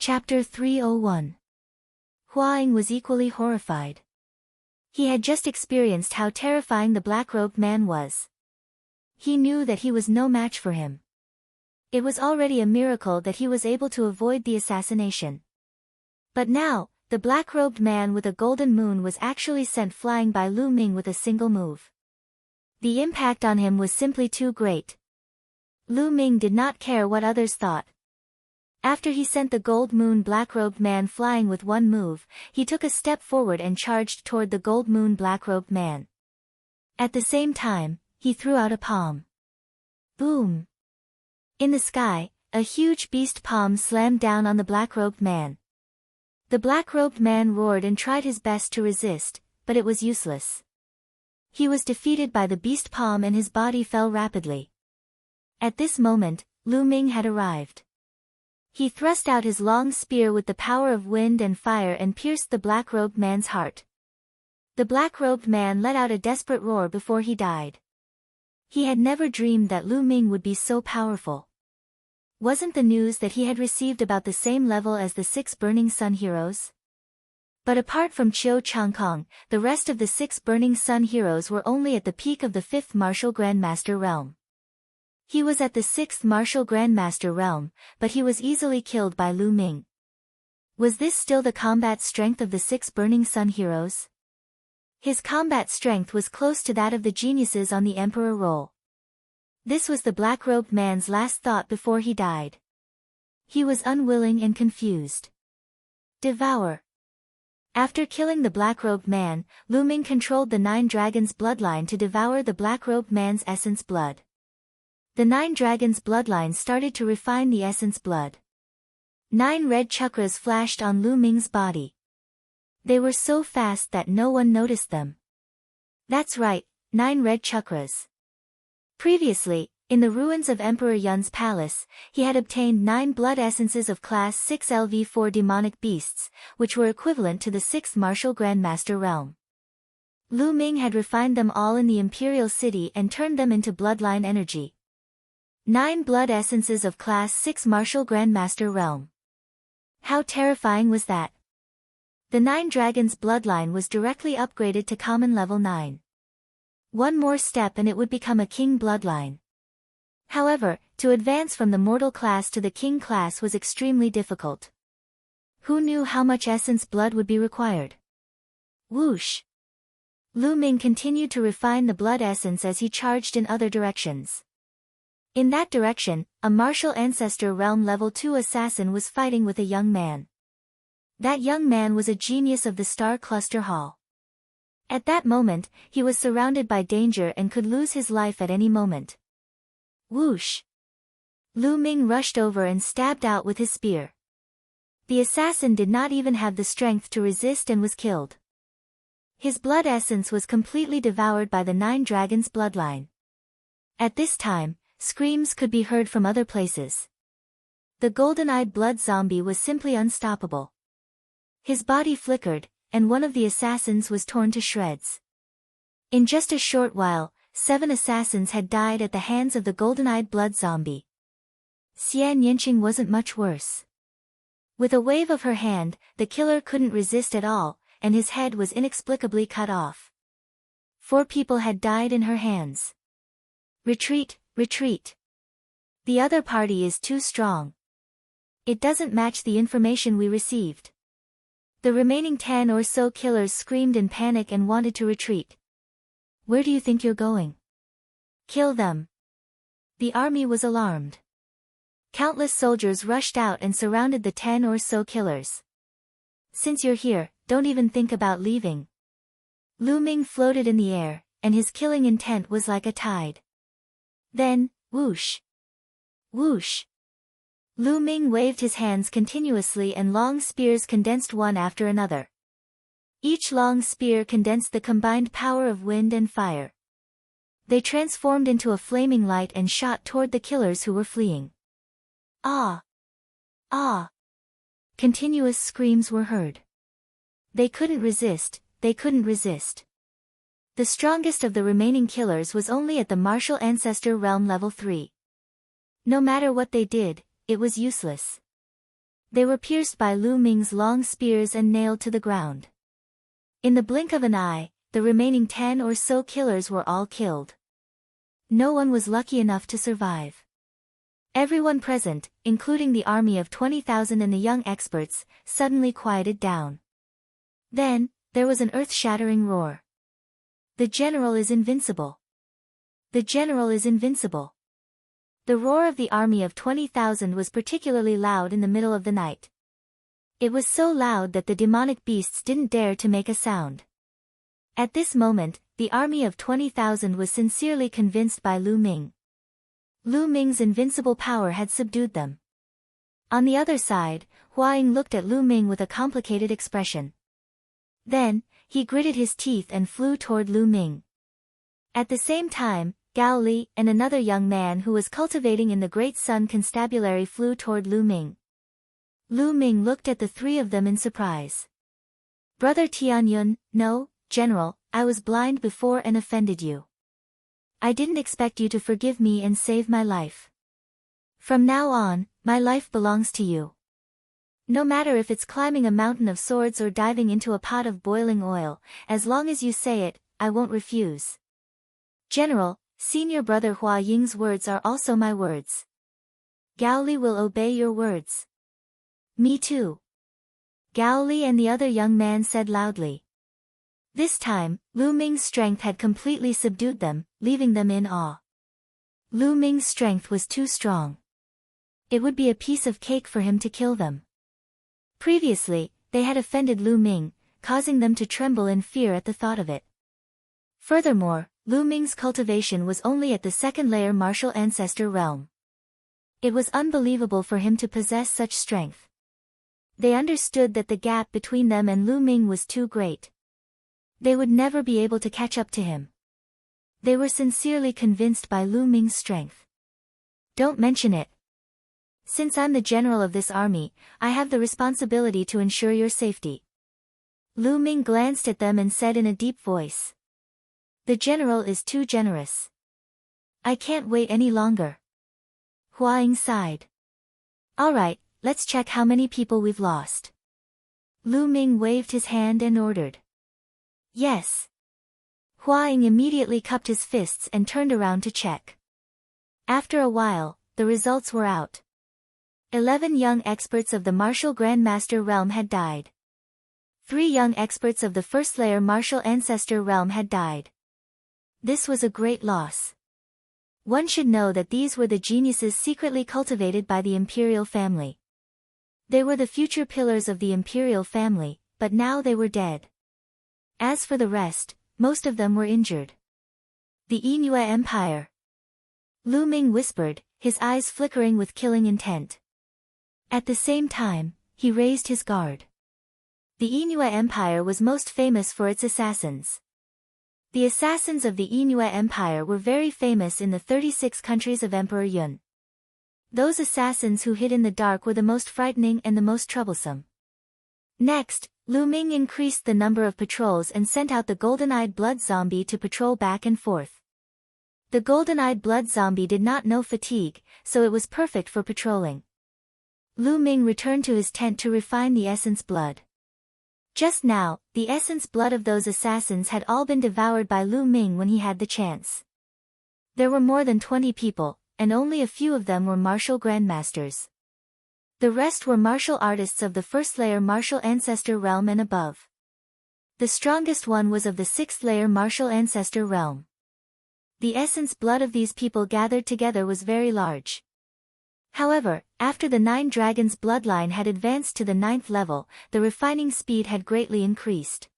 Chapter 301. Huang was equally horrified. He had just experienced how terrifying the black-robed man was. He knew that he was no match for him. It was already a miracle that he was able to avoid the assassination. But now, the black-robed man with a golden moon was actually sent flying by Lu Ming with a single move. The impact on him was simply too great. Lu Ming did not care what others thought. After he sent the gold moon black-robed man flying with one move, he took a step forward and charged toward the gold moon black-robed man. At the same time, he threw out a palm. Boom! In the sky, a huge beast palm slammed down on the black-robed man. The black-robed man roared and tried his best to resist, but it was useless. He was defeated by the beast palm and his body fell rapidly. At this moment, Lu Ming had arrived. He thrust out his long spear with the power of wind and fire and pierced the black-robed man's heart. The black-robed man let out a desperate roar before he died. He had never dreamed that Lu Ming would be so powerful. Wasn't the news that he had received about the same level as the 6 Burning Sun heroes? But apart from Qiu Changkong, the rest of the 6 Burning Sun heroes were only at the peak of the 5th Martial Grandmaster realm. He was at the 6th Martial Grandmaster realm, but he was easily killed by Lu Ming. Was this still the combat strength of the 6 Burning Sun heroes? His combat strength was close to that of the geniuses on the Emperor roll. This was the black-robed man's last thought before he died. He was unwilling and confused. Devour. After killing the black-robed man, Lu Ming controlled the 9 dragons' bloodline to devour the black-robed man's essence blood. The 9 dragons' bloodline started to refine the essence blood. 9 red chakras flashed on Lu Ming's body. They were so fast that no one noticed them. That's right, 9 red chakras. Previously, in the ruins of Emperor Yun's palace, he had obtained 9 blood essences of class 6 LV4 demonic beasts, which were equivalent to the 6th Martial Grandmaster realm. Lu Ming had refined them all in the Imperial City and turned them into bloodline energy. 9 blood essences of class 6 Martial Grandmaster realm. How terrifying was that? The 9 dragons' bloodline was directly upgraded to common level 9. One more step and it would become a king bloodline. However, to advance from the mortal class to the king class was extremely difficult. Who knew how much essence blood would be required? Whoosh! Lu Ming continued to refine the blood essence as he charged in other directions. In that direction, a martial ancestor realm level 2 assassin was fighting with a young man. That young man was a genius of the Star Cluster Hall. At that moment, he was surrounded by danger and could lose his life at any moment. Whoosh! Lu Ming rushed over and stabbed out with his spear. The assassin did not even have the strength to resist and was killed. His blood essence was completely devoured by the 9 dragons' bloodline. At this time, screams could be heard from other places. The golden-eyed blood zombie was simply unstoppable. His body flickered, and one of the assassins was torn to shreds. In just a short while, 7 assassins had died at the hands of the golden-eyed blood zombie. Xian Yanqing wasn't much worse. With a wave of her hand, the killer couldn't resist at all, and his head was inexplicably cut off. 4 people had died in her hands. Retreat, retreat. The other party is too strong. It doesn't match the information we received. The remaining 10 or so killers screamed in panic and wanted to retreat. Where do you think you're going? Kill them. The army was alarmed. Countless soldiers rushed out and surrounded the 10 or so killers. Since you're here, don't even think about leaving. Lu Ming floated in the air, and his killing intent was like a tide. Then, whoosh! Whoosh! Lu Ming waved his hands continuously and long spears condensed one after another. Each long spear condensed the combined power of wind and fire. They transformed into a flaming light and shot toward the killers who were fleeing. Ah! Ah! Continuous screams were heard. They couldn't resist, they couldn't resist. The strongest of the remaining killers was only at the martial ancestor realm level 3. No matter what they did, it was useless. They were pierced by Lu Ming's long spears and nailed to the ground. In the blink of an eye, the remaining 10 or so killers were all killed. No one was lucky enough to survive. Everyone present, including the army of 20,000 and the young experts, suddenly quieted down. Then, there was an earth-shattering roar. The general is invincible. The general is invincible. The roar of the army of 20,000 was particularly loud in the middle of the night. It was so loud that the demonic beasts didn't dare to make a sound. At this moment, the army of 20,000 was sincerely convinced by Lu Ming. Lu Ming's invincible power had subdued them. On the other side, Hua Ying looked at Lu Ming with a complicated expression. Then, he gritted his teeth and flew toward Lu Ming. At the same time, Gao Li and another young man who was cultivating in the Great Sun Constabulary flew toward Lu Ming. Lu Ming looked at the three of them in surprise. Brother Tianyun, no, General, I was blind before and offended you. I didn't expect you to forgive me and save my life. From now on, my life belongs to you. No matter if it's climbing a mountain of swords or diving into a pot of boiling oil, as long as you say it, I won't refuse. General, Senior Brother Hua Ying's words are also my words. Gao Li will obey your words. Me too. Gao Li and the other young man said loudly. This time, Lu Ming's strength had completely subdued them, leaving them in awe. Lu Ming's strength was too strong. It would be a piece of cake for him to kill them. Previously, they had offended Lu Ming, causing them to tremble in fear at the thought of it. Furthermore, Lu Ming's cultivation was only at the second-layer martial ancestor realm. It was unbelievable for him to possess such strength. They understood that the gap between them and Lu Ming was too great. They would never be able to catch up to him. They were sincerely convinced by Lu Ming's strength. Don't mention it. Since I'm the general of this army, I have the responsibility to ensure your safety. Lu Ming glanced at them and said in a deep voice. The general is too generous. I can't wait any longer. Hua Ying sighed. Alright, let's check how many people we've lost. Lu Ming waved his hand and ordered. Yes. Hua Ying immediately cupped his fists and turned around to check. After a while, the results were out. 11 young experts of the martial grandmaster realm had died. 3 young experts of the first-layer martial ancestor realm had died. This was a great loss. One should know that these were the geniuses secretly cultivated by the imperial family. They were the future pillars of the imperial family, but now they were dead. As for the rest, most of them were injured. The Yinhua Empire. Lu Ming whispered, his eyes flickering with killing intent. At the same time, he raised his guard. The Yinhua Empire was most famous for its assassins. The assassins of the Yinhua Empire were very famous in the 36 countries of Emperor Yun. Those assassins who hid in the dark were the most frightening and the most troublesome. Next, Lu Ming increased the number of patrols and sent out the golden-eyed blood zombie to patrol back and forth. The golden-eyed blood zombie did not know fatigue, so it was perfect for patrolling. Lu Ming returned to his tent to refine the essence blood. Just now, the essence blood of those assassins had all been devoured by Lu Ming when he had the chance. There were more than 20 people, and only a few of them were martial grandmasters. The rest were martial artists of the first-layer martial ancestor realm and above. The strongest one was of the 6th-layer martial ancestor realm. The essence blood of these people gathered together was very large. However, after the 9 dragons bloodline had advanced to the 9th level, the refining speed had greatly increased.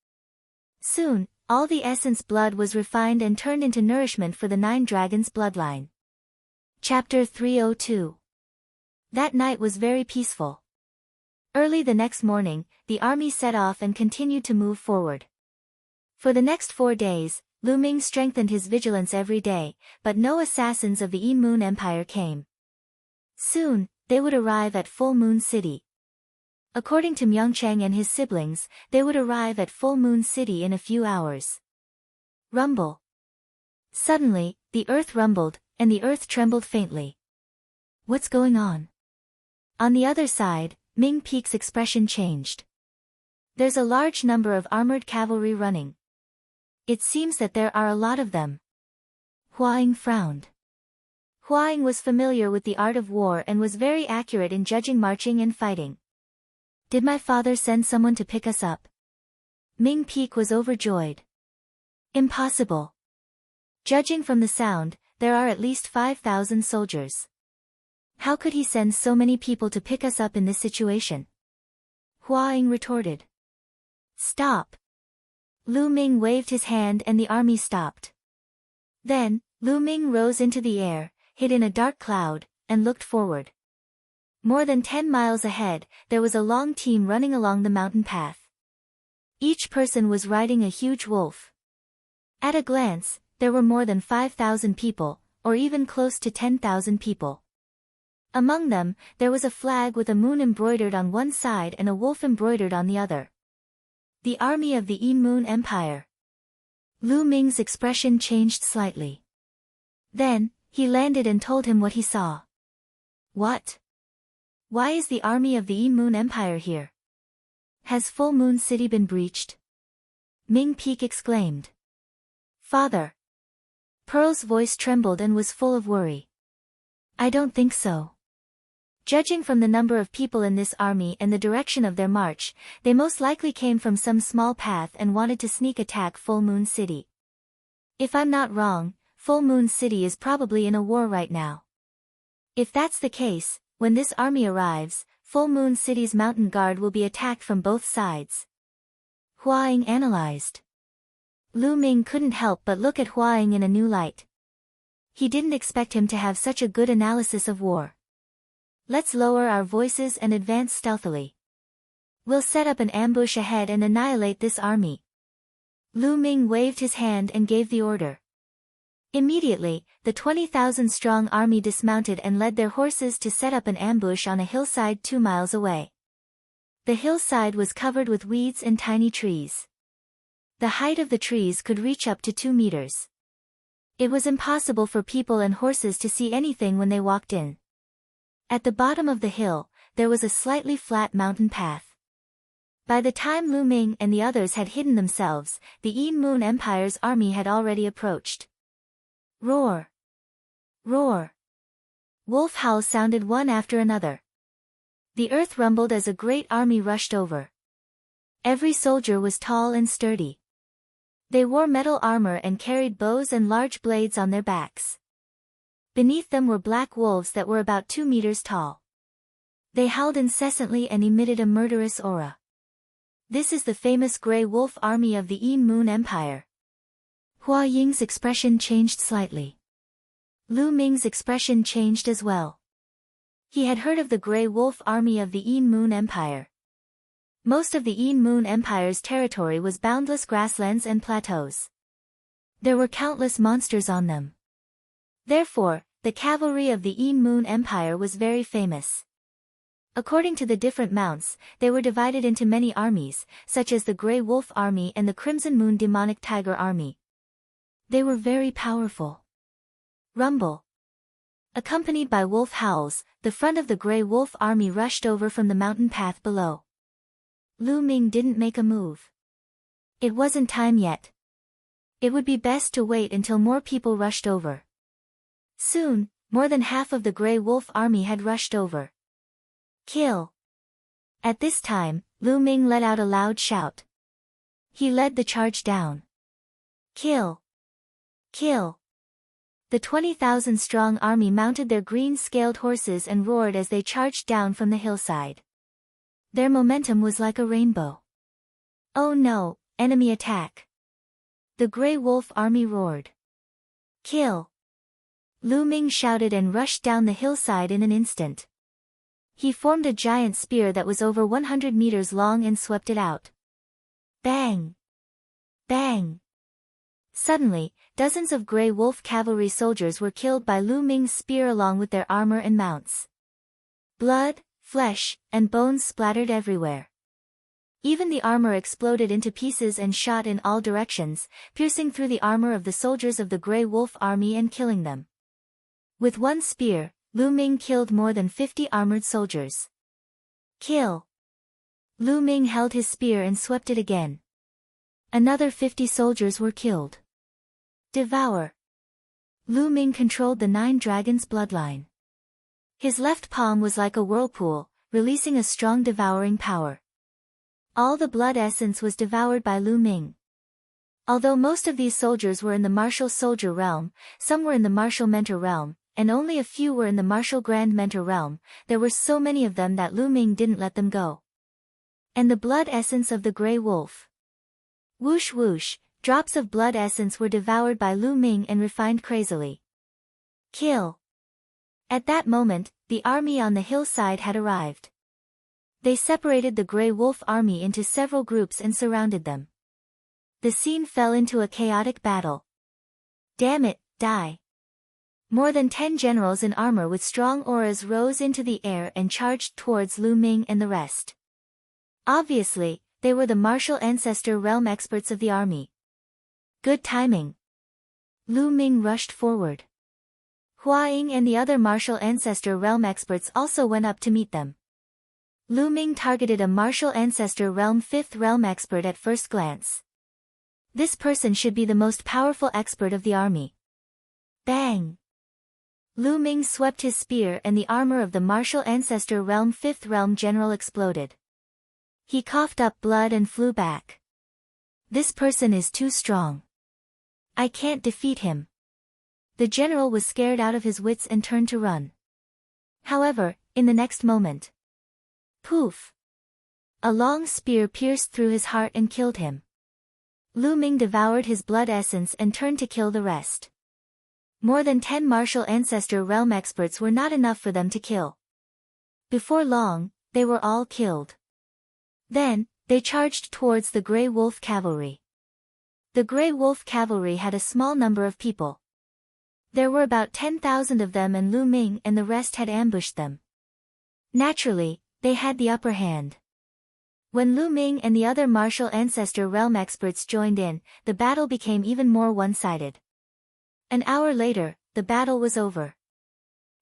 Soon, all the essence blood was refined and turned into nourishment for the 9 dragons bloodline. Chapter 302. That night was very peaceful. Early the next morning, the army set off and continued to move forward. For the next 4 days, Lu Ming strengthened his vigilance every day, but no assassins of the Yi Moon Empire came. Soon, they would arrive at Full Moon City. According to Myeongchang and his siblings, they would arrive at Full Moon City in a few hours. Rumble. Suddenly, the earth rumbled, and the earth trembled faintly. What's going on? On the other side, Ming Peek's expression changed. There's a large number of armored cavalry running. It seems that there are a lot of them. Huaying frowned. Huaying was familiar with the art of war and was very accurate in judging marching and fighting. Did my father send someone to pick us up? Ming Peek was overjoyed. Impossible. Judging from the sound, there are at least 5,000 soldiers. How could he send so many people to pick us up in this situation? Huaying retorted. Stop. Lu Ming waved his hand and the army stopped. Then, Lu Ming rose into the air, hid in a dark cloud, and looked forward. More than 10 miles ahead, there was a long team running along the mountain path. Each person was riding a huge wolf. At a glance, there were more than 5,000 people, or even close to 10,000 people. Among them, there was a flag with a moon embroidered on one side and a wolf embroidered on the other. The army of the Yin Moon Empire. Lu Ming's expression changed slightly. Then, he landed and told him what he saw. What? Why is the army of the Yin Moon Empire here? Has Full Moon City been breached? Ming Peek exclaimed. Father. Pearl's voice trembled and was full of worry. I don't think so. Judging from the number of people in this army and the direction of their march, they most likely came from some small path and wanted to sneak attack Full Moon City. If I'm not wrong, Full Moon City is probably in a war right now. If that's the case, when this army arrives, Full Moon City's mountain guard will be attacked from both sides. Huaying analyzed. Lu Ming couldn't help but look at Huaying in a new light. He didn't expect him to have such a good analysis of war. Let's lower our voices and advance stealthily. We'll set up an ambush ahead and annihilate this army. Lu Ming waved his hand and gave the order. Immediately, the 20,000-strong army dismounted and led their horses to set up an ambush on a hillside 2 miles away. The hillside was covered with weeds and tiny trees. The height of the trees could reach up to 2 meters. It was impossible for people and horses to see anything when they walked in. At the bottom of the hill, there was a slightly flat mountain path. By the time Lu Ming and the others had hidden themselves, the Yin Moon Empire's army had already approached. Roar! Roar! Wolf howls sounded one after another. The earth rumbled as a great army rushed over. Every soldier was tall and sturdy. They wore metal armor and carried bows and large blades on their backs. Beneath them were black wolves that were about 2 meters tall. They howled incessantly and emitted a murderous aura. This is the famous Grey Wolf army of the Yin Moon Empire. Hua Ying's expression changed slightly. Lu Ming's expression changed as well. He had heard of the Grey Wolf army of the Yin Moon Empire. Most of the Yin Moon Empire's territory was boundless grasslands and plateaus. There were countless monsters on them. Therefore, the cavalry of the Yin Moon Empire was very famous. According to the different mounts, they were divided into many armies, such as the Grey Wolf Army and the Crimson Moon Demonic Tiger Army. They were very powerful. Rumble. Accompanied by wolf howls, the front of the Grey Wolf Army rushed over from the mountain path below. Lu Ming didn't make a move. It wasn't time yet. It would be best to wait until more people rushed over. Soon, more than half of the Grey Wolf Army had rushed over. Kill! At this time, Lu Ming let out a loud shout. He led the charge down. Kill! Kill! The 20,000-strong army mounted their green-scaled horses and roared as they charged down from the hillside. Their momentum was like a rainbow. Oh no, enemy attack! The Grey Wolf Army roared. Kill! Lu Ming shouted and rushed down the hillside in an instant. He formed a giant spear that was over 100 meters long and swept it out. Bang! Bang! Suddenly, dozens of Grey Wolf cavalry soldiers were killed by Lu Ming's spear along with their armor and mounts. Blood, flesh, and bones splattered everywhere. Even the armor exploded into pieces and shot in all directions, piercing through the armor of the soldiers of the Grey Wolf Army and killing them. With one spear, Lu Ming killed more than 50 armored soldiers. Kill. Lu Ming held his spear and swept it again. Another 50 soldiers were killed. Devour. Lu Ming controlled the 9 dragons' bloodline. His left palm was like a whirlpool, releasing a strong devouring power. All the blood essence was devoured by Lu Ming. Although most of these soldiers were in the martial soldier realm, some were in the martial mentor realm, and only a few were in the martial grand mentor realm, there were so many of them that Lu Ming didn't let them go. And the blood essence of the Grey Wolf. Whoosh whoosh, drops of blood essence were devoured by Lu Ming and refined crazily. Kill. At that moment, the army on the hillside had arrived. They separated the Grey Wolf army into several groups and surrounded them. The scene fell into a chaotic battle. Damn it, die. More than 10 generals in armor with strong auras rose into the air and charged towards Lu Ming and the rest. Obviously, they were the martial ancestor realm experts of the army. Good timing. Lu Ming rushed forward. Hua Ying and the other martial ancestor realm experts also went up to meet them. Lu Ming targeted a martial ancestor realm 5th realm expert at first glance. This person should be the most powerful expert of the army. Bang! Lu Ming swept his spear and the armor of the martial ancestor realm 5th realm general exploded. He coughed up blood and flew back. This person is too strong. I can't defeat him. The general was scared out of his wits and turned to run. However, in the next moment, poof! A long spear pierced through his heart and killed him. Lu Ming devoured his blood essence and turned to kill the rest. More than 10 martial ancestor realm experts were not enough for them to kill. Before long, they were all killed. Then, they charged towards the Grey Wolf cavalry. The Grey Wolf cavalry had a small number of people. There were about 10,000 of them and Lu Ming and the rest had ambushed them. Naturally, they had the upper hand. When Lu Ming and the other martial ancestor realm experts joined in, the battle became even more one-sided. An hour later, the battle was over.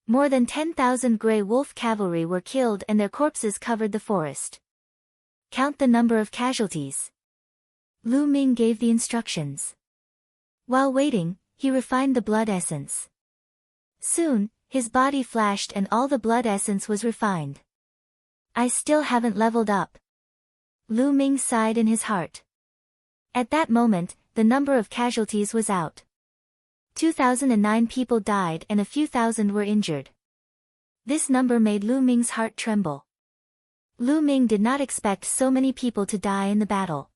More than 10,000 Grey Wolf cavalry were killed and their corpses covered the forest. Count the number of casualties. Lu Ming gave the instructions. While waiting, he refined the blood essence. Soon, his body flashed and all the blood essence was refined. I still haven't leveled up. Lu Ming sighed in his heart. At that moment, the number of casualties was out. 2,009 people died and a few thousand were injured. This number made Lu Ming's heart tremble. Lu Ming did not expect so many people to die in the battle.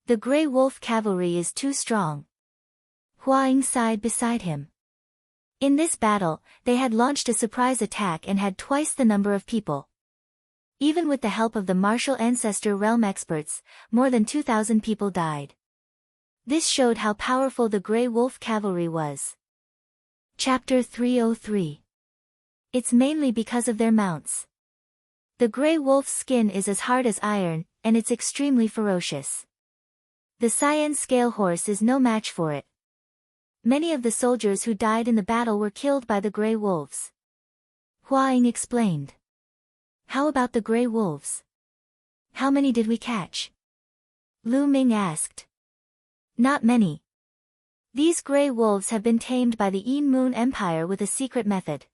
The Grey Wolf cavalry is too strong. Hua Ying sighed beside him. In this battle, they had launched a surprise attack and had twice the number of people. Even with the help of the martial ancestor realm experts, more than 2,000 people died. This showed how powerful the Grey Wolf cavalry was. Chapter 303. It's mainly because of their mounts. The Grey Wolf's skin is as hard as iron, and it's extremely ferocious. The Cyan Scale Horse is no match for it. Many of the soldiers who died in the battle were killed by the Grey Wolves. Hua Ying explained. How about the Grey Wolves? How many did we catch? Lu Ming asked. Not many. These Grey Wolves have been tamed by the Yin Moon Empire with a secret method.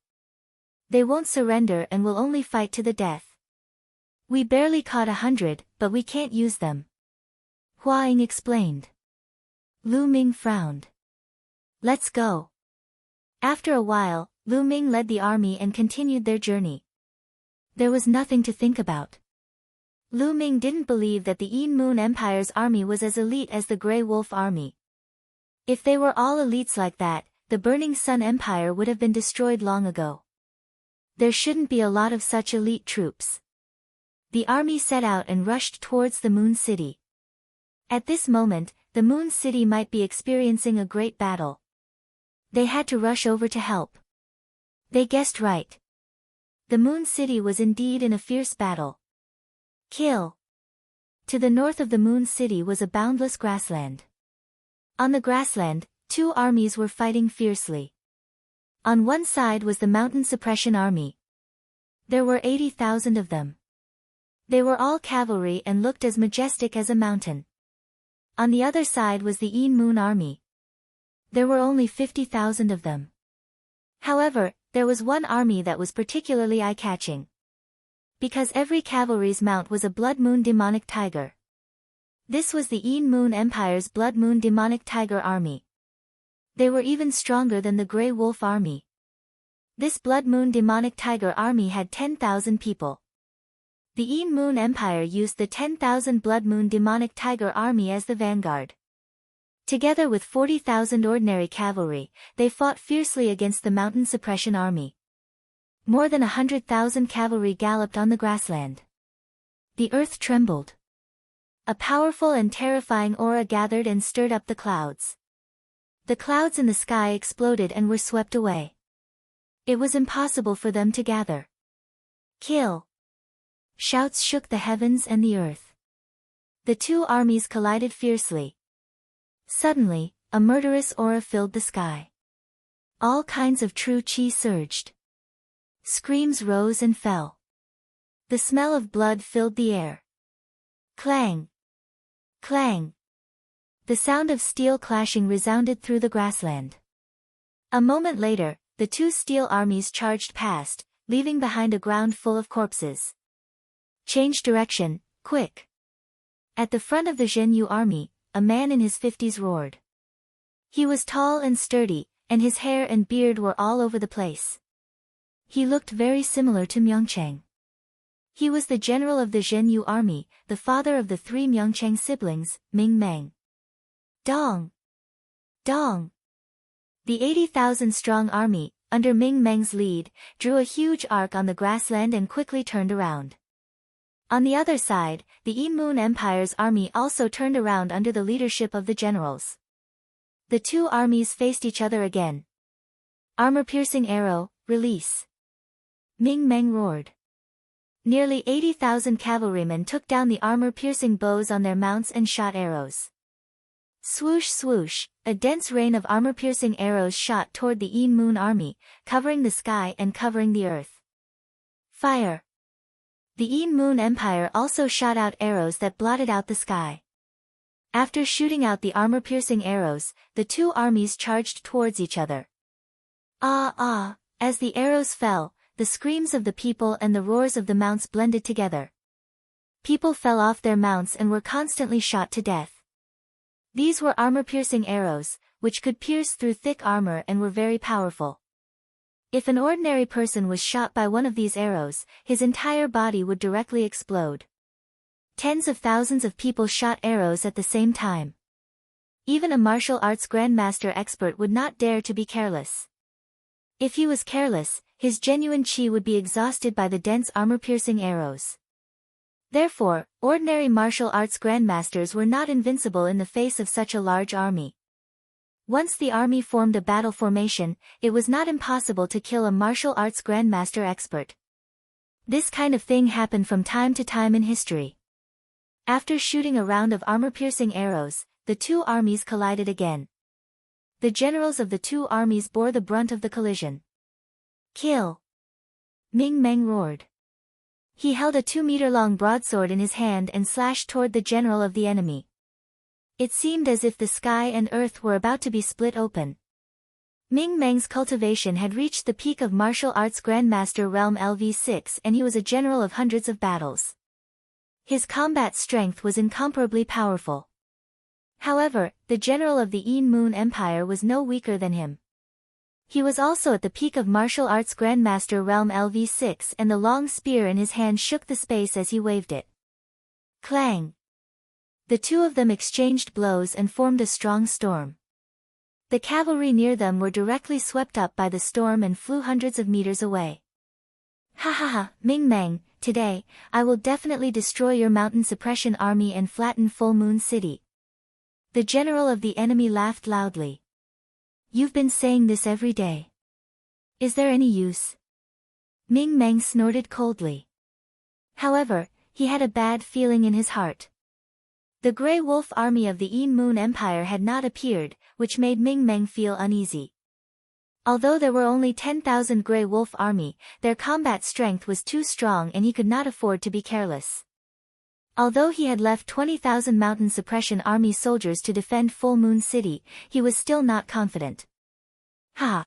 They won't surrender and will only fight to the death. We barely caught 100, but we can't use them. Hua Ying explained. Lu Ming frowned. Let's go. After a while, Lu Ming led the army and continued their journey. There was nothing to think about. Lu Ming didn't believe that the Yin Moon Empire's army was as elite as the Grey Wolf army. If they were all elites like that, the Burning Sun Empire would have been destroyed long ago. There shouldn't be a lot of such elite troops. The army set out and rushed towards the Moon City. At this moment, the Moon City might be experiencing a great battle. They had to rush over to help. They guessed right. The Moon City was indeed in a fierce battle. Kill. To the north of the Moon City was a boundless grassland. On the grassland, 2 armies were fighting fiercely. On one side was the Mountain Suppression Army. There were 80,000 of them. They were all cavalry and looked as majestic as a mountain. On the other side was the Een Moon army. There were only 50,000 of them. However, there was one army that was particularly eye-catching. Because every cavalry's mount was a Blood Moon demonic tiger. This was the Een Moon Empire's Blood Moon demonic tiger army. They were even stronger than the Grey Wolf army. This Blood Moon demonic tiger army had 10,000 people. The Een Moon Empire used the 10,000 Blood Moon demonic tiger army as the vanguard. Together with 40,000 ordinary cavalry, they fought fiercely against the Mountain Suppression Army. More than 100,000 cavalry galloped on the grassland. The earth trembled. A powerful and terrifying aura gathered and stirred up the clouds. The clouds in the sky exploded and were swept away. It was impossible for them to gather. Kill! Shouts shook the heavens and the earth. The two armies collided fiercely. Suddenly, a murderous aura filled the sky. All kinds of true chi surged. Screams rose and fell. The smell of blood filled the air. Clang! Clang! The sound of steel clashing resounded through the grassland. A moment later, the two steel armies charged past, leaving behind a ground full of corpses. Change direction, quick! At the front of the Zhenyu army, a man in his 50s roared. He was tall and sturdy, and his hair and beard were all over the place. He looked very similar to Myeongchang. He was the general of the Zhenyu army, the father of the three Myeongchang siblings, Ming Meng. Dong! Dong! The 80,000-strong army, under Ming Meng's lead, drew a huge arc on the grassland and quickly turned around. On the other side, the Een Moon Empire's army also turned around under the leadership of the generals. The two armies faced each other again. Armor-piercing arrow, release! Ming Meng roared. Nearly 80,000 cavalrymen took down the armor-piercing bows on their mounts and shot arrows. Swoosh swoosh, a dense rain of armor-piercing arrows shot toward the Een Moon army, covering the sky and covering the earth. Fire! The Een Moon Empire also shot out arrows that blotted out the sky. After shooting out the armor-piercing arrows, the two armies charged towards each other. Ah ah, as the arrows fell, the screams of the people and the roars of the mounts blended together. People fell off their mounts and were constantly shot to death. These were armor-piercing arrows, which could pierce through thick armor and were very powerful. If an ordinary person was shot by one of these arrows, his entire body would directly explode. Tens of thousands of people shot arrows at the same time. Even a martial arts grandmaster expert would not dare to be careless. If he was careless, his genuine chi would be exhausted by the dense armor-piercing arrows. Therefore, ordinary martial arts grandmasters were not invincible in the face of such a large army. Once the army formed a battle formation, it was not impossible to kill a martial arts grandmaster expert. This kind of thing happened from time to time in history. After shooting a round of armor-piercing arrows, the two armies collided again. The generals of the two armies bore the brunt of the collision. Kill! Ming Meng roared. He held a 2-meter-long broadsword in his hand and slashed toward the general of the enemy. It seemed as if the sky and earth were about to be split open. Ming Meng's cultivation had reached the peak of martial arts grandmaster realm LV6 and he was a general of hundreds of battles. His combat strength was incomparably powerful. However, the general of the Een Moon Empire was no weaker than him. He was also at the peak of martial arts grandmaster realm LV6 and the long spear in his hand shook the space as he waved it. Clang! The two of them exchanged blows and formed a strong storm. The cavalry near them were directly swept up by the storm and flew hundreds of meters away. Ha ha ha, Ming Meng, today, I will definitely destroy your mountain suppression army and flatten Full Moon City. The general of the enemy laughed loudly. You've been saying this every day. Is there any use? Ming Meng snorted coldly. However, he had a bad feeling in his heart. The Grey Wolf army of the Een Moon Empire had not appeared, which made Ming Meng feel uneasy. Although there were only 10,000 Grey Wolf army, their combat strength was too strong and he could not afford to be careless. Although he had left 20,000 Mountain Suppression Army soldiers to defend Full Moon City, he was still not confident. Ha!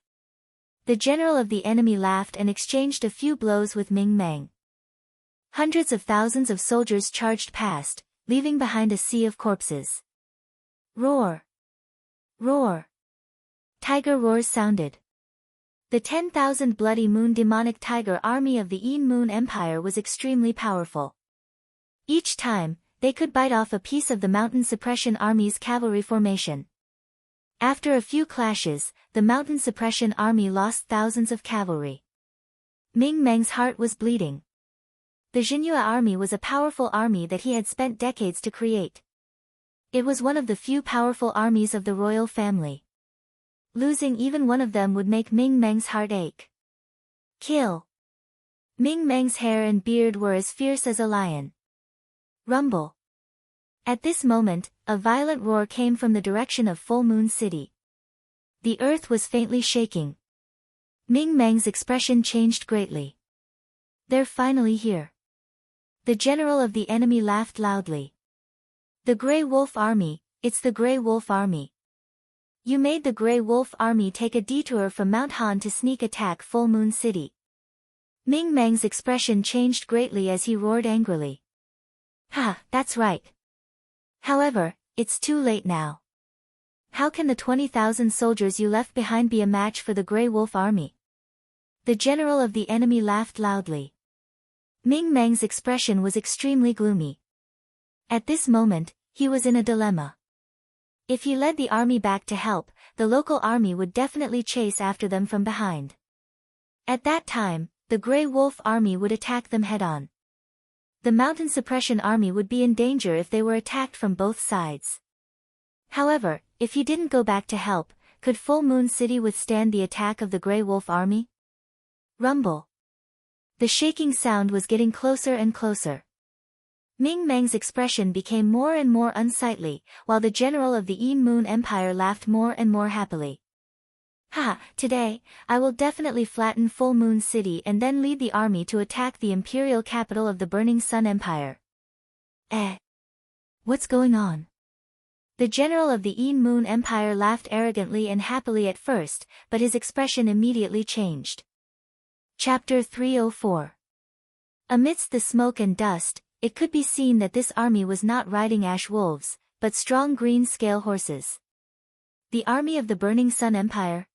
The general of the enemy laughed and exchanged a few blows with Ming Meng. Hundreds of thousands of soldiers charged past, leaving behind a sea of corpses. Roar! Roar! Tiger roars sounded. The 10,000 Bloody Moon demonic tiger army of the Yin Moon Empire was extremely powerful. Each time, they could bite off a piece of the Mountain Suppression Army's cavalry formation. After a few clashes, the Mountain Suppression Army lost thousands of cavalry. Ming Meng's heart was bleeding. The Xinhua army was a powerful army that he had spent decades to create. It was one of the few powerful armies of the royal family. Losing even one of them would make Ming Meng's heart ache. Kill! Ming Meng's hair and beard were as fierce as a lion. Rumble! At this moment, a violent roar came from the direction of Full Moon City. The earth was faintly shaking. Ming Meng's expression changed greatly. They're finally here. The general of the enemy laughed loudly. The Grey Wolf Army, it's the Grey Wolf Army. You made the Grey Wolf Army take a detour from Mount Han to sneak attack Full Moon City. Ming Meng's expression changed greatly as he roared angrily. Ha, that's right. However, it's too late now. How can the 20,000 soldiers you left behind be a match for the Grey Wolf Army? The general of the enemy laughed loudly. Ming Meng's expression was extremely gloomy. At this moment, he was in a dilemma. If he led the army back to help, the local army would definitely chase after them from behind. At that time, the Grey Wolf Army would attack them head-on. The Mountain Suppression Army would be in danger if they were attacked from both sides. However, if he didn't go back to help, could Full Moon City withstand the attack of the Grey Wolf Army? Rumble! The shaking sound was getting closer and closer. Ming Meng's expression became more and more unsightly, while the general of the Yin Moon Empire laughed more and more happily. Ha! Today, I will definitely flatten Full Moon City and then lead the army to attack the imperial capital of the Burning Sun Empire. What's going on? The general of the Yin Moon Empire laughed arrogantly and happily at first, but his expression immediately changed. Chapter 304. Amidst the smoke and dust, it could be seen that this army was not riding ash wolves, but strong green scale horses. The army of the Burning Sun Empire?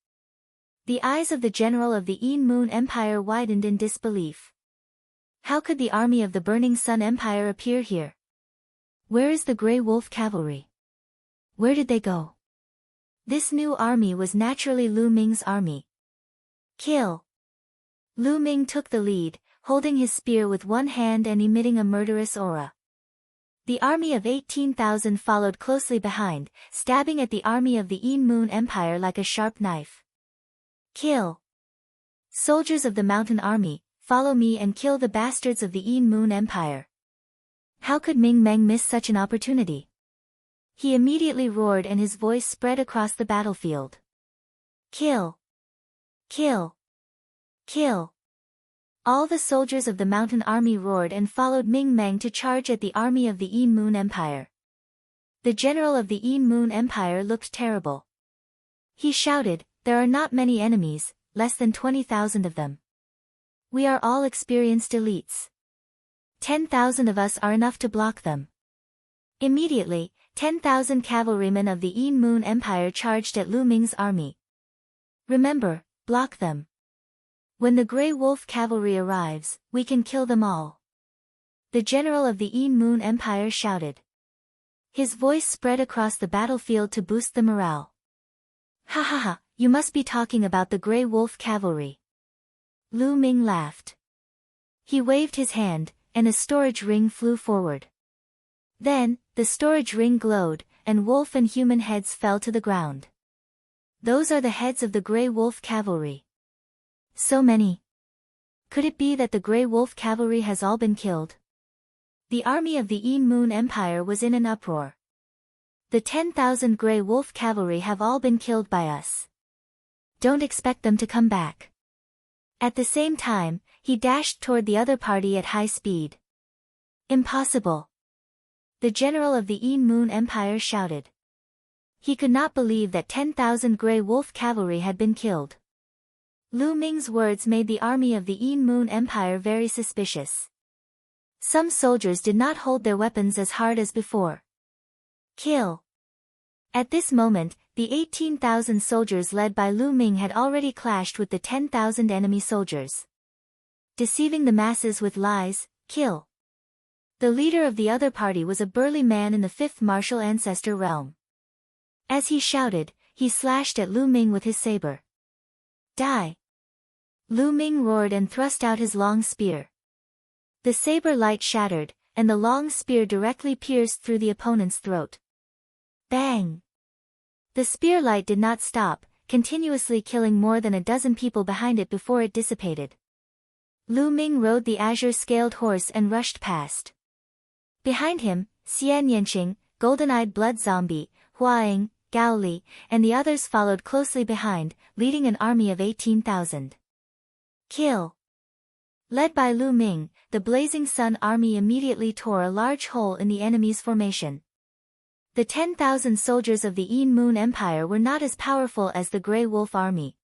The eyes of the general of the Yin Moon Empire widened in disbelief. How could the army of the Burning Sun Empire appear here? Where is the Grey Wolf Cavalry? Where did they go? This new army was naturally Lu Ming's army. Kill! Lu Ming took the lead, holding his spear with one hand and emitting a murderous aura. The army of 18,000 followed closely behind, stabbing at the army of the Yin Moon Empire like a sharp knife. Kill! Soldiers of the Mountain Army, follow me and kill the bastards of the Yin Moon Empire. How could Ming Meng miss such an opportunity? He immediately roared and his voice spread across the battlefield. Kill! Kill! Kill! All the soldiers of the Mountain Army roared and followed Ming Meng to charge at the army of the Yin Moon Empire. The general of the Yin Moon Empire looked terrible. He shouted, "There are not many enemies, less than 20,000 of them. We are all experienced elites. 10,000 of us are enough to block them." Immediately, 10,000 cavalrymen of the Yin Moon Empire charged at Lu Ming's army. Remember, block them. When the Grey Wolf Cavalry arrives, we can kill them all. The general of the Yin Moon Empire shouted. His voice spread across the battlefield to boost the morale. Ha ha ha, you must be talking about the Grey Wolf Cavalry. Lu Ming laughed. He waved his hand, and a storage ring flew forward. Then, the storage ring glowed, and wolf and human heads fell to the ground. Those are the heads of the Grey Wolf Cavalry. So many. Could it be that the Grey Wolf Cavalry has all been killed? The army of the Yin Moon Empire was in an uproar. The 10,000 Grey Wolf Cavalry have all been killed by us. Don't expect them to come back. At the same time, he dashed toward the other party at high speed. Impossible. The general of the Yin Moon Empire shouted. He could not believe that 10,000 Grey Wolf cavalry had been killed. Lu Ming's words made the army of the Yin Moon Empire very suspicious. Some soldiers did not hold their weapons as hard as before. Kill! At this moment, the 18,000 soldiers led by Lu Ming had already clashed with the 10,000 enemy soldiers. Deceiving the masses with lies, kill! The leader of the other party was a burly man in the 5th martial ancestor realm. As he shouted, he slashed at Lu Ming with his saber. Die! Lu Ming roared and thrust out his long spear. The saber light shattered, and the long spear directly pierced through the opponent's throat. Bang! The spear light did not stop, continuously killing more than a dozen people behind it before it dissipated. Lu Ming rode the azure-scaled horse and rushed past. Behind him, Xian Yanqing, golden-eyed blood zombie, Huaying, Gao Li, and the others followed closely behind, leading an army of 18,000. Kill! Led by Lu Ming, the Blazing Sun army immediately tore a large hole in the enemy's formation. The 10,000 soldiers of the Yin Moon Empire were not as powerful as the Grey Wolf army.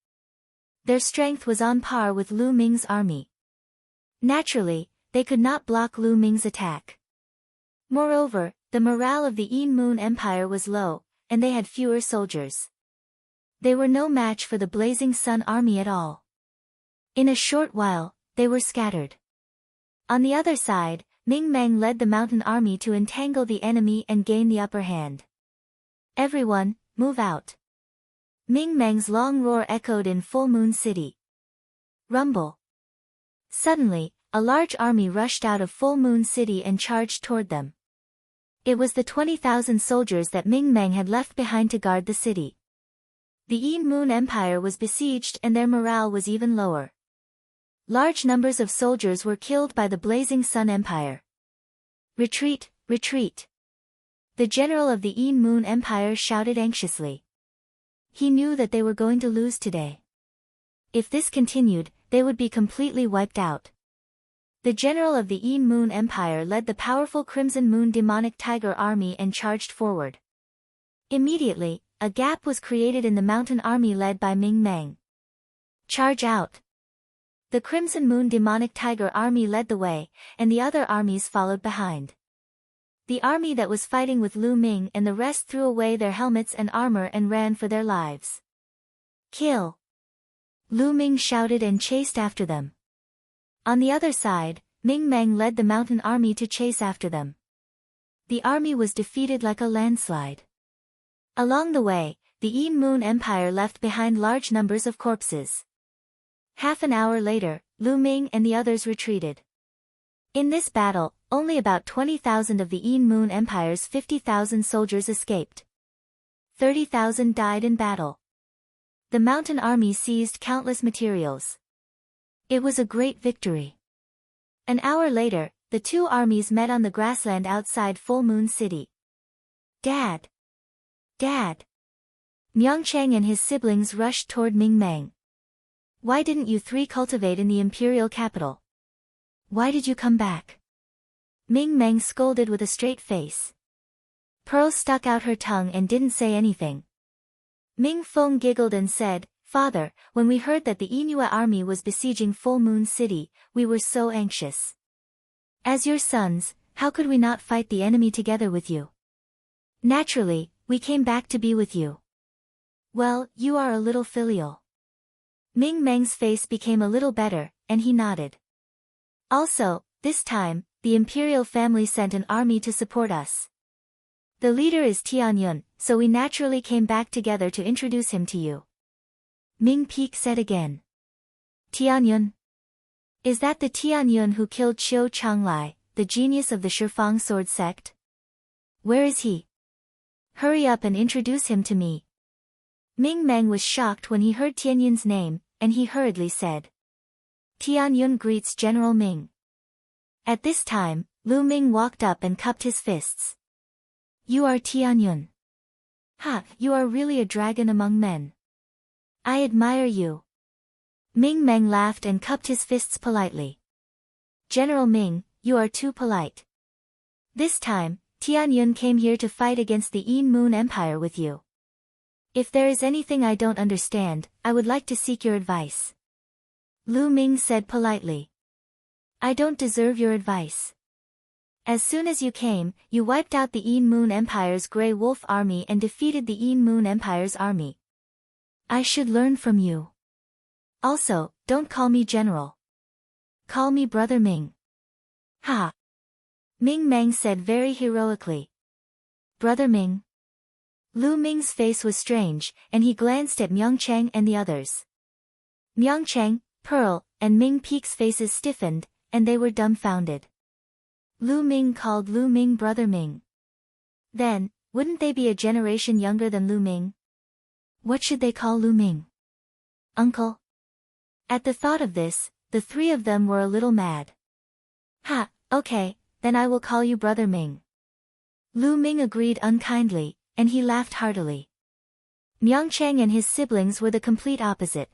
Their strength was on par with Lu Ming's army. Naturally, they could not block Lu Ming's attack. Moreover, the morale of the Yin Moon Empire was low, and they had fewer soldiers. They were no match for the Blazing Sun army at all. In a short while, they were scattered. On the other side, Ming Meng led the mountain army to entangle the enemy and gain the upper hand. Everyone, move out! Ming Meng's long roar echoed in Full Moon City. Rumble! Suddenly, a large army rushed out of Full Moon City and charged toward them. It was the 20,000 soldiers that Ming Meng had left behind to guard the city. The Yin Moon Empire was besieged and their morale was even lower. Large numbers of soldiers were killed by the Blazing Sun Empire. Retreat, retreat! The general of the Yin Moon Empire shouted anxiously. He knew that they were going to lose today. If this continued, they would be completely wiped out. The general of the Yin Moon Empire led the powerful Crimson Moon Demonic Tiger army and charged forward. Immediately, a gap was created in the mountain army led by Ming Meng. Charge out! The Crimson Moon Demonic Tiger army led the way, and the other armies followed behind. The army that was fighting with Lu Ming and the rest threw away their helmets and armor and ran for their lives. Kill! Lu Ming shouted and chased after them. On the other side, Ming Meng led the mountain army to chase after them. The army was defeated like a landslide. Along the way, the Yin Moon Empire left behind large numbers of corpses. Half an hour later, Lu Ming and the others retreated. In this battle, only about 20,000 of the Yin Moon Empire's 50,000 soldiers escaped. 30,000 died in battle. The mountain army seized countless materials. It was a great victory. An hour later, the two armies met on the grassland outside Full Moon City. Dad! Dad! Myeongchang and his siblings rushed toward Ming Meng. Why didn't you three cultivate in the imperial capital? Why did you come back? Ming Meng scolded with a straight face. Pearl stuck out her tongue and didn't say anything. Ming Feng giggled and said, Father, when we heard that the Inua army was besieging Full Moon City, we were so anxious. As your sons, how could we not fight the enemy together with you? Naturally, we came back to be with you. Well, you are a little filial. Ming Meng's face became a little better, and he nodded. Also, this time, the imperial family sent an army to support us. The leader is Tianyun, so we naturally came back together to introduce him to you. Ming Peak said again. Tianyun? Is that the Tianyun who killed Qiu Changlai, the genius of the Shifang sword sect? Where is he? Hurry up and introduce him to me. Ming Meng was shocked when he heard Tianyun's name, and he hurriedly said. Tianyun greets General Ming. At this time, Lu Ming walked up and cupped his fists. You are Tianyun. Ha, you are really a dragon among men. I admire you. Ming Meng laughed and cupped his fists politely. General Ming, you are too polite. This time, Tianyun came here to fight against the Yin Moon Empire with you. If there is anything I don't understand, I would like to seek your advice. Lu Ming said politely. I don't deserve your advice. As soon as you came, you wiped out the Yin Moon Empire's Grey Wolf army and defeated the Yin Moon Empire's army. I should learn from you. Also, don't call me General. Call me Brother Ming. Ha! Ming Meng said very heroically. Brother Ming. Lu Ming's face was strange, and he glanced at Myongchang and the others. Myongchang, Pearl, and Ming Peek's faces stiffened, and they were dumbfounded. Lu Ming called Lu Ming Brother Ming. Then, wouldn't they be a generation younger than Lu Ming? What should they call Lu Ming? Uncle? At the thought of this, the three of them were a little mad. Ha, okay, then I will call you Brother Ming. Lu Ming agreed unkindly, and he laughed heartily. Myongchang and his siblings were the complete opposite.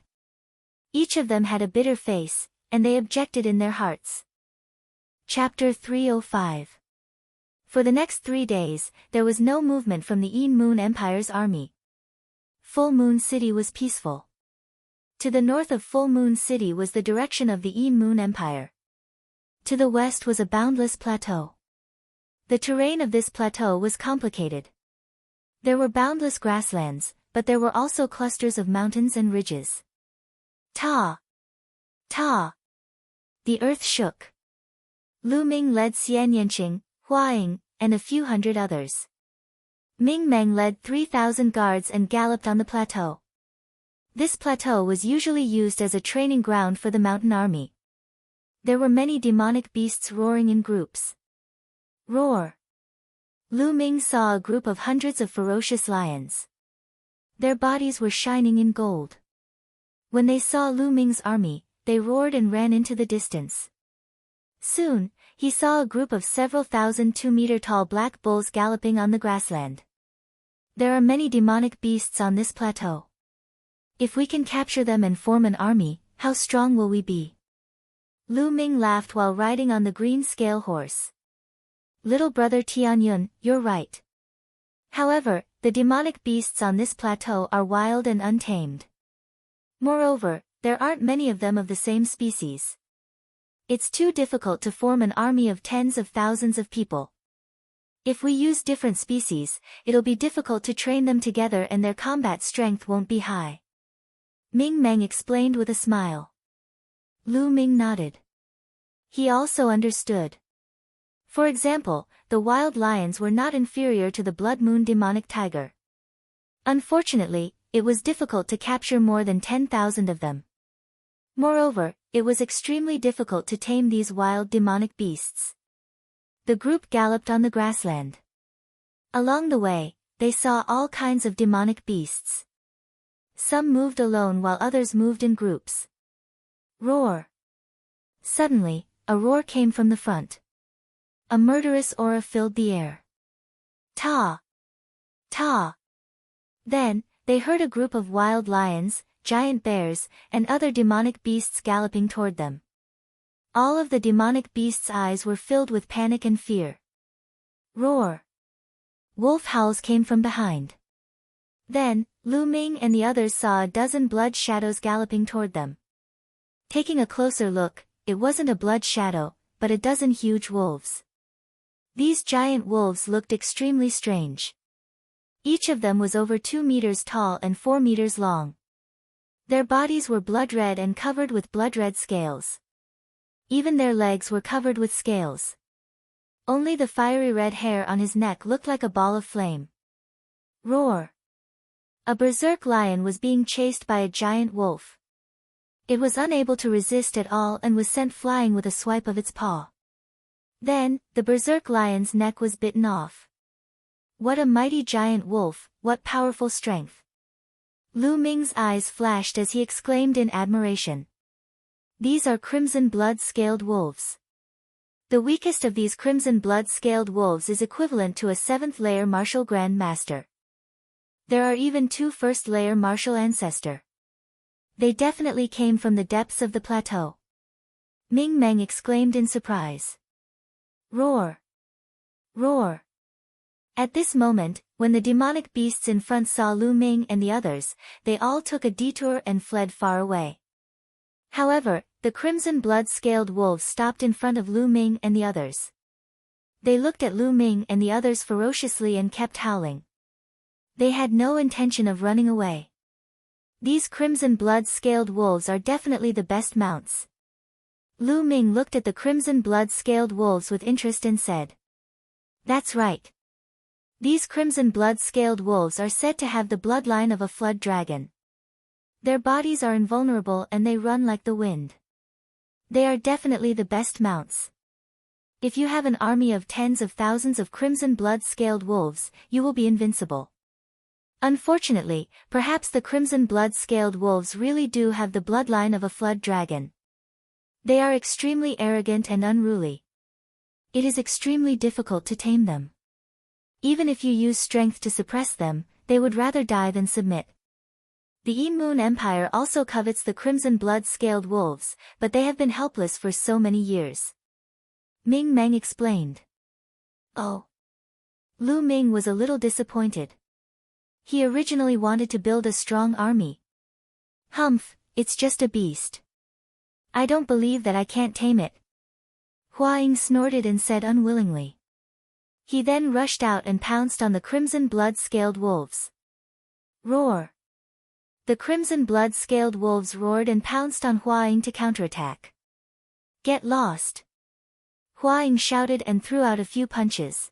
Each of them had a bitter face, and they objected in their hearts. Chapter 305. For the next 3 days, there was no movement from the Yin Moon Empire's army. Full Moon City was peaceful. To the north of Full Moon City was the direction of the Yin Moon Empire. To the west was a boundless plateau. The terrain of this plateau was complicated. There were boundless grasslands, but there were also clusters of mountains and ridges. Ta! Ta! The earth shook. Lu Ming led Xian Yanqing, Hua Ying, and a few hundred others. Ming Meng led 3,000 guards and galloped on the plateau. This plateau was usually used as a training ground for the mountain army. There were many demonic beasts roaring in groups. Roar! Lu Ming saw a group of hundreds of ferocious lions. Their bodies were shining in gold. When they saw Lu Ming's army, they roared and ran into the distance. Soon, he saw a group of several thousand 2-meter-tall black bulls galloping on the grassland. There are many demonic beasts on this plateau. If we can capture them and form an army, how strong will we be? Lu Ming laughed while riding on the green scale horse. Little brother Tianyun, you're right. However, the demonic beasts on this plateau are wild and untamed. Moreover, there aren't many of them of the same species. It's too difficult to form an army of tens of thousands of people. If we use different species, it'll be difficult to train them together and their combat strength won't be high. Ming Meng explained with a smile. Lu Ming nodded. He also understood. For example, the wild lions were not inferior to the Blood Moon demonic tiger. Unfortunately, it was difficult to capture more than 10,000 of them. Moreover, it was extremely difficult to tame these wild demonic beasts. The group galloped on the grassland. Along the way, they saw all kinds of demonic beasts. Some moved alone while others moved in groups. Roar! Suddenly, a roar came from the front. A murderous aura filled the air. Ta! Ta! Then, they heard a group of wild lions, giant bears, and other demonic beasts galloping toward them. All of the demonic beasts' eyes were filled with panic and fear. Roar! Wolf howls came from behind. Then, Lu Ming and the others saw a dozen blood shadows galloping toward them. Taking a closer look, it wasn't a blood shadow, but a dozen huge wolves. These giant wolves looked extremely strange. Each of them was over 2 meters tall and 4 meters long. Their bodies were blood red and covered with blood red scales. Even their legs were covered with scales. Only the fiery red hair on his neck looked like a ball of flame. Roar! A berserk lion was being chased by a giant wolf. It was unable to resist at all and was sent flying with a swipe of its paw. Then, the berserk lion's neck was bitten off. What a mighty giant wolf, what powerful strength! Lu Ming's eyes flashed as he exclaimed in admiration. These are crimson blood-scaled wolves. The weakest of these crimson blood-scaled wolves is equivalent to a 7th-layer martial Grand Master. There are even 2 first-layer martial ancestor. They definitely came from the depths of the plateau. Ming Meng exclaimed in surprise. Roar! Roar! At this moment, when the demonic beasts in front saw Lu Ming and the others, they all took a detour and fled far away. However, the crimson blood-scaled wolves stopped in front of Lu Ming and the others. They looked at Lu Ming and the others ferociously and kept howling. They had no intention of running away. These crimson blood-scaled wolves are definitely the best mounts. Lu Ming looked at the crimson blood-scaled wolves with interest and said, "That's right. These crimson blood-scaled wolves are said to have the bloodline of a flood dragon. Their bodies are invulnerable and they run like the wind. They are definitely the best mounts. If you have an army of tens of thousands of crimson blood-scaled wolves, you will be invincible. Unfortunately, perhaps the crimson blood-scaled wolves really do have the bloodline of a flood dragon. They are extremely arrogant and unruly. It is extremely difficult to tame them. Even if you use strength to suppress them, they would rather die than submit. The Yi Moon Empire also covets the crimson blood-scaled wolves, but they have been helpless for so many years." Ming Meng explained. Oh. Lu Ming was a little disappointed. He originally wanted to build a strong army. Humph, it's just a beast. I don't believe that I can't tame it. Hua Ying snorted and said unwillingly. He then rushed out and pounced on the crimson blood-scaled wolves. Roar! The crimson blood-scaled wolves roared and pounced on Hua Ying to counterattack. Get lost! Hua Ying shouted and threw out a few punches.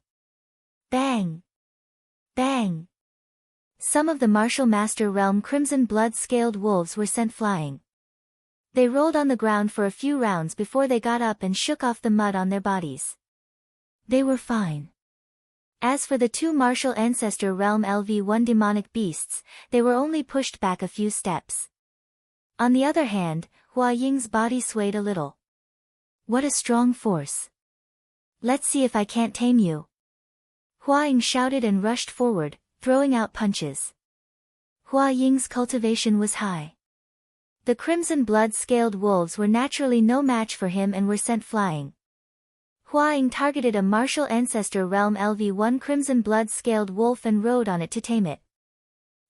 Bang! Bang! Some of the martial master realm crimson blood-scaled wolves were sent flying. They rolled on the ground for a few rounds before they got up and shook off the mud on their bodies. They were fine. As for the two martial ancestor realm LV1 demonic beasts, they were only pushed back a few steps. On the other hand, Hua Ying's body swayed a little. What a strong force! Let's see if I can't tame you. Hua Ying shouted and rushed forward, throwing out punches. Hua Ying's cultivation was high. The crimson blood-scaled wolves were naturally no match for him and were sent flying. Hua Ying targeted a martial ancestor realm LV1 crimson blood-scaled wolf and rode on it to tame it.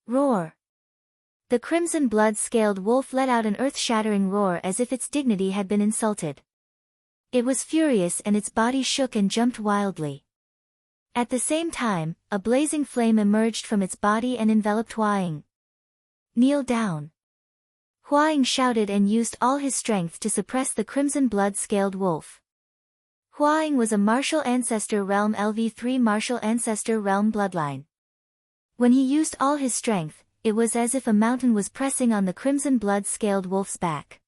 Roar! The crimson blood-scaled wolf let out an earth-shattering roar as if its dignity had been insulted. It was furious and its body shook and jumped wildly. At the same time, a blazing flame emerged from its body and enveloped Hua Ying. Kneel down! Hua Ying shouted and used all his strength to suppress the crimson blood-scaled wolf. Hua Ying was a martial ancestor realm LV3 martial ancestor realm bloodline. When he used all his strength, it was as if a mountain was pressing on the crimson blood-scaled wolf's back.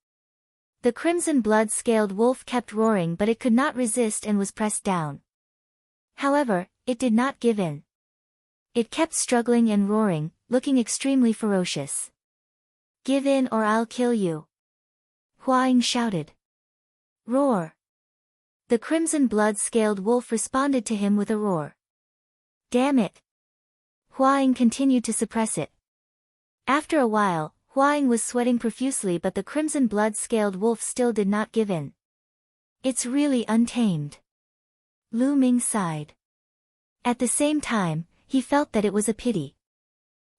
The crimson blood-scaled wolf kept roaring but it could not resist and was pressed down. However, it did not give in. It kept struggling and roaring, looking extremely ferocious. Give in or I'll kill you! Hua Ying shouted. Roar! The crimson blood-scaled wolf responded to him with a roar. Damn it! Hua Ying continued to suppress it. After a while, Hua Ying was sweating profusely but the crimson blood-scaled wolf still did not give in. It's really untamed. Lu Ming sighed. At the same time, he felt that it was a pity.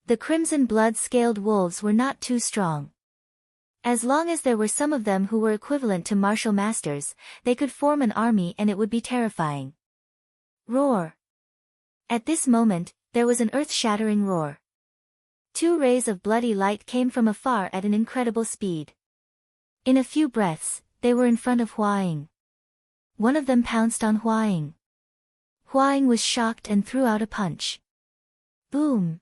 The crimson blood-scaled wolves were not too strong. As long as there were some of them who were equivalent to martial masters, they could form an army and it would be terrifying. Roar! At this moment, there was an earth-shattering roar. Two rays of bloody light came from afar at an incredible speed. In a few breaths, they were in front of Hua Ying. One of them pounced on Hua Ying. Hua Ying was shocked and threw out a punch. Boom!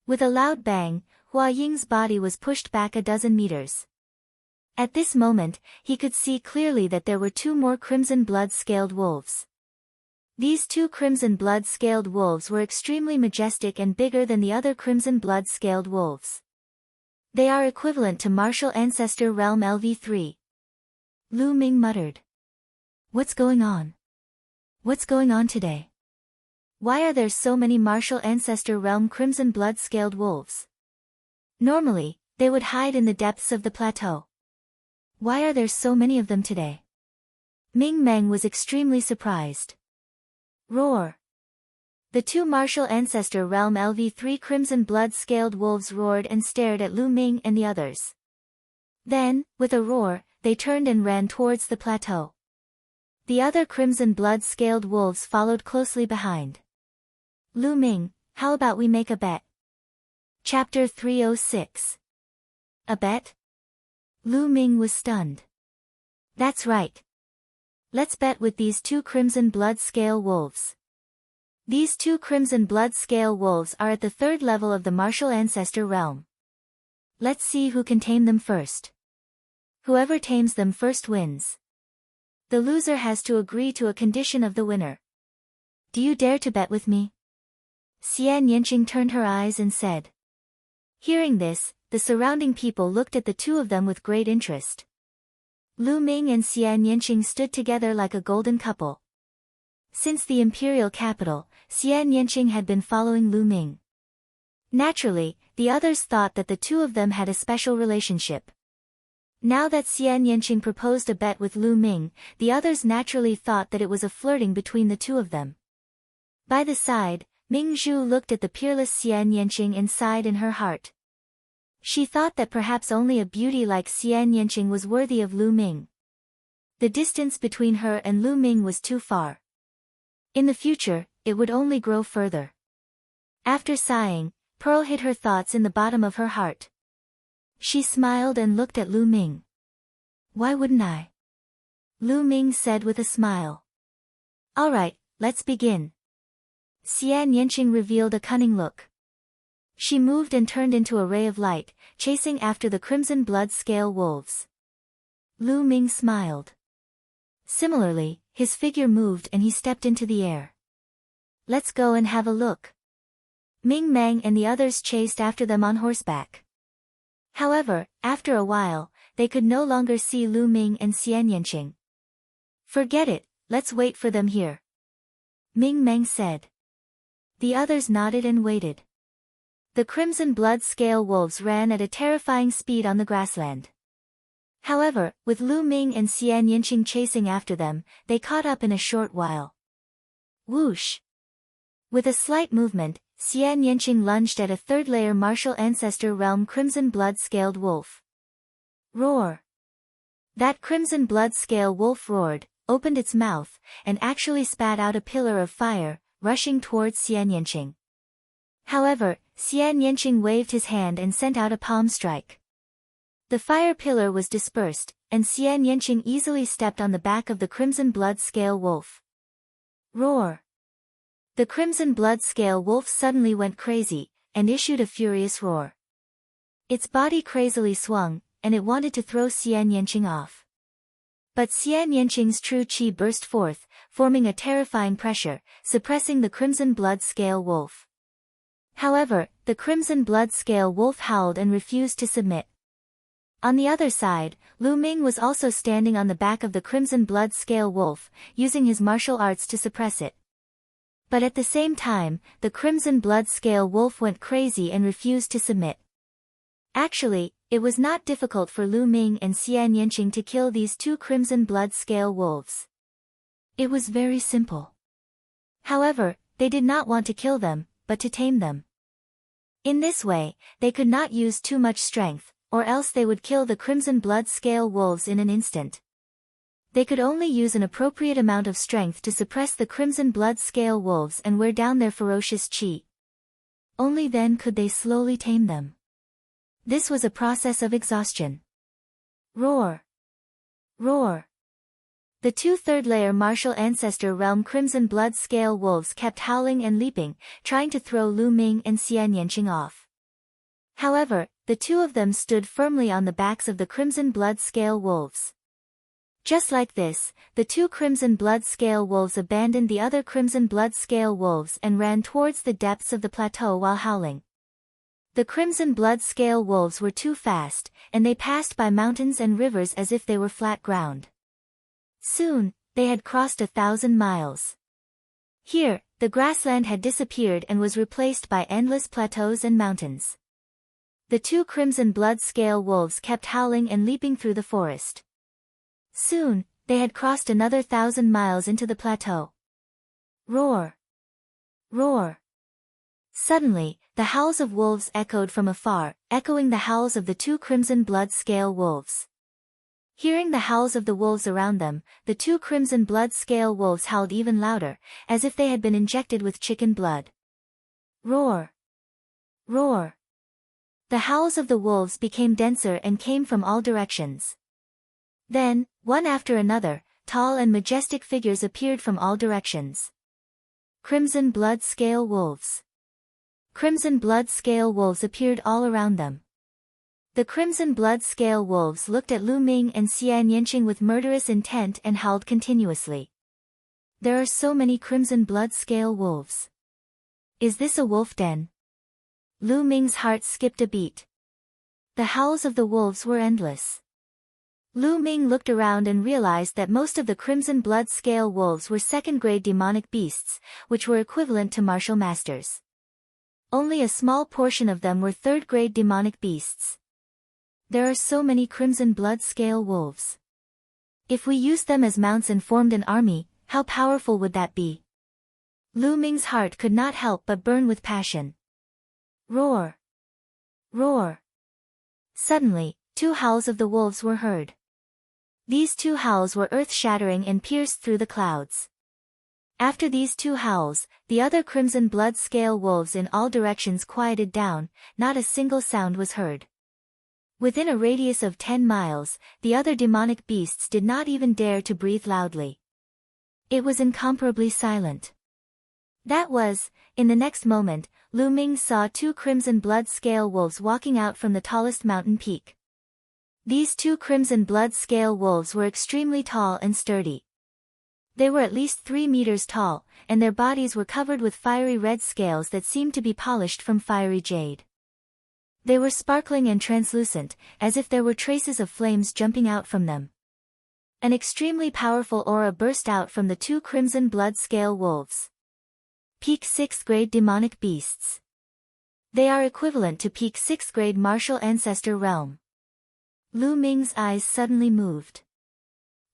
With a loud bang, Hua Ying's body was pushed back a dozen meters. At this moment, he could see clearly that there were two more crimson blood-scaled wolves. These two crimson blood-scaled wolves were extremely majestic and bigger than the other crimson blood-scaled wolves. They are equivalent to martial ancestor realm LV3. Lu Ming muttered. What's going on? What's going on today? Why are there so many martial ancestor realm crimson blood-scaled wolves? Normally, they would hide in the depths of the plateau. Why are there so many of them today? Ming Meng was extremely surprised. Roar! The two martial ancestor realm LV3 crimson blood-scaled wolves roared and stared at Lu Ming and the others. Then, with a roar, they turned and ran towards the plateau. The other crimson blood-scaled wolves followed closely behind. Lu Ming, how about we make a bet? Chapter 306. A bet? Lu Ming was stunned. That's right. Let's bet with these two crimson blood-scale wolves. These two crimson blood-scale wolves are at the third level of the martial ancestor realm. Let's see who can tame them first. Whoever tames them first wins. The loser has to agree to a condition of the winner. Do you dare to bet with me? Xian Yanqing turned her eyes and said. Hearing this, the surrounding people looked at the two of them with great interest. Lu Ming and Xian Yanqing stood together like a golden couple. Since the imperial capital, Xian Yanqing had been following Lu Ming. Naturally, the others thought that the two of them had a special relationship. Now that Xian Yanqing proposed a bet with Lu Ming, the others naturally thought that it was a flirting between the two of them. By the side, Ming Zhu looked at the peerless Xian Yanqing and sighed in her heart. She thought that perhaps only a beauty like Xian Yanqing was worthy of Lu Ming. The distance between her and Lu Ming was too far. In the future, it would only grow further. After sighing, Pearl hid her thoughts in the bottom of her heart. She smiled and looked at Lu Ming. Why wouldn't I? Lu Ming said with a smile. All right, let's begin. Xian Yanqing revealed a cunning look. She moved and turned into a ray of light, chasing after the crimson blood-scale wolves. Lu Ming smiled. Similarly, his figure moved and he stepped into the air. Let's go and have a look. Ming Meng and the others chased after them on horseback. However, after a while, they could no longer see Lu Ming and Xian Yanqing. Forget it, let's wait for them here. Ming Meng said. The others nodded and waited. The crimson blood-scale wolves ran at a terrifying speed on the grassland. However, with Lu Ming and Xian Yanqing chasing after them, they caught up in a short while. Whoosh! With a slight movement, Xian Yanqing lunged at a third-layer martial ancestor realm crimson blood-scaled wolf. Roar! That crimson blood-scale wolf roared, opened its mouth, and actually spat out a pillar of fire, rushing towards Xian Yanqing. However, Xian Yanqing waved his hand and sent out a palm strike. The fire pillar was dispersed, and Xian Yanqing easily stepped on the back of the crimson blood-scale wolf. Roar! The crimson blood-scale wolf suddenly went crazy, and issued a furious roar. Its body crazily swung, and it wanted to throw Xian Yanqing off. But Xian Yanqing's true qi burst forth, forming a terrifying pressure, suppressing the crimson blood-scale wolf. However, the crimson blood-scale wolf howled and refused to submit. On the other side, Lu Ming was also standing on the back of the crimson blood-scale wolf, using his martial arts to suppress it. But at the same time, the crimson blood-scale wolf went crazy and refused to submit. Actually, it was not difficult for Lu Ming and Xian Yanqing to kill these two crimson blood-scale wolves. It was very simple. However, they did not want to kill them, but to tame them. In this way, they could not use too much strength, or else they would kill the crimson blood-scale wolves in an instant. They could only use an appropriate amount of strength to suppress the crimson blood-scale wolves and wear down their ferocious qi. Only then could they slowly tame them. This was a process of exhaustion. Roar! Roar! The two third-layer martial ancestor realm crimson blood-scale wolves kept howling and leaping, trying to throw Lu Ming and Xian Yanqing off. However, the two of them stood firmly on the backs of the crimson blood-scale wolves. Just like this, the two crimson blood-scale wolves abandoned the other crimson blood-scale wolves and ran towards the depths of the plateau while howling. The crimson blood-scale wolves were too fast, and they passed by mountains and rivers as if they were flat ground. Soon, they had crossed 1,000 miles. Here, the grassland had disappeared and was replaced by endless plateaus and mountains. The two crimson blood-scale wolves kept howling and leaping through the forest. Soon, they had crossed another 1,000 miles into the plateau. Roar! Roar. Suddenly, the howls of wolves echoed from afar, echoing the howls of the two crimson blood scale wolves. Hearing the howls of the wolves around them, the two crimson blood scale wolves howled even louder, as if they had been injected with chicken blood. Roar. Roar. The howls of the wolves became denser and came from all directions. Then, one after another, tall and majestic figures appeared from all directions. Crimson blood scale wolves. Crimson blood scale wolves appeared all around them. The crimson blood scale wolves looked at Lu Ming and Xian Yanqing with murderous intent and howled continuously. There are so many crimson blood scale wolves. Is this a wolf den? Lu Ming's heart skipped a beat. The howls of the wolves were endless. Lu Ming looked around and realized that most of the crimson blood scale wolves were second-grade demonic beasts, which were equivalent to martial masters. Only a small portion of them were third-grade demonic beasts. There are so many crimson blood scale wolves. If we used them as mounts and formed an army, how powerful would that be? Lu Ming's heart could not help but burn with passion. Roar. Roar. Suddenly, two howls of the wolves were heard. These two howls were earth-shattering and pierced through the clouds. After these two howls, the other crimson blood scale wolves in all directions quieted down, not a single sound was heard. Within a radius of 10 miles, the other demonic beasts did not even dare to breathe loudly. It was incomparably silent. That was, in the next moment, Lu Ming saw two crimson blood scale wolves walking out from the tallest mountain peak. These two crimson blood scale wolves were extremely tall and sturdy. They were at least 3 meters tall, and their bodies were covered with fiery red scales that seemed to be polished from fiery jade. They were sparkling and translucent, as if there were traces of flames jumping out from them. An extremely powerful aura burst out from the two crimson blood scale wolves. Peak 6th grade demonic beasts. They are equivalent to peak 6th grade martial ancestor realm. Lu Ming's eyes suddenly moved.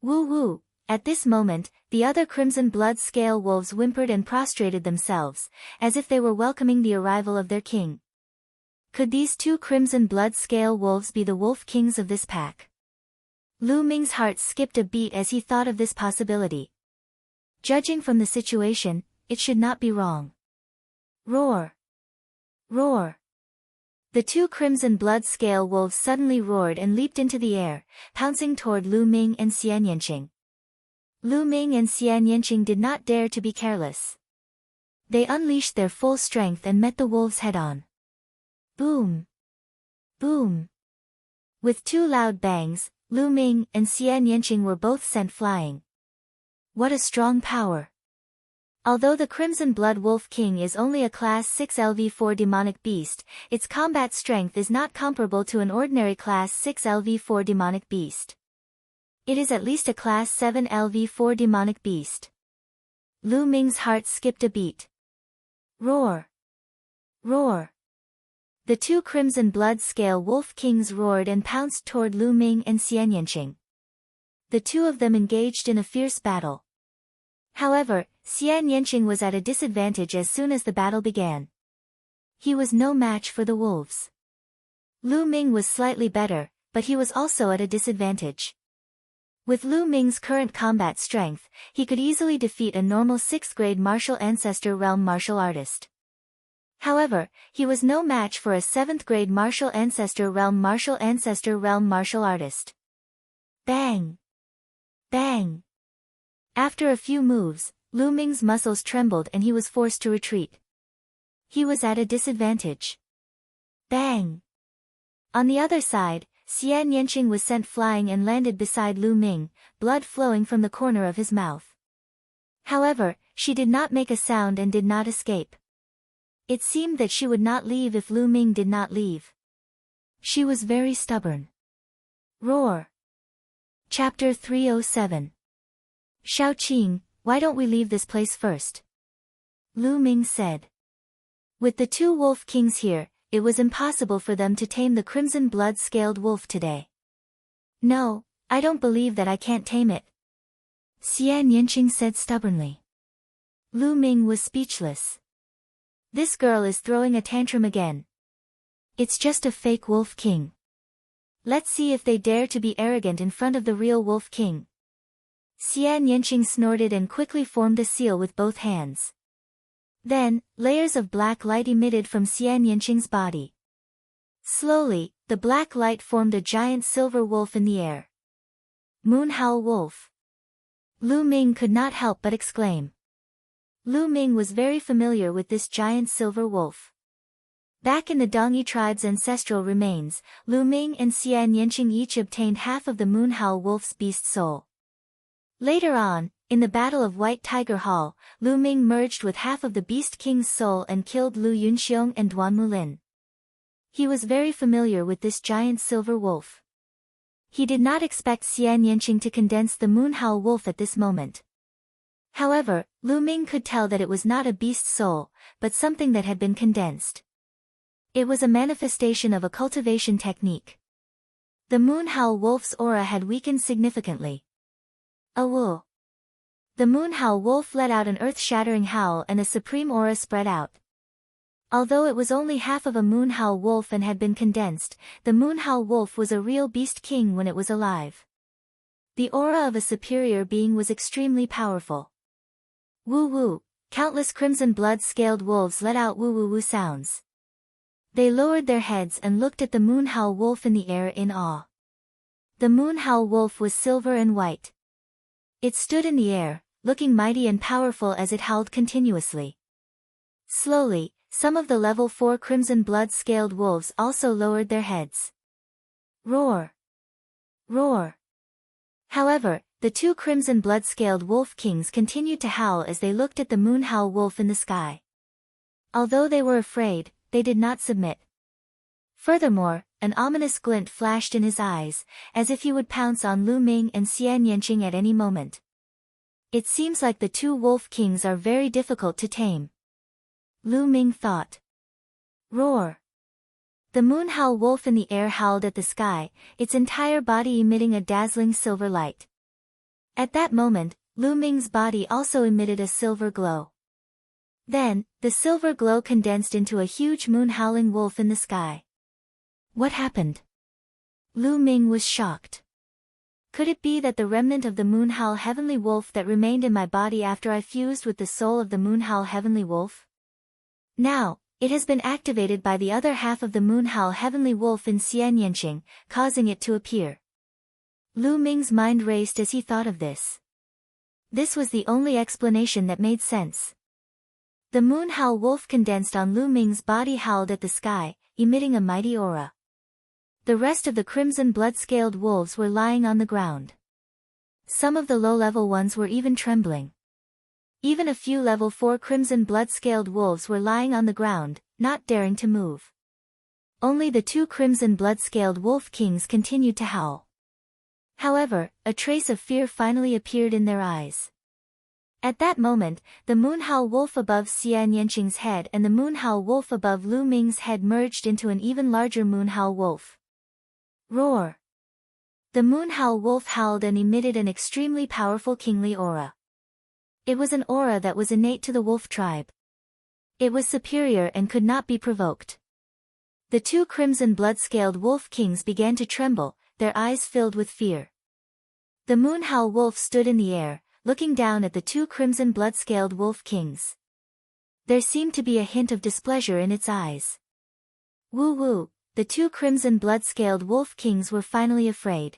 Woo woo! At this moment, the other crimson blood scale wolves whimpered and prostrated themselves, as if they were welcoming the arrival of their king. Could these two crimson blood scale wolves be the wolf kings of this pack? Lu Ming's heart skipped a beat as he thought of this possibility. Judging from the situation, it should not be wrong. Roar! Roar! The two crimson blood scale wolves suddenly roared and leaped into the air, pouncing toward Lu Ming and Xian Yanqing. Lu Ming and Xian Yanqing did not dare to be careless. They unleashed their full strength and met the wolves head-on. Boom! Boom! With two loud bangs, Lu Ming and Xian Yanqing were both sent flying. What a strong power! Although the Crimson Blood Wolf King is only a Class 6 LV4 demonic beast, its combat strength is not comparable to an ordinary Class 6 LV4 demonic beast. It is at least a Class 7 LV4 demonic beast. Lu Ming's heart skipped a beat. Roar! Roar! The two Crimson Blood Scale Wolf Kings roared and pounced toward Lu Ming and Xian Yanqing. The two of them engaged in a fierce battle. However, Xian Yanqing was at a disadvantage as soon as the battle began. He was no match for the wolves. Lu Ming was slightly better, but he was also at a disadvantage. With Lu Ming's current combat strength, he could easily defeat a normal 6th grade martial ancestor realm martial artist. However, he was no match for a 7th grade martial ancestor realm martial artist. Bang! Bang! After a few moves, Lu Ming's muscles trembled and he was forced to retreat. He was at a disadvantage. Bang! On the other side, Xian Yanqing was sent flying and landed beside Lu Ming, blood flowing from the corner of his mouth. However, she did not make a sound and did not escape. It seemed that she would not leave if Lu Ming did not leave. She was very stubborn. Roar! Chapter 307. Shaoqing, why don't we leave this place first? Lu Ming said. With the two wolf kings here, it was impossible for them to tame the crimson blood-scaled wolf today. No, I don't believe that I can't tame it. Xian Yanqing said stubbornly. Lu Ming was speechless. This girl is throwing a tantrum again. It's just a fake wolf king. Let's see if they dare to be arrogant in front of the real wolf king. Xian Yanqing snorted and quickly formed a seal with both hands. Then, layers of black light emitted from Xian Yanqing's body. Slowly, the black light formed a giant silver wolf in the air. Moonhowl Wolf. Lu Ming could not help but exclaim. Lu Ming was very familiar with this giant silver wolf. Back in the Dongyi tribe's ancestral remains, Lu Ming and Xian Yanqing each obtained half of the Moonhowl Wolf's beast soul. Later on, in the Battle of White Tiger Hall, Lu Ming merged with half of the Beast King's soul and killed Lu Yunxiong and Duan Mulin. He was very familiar with this giant silver wolf. He did not expect Xian Yanqing to condense the Moonhowl Wolf at this moment. However, Lu Ming could tell that it was not a beast soul, but something that had been condensed. It was a manifestation of a cultivation technique. The Moonhowl Wolf's aura had weakened significantly. Awoo! The Moonhowl Wolf let out an earth-shattering howl and a supreme aura spread out. Although it was only half of a Moonhowl Wolf and had been condensed, the Moonhowl Wolf was a real beast king when it was alive. The aura of a superior being was extremely powerful. Woo-woo! Countless crimson blood-scaled wolves let out woo-woo-woo sounds. They lowered their heads and looked at the Moonhowl Wolf in the air in awe. The Moonhowl Wolf was silver and white. It stood in the air, looking mighty and powerful as it howled continuously. Slowly, some of the level 4 crimson blood-scaled wolves also lowered their heads. Roar! Roar! However, the 2 crimson blood-scaled wolf kings continued to howl as they looked at the Moonhowl Wolf in the sky. Although they were afraid, they did not submit. Furthermore, an ominous glint flashed in his eyes, as if he would pounce on Lu Ming and Xian Yanqing at any moment. It seems like the 2 wolf kings are very difficult to tame. Lu Ming thought. Roar! The Moonhowl Wolf in the air howled at the sky, its entire body emitting a dazzling silver light. At that moment, Lu Ming's body also emitted a silver glow. Then, the silver glow condensed into a huge moon-howling wolf in the sky. What happened? Lu Ming was shocked. Could it be that the remnant of the Moonhowl Heavenly Wolf that remained in my body after I fused with the soul of the Moonhowl Heavenly Wolf? Now, it has been activated by the other half of the Moonhowl Heavenly Wolf in Xian Yanqing, causing it to appear. Lu Ming's mind raced as he thought of this. This was the only explanation that made sense. The Moonhowl Wolf condensed on Lu Ming's body howled at the sky, emitting a mighty aura. The rest of the crimson blood-scaled wolves were lying on the ground. Some of the low-level ones were even trembling. Even a few level 4 crimson blood-scaled wolves were lying on the ground, not daring to move. Only the 2 crimson blood-scaled wolf kings continued to howl. However, a trace of fear finally appeared in their eyes. At that moment, the Moonhowl Wolf above Xian Yanqing's head and the Moonhowl Wolf above Lu Ming's head merged into an even larger Moonhowl Wolf. Roar! The Moonhowl Wolf howled and emitted an extremely powerful kingly aura. It was an aura that was innate to the wolf tribe. It was superior and could not be provoked. The 2 crimson blood-scaled wolf kings began to tremble, their eyes filled with fear. The Moonhowl Wolf stood in the air, looking down at the 2 crimson blood-scaled wolf kings. There seemed to be a hint of displeasure in its eyes. Woo-woo, the 2 crimson blood-scaled wolf kings were finally afraid.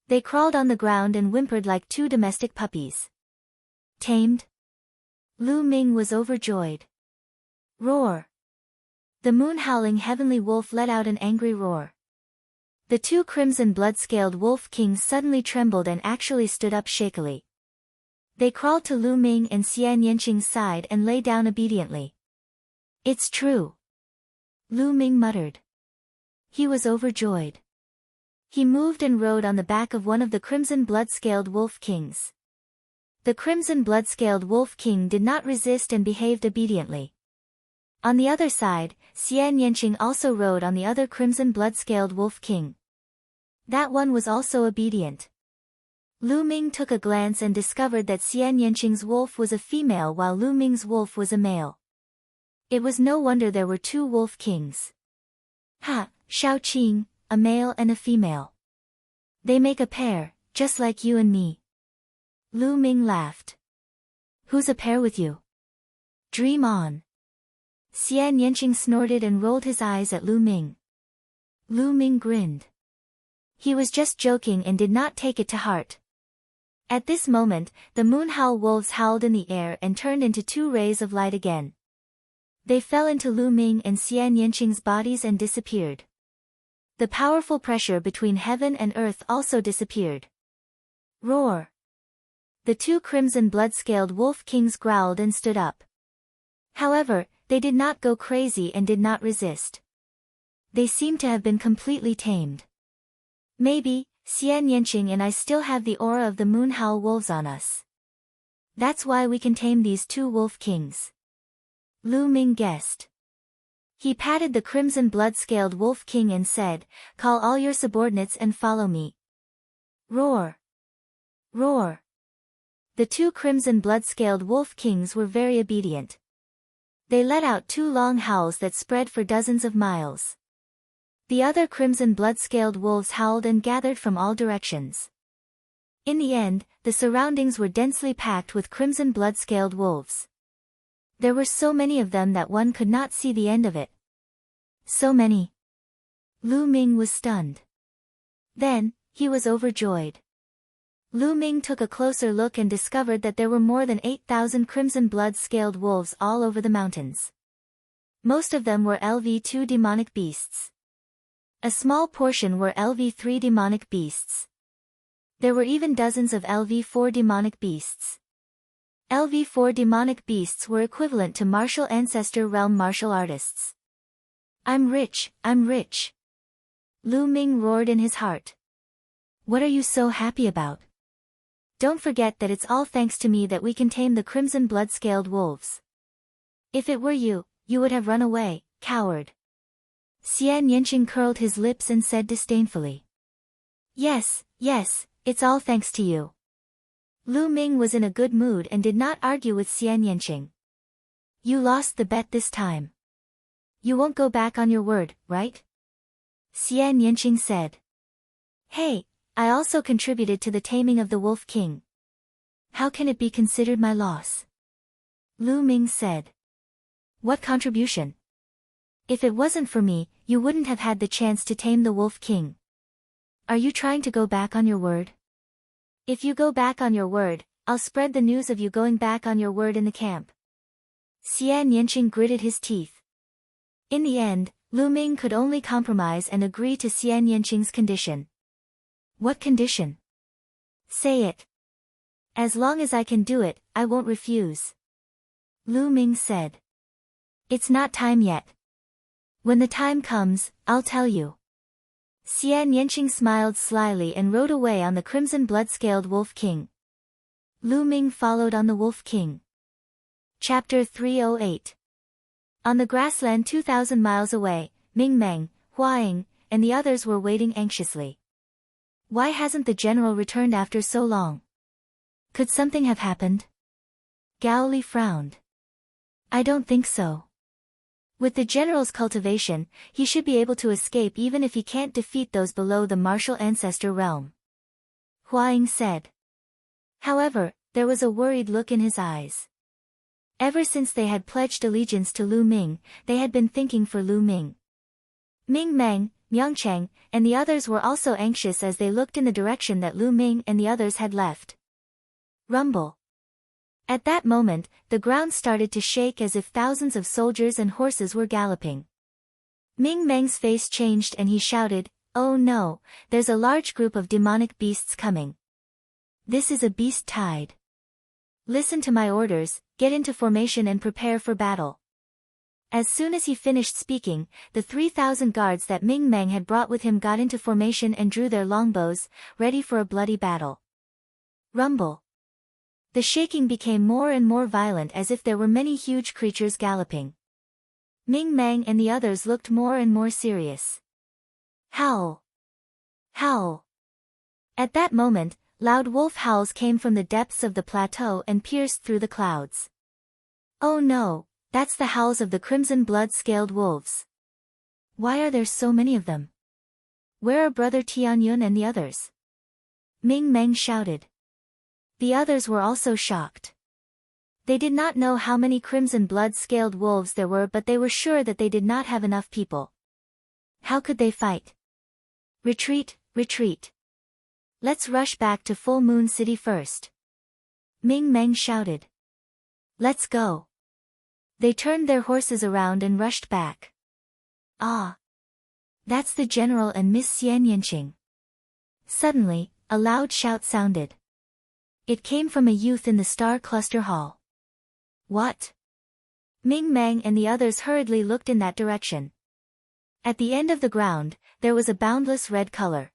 They crawled on the ground and whimpered like 2 domestic puppies. Tamed? Lu Ming was overjoyed. Roar! The moon-howling heavenly wolf let out an angry roar. The 2 crimson blood-scaled wolf kings suddenly trembled and actually stood up shakily. They crawled to Lu Ming and Xian Yanqing's side and lay down obediently. It's true. Lu Ming muttered. He was overjoyed. He moved and rode on the back of one of the crimson blood-scaled wolf kings. The crimson blood-scaled wolf king did not resist and behaved obediently. On the other side, Xian Yanqing also rode on the other crimson blood-scaled wolf king. That one was also obedient. Lu Ming took a glance and discovered that Xian Yanqing's wolf was a female while Lu Ming's wolf was a male. It was no wonder there were two wolf kings. Ha, Shaoqing, a male and a female. They make a pair, just like you and me. Lu Ming laughed. Who's a pair with you? Dream on. Xian Yanqing snorted and rolled his eyes at Lu Ming. Lu Ming grinned. He was just joking and did not take it to heart. At this moment, the moon-howl wolves howled in the air and turned into two rays of light again. They fell into Lu Ming and Xian Yanqing's bodies and disappeared. The powerful pressure between heaven and earth also disappeared. Roar! The two crimson blood-scaled wolf kings growled and stood up. However, they did not go crazy and did not resist. They seemed to have been completely tamed. Maybe, Xian Yanqing and I still have the aura of the moon-howl wolves on us. That's why we can tame these two wolf kings. Lu Ming guessed. He patted the crimson blood-scaled wolf king and said, "Call all your subordinates and follow me." Roar! Roar! The two crimson blood-scaled wolf kings were very obedient. They let out two long howls that spread for dozens of miles. The other crimson blood-scaled wolves howled and gathered from all directions. In the end, the surroundings were densely packed with crimson blood-scaled wolves. There were so many of them that one could not see the end of it. So many. Lu Ming was stunned. Then, he was overjoyed. Lu Ming took a closer look and discovered that there were more than 8,000 crimson blood-scaled wolves all over the mountains. Most of them were LV2 demonic beasts. A small portion were LV3 demonic beasts. There were even dozens of LV4 demonic beasts. LV4 demonic beasts were equivalent to martial ancestor realm martial artists. I'm rich, I'm rich. Lu Ming roared in his heart. What are you so happy about? Don't forget that it's all thanks to me that we can tame the crimson blood-scaled wolves. If it were you, you would have run away, coward. Xian Yanqing curled his lips and said disdainfully. Yes, yes, it's all thanks to you. Lu Ming was in a good mood and did not argue with Xian Yanqing. You lost the bet this time. You won't go back on your word, right? Xian Yanqing said. Hey, I also contributed to the taming of the Wolf King. How can it be considered my loss? Lu Ming said. What contribution? If it wasn't for me, you wouldn't have had the chance to tame the Wolf King. Are you trying to go back on your word? If you go back on your word, I'll spread the news of you going back on your word in the camp. Xian Yanqing gritted his teeth. In the end, Lu Ming could only compromise and agree to Xian Yanqing's condition. What condition? Say it. As long as I can do it, I won't refuse. Lu Ming said. It's not time yet. When the time comes, I'll tell you. Xian Yanqing smiled slyly and rode away on the crimson blood-scaled Wolf King. Lu Ming followed on the Wolf King. Chapter 308. On the grassland 2,000 miles away, Ming Meng, Hua Ying, and the others were waiting anxiously. Why hasn't the general returned after so long? Could something have happened? Gao Li frowned. I don't think so. With the general's cultivation, he should be able to escape even if he can't defeat those below the martial ancestor realm. Hua Ying said. However, there was a worried look in his eyes. Ever since they had pledged allegiance to Lu Ming, they had been thinking for Lu Ming. Ming Meng, Miangcheng, and the others were also anxious as they looked in the direction that Lu Ming and the others had left. Rumble. At that moment, the ground started to shake as if thousands of soldiers and horses were galloping. Ming Meng's face changed and he shouted, "Oh no, there's a large group of demonic beasts coming. This is a beast tide. Listen to my orders, get into formation and prepare for battle." As soon as he finished speaking, the 3,000 guards that Ming Meng had brought with him got into formation and drew their longbows, ready for a bloody battle. Rumble. The shaking became more and more violent as if there were many huge creatures galloping. Ming Meng and the others looked more and more serious. Howl! Howl! At that moment, loud wolf howls came from the depths of the plateau and pierced through the clouds. Oh no, That's the howls of the crimson blood-scaled wolves. Why are there so many of them? Where are Brother Tianyun and the others? Ming Meng shouted. The others were also shocked. They did not know how many crimson blood-scaled wolves there were, but they were sure that they did not have enough people. How could they fight? Retreat, retreat. Let's rush back to Full Moon City first. Ming Meng shouted. Let's go. They turned their horses around and rushed back. Ah! That's the general and Miss Xian Yanqing. Suddenly, a loud shout sounded. It came from a youth in the Star Cluster Hall. What? Ming Meng and the others hurriedly looked in that direction. At the end of the ground, there was a boundless red color.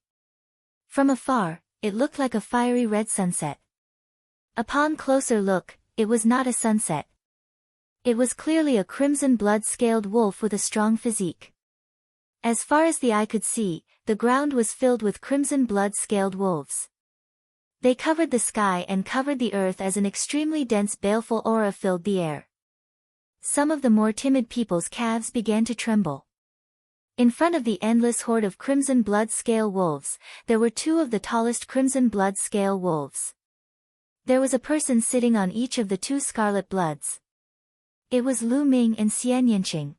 From afar, it looked like a fiery red sunset. Upon closer look, it was not a sunset. It was clearly a crimson blood-scaled wolf with a strong physique. As far as the eye could see, the ground was filled with crimson blood-scaled wolves. They covered the sky and covered the earth as an extremely dense baleful aura filled the air. Some of the more timid people's calves began to tremble. In front of the endless horde of crimson blood-scale wolves, there were two of the tallest crimson blood-scale wolves. There was a person sitting on each of the two scarlet bloods. It was Lu Ming and Xian Yanqing.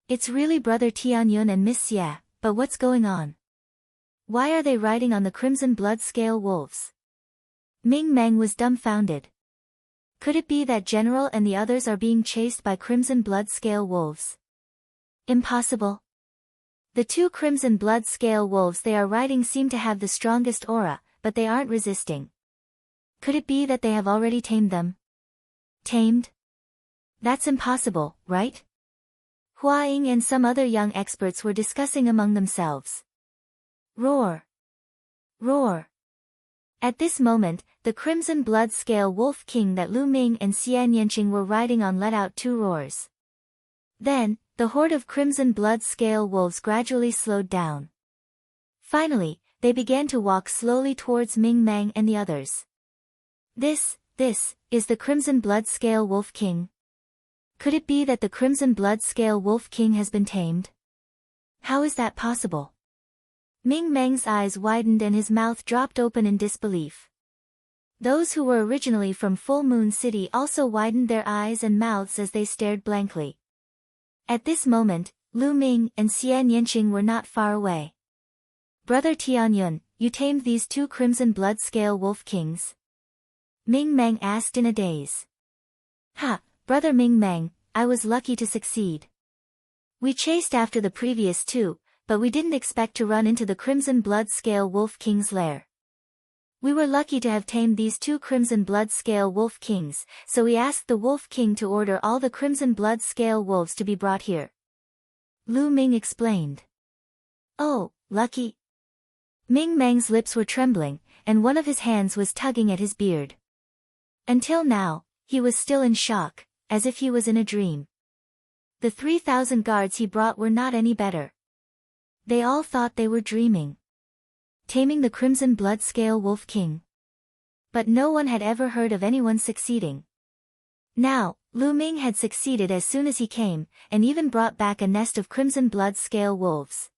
It's really Brother Tianyun and Miss Xia, but what's going on? Why are they riding on the crimson blood-scale wolves? Ming Meng was dumbfounded. Could it be that General and the others are being chased by crimson blood-scale wolves? Impossible. The two crimson blood-scale wolves they are riding seem to have the strongest aura, but they aren't resisting. Could it be that they have already tamed them? Tamed? That's impossible, right? Hua Ying and some other young experts were discussing among themselves. Roar! Roar! At this moment, the crimson blood-scale wolf king that Lu Ming and Xian Yanqing were riding on let out two roars. Then, the horde of crimson blood-scale wolves gradually slowed down. Finally, they began to walk slowly towards Ming Meng and the others. This is the crimson blood-scale wolf king. Could it be that the crimson blood-scale wolf king has been tamed? How is that possible? Ming Meng's eyes widened and his mouth dropped open in disbelief. Those who were originally from Full Moon City also widened their eyes and mouths as they stared blankly. At this moment, Lu Ming and Xian Yanqing were not far away. Brother Tianyun, you tamed these two crimson blood-scale wolf kings? Ming Meng asked in a daze. Ha, Brother Ming Meng, I was lucky to succeed. We chased after the previous two, but we didn't expect to run into the crimson blood-scale wolf king's lair. We were lucky to have tamed these two crimson blood-scale wolf kings, so we asked the wolf king to order all the crimson blood-scale wolves to be brought here. Lu Ming explained. Oh, lucky. Ming Meng's lips were trembling, and one of his hands was tugging at his beard. Until now, he was still in shock, as if he was in a dream. The 3,000 guards he brought were not any better. They all thought they were dreaming. Taming the crimson blood-scale wolf king. But no one had ever heard of anyone succeeding. Now, Lu Ming had succeeded as soon as he came, and even brought back a nest of crimson blood-scale wolves.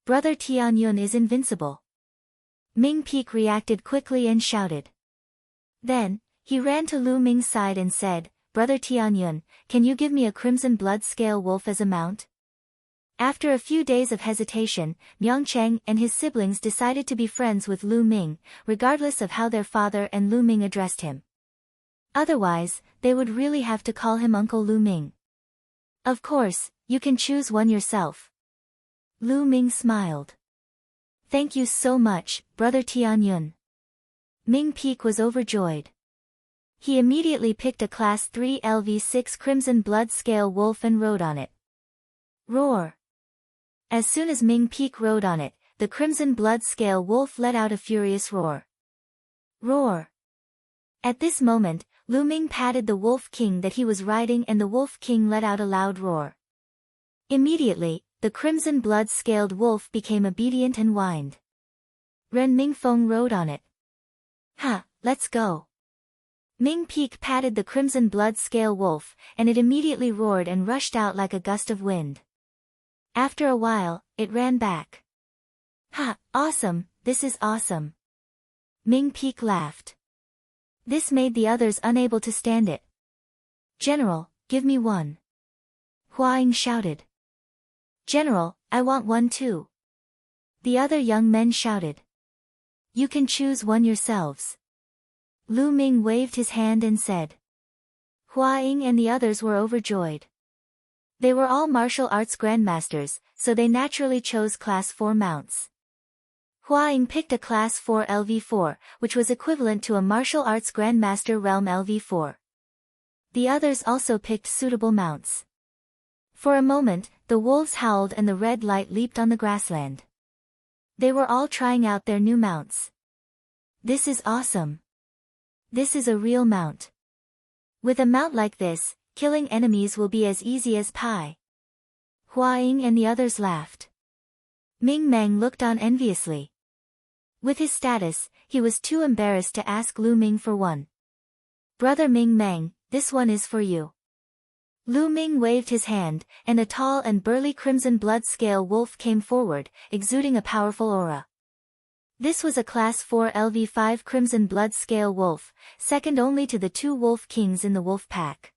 Brother Tianyun is invincible. Ming Peak reacted quickly and shouted. Then, he ran to Lu Ming's side and said, Brother Tianyun, can you give me a crimson blood-scale wolf as a mount? After a few days of hesitation, Myongcheng and his siblings decided to be friends with Lu Ming, regardless of how their father and Lu Ming addressed him. Otherwise, they would really have to call him Uncle Lu Ming. Of course, you can choose one yourself. Lu Ming smiled. Thank you so much, Brother Tianyun. Ming Peak was overjoyed. He immediately picked a Class 3 LV6 crimson blood-scale wolf and rode on it. Roar! As soon as Ming Peak rode on it, the crimson blood-scale wolf let out a furious roar. Roar! At this moment, Lu Ming patted the wolf king that he was riding and the wolf king let out a loud roar. Immediately, the crimson blood-scaled wolf became obedient and whined. Ren Mingfeng rode on it. Ha, let's go. Ming Peak patted the crimson blood scale wolf, and it immediately roared and rushed out like a gust of wind. After a while, it ran back. Ha, awesome, this is awesome. Ming Peak laughed. This made the others unable to stand it. General, give me one. Hua Ying shouted. General, I want one too. The other young men shouted. You can choose one yourselves. Lu Ming waved his hand and said. Hua Ying and the others were overjoyed. They were all martial arts grandmasters, so they naturally chose Class 4 mounts. Hua Ying picked a Class 4 LV4, which was equivalent to a martial arts grandmaster realm LV4. The others also picked suitable mounts. For a moment, the wolves howled and the red light leaped on the grassland. They were all trying out their new mounts. This is awesome. This is a real mount. With a mount like this, killing enemies will be as easy as pie. Hua Ying and the others laughed. Ming Meng looked on enviously. With his status, he was too embarrassed to ask Lu Ming for one. Brother Ming Meng, this one is for you. Lu Ming waved his hand, and a tall and burly crimson blood scale wolf came forward, exuding a powerful aura. This was a Class 4 LV5 crimson blood scale wolf, second only to the two wolf kings in the wolf pack.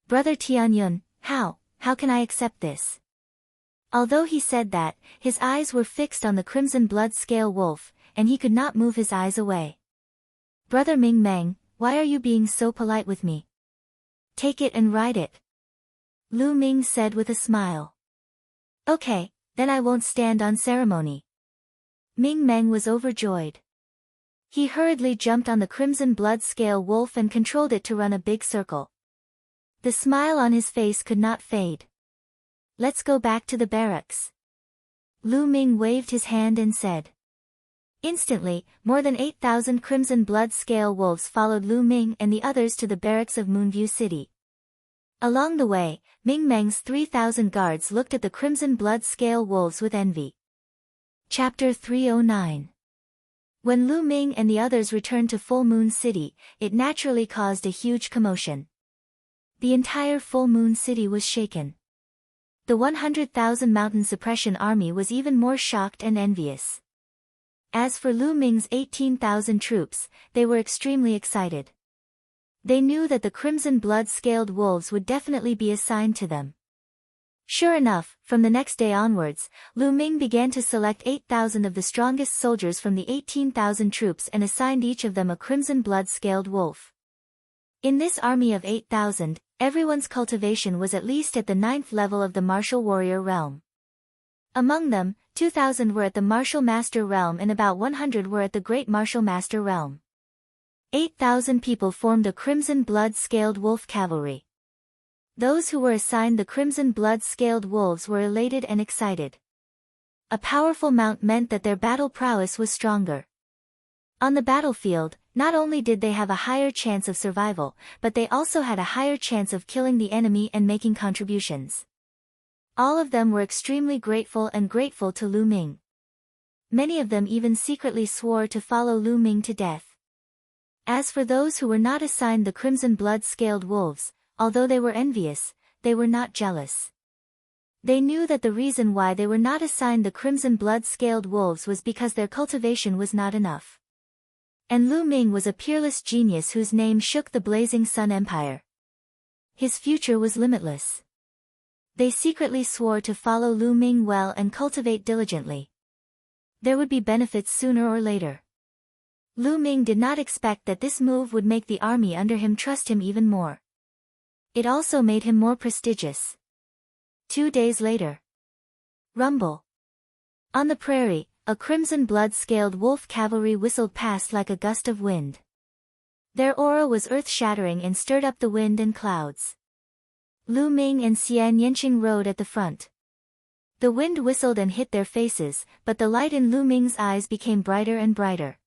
Brother Tianyun, how can I accept this? Although he said that, his eyes were fixed on the crimson blood scale wolf, and he could not move his eyes away. Brother Ming Meng, why are you being so polite with me? Take it and ride it. Lu Ming said with a smile. Okay, then I won't stand on ceremony. Ming Meng was overjoyed. He hurriedly jumped on the crimson blood scale wolf and controlled it to run a big circle. The smile on his face could not fade. Let's go back to the barracks. Lu Ming waved his hand and said. Instantly, more than 8,000 crimson blood scale wolves followed Lu Ming and the others to the barracks of Moonview City. Along the way, Ming Meng's 3,000 guards looked at the crimson blood scale wolves with envy. Chapter 309. When Lu Ming and the others returned to Full Moon City, it naturally caused a huge commotion. The entire Full Moon City was shaken. The 100,000 Mountain Suppression Army was even more shocked and envious. As for Lu Ming's 18,000 troops, they were extremely excited. They knew that the crimson blood-scaled wolves would definitely be assigned to them. Sure enough, from the next day onwards, Lu Ming began to select 8,000 of the strongest soldiers from the 18,000 troops and assigned each of them a crimson blood-scaled wolf. In this army of 8,000, everyone's cultivation was at least at the 9th level of the martial warrior realm. Among them, 2,000 were at the martial master realm and about 100 were at the great martial master realm. 8,000 people formed a crimson blood-scaled wolf cavalry. Those who were assigned the crimson blood-scaled wolves were elated and excited. A powerful mount meant that their battle prowess was stronger. On the battlefield, not only did they have a higher chance of survival, but they also had a higher chance of killing the enemy and making contributions. All of them were extremely grateful to Lu Ming. Many of them even secretly swore to follow Lu Ming to death. As for those who were not assigned the crimson blood-scaled wolves, although they were envious, they were not jealous. They knew that the reason why they were not assigned the crimson blood-scaled wolves was because their cultivation was not enough. And Lu Ming was a peerless genius whose name shook the Blazing Sun Empire. His future was limitless. They secretly swore to follow Lu Ming well and cultivate diligently. There would be benefits sooner or later. Lu Ming did not expect that this move would make the army under him trust him even more. It also made him more prestigious. 2 days later. Rumble. On the prairie, a crimson blood-scaled wolf cavalry whistled past like a gust of wind. Their aura was earth-shattering and stirred up the wind and clouds. Lu Ming and Xian Yanqing rode at the front. The wind whistled and hit their faces, but the light in Lu Ming's eyes became brighter and brighter.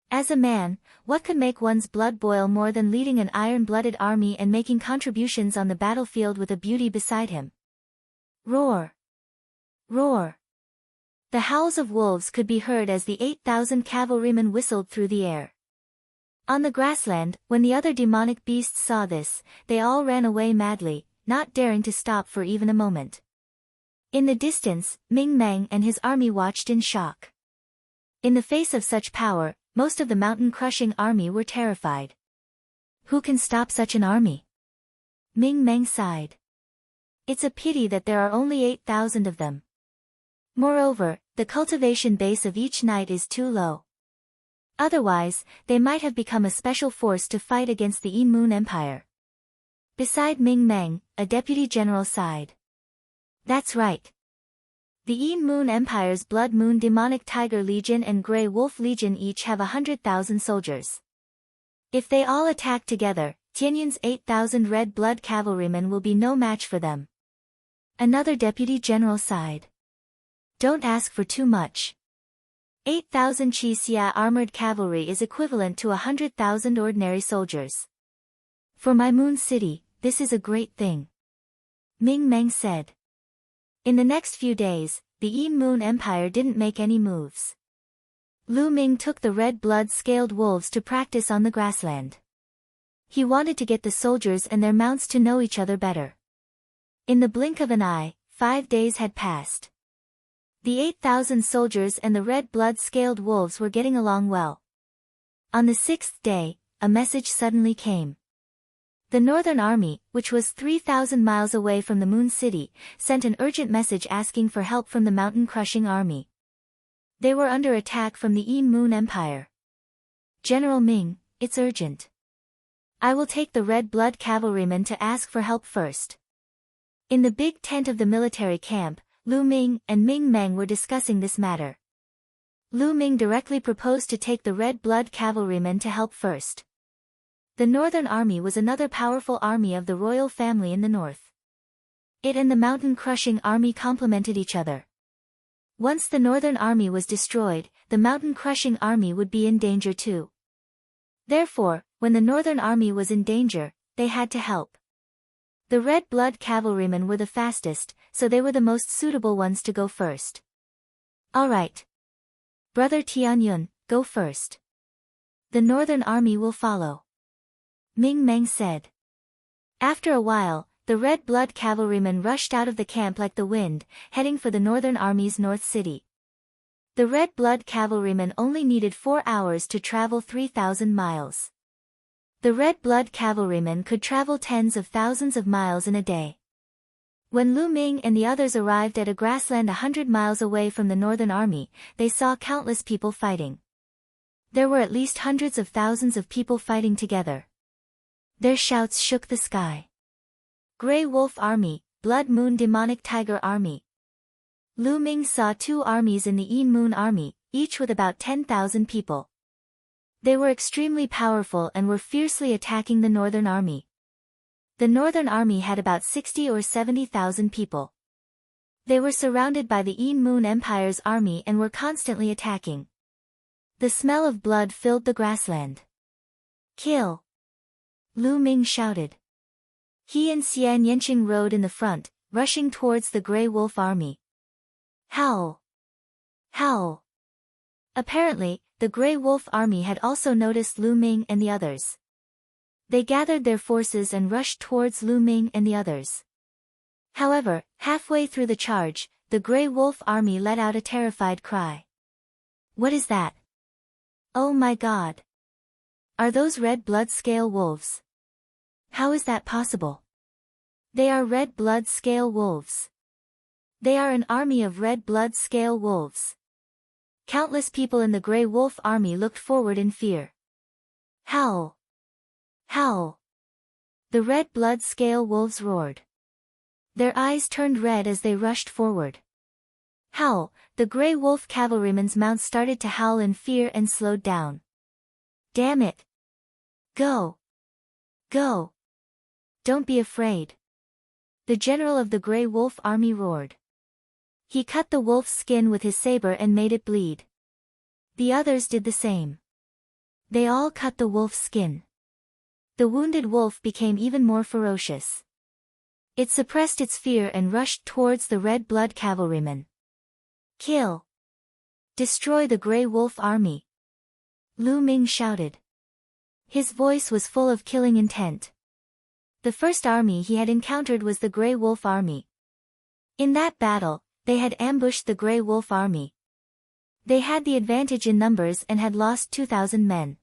As a man, what could make one's blood boil more than leading an iron-blooded army and making contributions on the battlefield with a beauty beside him? Roar! Roar! The howls of wolves could be heard as the 8,000 cavalrymen whistled through the air. On the grassland, when the other demonic beasts saw this, they all ran away madly, not daring to stop for even a moment. In the distance, Ming Meng and his army watched in shock. In the face of such power, most of the mountain-crushing army were terrified. Who can stop such an army? Ming Meng sighed. It's a pity that there are only 8,000 of them. Moreover, the cultivation base of each knight is too low. Otherwise, they might have become a special force to fight against the Yin Moon Empire. Beside Ming Meng, a deputy general sighed. That's right. The Yin Moon Empire's Blood Moon Demonic Tiger Legion and Grey Wolf Legion each have 100,000 soldiers. If they all attack together, Tianyun's 8,000 Red Blood cavalrymen will be no match for them. Another deputy general sighed. Don't ask for too much. 8,000 Qixia armored cavalry is equivalent to 100,000 ordinary soldiers. For my Moon City, this is a great thing. Ming Meng said. In the next few days, the Yin Moon Empire didn't make any moves. Lu Ming took the red blood-scaled wolves to practice on the grassland. He wanted to get the soldiers and their mounts to know each other better. In the blink of an eye, 5 days had passed. The 8,000 soldiers and the red blood-scaled wolves were getting along well. On the 6th day, a message suddenly came. The Northern Army, which was 3,000 miles away from the Moon City, sent an urgent message asking for help from the mountain-crushing army. They were under attack from the Yin Moon Empire. General Ming, it's urgent. I will take the Red Blood cavalrymen to ask for help first. In the big tent of the military camp, Lu Ming and Ming Meng were discussing this matter. Lu Ming directly proposed to take the Red Blood cavalrymen to help first. The Northern Army was another powerful army of the royal family in the north. It and the mountain-crushing army complemented each other. Once the Northern Army was destroyed, the mountain-crushing army would be in danger too. Therefore, when the Northern Army was in danger, they had to help. The Red Blood cavalrymen were the fastest, so they were the most suitable ones to go first. All right. Brother Tianyun, go first. The Northern Army will follow. Ming Meng said. After a while, the Red Blood cavalrymen rushed out of the camp like the wind, heading for the Northern Army's North City. The Red Blood cavalrymen only needed 4 hours to travel 3,000 miles. The Red Blood cavalrymen could travel tens of thousands of miles in a day. When Lu Ming and the others arrived at a grassland 100 miles away from the Northern Army, they saw countless people fighting. There were at least hundreds of thousands of people fighting together. Their shouts shook the sky. Grey Wolf Army, Blood Moon Demonic Tiger Army. Lu Ming saw 2 armies in the Yin Moon Army, each with about 10,000 people. They were extremely powerful and were fiercely attacking the Northern Army. The Northern Army had about 60 or 70,000 people. They were surrounded by the Yin Moon Empire's army and were constantly attacking. The smell of blood filled the grassland. Kill! Lu Ming shouted. He and Xian Yanqing rode in the front, rushing towards the Grey Wolf Army. Howl! Howl! Apparently, the Grey Wolf Army had also noticed Lu Ming and the others. They gathered their forces and rushed towards Lu Ming and the others. However, halfway through the charge, the Grey Wolf Army let out a terrified cry. What is that? Oh my God! Are those red blood scale wolves? How is that possible? They are red blood scale wolves. They are an army of red blood scale wolves. Countless people in the Grey Wolf Army looked forward in fear. Howl! Howl! The red blood scale wolves roared. Their eyes turned red as they rushed forward. Howl! The Grey Wolf cavalrymen's mounts started to howl in fear and slowed down. Damn it! Go! Go! Don't be afraid. The general of the Grey Wolf Army roared. He cut the wolf's skin with his saber and made it bleed. The others did the same. They all cut the wolf's skin. The wounded wolf became even more ferocious. It suppressed its fear and rushed towards the red blood cavalrymen. Kill! Destroy the Grey Wolf Army! Lu Ming shouted. His voice was full of killing intent. The first army he had encountered was the Grey Wolf Army. In that battle, they had ambushed the Grey Wolf Army. They had the advantage in numbers and had lost 2,000 men.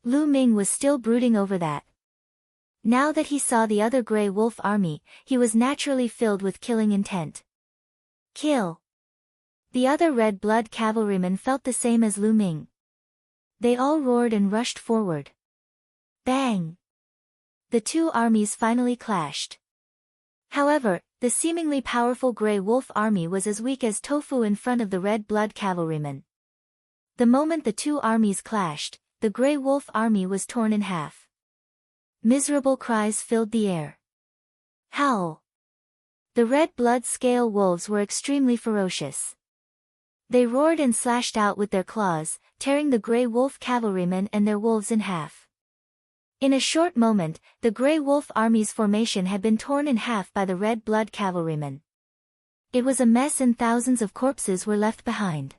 Lu Ming was still brooding over that. Now that he saw the other Grey Wolf Army, he was naturally filled with killing intent. Kill! The other red blood cavalrymen felt the same as Lu Ming. They all roared and rushed forward. Bang! The two armies finally clashed. However, the seemingly powerful Grey Wolf Army was as weak as tofu in front of the red blood cavalrymen. The moment the two armies clashed, the Grey Wolf Army was torn in half. Miserable cries filled the air. Howl! The red blood scale wolves were extremely ferocious. They roared and slashed out with their claws, tearing the Grey Wolf cavalrymen and their wolves in half. In a short moment, the Grey Wolf Army's formation had been torn in half by the red blood cavalrymen. It was a mess and thousands of corpses were left behind.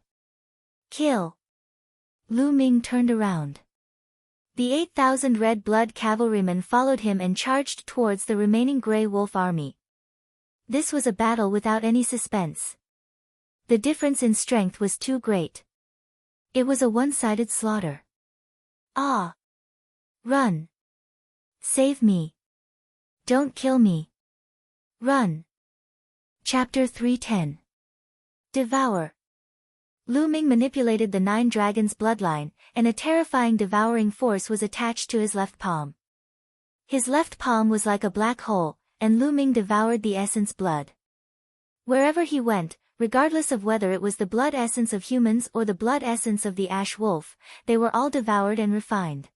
Kill! Lu Ming turned around. The 8,000 red blood cavalrymen followed him and charged towards the remaining Grey Wolf Army. This was a battle without any suspense. The difference in strength was too great. It was a one-sided slaughter. Ah! Run! Save me! Don't kill me! Run! Chapter 310. Devour. Lu Ming manipulated the 9 dragons' bloodline, and a terrifying devouring force was attached to his left palm. His left palm was like a black hole, and Lu Ming devoured the essence blood. Wherever he went, regardless of whether it was the blood essence of humans or the blood essence of the ash wolf, they were all devoured and refined.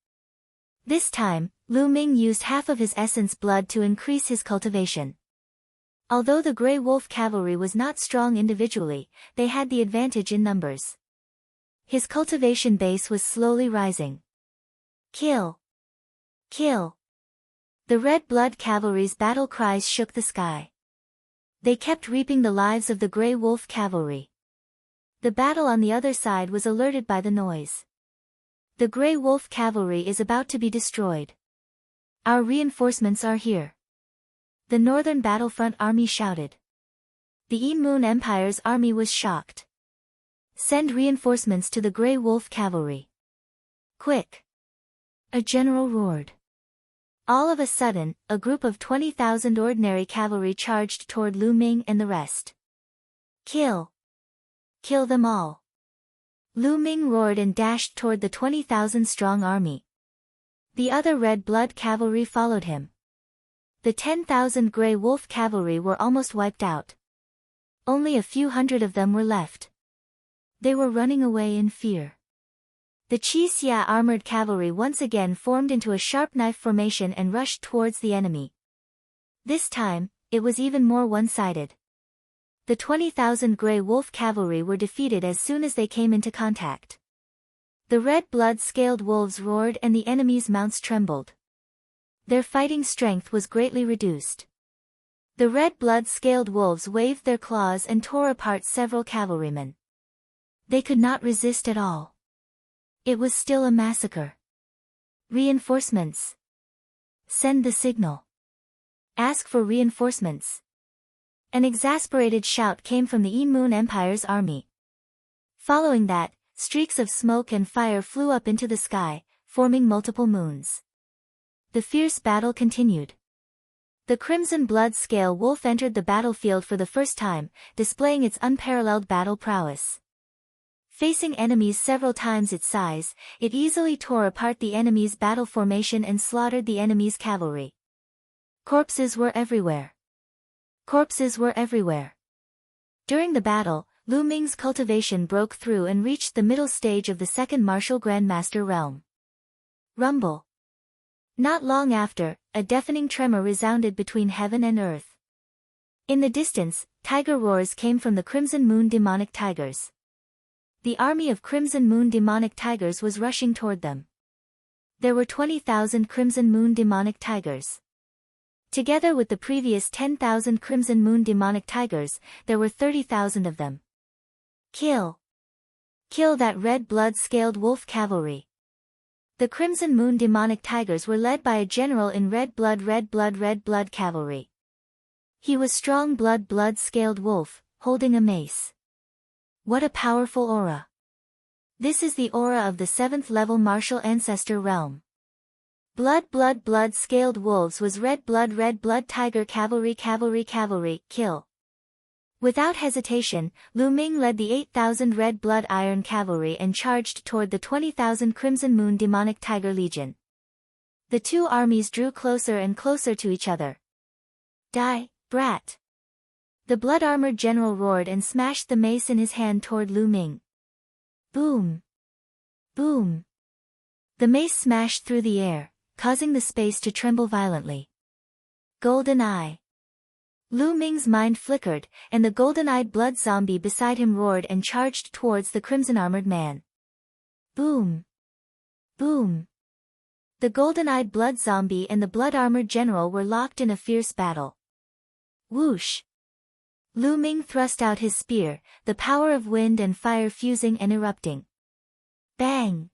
This time, Lu Ming used half of his essence blood to increase his cultivation. Although the Grey Wolf cavalry was not strong individually, they had the advantage in numbers. His cultivation base was slowly rising. Kill! Kill! The red blood cavalry's battle cries shook the sky. They kept reaping the lives of the Grey Wolf cavalry. The battle on the other side was alerted by the noise. The Grey Wolf cavalry is about to be destroyed. Our reinforcements are here. The Northern Battlefront Army shouted. The Yi Moon Empire's army was shocked. Send reinforcements to the Grey Wolf cavalry. Quick! A general roared. All of a sudden, a group of 20,000 ordinary cavalry charged toward Lu Ming and the rest. Kill! Kill them all! Lu Ming roared and dashed toward the 20,000-strong army. The other red blood cavalry followed him. The 10,000 Grey Wolf cavalry were almost wiped out. Only a few hundred of them were left. They were running away in fear. The Qixia armored cavalry once again formed into a sharp knife formation and rushed towards the enemy. This time, it was even more one-sided. The 20,000 Grey Wolf cavalry were defeated as soon as they came into contact. The red blood-scaled wolves roared and the enemy's mounts trembled. Their fighting strength was greatly reduced. The red blood-scaled wolves waved their claws and tore apart several cavalrymen. They could not resist at all. It was still a massacre. Reinforcements. Send the signal. Ask for reinforcements. An exasperated shout came from the Yi Moon Empire's army. Following that, streaks of smoke and fire flew up into the sky, forming multiple moons. The fierce battle continued. The Crimson Blood Scale Wolf entered the battlefield for the first time, displaying its unparalleled battle prowess. Facing enemies several times its size, it easily tore apart the enemy's battle formation and slaughtered the enemy's cavalry. Corpses were everywhere. Corpses were everywhere. During the battle, Lu Ming's cultivation broke through and reached the middle stage of the second martial grandmaster realm. Rumble. Not long after, a deafening tremor resounded between heaven and earth. In the distance, tiger roars came from the Crimson Moon demonic tigers. The army of Crimson Moon demonic tigers was rushing toward them. There were 20,000 Crimson Moon demonic tigers. Together with the previous 10,000 Crimson Moon demonic tigers, there were 30,000 of them. Kill! Kill that red blood-scaled wolf cavalry! The Crimson Moon demonic tigers were led by a general in red blood cavalry. He was strong blood scaled wolf, holding a mace. What a powerful aura. This is the aura of the 7th level martial ancestor realm. Blood scaled wolves was red blood tiger cavalry, kill. Without hesitation, Lu Ming led the 8,000 red blood iron cavalry and charged toward the 20,000 Crimson Moon demonic tiger legion. The two armies drew closer and closer to each other. Die, brat! The blood-armored general roared and smashed the mace in his hand toward Lu Ming. Boom! Boom! The mace smashed through the air, causing the space to tremble violently. Golden Eye! Lu Ming's mind flickered, and the golden-eyed blood zombie beside him roared and charged towards the crimson-armored man. Boom! Boom! The golden-eyed blood zombie and the blood-armored general were locked in a fierce battle. Whoosh! Lu Ming thrust out his spear, the power of wind and fire fusing and erupting. Bang!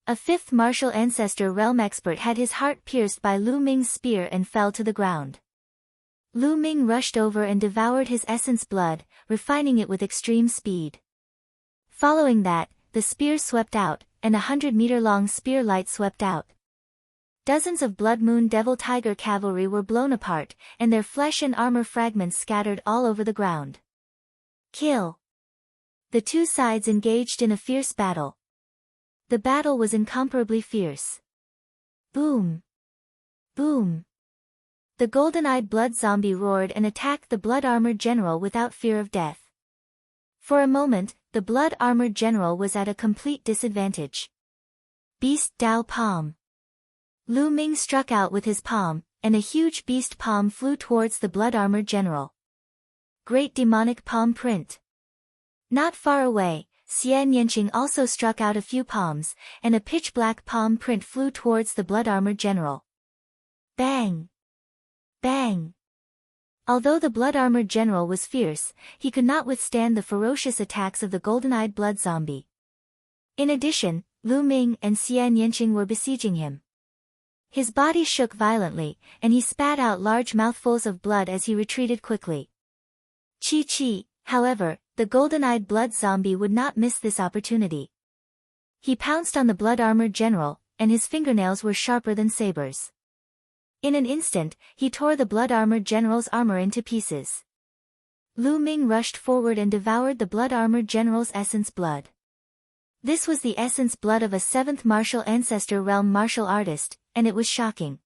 A 5th martial ancestor realm expert had his heart pierced by Lu Ming's spear and fell to the ground. Lu Ming rushed over and devoured his essence blood, refining it with extreme speed. Following that, the spear swept out, and 100-meter-long spear light swept out. Dozens of Blood Moon Devil Tiger cavalry were blown apart, and their flesh and armor fragments scattered all over the ground. Kill! The two sides engaged in a fierce battle. The battle was incomparably fierce. Boom! Boom! The golden-eyed blood zombie roared and attacked the blood-armored general without fear of death. For a moment, the blood-armored general was at a complete disadvantage. Beast Dao Palm. Lu Ming struck out with his palm, and a huge beast palm flew towards the blood-armored general. Great demonic palm print. Not far away, Xian Yanqing also struck out a few palms, and a pitch-black palm print flew towards the blood-armored general. Bang! Bang! Although the blood-armored general was fierce, he could not withstand the ferocious attacks of the golden-eyed blood zombie. In addition, Lu Ming and Xian Yanqing were besieging him. His body shook violently, and he spat out large mouthfuls of blood as he retreated quickly. Chi, however, the golden-eyed blood zombie would not miss this opportunity. He pounced on the blood-armored general, and his fingernails were sharper than sabers. In an instant, he tore the blood-armored general's armor into pieces. Lu Ming rushed forward and devoured the blood-armored general's essence blood. This was the essence blood of a 7th martial ancestor realm martial artist, and it was shocking.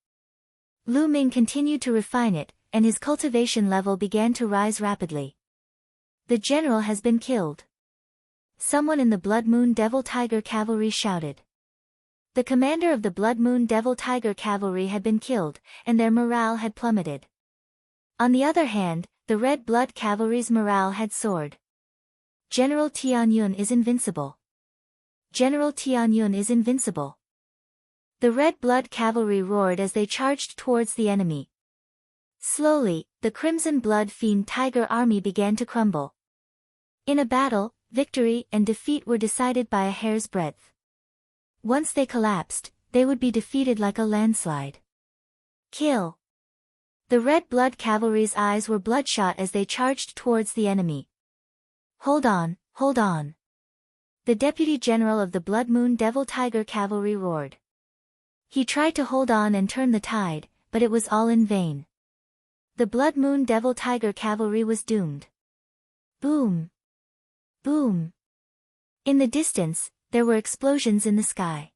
Lu Ming continued to refine it, and his cultivation level began to rise rapidly. The general has been killed. Someone in the Blood Moon Devil Tiger cavalry shouted. The commander of the Blood Moon Devil Tiger cavalry had been killed, and their morale had plummeted. On the other hand, the Red Blood cavalry's morale had soared. General Tianyun is invincible. General Tianyun is invincible. The Red Blood cavalry roared as they charged towards the enemy. Slowly, the Crimson Blood Fiend Tiger army began to crumble. In a battle, victory and defeat were decided by a hair's breadth. Once they collapsed, they would be defeated like a landslide. Kill! The Red Blood cavalry's eyes were bloodshot as they charged towards the enemy. Hold on, hold on. The Deputy General of the Blood Moon Devil Tiger cavalry roared. He tried to hold on and turn the tide, but it was all in vain. The Blood Moon Devil Tiger cavalry was doomed. Boom! Boom! In the distance, there were explosions in the sky.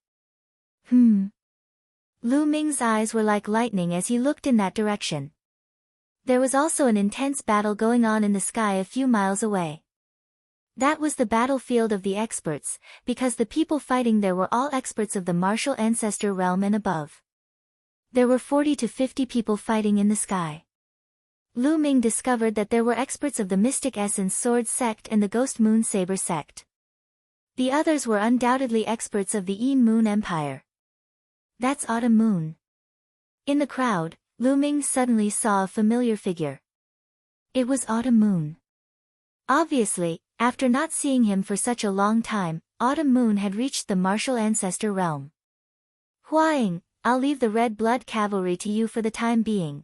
Lu Ming's eyes were like lightning as he looked in that direction. There was also an intense battle going on in the sky a few miles away. That was the battlefield of the experts, because the people fighting there were all experts of the martial ancestor realm and above. There were 40 to 50 people fighting in the sky. Lu Ming discovered that there were experts of the Mystic Essence Sword sect and the Ghost Moon Saber sect. The others were undoubtedly experts of the Yin Moon Empire. That's Autumn Moon. In the crowd, Lu Ming suddenly saw a familiar figure. It was Autumn Moon. Obviously, after not seeing him for such a long time, Autumn Moon had reached the martial ancestor realm. Huaing, I'll leave the red blood cavalry to you for the time being.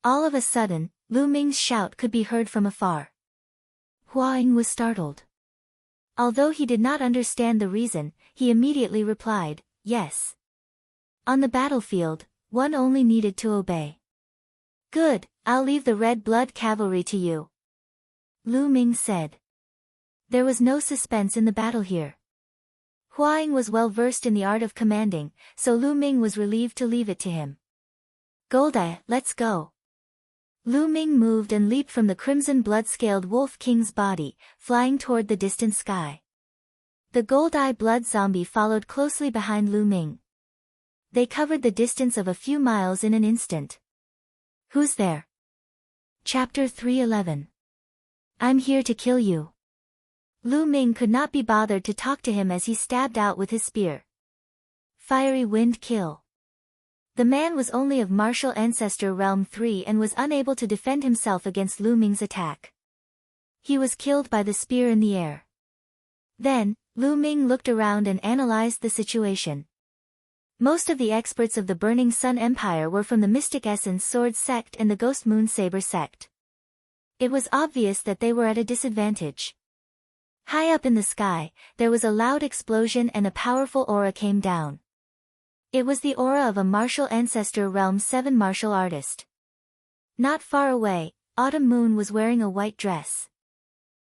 All of a sudden, Lu Ming's shout could be heard from afar. Huaing was startled. Although he did not understand the reason, he immediately replied, yes. On the battlefield, one only needed to obey. Good, I'll leave the red blood cavalry to you. Lu Ming said. There was no suspense in the battle here. Huaing was well versed in the art of commanding, so Lu Ming was relieved to leave it to him. Goldeye, let's go. Lu Ming moved and leaped from the crimson blood-scaled Wolf King's body, flying toward the distant sky. The Goldeye blood zombie followed closely behind Lu Ming. They covered the distance of a few miles in an instant. Who's there? Chapter 311. I'm here to kill you. Lu Ming could not be bothered to talk to him as he stabbed out with his spear. Fiery wind kill. The man was only of martial ancestor realm 3 and was unable to defend himself against Lu Ming's attack. He was killed by the spear in the air. Then, Lu Ming looked around and analyzed the situation. Most of the experts of the Burning Sun Empire were from the Mystic Essence Sword sect and the Ghost Moon Saber sect. It was obvious that they were at a disadvantage. High up in the sky, there was a loud explosion and a powerful aura came down. It was the aura of a martial ancestor realm 7 martial artist. Not far away, Autumn Moon was wearing a white dress.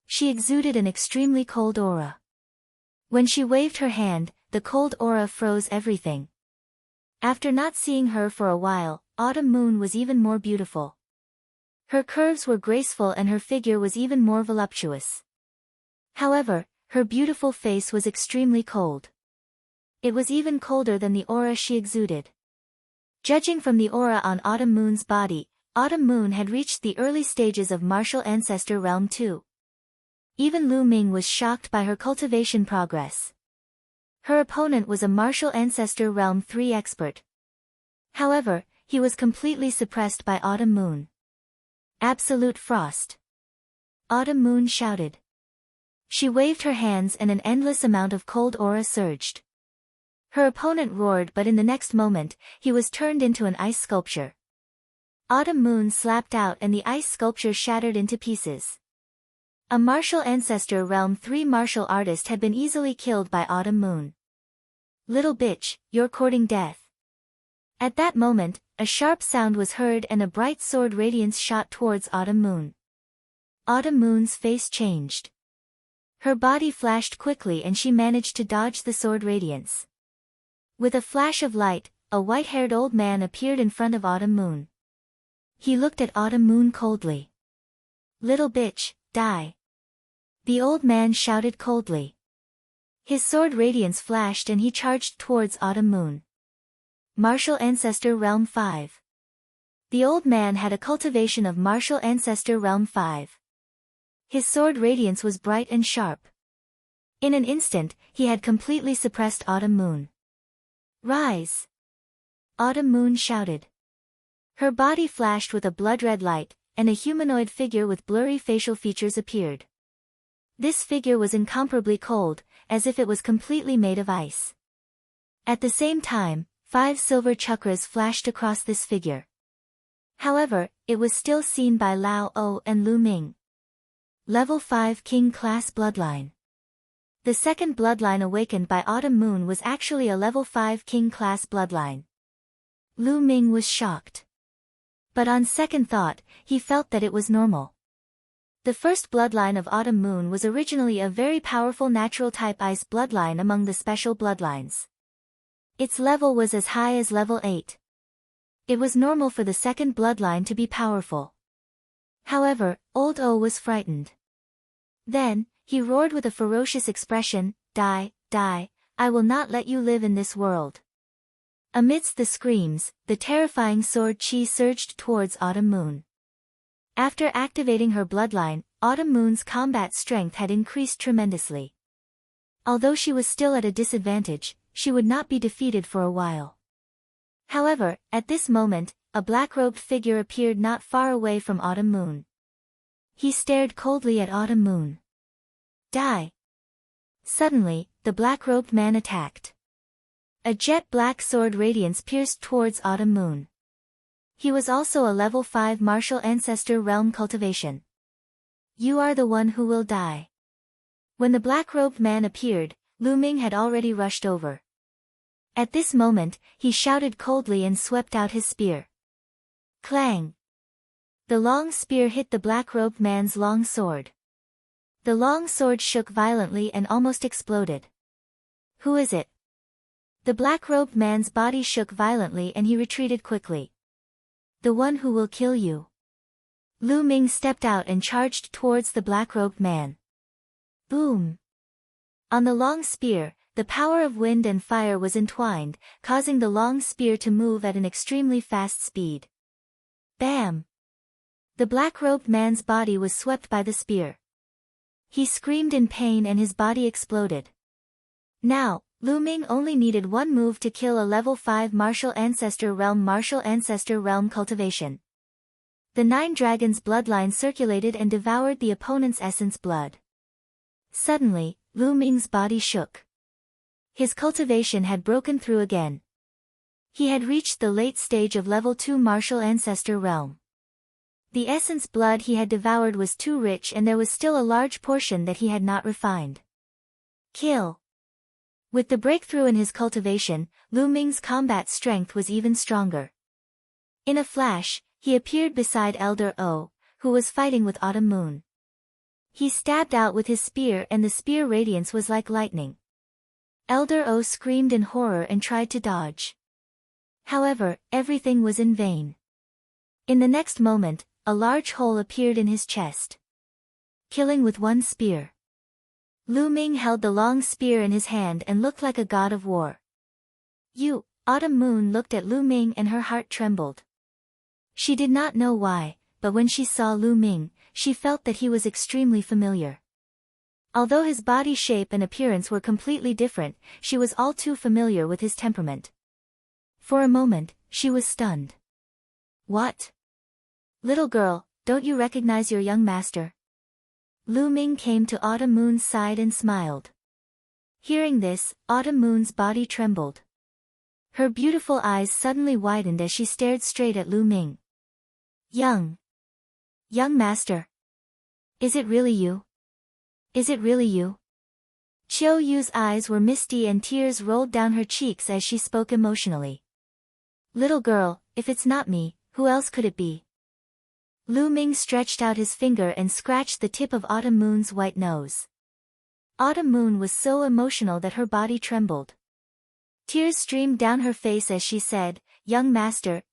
She exuded an extremely cold aura. When she waved her hand, the cold aura froze everything. After not seeing her for a while, Autumn Moon was even more beautiful. Her curves were graceful and her figure was even more voluptuous. However, her beautiful face was extremely cold. It was even colder than the aura she exuded. Judging from the aura on Autumn Moon's body, Autumn Moon had reached the early stages of Martial Ancestor Realm 2. Even Lu Ming was shocked by her cultivation progress. Her opponent was a Martial Ancestor Realm 3 expert. However, he was completely suppressed by Autumn Moon. Absolute frost. Autumn Moon shouted. She waved her hands and an endless amount of cold aura surged. Her opponent roared, but in the next moment, he was turned into an ice sculpture. Autumn Moon slapped out and the ice sculpture shattered into pieces. A Martial Ancestor Realm 3 martial artist had been easily killed by Autumn Moon. Little bitch, you're courting death. At that moment, a sharp sound was heard and a bright sword radiance shot towards Autumn Moon. Autumn Moon's face changed. Her body flashed quickly and she managed to dodge the sword radiance. With a flash of light, a white-haired old man appeared in front of Autumn Moon. He looked at Autumn Moon coldly. Little bitch, die. The old man shouted coldly. His sword radiance flashed and he charged towards Autumn Moon. Martial Ancestor Realm 5. The old man had a cultivation of Martial Ancestor Realm 5. His sword radiance was bright and sharp. In an instant, he had completely suppressed Autumn Moon. Rise! Autumn Moon shouted. Her body flashed with a blood-red light, and a humanoid figure with blurry facial features appeared. This figure was incomparably cold, as if it was completely made of ice. At the same time, 5 silver chakras flashed across this figure. However, it was still seen by Lao O and Lu Ming. Level 5 King Class Bloodline. The second bloodline awakened by Autumn Moon was actually a level 5 King Class bloodline. Lu Ming was shocked. But on second thought, he felt that it was normal. The first bloodline of Autumn Moon was originally a very powerful natural type ice bloodline among the special bloodlines. Its level was as high as level 8. It was normal for the second bloodline to be powerful. However, Old O was frightened. Then, he roared with a ferocious expression, Die, die, I will not let you live in this world. Amidst the screams, the terrifying sword chi surged towards Autumn Moon. After activating her bloodline, Autumn Moon's combat strength had increased tremendously. Although she was still at a disadvantage, she would not be defeated for a while. However, at this moment, a black-robed figure appeared not far away from Autumn Moon. He stared coldly at Autumn Moon. Die! Suddenly, the black-robed man attacked. A jet black sword radiance pierced towards Autumn Moon. He was also a level 5 martial ancestor realm cultivation. You are the one who will die. When the black-robed man appeared, Lu Ming had already rushed over. At this moment, he shouted coldly and swept out his spear. Clang! The long spear hit the black-robed man's long sword. The long sword shook violently and almost exploded. Who is it? The black-robed man's body shook violently and he retreated quickly. The one who will kill you. Lu Ming stepped out and charged towards the black-robed man. Boom! On the long spear, the power of wind and fire was entwined, causing the long spear to move at an extremely fast speed. Bam! The black-robed man's body was swept by the spear. He screamed in pain and his body exploded. Now, Lu Ming only needed one move to kill a level 5 martial ancestor realm cultivation. The 9 dragons' bloodline circulated and devoured the opponent's essence blood. Suddenly, Lu Ming's body shook. His cultivation had broken through again. He had reached the late stage of level 2 martial ancestor realm. The essence blood he had devoured was too rich and there was still a large portion that he had not refined. Kill! With the breakthrough in his cultivation, Lu Ming's combat strength was even stronger. In a flash, he appeared beside Elder O, who was fighting with Autumn Moon. He stabbed out with his spear and the spear radiance was like lightning. Elder O screamed in horror and tried to dodge. However, everything was in vain. In the next moment, a large hole appeared in his chest. Killing with one spear. Lu Ming held the long spear in his hand and looked like a god of war. Autumn Moon looked at Lu Ming and her heart trembled. She did not know why, but when she saw Lu Ming, she felt that he was extremely familiar. Although his body shape and appearance were completely different, she was all too familiar with his temperament. For a moment, she was stunned. What? Little girl, don't you recognize your young master? Lu Ming came to Autumn Moon's side and smiled. Hearing this, Autumn Moon's body trembled. Her beautiful eyes suddenly widened as she stared straight at Lu Ming. Young master. Is it really you? Is it really you? Qiu Yu's eyes were misty and tears rolled down her cheeks as she spoke emotionally. Little girl, if it's not me, who else could it be? Lu Ming stretched out his finger and scratched the tip of Autumn Moon's white nose. Autumn Moon was so emotional that her body trembled. Tears streamed down her face as she said, young master,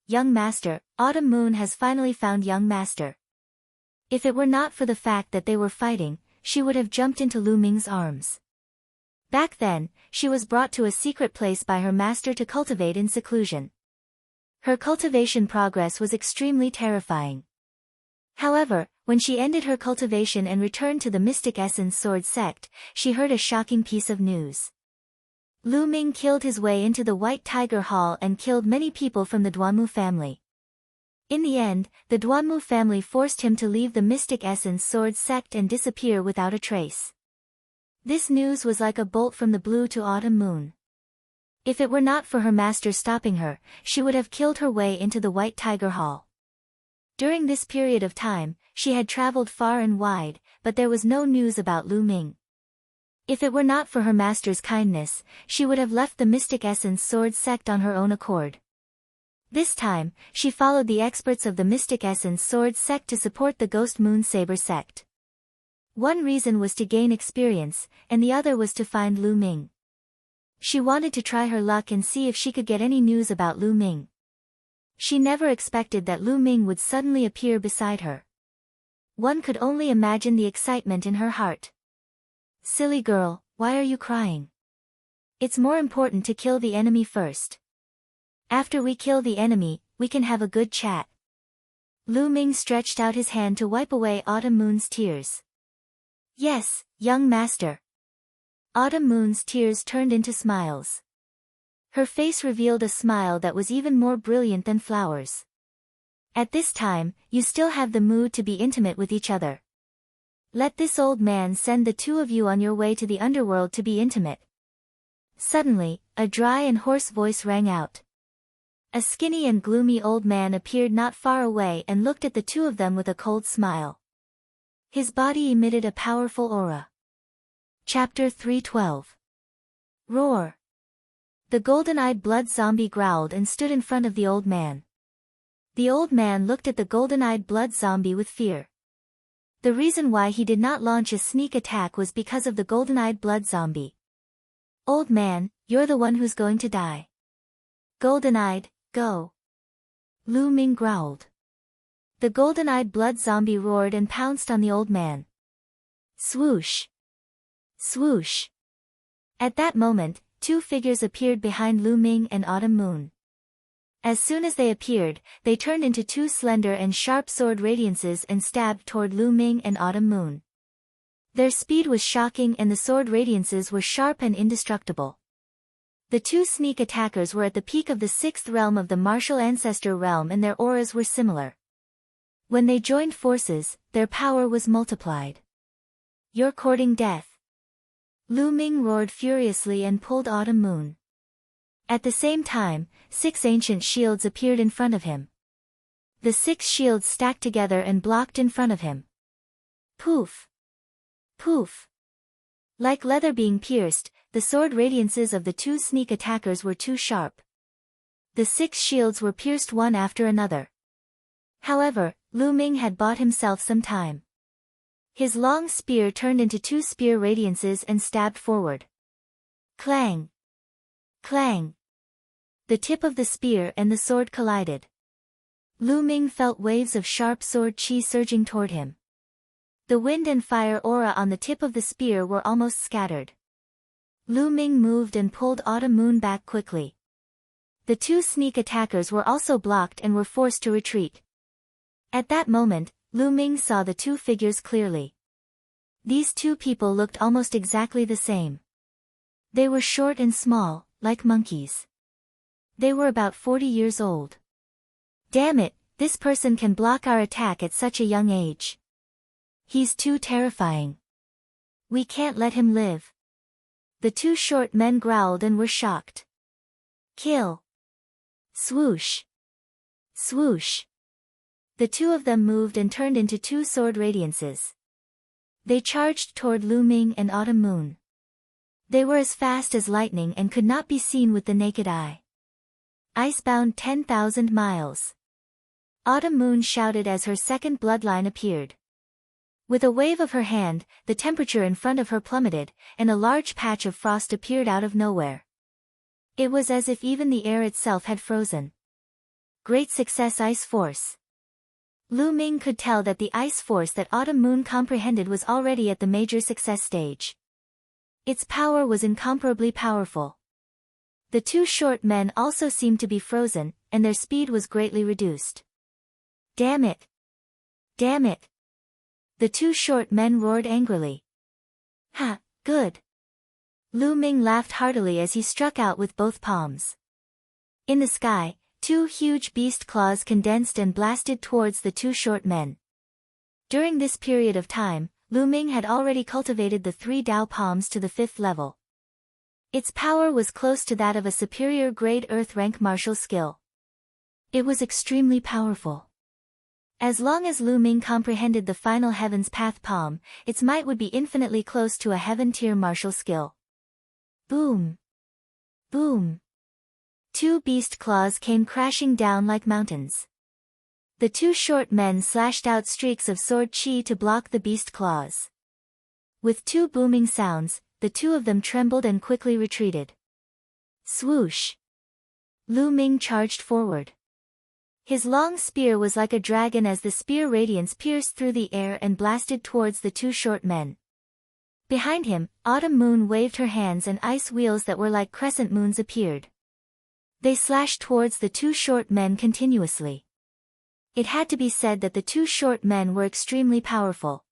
Autumn Moon has finally found young master. If it were not for the fact that they were fighting, she would have jumped into Lu Ming's arms. Back then, she was brought to a secret place by her master to cultivate in seclusion. Her cultivation progress was extremely terrifying. However, when she ended her cultivation and returned to the Mystic Essence Sword sect, she heard a shocking piece of news. Lu Ming killed his way into the White Tiger Hall and killed many people from the Duanmu family. In the end, the Duanmu family forced him to leave the Mystic Essence Sword sect and disappear without a trace. This news was like a bolt from the blue to Autumn Moon. If it were not for her master stopping her, she would have killed her way into the White Tiger Hall. During this period of time, she had traveled far and wide, but there was no news about Lu Ming. If it were not for her master's kindness, she would have left the Mystic Essence Sword sect on her own accord. This time, she followed the experts of the Mystic Essence Sword sect to support the Ghost Moon Saber sect. One reason was to gain experience, and the other was to find Lu Ming. She wanted to try her luck and see if she could get any news about Lu Ming. She never expected that Lu Ming would suddenly appear beside her. One could only imagine the excitement in her heart. Silly girl, why are you crying? It's more important to kill the enemy first. After we kill the enemy, we can have a good chat. Lu Ming stretched out his hand to wipe away Autumn Moon's tears. Yes, young master. Autumn Moon's tears turned into smiles. Her face revealed a smile that was even more brilliant than flowers. At this time, you still have the mood to be intimate with each other. Let this old man send the two of you on your way to the underworld to be intimate. Suddenly, a dry and hoarse voice rang out. A skinny and gloomy old man appeared not far away and looked at the two of them with a cold smile. His body emitted a powerful aura. Chapter 312. Roar. The golden-eyed blood zombie growled and stood in front of the old man. The old man looked at the golden-eyed blood zombie with fear. The reason why he did not launch a sneak attack was because of the golden-eyed blood zombie. Old man, you're the one who's going to die. Golden-eyed, go. Lu Ming growled. The golden-eyed blood zombie roared and pounced on the old man. Swoosh. Swoosh. At that moment, two figures appeared behind Lu Ming and Autumn Moon. As soon as they appeared, they turned into two slender and sharp sword radiances and stabbed toward Lu Ming and Autumn Moon. Their speed was shocking and the sword radiances were sharp and indestructible. The two sneak attackers were at the peak of the sixth realm of the martial ancestor realm and their auras were similar. When they joined forces, their power was multiplied. You're courting death. Lu Ming roared furiously and pulled Autumn Moon. At the same time, 6 ancient shields appeared in front of him. The 6 shields stacked together and blocked in front of him. Poof! Poof! Like leather being pierced, the sword radiances of the two sneak attackers were too sharp. The 6 shields were pierced one after another. However, Lu Ming had bought himself some time. His long spear turned into 2 spear radiances and stabbed forward. Clang! Clang! The tip of the spear and the sword collided. Lu Ming felt waves of sharp sword chi surging toward him. The wind and fire aura on the tip of the spear were almost scattered. Lu Ming moved and pulled Autumn Moon back quickly. The two sneak attackers were also blocked and were forced to retreat. At that moment, Lu Ming saw the two figures clearly. These two people looked almost exactly the same. They were short and small, like monkeys. They were about 40 years old. Damn it, this person can block our attack at such a young age. He's too terrifying. We can't let him live. The two short men growled and were shocked. Kill. Swoosh. Swoosh. The two of them moved and turned into 2 sword radiances. They charged toward Lu Ming and Autumn Moon. They were as fast as lightning and could not be seen with the naked eye. Icebound 10,000 miles. Autumn Moon shouted as her second bloodline appeared. With a wave of her hand, the temperature in front of her plummeted, and a large patch of frost appeared out of nowhere. It was as if even the air itself had frozen. Great success, Ice Force. Lu Ming could tell that the ice force that Autumn Moon comprehended was already at the major success stage. Its power was incomparably powerful. The two short men also seemed to be frozen, and their speed was greatly reduced. Damn it! Damn it! The two short men roared angrily. Ha, good! Lu Ming laughed heartily as he struck out with both palms. In the sky, 2 huge beast claws condensed and blasted towards the two short men. During this period of time, Lu Ming had already cultivated the 3 Dao palms to the 5th level. Its power was close to that of a superior grade earth rank martial skill. It was extremely powerful. As long as Lu Ming comprehended the final Heaven's Path palm, its might would be infinitely close to a Heaven tier martial skill. Boom! Boom! 2 beast claws came crashing down like mountains. The two short men slashed out streaks of sword chi to block the beast claws. With 2 booming sounds, the two of them trembled and quickly retreated. Swoosh! Lu Ming charged forward. His long spear was like a dragon as the spear radiance pierced through the air and blasted towards the two short men. Behind him, Autumn Moon waved her hands and ice wheels that were like crescent moons appeared. They slashed towards the two short men continuously. It had to be said that the two short men were extremely powerful.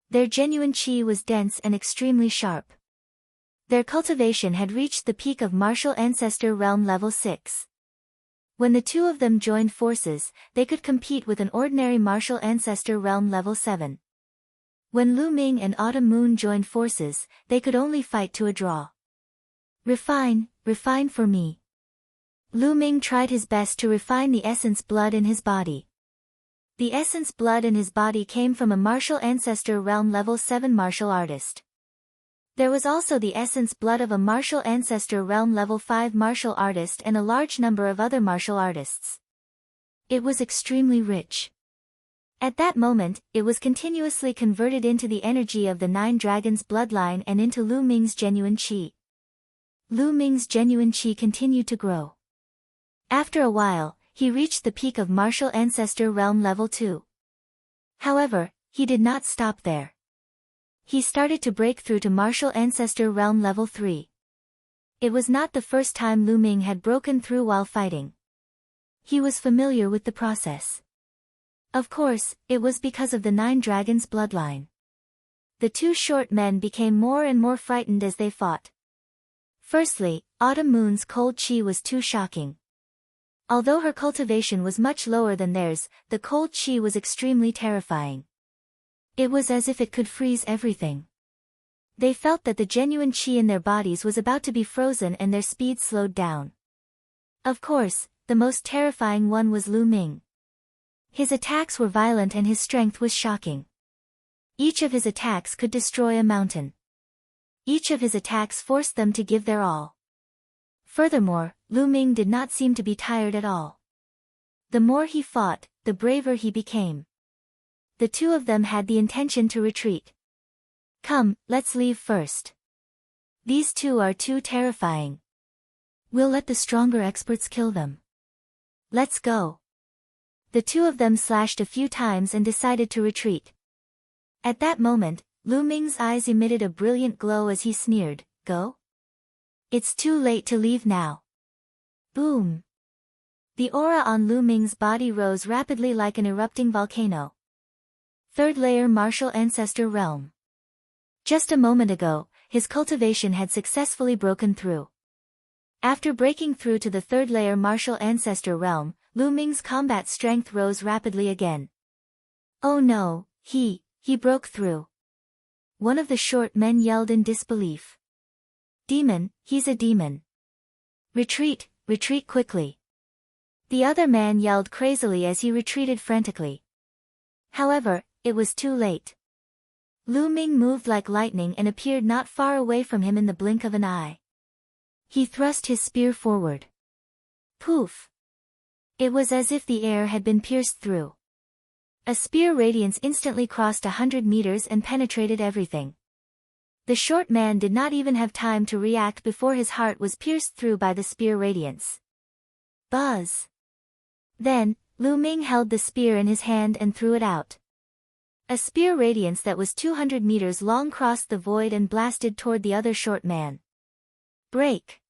Their genuine chi was dense and extremely sharp. Their cultivation had reached the peak of martial ancestor realm level 6. When the two of them joined forces, they could compete with an ordinary martial ancestor realm level 7. When Lu Ming and Autumn Moon joined forces, they could only fight to a draw. Refine, refine for me. Lu Ming tried his best to refine the essence blood in his body. The essence blood in his body came from a martial ancestor realm level 7 martial artist. There was also the essence blood of a martial ancestor realm level 5 martial artist and a large number of other martial artists. It was extremely rich. At that moment, it was continuously converted into the energy of the 9 dragons bloodline and into Lu Ming's genuine qi. Lu Ming's genuine qi continued to grow. After a while, he reached the peak of martial ancestor realm level 2. However, he did not stop there. He started to break through to martial ancestor realm level 3. It was not the first time Lu Ming had broken through while fighting. He was familiar with the process. Of course, it was because of the 9 dragons bloodline. The 2 short men became more and more frightened as they fought. Firstly, Autumn Moon's cold qi was too shocking. Although her cultivation was much lower than theirs, the cold qi was extremely terrifying. It was as if it could freeze everything. They felt that the genuine qi in their bodies was about to be frozen and their speed slowed down. Of course, the most terrifying one was Lu Ming. His attacks were violent and his strength was shocking. Each of his attacks could destroy a mountain. Each of his attacks forced them to give their all. Furthermore, Lu Ming did not seem to be tired at all. The more he fought, the braver he became. The 2 of them had the intention to retreat. Come, let's leave first. These 2 are too terrifying. We'll let the stronger experts kill them. Let's go. The 2 of them slashed a few times and decided to retreat. At that moment, Lu Ming's eyes emitted a brilliant glow as he sneered, "Go? It's too late to leave now." Boom! The aura on Lu Ming's body rose rapidly like an erupting volcano. 3rd layer martial ancestor realm. Just a moment ago, his cultivation had successfully broken through. After breaking through to the 3rd layer martial ancestor realm, Lu Ming's combat strength rose rapidly again. Oh no, he broke through. One of the short men yelled in disbelief. Demon, he's a demon. Retreat, retreat quickly. The other man yelled crazily as he retreated frantically. However, it was too late. Lu Ming moved like lightning and appeared not far away from him in the blink of an eye. He thrust his spear forward. Poof! It was as if the air had been pierced through. A spear radiance instantly crossed 100 meters and penetrated everything. The short man did not even have time to react before his heart was pierced through by the spear radiance. Buzz! Then, Lu Ming held the spear in his hand and threw it out. A spear radiance that was 200 meters long crossed the void and blasted toward the other short man. Break!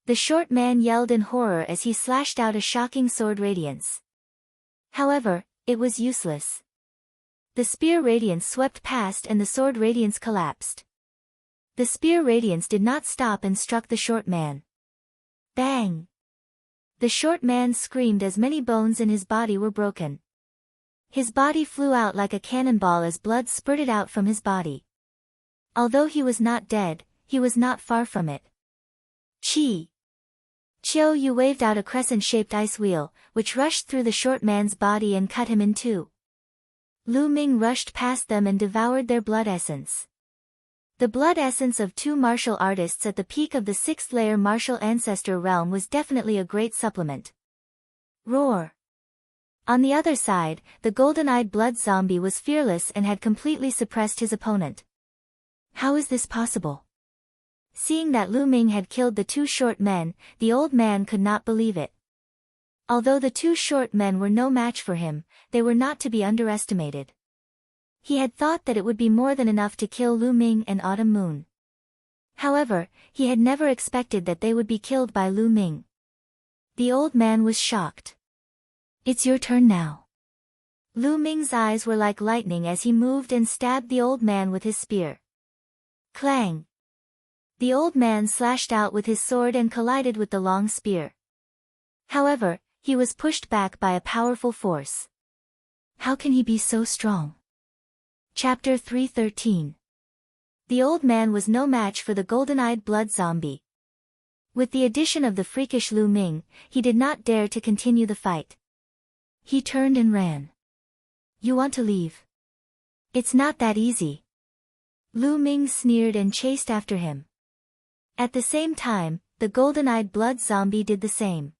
The short man yelled in horror as he slashed out a shocking sword radiance. However, it was useless. The spear radiance swept past and the sword radiance collapsed. The spear radiance did not stop and struck the short man. Bang! The short man screamed as many bones in his body were broken. His body flew out like a cannonball as blood spurted out from his body. Although he was not dead, he was not far from it. Chi! Chiao Yu waved out a crescent-shaped ice wheel, which rushed through the short man's body and cut him in 2. Lu Ming rushed past them and devoured their blood essence. The blood essence of 2 martial artists at the peak of the 6th layer martial ancestor realm was definitely a great supplement. Roar! On the other side, the golden-eyed blood zombie was fearless and had completely suppressed his opponent. How is this possible? Seeing that Lu Ming had killed the 2 short men, the old man could not believe it. Although the 2 short men were no match for him, they were not to be underestimated. He had thought that it would be more than enough to kill Lu Ming and Autumn Moon. However, he had never expected that they would be killed by Lu Ming. The old man was shocked. It's your turn now. Lu Ming's eyes were like lightning as he moved and stabbed the old man with his spear. Clang! The old man slashed out with his sword and collided with the long spear. However, he was pushed back by a powerful force. How can he be so strong? Chapter 313. The old man was no match for the golden-eyed blood zombie. With the addition of the freakish Lu Ming, he did not dare to continue the fight. He turned and ran. You want to leave? It's not that easy. Lu Ming sneered and chased after him. At the same time, the golden-eyed blood zombie did the same.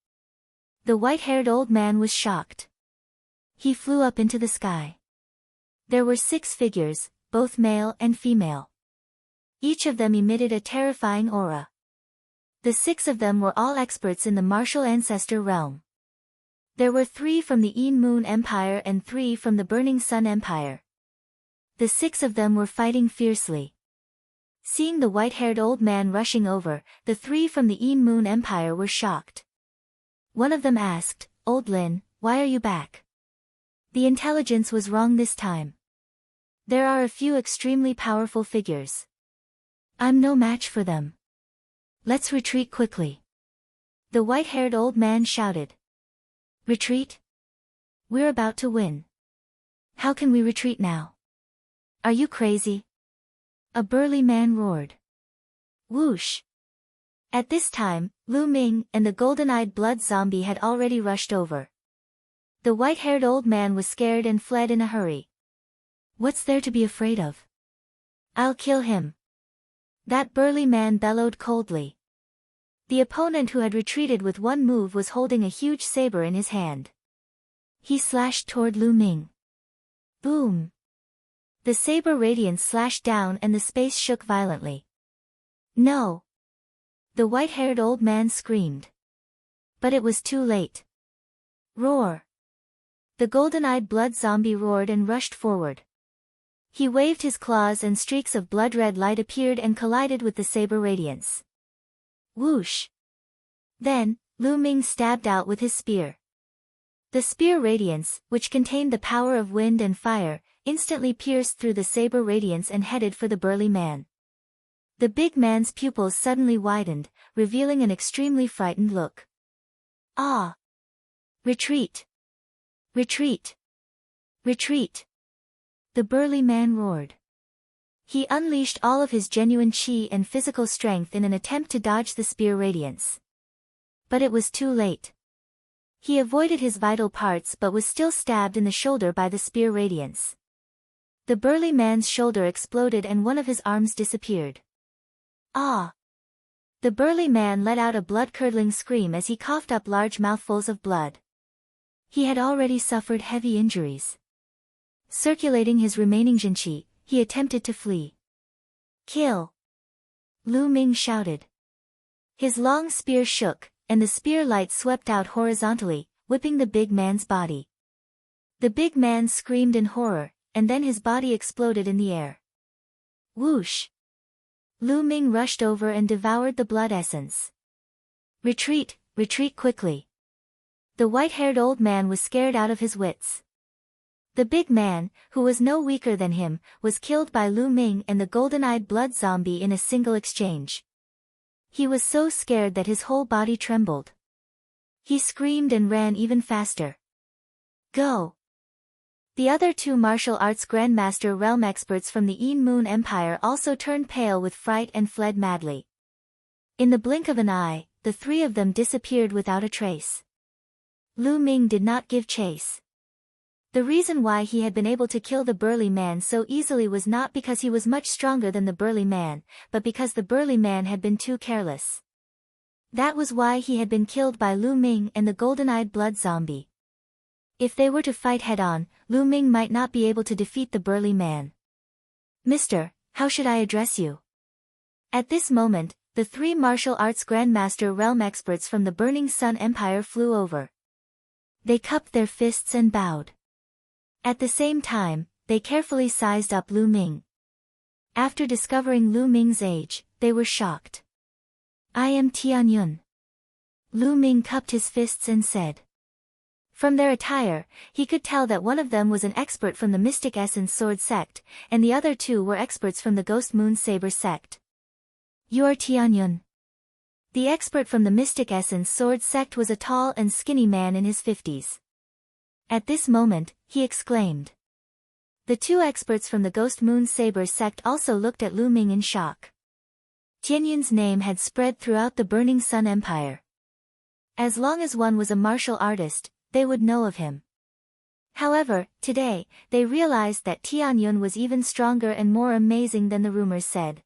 The white-haired old man was shocked. He flew up into the sky. There were 6 figures, both male and female. Each of them emitted a terrifying aura. The 6 of them were all experts in the martial ancestor realm. There were 3 from the Yin Moon Empire and 3 from the Burning Sun Empire. The 6 of them were fighting fiercely. Seeing the white-haired old man rushing over, the 3 from the Yin Moon Empire were shocked. One of them asked, "Old Lin, why are you back?" The intelligence was wrong this time. There are a few extremely powerful figures. I'm no match for them. Let's retreat quickly. The white-haired old man shouted. Retreat? We're about to win. How can we retreat now? Are you crazy? A burly man roared. Whoosh! At this time, Lu Ming and the golden-eyed blood zombie had already rushed over. The white-haired old man was scared and fled in a hurry. What's there to be afraid of? I'll kill him. That burly man bellowed coldly. The opponent who had retreated with one move was holding a huge saber in his hand. He slashed toward Lu Ming. Boom! The saber radiance slashed down and the space shook violently. No! The white-haired old man screamed. But it was too late. Roar! The golden-eyed blood zombie roared and rushed forward. He waved his claws and streaks of blood-red light appeared and collided with the saber radiance. Whoosh! Then, Lu Ming stabbed out with his spear. The spear radiance, which contained the power of wind and fire, instantly pierced through the saber radiance and headed for the burly man. The big man's pupils suddenly widened, revealing an extremely frightened look. Ah! Retreat! Retreat! Retreat! The burly man roared. He unleashed all of his genuine chi and physical strength in an attempt to dodge the spear radiance. But it was too late. He avoided his vital parts but was still stabbed in the shoulder by the spear radiance. The burly man's shoulder exploded and one of his arms disappeared. Ah! The burly man let out a blood-curdling scream as he coughed up large mouthfuls of blood. He had already suffered heavy injuries. Circulating his remaining jinqi, he attempted to flee. Kill! Lu Ming shouted. His long spear shook, and the spear light swept out horizontally, whipping the big man's body. The big man screamed in horror, and then his body exploded in the air. Whoosh! Lu Ming rushed over and devoured the blood essence. Retreat, retreat quickly. The white-haired old man was scared out of his wits. The big man, who was no weaker than him, was killed by Lu Ming and the golden-eyed blood zombie in a single exchange. He was so scared that his whole body trembled. He screamed and ran even faster. Go! The other 2 martial arts grandmaster realm experts from the Yin Moon Empire also turned pale with fright and fled madly. In the blink of an eye, the 3 of them disappeared without a trace. Lu Ming did not give chase. The reason why he had been able to kill the burly man so easily was not because he was much stronger than the burly man, but because the burly man had been too careless. That was why he had been killed by Lu Ming and the golden-eyed blood zombie. If they were to fight head-on, Lu Ming might not be able to defeat the burly man. Mister, how should I address you? At this moment, the 3 martial arts grandmaster realm experts from the Burning Sun Empire flew over. They cupped their fists and bowed. At the same time, they carefully sized up Lu Ming. After discovering Lu Ming's age, they were shocked. I am Tianyun. Lu Ming cupped his fists and said. From their attire, he could tell that one of them was an expert from the Mystic Essence Sword sect, and the other 2 were experts from the Ghost Moon Saber sect. You are Tianyun. The expert from the Mystic Essence Sword sect was a tall and skinny man in his 50s. At this moment, he exclaimed. The 2 experts from the Ghost Moon Saber sect also looked at Lu Ming in shock. Tianyun's name had spread throughout the Burning Sun Empire. As long as one was a martial artist, they would know of him. However, today, they realized that Tianyun was even stronger and more amazing than the rumors said.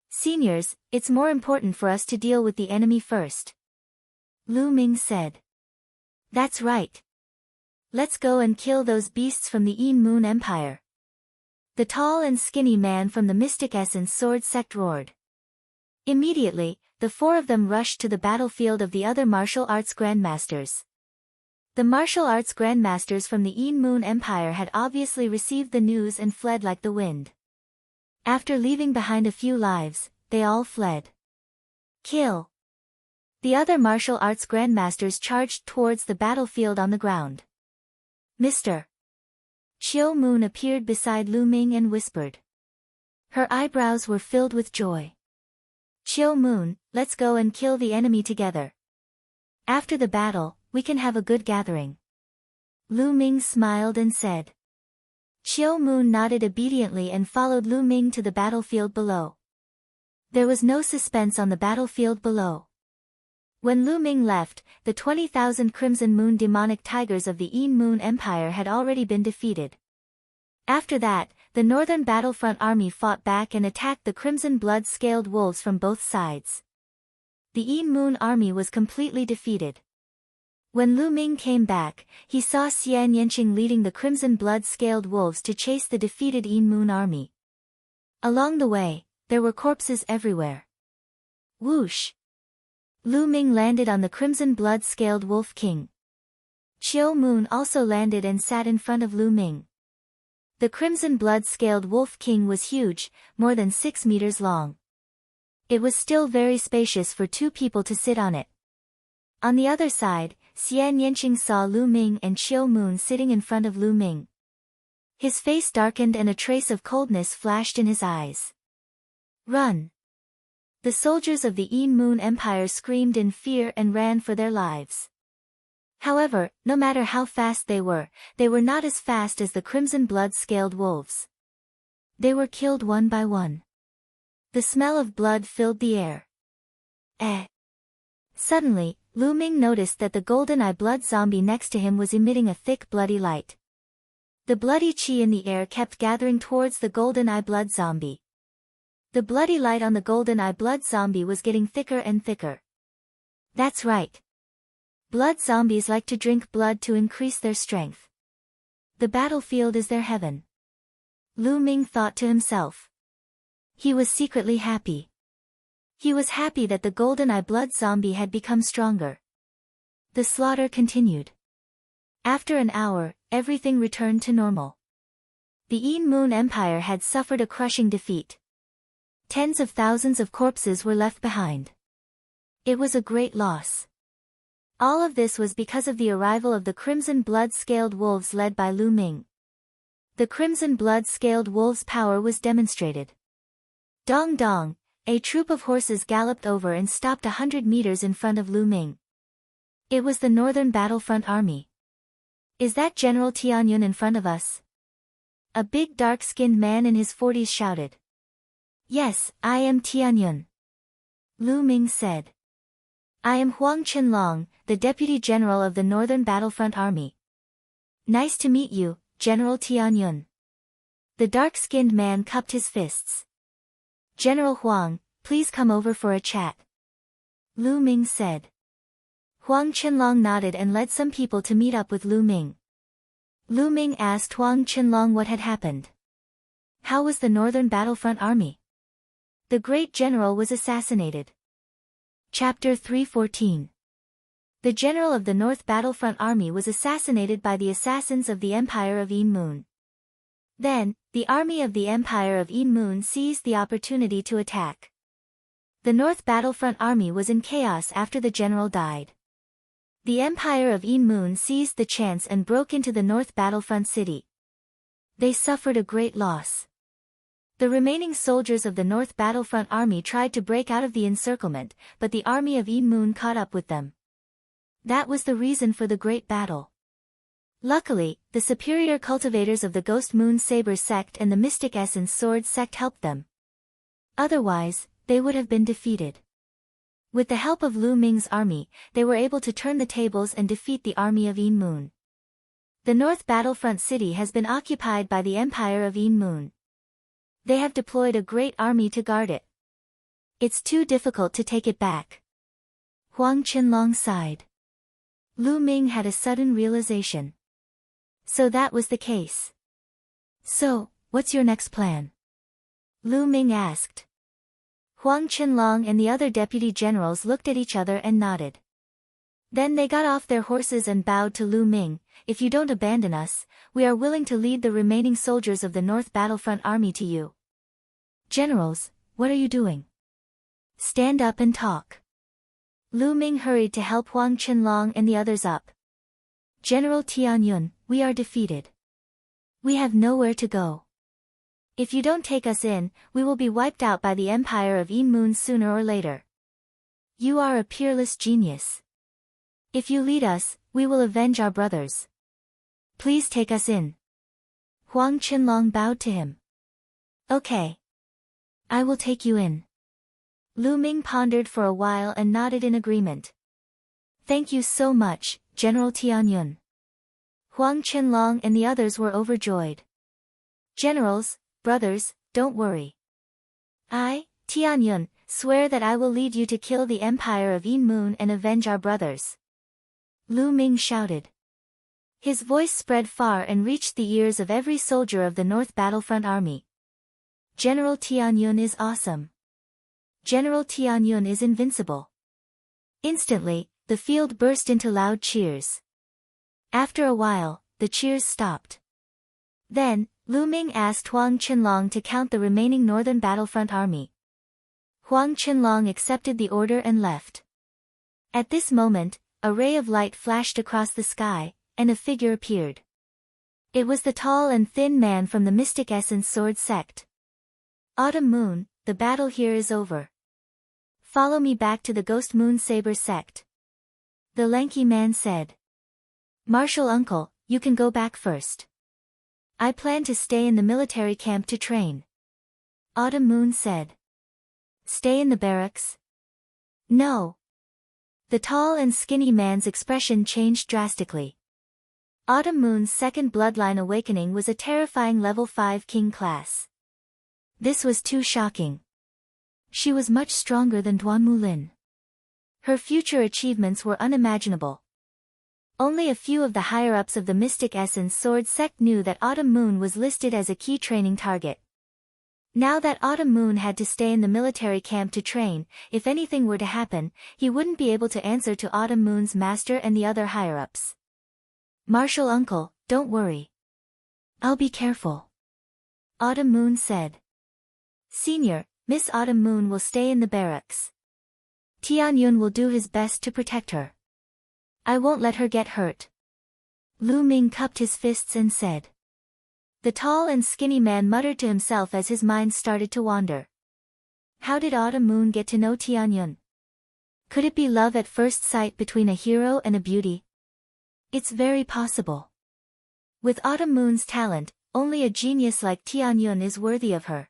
Seniors, it's more important for us to deal with the enemy first. Lu Ming said. That's right. Let's go and kill those beasts from the Yin Moon Empire. The tall and skinny man from the Mystic Essence Sword Sect roared. Immediately, the four of them rushed to the battlefield of the other martial arts grandmasters. The martial arts grandmasters from the Yin Moon Empire had obviously received the news and fled like the wind. After leaving behind a few lives, they all fled. Kill! The other martial arts grandmasters charged towards the battlefield on the ground. Mr. Chiu Moon appeared beside Lu Ming and whispered. Her eyebrows were filled with joy. Chiu Moon, let's go and kill the enemy together. After the battle, we can have a good gathering. Lu Ming smiled and said. Chiu Moon nodded obediently and followed Lu Ming to the battlefield below. There was no suspense on the battlefield below. When Lu Ming left, the 20,000 Crimson Moon demonic tigers of the Yin Moon Empire had already been defeated. After that, the Northern Battlefront Army fought back and attacked the Crimson Blood-Scaled Wolves from both sides. The Yin Moon Army was completely defeated. When Lu Ming came back, he saw Xian Yanqing leading the Crimson Blood-Scaled Wolves to chase the defeated Yin Moon Army. Along the way, there were corpses everywhere. Whoosh! Lu Ming landed on the Crimson Blood-Scaled Wolf King. Chiu Moon also landed and sat in front of Lu Ming. The Crimson Blood-Scaled Wolf King was huge, more than 6 meters long. It was still very spacious for 2 people to sit on it. On the other side, Xian Yanqing saw Lu Ming and Chiu Moon sitting in front of Lu Ming. His face darkened and a trace of coldness flashed in his eyes. Run! The soldiers of the Yin Moon Empire screamed in fear and ran for their lives. However, no matter how fast they were not as fast as the Crimson Blood-Scaled Wolves. They were killed one by one. The smell of blood filled the air. Suddenly, Lu Ming noticed that the golden eye blood zombie next to him was emitting a thick bloody light. The bloody chi in the air kept gathering towards the golden eye blood zombie. The bloody light on the golden eye blood zombie was getting thicker and thicker. That's right. Blood zombies like to drink blood to increase their strength. The battlefield is their heaven. Lu Ming thought to himself. He was secretly happy. He was happy that the golden eye blood zombie had become stronger. The slaughter continued. After an hour, everything returned to normal. The Yin Moon Empire had suffered a crushing defeat. Tens of thousands of corpses were left behind. It was a great loss. All of this was because of the arrival of the Crimson Blood-Scaled Wolves led by Lu Ming. The Crimson Blood-Scaled Wolves' power was demonstrated. Dong dong, a troop of horses galloped over and stopped 100 meters in front of Lu Ming. It was the Northern Battlefront Army. Is that General Tianyun in front of us? A big dark-skinned man in his 40s shouted. Yes, I am Tianyun. Lu Ming said. I am Huang Qinlong, the Deputy General of the Northern Battlefront Army. Nice to meet you, General Tianyun. The dark-skinned man cupped his fists. General Huang, please come over for a chat. Lu Ming said. Huang Qinlong nodded and led some people to meet up with Lu Ming. Lu Ming asked Huang Qinlong what had happened. How was the Northern Battlefront Army? The great general was assassinated. Chapter 314. The general of the North Battlefront Army was assassinated by the assassins of the Empire of Yin Moon. Then, the army of the Empire of Yin Moon seized the opportunity to attack. The North Battlefront Army was in chaos after the general died. The Empire of Yin Moon seized the chance and broke into the North Battlefront city. They suffered a great loss. The remaining soldiers of the North Battlefront Army tried to break out of the encirclement, but the army of Yin Moon caught up with them. That was the reason for the great battle. Luckily, the superior cultivators of the Ghost Moon Saber sect and the Mystic Essence Sword sect helped them. Otherwise, they would have been defeated. With the help of Lu Ming's army, they were able to turn the tables and defeat the army of Yin Moon. The North Battlefront City has been occupied by the Empire of Yin Moon. They have deployed a great army to guard it. It's too difficult to take it back. Huang Qinlong sighed. Lu Ming had a sudden realization. So that was the case. So, what's your next plan? Lu Ming asked. Huang Qinlong and the other deputy generals looked at each other and nodded. Then they got off their horses and bowed to Lu Ming. If you don't abandon us, we are willing to lead the remaining soldiers of the North Battlefront Army to you. Generals, what are you doing? Stand up and talk. Lu Ming hurried to help Huang Qinlong and the others up. General Tianyun, we are defeated. We have nowhere to go. If you don't take us in, we will be wiped out by the Empire of Yin Moon sooner or later. You are a peerless genius. If you lead us, we will avenge our brothers. Please take us in. Huang Qinlong bowed to him. Okay. I will take you in. Lu Ming pondered for a while and nodded in agreement. Thank you so much, General Tianyun. Huang Qinlong and the others were overjoyed. Generals, brothers, don't worry. I, Tianyun, swear that I will lead you to kill the Empire of Yin Moon and avenge our brothers. Lu Ming shouted. His voice spread far and reached the ears of every soldier of the North Battlefront Army. General Tianyun is awesome. General Tianyun is invincible. Instantly, the field burst into loud cheers. After a while, the cheers stopped. Then, Lu Ming asked Huang Qinlong to count the remaining Northern Battlefront Army. Huang Qinlong accepted the order and left. At this moment, a ray of light flashed across the sky, and a figure appeared. It was the tall and thin man from the Mystic Essence Sword sect. Autumn Moon, the battle here is over. Follow me back to the Ghost Moon Saber sect. The lanky man said. Martial uncle, you can go back first. I plan to stay in the military camp to train. Autumn Moon said. Stay in the barracks? No. The tall and skinny man's expression changed drastically. Autumn Moon's second bloodline awakening was a terrifying level 5 king class. This was too shocking. She was much stronger than Duan Mulin. Her future achievements were unimaginable. Only a few of the higher-ups of the Mystic Essence Sword sect knew that Autumn Moon was listed as a key training target. Now that Autumn Moon had to stay in the military camp to train, if anything were to happen, he wouldn't be able to answer to Autumn Moon's master and the other higher-ups. Martial uncle, don't worry. I'll be careful. Autumn Moon said. Senior, Miss Autumn Moon will stay in the barracks. Tianyun will do his best to protect her. I won't let her get hurt. Lu Ming cupped his fists and said. The tall and skinny man muttered to himself as his mind started to wander. How did Autumn Moon get to know Tianyun? Could it be love at first sight between a hero and a beauty? It's very possible. With Autumn Moon's talent, only a genius like Tianyun is worthy of her.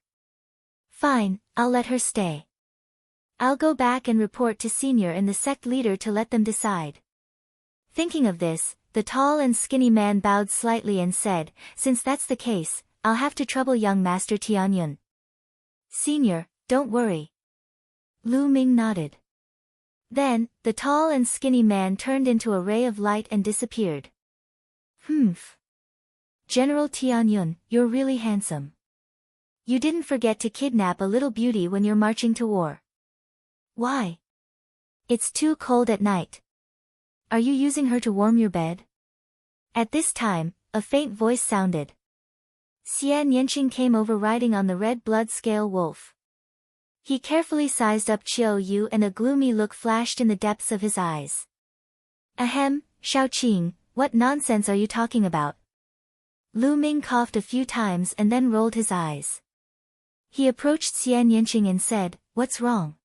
Fine, I'll let her stay. I'll go back and report to Senior and the sect leader to let them decide. Thinking of this, the tall and skinny man bowed slightly and said, since that's the case, I'll have to trouble young Master Tianyun. Senior, don't worry. Lu Ming nodded. Then, the tall and skinny man turned into a ray of light and disappeared. Humph. General Tianyun, you're really handsome. You didn't forget to kidnap a little beauty when you're marching to war. Why? It's too cold at night. Are you using her to warm your bed? At this time, a faint voice sounded. Xian Yanqing came over riding on the red blood scale wolf. He carefully sized up Qiu Yu and a gloomy look flashed in the depths of his eyes. Ahem, Shaoqing, what nonsense are you talking about? Lu Ming coughed a few times and then rolled his eyes. He approached Xian Yanqing and said, what's wrong?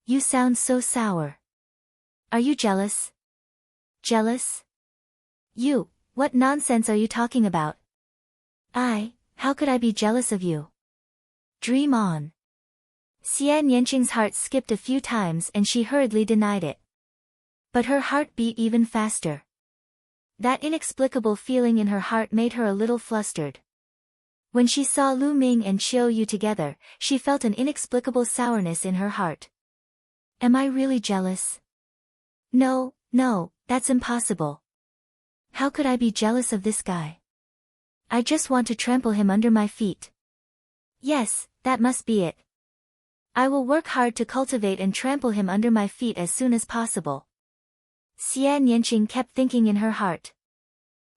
You sound so sour. Are you jealous? Jealous? You, what nonsense are you talking about? How could I be jealous of you? Dream on. Xian Yanqing's heart skipped a few times and she hurriedly denied it. But her heart beat even faster. That inexplicable feeling in her heart made her a little flustered. When she saw Lu Ming and Qiu Yu together, she felt an inexplicable sourness in her heart. Am I really jealous? No, that's impossible. How could I be jealous of this guy? I just want to trample him under my feet. Yes, that must be it. I will work hard to cultivate and trample him under my feet as soon as possible. Xian Yanqing kept thinking in her heart.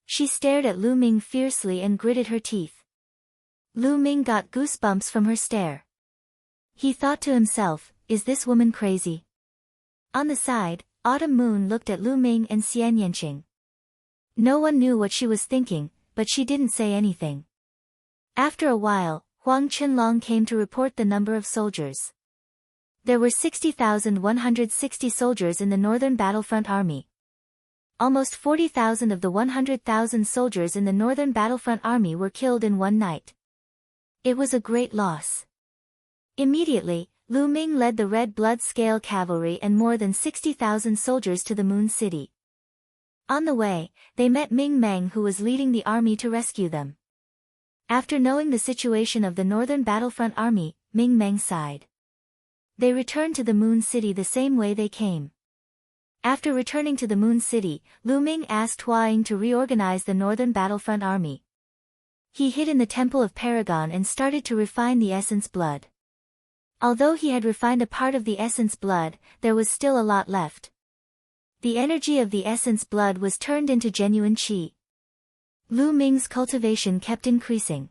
She stared at Lu Ming fiercely and gritted her teeth. Lu Ming got goosebumps from her stare. He thought to himself, is this woman crazy? On the side, Autumn Moon looked at Lu Ming and Xian Yanqing. No one knew what she was thinking, but she didn't say anything. After a while, Huang Qinlong came to report the number of soldiers. There were 60,160 soldiers in the Northern Battlefront Army. Almost 40,000 of the 100,000 soldiers in the Northern Battlefront Army were killed in one night. It was a great loss. Immediately, Lu Ming led the Red Blood Scale Cavalry and more than 60,000 soldiers to the Moon City. On the way, they met Ming Meng, who was leading the army to rescue them. After knowing the situation of the Northern Battlefront Army, Ming Meng sighed. They returned to the Moon City the same way they came. After returning to the Moon City, Lu Ming asked Hua Ying to reorganize the Northern Battlefront Army. He hid in the Temple of Paragon and started to refine the essence blood. Although he had refined a part of the essence blood, there was still a lot left. The energy of the essence blood was turned into genuine qi. Lu Ming's cultivation kept increasing.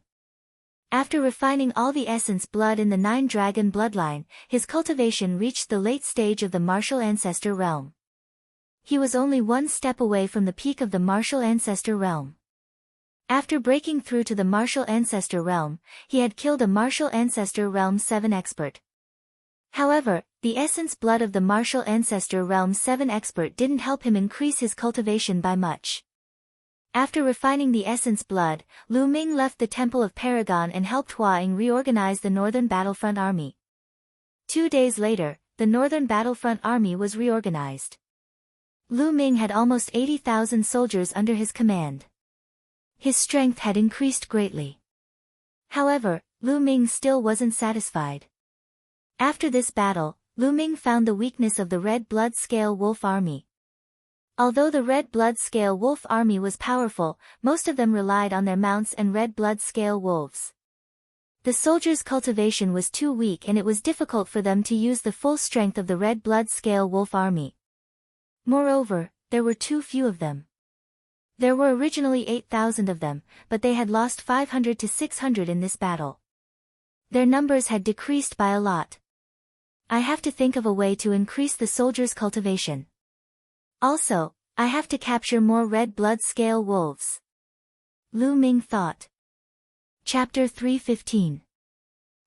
After refining all the essence blood in the Nine Dragon bloodline, his cultivation reached the late stage of the Martial Ancestor realm. He was only one step away from the peak of the Martial Ancestor realm. After breaking through to the Martial Ancestor realm, he had killed a Martial Ancestor realm 7 expert. However, the essence blood of the Martial Ancestor realm 7 expert didn't help him increase his cultivation by much. After refining the essence blood, Lu Ming left the Temple of Paragon and helped Hua Ying reorganize the Northern Battlefront Army. 2 days later, the Northern Battlefront Army was reorganized. Lu Ming had almost 80,000 soldiers under his command. His strength had increased greatly. However, Lu Ming still wasn't satisfied. After this battle, Lu Ming found the weakness of the Red Blood Scale Wolf Army. Although the Red Blood Scale Wolf Army was powerful, most of them relied on their mounts and Red Blood Scale Wolves. The soldiers' cultivation was too weak and it was difficult for them to use the full strength of the Red Blood Scale Wolf Army. Moreover, there were too few of them. There were originally 8,000 of them, but they had lost 500 to 600 in this battle. Their numbers had decreased by a lot. I have to think of a way to increase the soldiers' cultivation. Also, I have to capture more Red Blood Scale Wolves. Lu Ming thought. Chapter 315.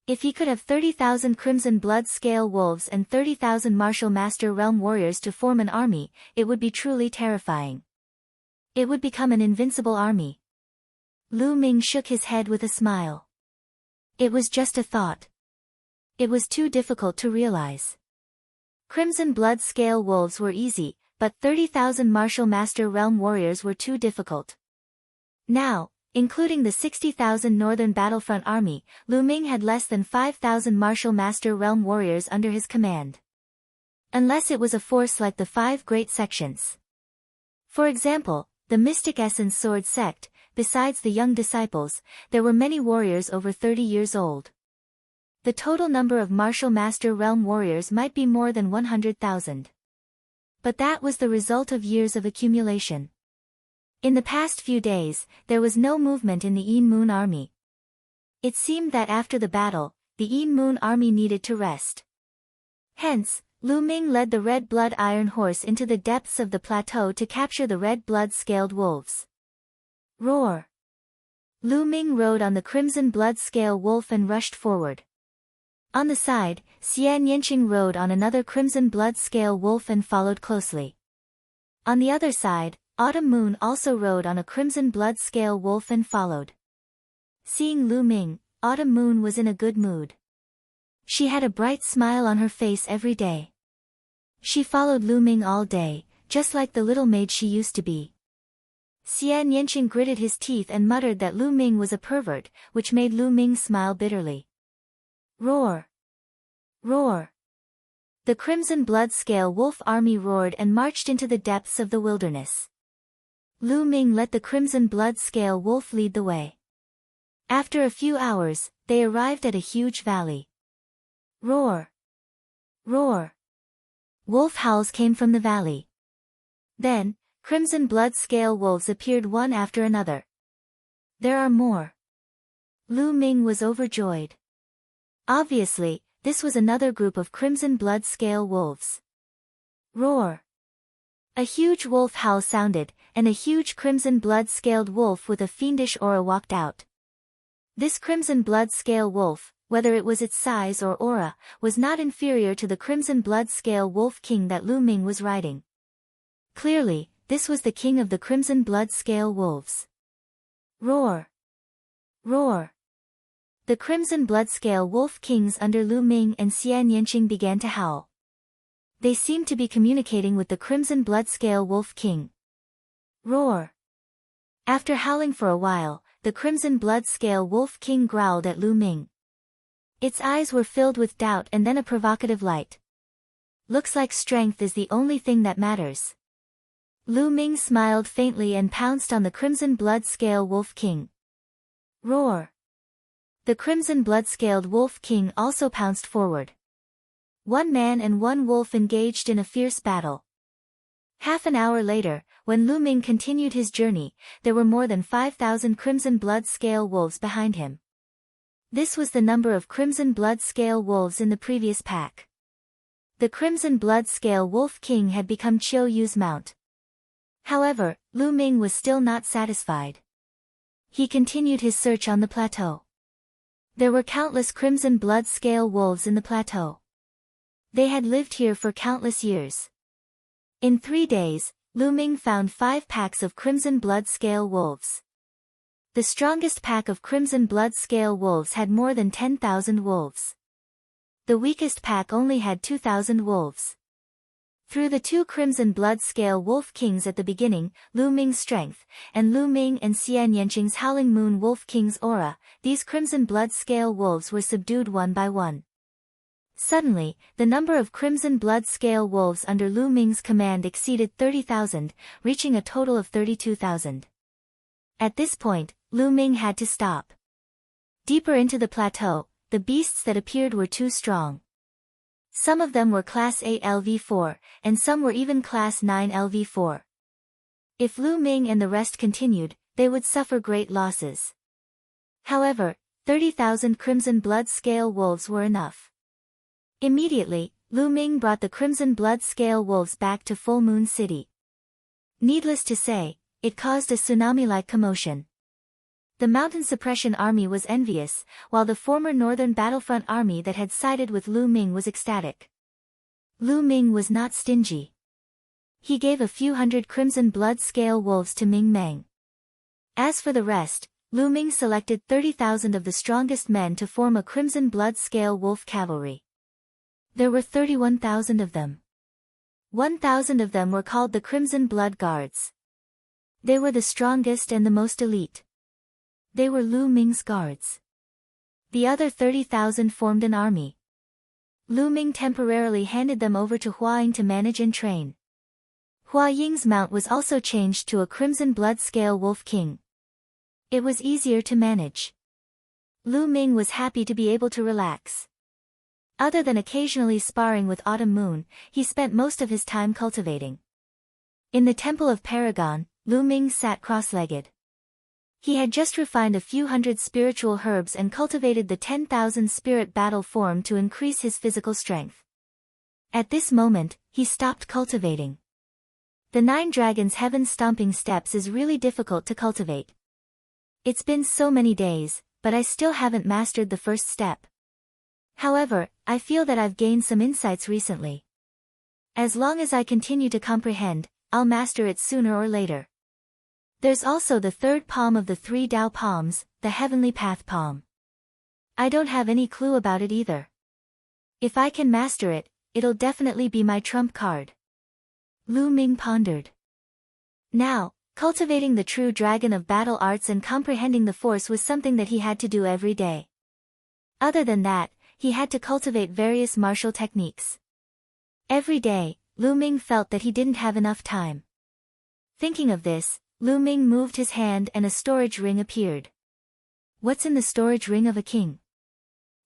If he could have 30,000 Crimson Blood Scale Wolves and 30,000 Martial Master Realm Warriors to form an army, it would be truly terrifying. It would become an invincible army. Lu Ming shook his head with a smile. It was just a thought. It was too difficult to realize. Crimson Blood Scale Wolves were easy, but 30,000 Martial Master Realm Warriors were too difficult. Now, including the 60,000 Northern Battlefront Army, Lu Ming had less than 5,000 Martial Master Realm Warriors under his command. Unless it was a force like the 5 Great Sections. For example, the Mystic Essence Sword Sect, besides the young disciples, there were many warriors over 30 years old. The total number of Martial Master Realm Warriors might be more than 100,000. But that was the result of years of accumulation. In the past few days, there was no movement in the Yin Moon Army. It seemed that after the battle, the Yin Moon Army needed to rest. Hence, Lu Ming led the Red Blood Iron Horse into the depths of the plateau to capture the Red Blood Scaled Wolves. Roar! Lu Ming rode on the Crimson Blood Scale Wolf and rushed forward. On the side, Xian Yanqing rode on another Crimson Blood Scale Wolf and followed closely. On the other side, Autumn Moon also rode on a Crimson Blood Scale Wolf and followed. Seeing Lu Ming, Autumn Moon was in a good mood. She had a bright smile on her face every day. She followed Lu Ming all day, just like the little maid she used to be. Xian Yanqing gritted his teeth and muttered that Lu Ming was a pervert, which made Lu Ming smile bitterly. Roar! Roar! The Crimson Blood-Scale Wolf army roared and marched into the depths of the wilderness. Lu Ming let the Crimson Blood-Scale Wolf lead the way. After a few hours, they arrived at a huge valley. Roar! Roar! Wolf howls came from the valley. Then, Crimson Blood-Scale Wolves appeared one after another. There are more. Lu Ming was overjoyed. Obviously, this was another group of Crimson Blood-Scale Wolves. Roar! A huge wolf howl sounded, and a huge Crimson Blood-Scaled Wolf with a fiendish aura walked out. This Crimson Blood-Scale Wolf, whether it was its size or aura, was not inferior to the Crimson Blood-Scale Wolf King that Lu Ming was riding. Clearly, this was the king of the Crimson Blood-Scale Wolves. Roar! Roar! The Crimson Blood-Scale Wolf Kings under Lu Ming and Xian Yanqing began to howl. They seemed to be communicating with the Crimson Blood-Scale Wolf King. Roar! After howling for a while, the Crimson Blood-Scale Wolf King growled at Lu Ming. Its eyes were filled with doubt and then a provocative light. Looks like strength is the only thing that matters. Lu Ming smiled faintly and pounced on the Crimson Blood-Scale Wolf King. Roar! The Crimson Blood-Scaled Wolf King also pounced forward. One man and one wolf engaged in a fierce battle. Half an hour later, when Lu Ming continued his journey, there were more than 5,000 Crimson Blood-Scale Wolves behind him. This was the number of Crimson Blood-Scale Wolves in the previous pack. The Crimson Blood-Scale Wolf King had become Qiu Yu's mount. However, Lu Ming was still not satisfied. He continued his search on the plateau. There were countless Crimson Blood-Scale Wolves in the plateau. They had lived here for countless years. In 3 days, Lu Ming found 5 packs of Crimson Blood-Scale Wolves. The strongest pack of Crimson Blood-Scale Wolves had more than 10,000 wolves. The weakest pack only had 2,000 wolves. Through the 2 Crimson Blood-Scale Wolf Kings at the beginning, Lu Ming's strength, and Lu Ming and Xian Yanqing's Howling Moon Wolf King's aura, these Crimson Blood-Scale Wolves were subdued one by one. Suddenly, the number of Crimson Blood-Scale Wolves under Lu Ming's command exceeded 30,000, reaching a total of 32,000. At this point, Lu Ming had to stop. Deeper into the plateau, the beasts that appeared were too strong. Some of them were Class 8 LV4, and some were even Class 9 LV4. If Lu Ming and the rest continued, they would suffer great losses. However, 30,000 Crimson Blood-Scale Wolves were enough. Immediately, Lu Ming brought the Crimson Blood-Scale Wolves back to Full Moon City. Needless to say, it caused a tsunami-like commotion. The Mountain Suppression Army was envious, while the former Northern Battlefront Army that had sided with Lu Ming was ecstatic. Lu Ming was not stingy. He gave a few hundred Crimson Blood-Scale Wolves to Ming Meng. As for the rest, Lu Ming selected 30,000 of the strongest men to form a Crimson Blood-Scale Wolf cavalry. There were 31,000 of them. 1,000 of them were called the Crimson Blood Guards. They were the strongest and the most elite. They were Lu Ming's guards. The other 30,000 formed an army. Lu Ming temporarily handed them over to Hua Ying to manage and train. Hua Ying's mount was also changed to a Crimson Blood-Scale Wolf King. It was easier to manage. Lu Ming was happy to be able to relax. Other than occasionally sparring with Autumn Moon, he spent most of his time cultivating. In the Temple of Paragon, Lu Ming sat cross-legged. He had just refined a few hundred spiritual herbs and cultivated the 10,000 spirit battle form to increase his physical strength. At this moment, he stopped cultivating. The 9 Dragons Heaven Stomping Steps is really difficult to cultivate. It's been so many days, but I still haven't mastered the first step. However, I feel that I've gained some insights recently. As long as I continue to comprehend, I'll master it sooner or later. There's also the 3rd palm of the 3 Tao palms, the Heavenly Path palm. I don't have any clue about it either. If I can master it, it'll definitely be my trump card. Lu Ming pondered. Now, cultivating the true dragon of battle arts and comprehending the force was something that he had to do every day. Other than that, he had to cultivate various martial techniques. Every day, Lu Ming felt that he didn't have enough time. Thinking of this, Lu Ming moved his hand and a storage ring appeared. What's in the storage ring of a king?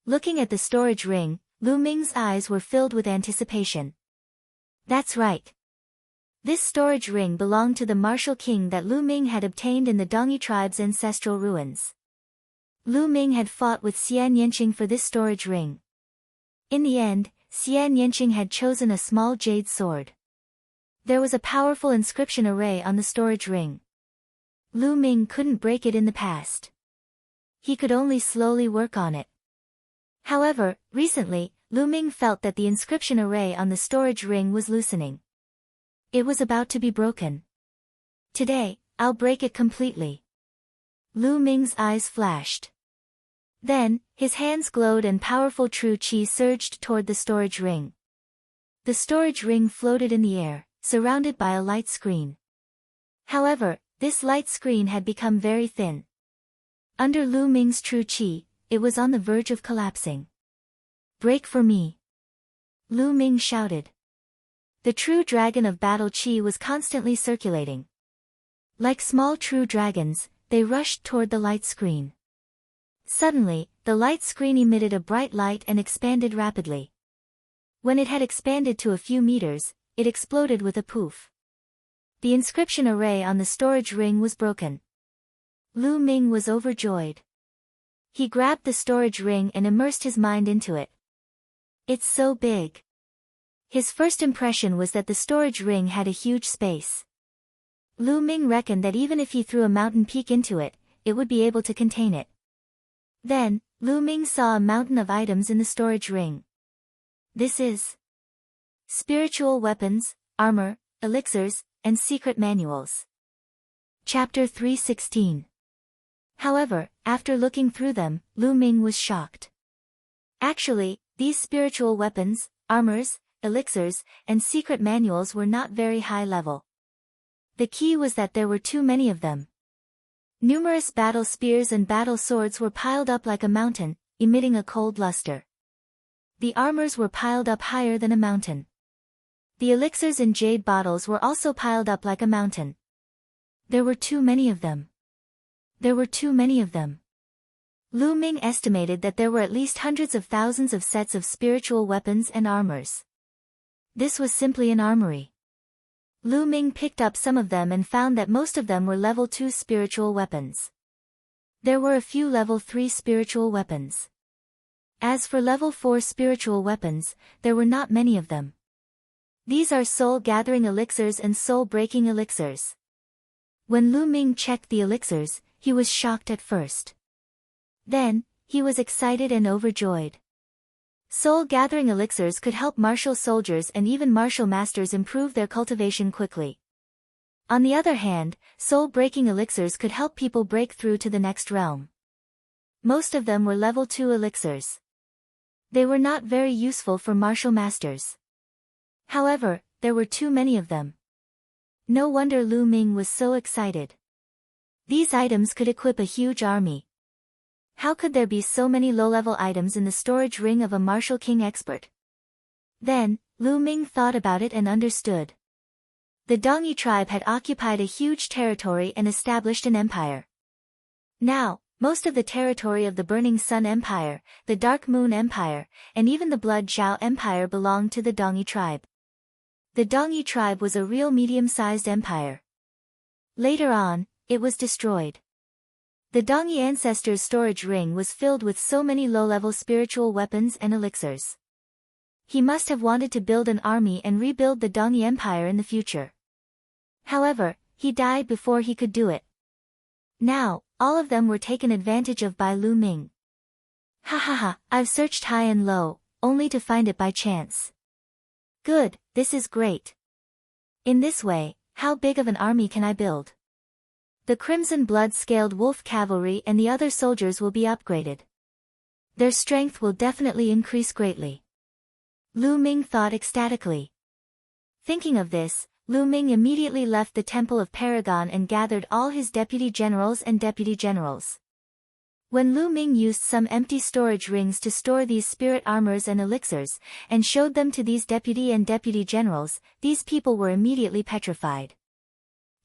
Looking at the storage ring, Lu Ming's eyes were filled with anticipation. That's right. This storage ring belonged to the martial king that Lu Ming had obtained in the Dongyi tribe's ancestral ruins. Lu Ming had fought with Xian Yanqing for this storage ring. In the end, Xian Yanqing had chosen a small jade sword. There was a powerful inscription array on the storage ring. Lu Ming couldn't break it in the past. He could only slowly work on it. However, recently, Lu Ming felt that the inscription array on the storage ring was loosening. It was about to be broken. Today, I'll break it completely. Lu Ming's eyes flashed. Then, his hands glowed and powerful true qi surged toward the storage ring. The storage ring floated in the air, surrounded by a light screen. However, this light screen had become very thin. Under Lu Ming's true qi, it was on the verge of collapsing. Break for me! Lu Ming shouted. The true dragon of battle qi was constantly circulating. Like small true dragons, they rushed toward the light screen. Suddenly, the light screen emitted a bright light and expanded rapidly. When it had expanded to a few meters, it exploded with a poof. The inscription array on the storage ring was broken. Lu Ming was overjoyed. He grabbed the storage ring and immersed his mind into it. It's so big. His first impression was that the storage ring had a huge space. Lu Ming reckoned that even if he threw a mountain peak into it, it would be able to contain it. Then, Lu Ming saw a mountain of items in the storage ring. This is spiritual weapons, armor, elixirs, and secret manuals. Chapter 316. However, after looking through them, Lu Ming was shocked. Actually, these spiritual weapons, armors, elixirs, and secret manuals were not very high level. The key was that there were too many of them. Numerous battle spears and battle swords were piled up like a mountain, emitting a cold luster. The armors were piled up higher than a mountain. The elixirs in jade bottles were also piled up like a mountain. There were too many of them. There were too many of them. Lu Ming estimated that there were at least hundreds of thousands of sets of spiritual weapons and armors. This was simply an armory. Lu Ming picked up some of them and found that most of them were level 2 spiritual weapons. There were a few level 3 spiritual weapons. As for level 4 spiritual weapons, there were not many of them. These are soul-gathering elixirs and soul-breaking elixirs. When Lu Ming checked the elixirs, he was shocked at first. Then, he was excited and overjoyed. Soul-gathering elixirs could help martial soldiers and even martial masters improve their cultivation quickly. On the other hand, soul-breaking elixirs could help people break through to the next realm. Most of them were level 2 elixirs. They were not very useful for martial masters. However, there were too many of them. No wonder Lu Ming was so excited. These items could equip a huge army. How could there be so many low-level items in the storage ring of a martial king expert? Then, Lu Ming thought about it and understood. The Dongyi tribe had occupied a huge territory and established an empire. Now, most of the territory of the Burning Sun Empire, the Dark Moon Empire, and even the Blood Zhao Empire belonged to the Dongyi tribe. The Dongyi tribe was a real medium-sized empire. Later on, it was destroyed. The Dongyi ancestors' storage ring was filled with so many low-level spiritual weapons and elixirs. He must have wanted to build an army and rebuild the Dongyi Empire in the future. However, he died before he could do it. Now, all of them were taken advantage of by Lu Ming. Ha ha ha, I've searched high and low, only to find it by chance. Good, this is great. In this way, how big of an army can I build? The Crimson Blood-Scaled Wolf Cavalry and the other soldiers will be upgraded. Their strength will definitely increase greatly. Lu Ming thought ecstatically. Thinking of this, Lu Ming immediately left the Temple of Paragon and gathered all his deputy generals and deputy generals. When Lu Ming used some empty storage rings to store these spirit armors and elixirs, and showed them to these deputy and deputy generals, these people were immediately petrified.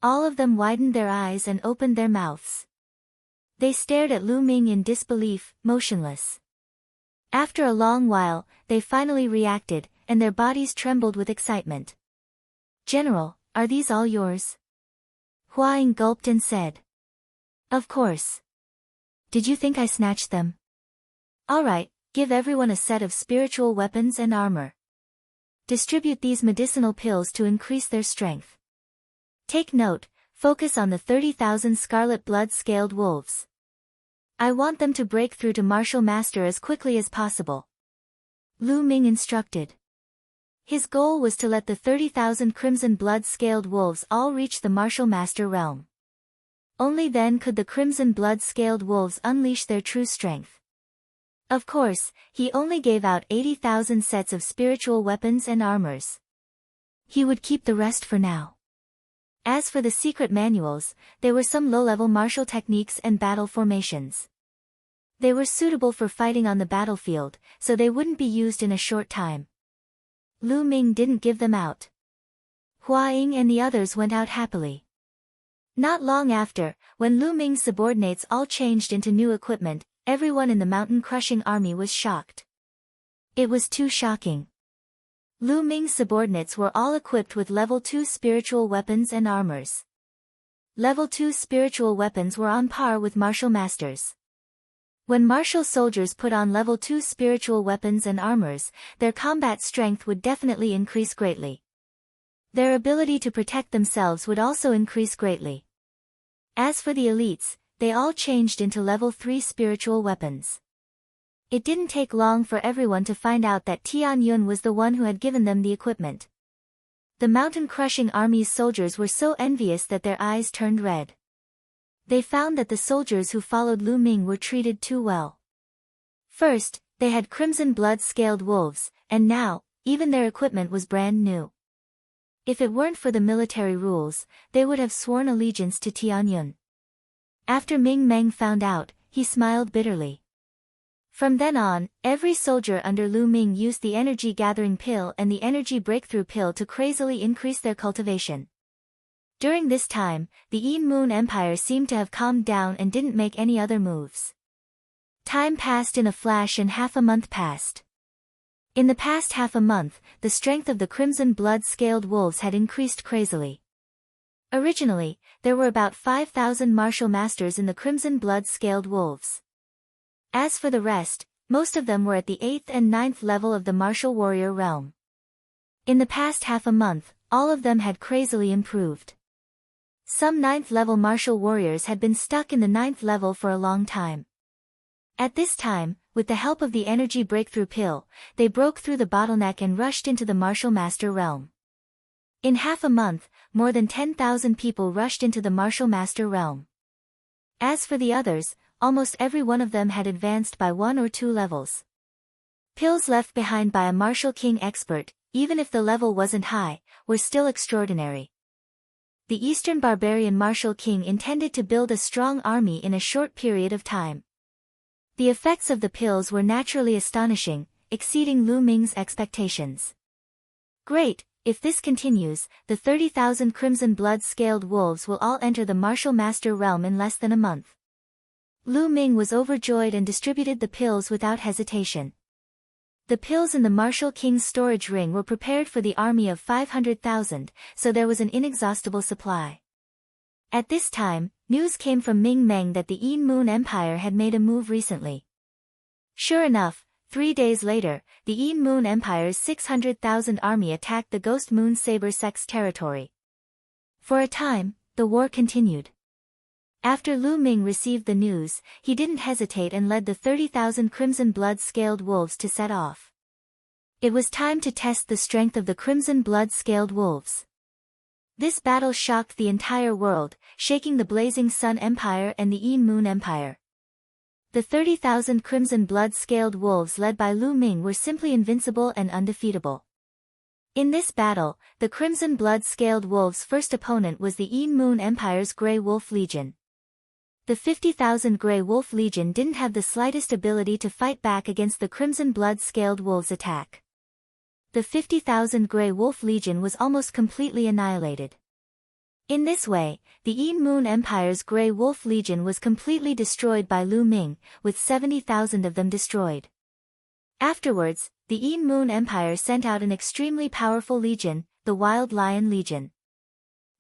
All of them widened their eyes and opened their mouths. They stared at Lu Ming in disbelief, motionless. After a long while, they finally reacted, and their bodies trembled with excitement. "General, are these all yours?" Hua Ying gulped and said. "Of course. Did you think I snatched them? All right, give everyone a set of spiritual weapons and armor. Distribute these medicinal pills to increase their strength. Take note, focus on the 30,000 scarlet blood-scaled wolves. I want them to break through to Martial Master as quickly as possible." Lu Ming instructed. His goal was to let the 30,000 crimson blood-scaled wolves all reach the Martial Master realm. Only then could the crimson blood-scaled wolves unleash their true strength. Of course, he only gave out 80,000 sets of spiritual weapons and armors. He would keep the rest for now. As for the secret manuals, they were some low-level martial techniques and battle formations. They were suitable for fighting on the battlefield, so they wouldn't be used in a short time. Lu Ming didn't give them out. Hua Ying and the others went out happily. Not long after, when Lu Ming's subordinates all changed into new equipment, everyone in the mountain-crushing army was shocked. It was too shocking. Lu Ming's subordinates were all equipped with level 2 spiritual weapons and armors. Level 2 spiritual weapons were on par with martial masters. When martial soldiers put on level 2 spiritual weapons and armors, their combat strength would definitely increase greatly. Their ability to protect themselves would also increase greatly. As for the elites, they all changed into level 3 spiritual weapons. It didn't take long for everyone to find out that Tian Yun was the one who had given them the equipment. The mountain-crushing army's soldiers were so envious that their eyes turned red. They found that the soldiers who followed Lu Ming were treated too well. First, they had crimson blood-scaled wolves, and now, even their equipment was brand new. If it weren't for the military rules, they would have sworn allegiance to Tian Yun. After Ming Meng found out, he smiled bitterly. From then on, every soldier under Lu Ming used the energy-gathering pill and the energy breakthrough pill to crazily increase their cultivation. During this time, the Yin Moon Empire seemed to have calmed down and didn't make any other moves. Time passed in a flash and half a month passed. In the past half a month, the strength of the crimson blood-scaled wolves had increased crazily. Originally, there were about 5,000 martial masters in the crimson blood-scaled wolves. As for the rest, most of them were at the 8th and 9th level of the martial warrior realm. In the past half a month, all of them had crazily improved. Some 9th level martial warriors had been stuck in the 9th level for a long time. At this time, with the help of the energy breakthrough pill, they broke through the bottleneck and rushed into the martial master realm. In half a month, more than 10,000 people rushed into the martial master realm. As for the others, almost every one of them had advanced by 1 or 2 levels. Pills left behind by a martial king expert, even if the level wasn't high, were still extraordinary. The Eastern Barbarian Martial King intended to build a strong army in a short period of time. The effects of the pills were naturally astonishing, exceeding Lu Ming's expectations. Great, if this continues, the 30,000 crimson blood-scaled wolves will all enter the martial master realm in less than a month. Lu Ming was overjoyed and distributed the pills without hesitation. The pills in the Martial King's storage ring were prepared for the army of 500,000, so there was an inexhaustible supply. At this time, news came from Ming Meng that the Yin Moon Empire had made a move recently. Sure enough, 3 days later, the Yin Moon Empire's 600,000 army attacked the Ghost Moon Saber sect's territory. For a time, the war continued. After Lu Ming received the news, he didn't hesitate and led the 30,000 crimson blood-scaled wolves to set off. It was time to test the strength of the crimson blood-scaled wolves. This battle shocked the entire world, shaking the Blazing Sun Empire and the Yin Moon Empire. The 30,000 crimson blood-scaled wolves led by Lu Ming were simply invincible and undefeatable. In this battle, the crimson blood-scaled wolves' first opponent was the Yin Moon Empire's Grey Wolf Legion. The 50,000 Grey Wolf Legion didn't have the slightest ability to fight back against the crimson blood-scaled wolves' attack. The 50,000 Grey Wolf Legion was almost completely annihilated. In this way, the Yin Moon Empire's Grey Wolf Legion was completely destroyed by Lu Ming, with 70,000 of them destroyed. Afterwards, the Yin Moon Empire sent out an extremely powerful legion, the Wild Lion Legion.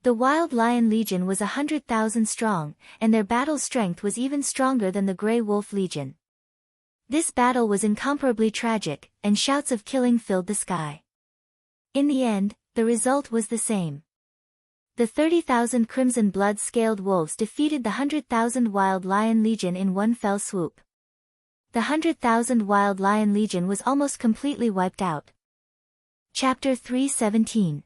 The Wild Lion Legion was 100,000 strong, and their battle strength was even stronger than the Grey Wolf Legion. This battle was incomparably tragic, and shouts of killing filled the sky. In the end, the result was the same. The 30,000 crimson blood-scaled wolves defeated the 100,000 Wild Lion Legion in one fell swoop. The 100,000 Wild Lion Legion was almost completely wiped out. Chapter 317.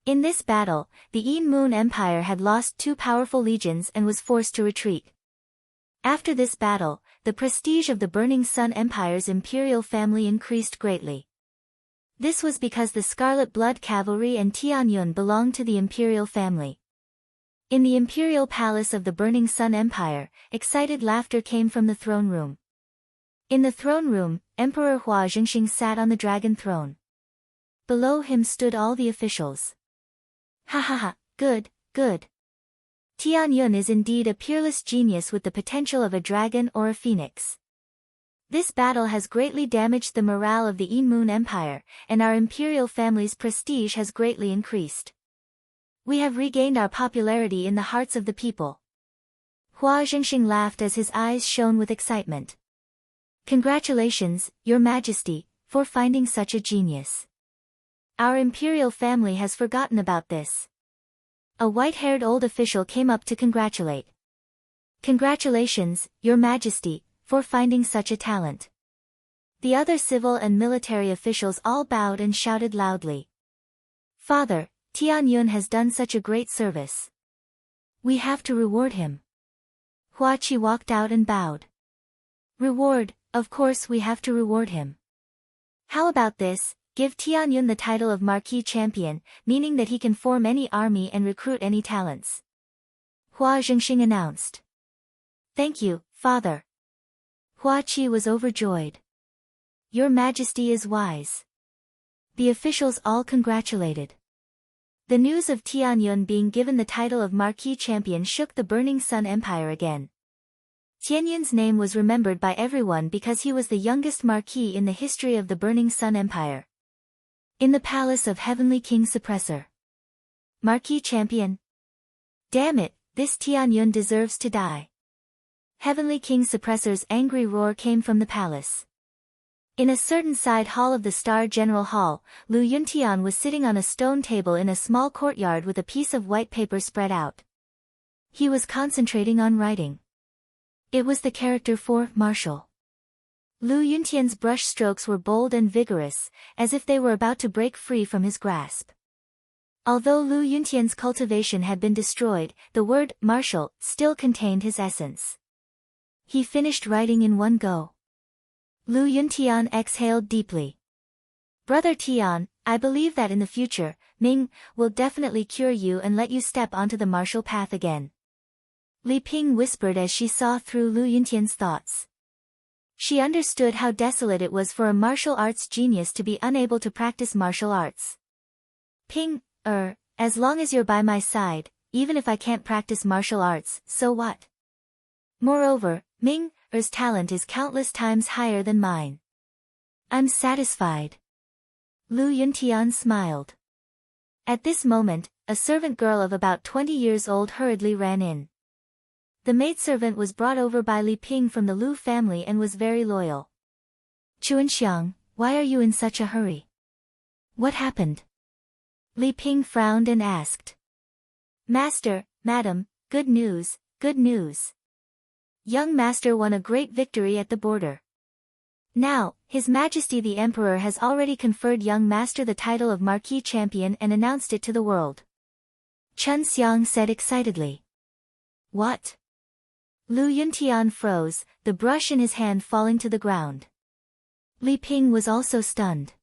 In this battle, the Yin Moon Empire had lost two powerful legions and was forced to retreat. After this battle, the prestige of the Burning Sun Empire's imperial family increased greatly. This was because the Scarlet Blood Cavalry and Tianyun belonged to the imperial family. In the imperial palace of the Burning Sun Empire, excited laughter came from the throne room. In the throne room, Emperor Hua Jingxing sat on the dragon throne. Below him stood all the officials. Ha ha ha, good, good. Tianyun is indeed a peerless genius with the potential of a dragon or a phoenix. This battle has greatly damaged the morale of the Yin Moon Empire, and our imperial family's prestige has greatly increased. We have regained our popularity in the hearts of the people. Hua Jingxing laughed as his eyes shone with excitement. Congratulations, Your Majesty, for finding such a genius. Our imperial family has forgotten about this. A white-haired old official came up to congratulate. Congratulations, Your Majesty, for finding such a talent. The other civil and military officials all bowed and shouted loudly. Father, Tianyun has done such a great service. We have to reward him. Hua Qi walked out and bowed. Reward, of course we have to reward him. How about this? Give Tianyun the title of Marquis Champion, meaning that he can form any army and recruit any talents. Hua Jingxing announced. Thank you, Father. Hua Qi was overjoyed. Your Majesty is wise. The officials all congratulated. The news of Tianyun being given the title of Marquis Champion shook the Burning Sun Empire again. Tianyun's name was remembered by everyone because he was the youngest marquis in the history of the Burning Sun Empire. In the palace of Heavenly King Suppressor. Marquis Champion. Damn it, this Tianyun deserves to die. Heavenly King Suppressor's angry roar came from the palace. In a certain side hall of the Star General Hall, Lu Yuntian was sitting on a stone table in a small courtyard with a piece of white paper spread out. He was concentrating on writing. It was the character for Marshal. Lu Yuntian's brush strokes were bold and vigorous, as if they were about to break free from his grasp. Although Lu Yuntian's cultivation had been destroyed, the word Marshal still contained his essence. He finished writing in one go. Lu Yuntian exhaled deeply. Brother Tian, I believe that in the future, Ming will definitely cure you and let you step onto the martial path again. Li Ping whispered as she saw through Lu Yuntian's thoughts. She understood how desolate it was for a martial arts genius to be unable to practice martial arts. Ping, as long as you're by my side, even if I can't practice martial arts, so what? Moreover, Ming-er's talent is countless times higher than mine. I'm satisfied. Lu Yuntian smiled. At this moment, a servant girl of about 20 years old hurriedly ran in. The maidservant was brought over by Li Ping from the Lu family and was very loyal. Chuanxiang, why are you in such a hurry? What happened? Li Ping frowned and asked. Master, Madam, good news, good news. Young Master won a great victory at the border. Now, His Majesty the Emperor has already conferred young Master the title of Marquis Champion and announced it to the world. Chun Xiang said excitedly. What? Lu Yuntian froze, the brush in his hand falling to the ground. Li Ping was also stunned.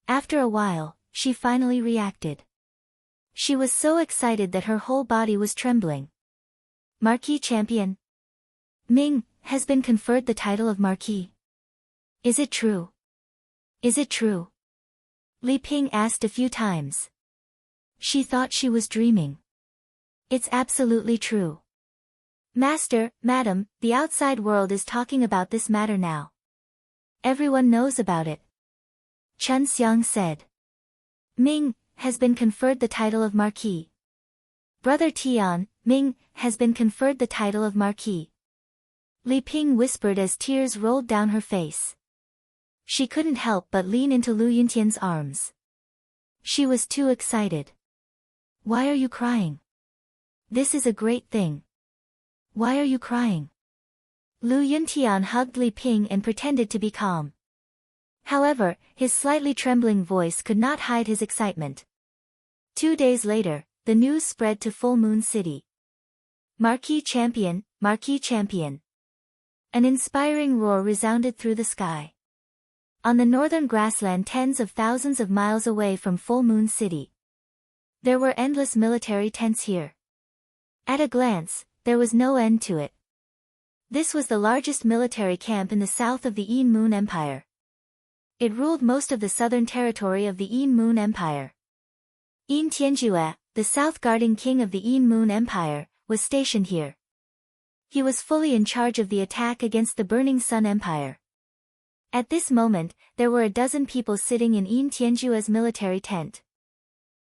After a while, she finally reacted. She was so excited that her whole body was trembling. Marquis Champion Ming has been conferred the title of Marquis. Is it true? Is it true? Li Ping asked a few times. She thought she was dreaming. It's absolutely true. Master, Madam, the outside world is talking about this matter now. Everyone knows about it. Chen Xiang said. Ming has been conferred the title of Marquis. Brother Tian, Ming has been conferred the title of Marquis. Li Ping whispered as tears rolled down her face. She couldn't help but lean into Lu Yuntian's arms. She was too excited. Why are you crying? This is a great thing. Why are you crying? Lu Yuntian hugged Li Ping and pretended to be calm. However, his slightly trembling voice could not hide his excitement. 2 days later, the news spread to Full Moon City. Marquis Champion, Marquis Champion. An inspiring roar resounded through the sky. On the northern grassland tens of thousands of miles away from Full Moon City. There were endless military tents here. At a glance, there was no end to it. This was the largest military camp in the south of the Yin Moon Empire. It ruled most of the southern territory of the Yin Moon Empire. Yin Tianjue, the south-guarding king of the Yin Moon Empire, was stationed here. He was fully in charge of the attack against the Burning Sun Empire. At this moment, there were a dozen people sitting in Yin Tianjue's military tent.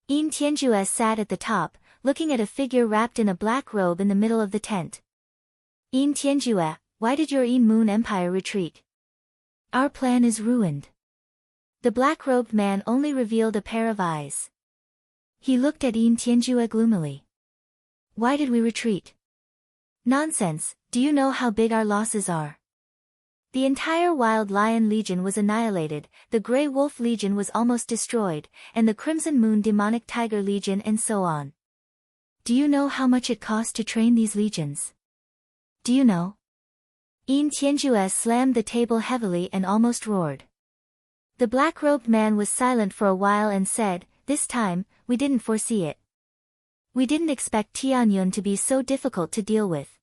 Yin Tianjue sat at the top, looking at a figure wrapped in a black robe in the middle of the tent. Yin Tianjue, why did your Yin Moon Empire retreat? Our plan is ruined. The black-robed man only revealed a pair of eyes. He looked at Yin Tianjue gloomily. Why did we retreat? Nonsense, do you know how big our losses are? The entire Wild Lion Legion was annihilated, the Grey Wolf Legion was almost destroyed, and the Crimson Moon Demonic Tiger Legion and so on. Do you know how much it cost to train these legions? Do you know? Yin Tianjue slammed the table heavily and almost roared. The black-robed man was silent for a while and said, this time, we didn't foresee it. We didn't expect Tianyun to be so difficult to deal with.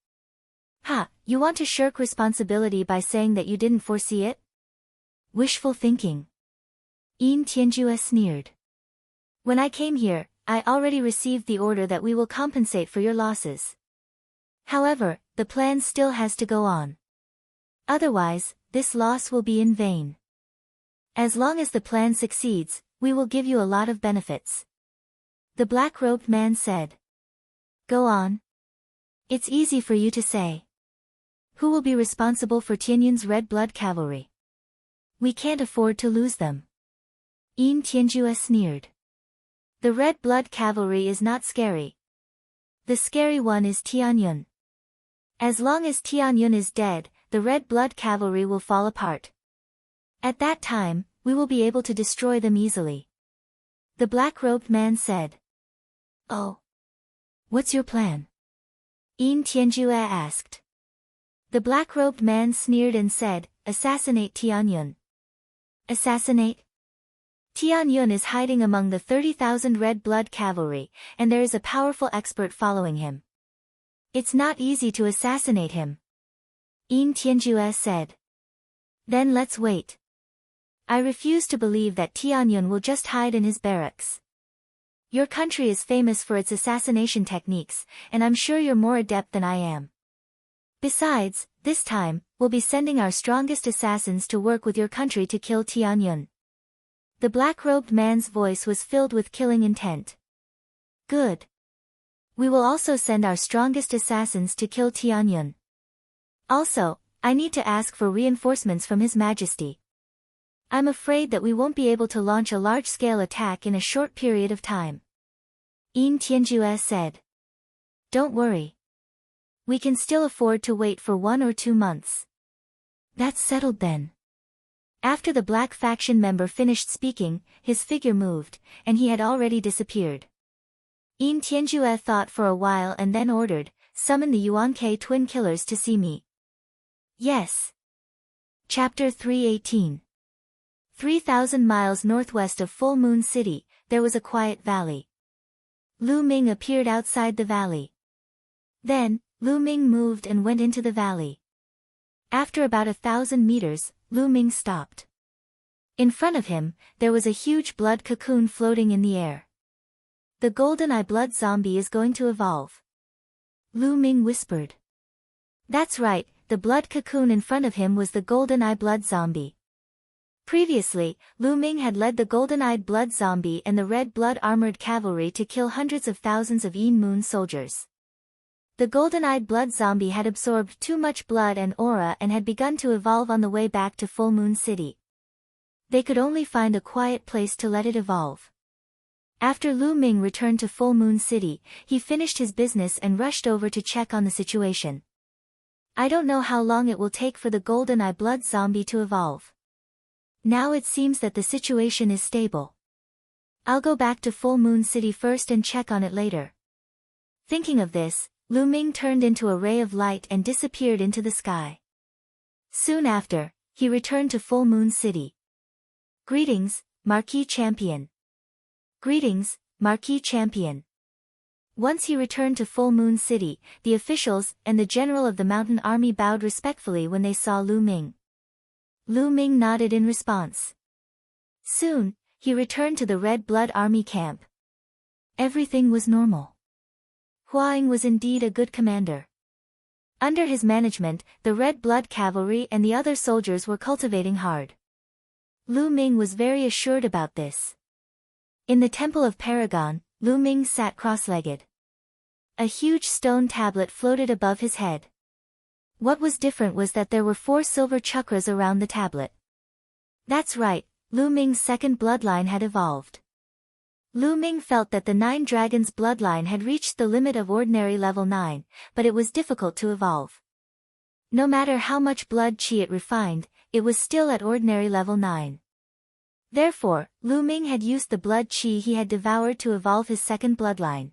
Ha, you want to shirk responsibility by saying that you didn't foresee it? Wishful thinking. Yin Tianjue sneered. When I came here, I already received the order that we will compensate for your losses. However, the plan still has to go on. Otherwise, this loss will be in vain. As long as the plan succeeds, we will give you a lot of benefits. The black-robed man said. Go on. It's easy for you to say. Who will be responsible for Tianyun's Red Blood Cavalry? We can't afford to lose them. Yin Tianjue sneered. The Red Blood Cavalry is not scary. The scary one is Tianyun. As long as Tianyun is dead, the Red Blood Cavalry will fall apart. At that time, we will be able to destroy them easily. The black-robed man said. Oh. What's your plan? Yin Tianjue asked. The black-robed man sneered and said, assassinate Tianyun. Assassinate? Tianyun is hiding among the 30,000 Red Blood Cavalry, and there is a powerful expert following him. It's not easy to assassinate him. Yin Tianjue said. Then let's wait. I refuse to believe that Tianyun will just hide in his barracks. Your country is famous for its assassination techniques, and I'm sure you're more adept than I am. Besides, this time, we'll be sending our strongest assassins to work with your country to kill Tianyun. The black-robed man's voice was filled with killing intent. Good. We will also send our strongest assassins to kill Tianyun. Also, I need to ask for reinforcements from His Majesty. I'm afraid that we won't be able to launch a large-scale attack in a short period of time. Yin Tianjue said. Don't worry. We can still afford to wait for 1 or 2 months. That's settled then. After the black faction member finished speaking, his figure moved, and he had already disappeared. Yin Tianjue thought for a while and then ordered, summon the Yuan-Ke twin killers to see me. Yes. Chapter 318. 3,000 miles northwest of Full Moon City, there was a quiet valley. Lu Ming appeared outside the valley. Then, Lu Ming moved and went into the valley. After about 1,000 meters, Lu Ming stopped. In front of him, there was a huge blood cocoon floating in the air. The golden eye blood zombie is going to evolve. Lu Ming whispered. That's right, the blood cocoon in front of him was the golden eye blood zombie. Previously, Lu Ming had led the golden-eyed blood zombie and the red blood armored cavalry to kill hundreds of thousands of Yin Moon soldiers. The golden-eyed blood zombie had absorbed too much blood and aura and had begun to evolve on the way back to Full Moon City. They could only find a quiet place to let it evolve. After Lu Ming returned to Full Moon City, he finished his business and rushed over to check on the situation. I don't know how long it will take for the golden-eye blood zombie to evolve. Now it seems that the situation is stable. I'll go back to Full Moon City first and check on it later. Thinking of this, Lu Ming turned into a ray of light and disappeared into the sky. Soon after, he returned to Full Moon City. Greetings, Marquis Champion. Greetings, Marquis Champion. Once he returned to Full Moon City, the officials and the general of the mountain army bowed respectfully when they saw Lu Ming. Lu Ming nodded in response. Soon, he returned to the Red Blood Army camp. Everything was normal. Huang was indeed a good commander. Under his management, the Red Blood Cavalry and the other soldiers were cultivating hard. Lu Ming was very assured about this. In the Temple of Paragon, Lu Ming sat cross-legged. A huge stone tablet floated above his head. What was different was that there were 4 silver chakras around the tablet. That's right, Lu Ming's second bloodline had evolved. Lu Ming felt that the 9 dragons bloodline had reached the limit of ordinary level 9, but it was difficult to evolve. No matter how much blood chi it refined, it was still at ordinary level 9. Therefore, Lu Ming had used the blood chi he had devoured to evolve his second bloodline.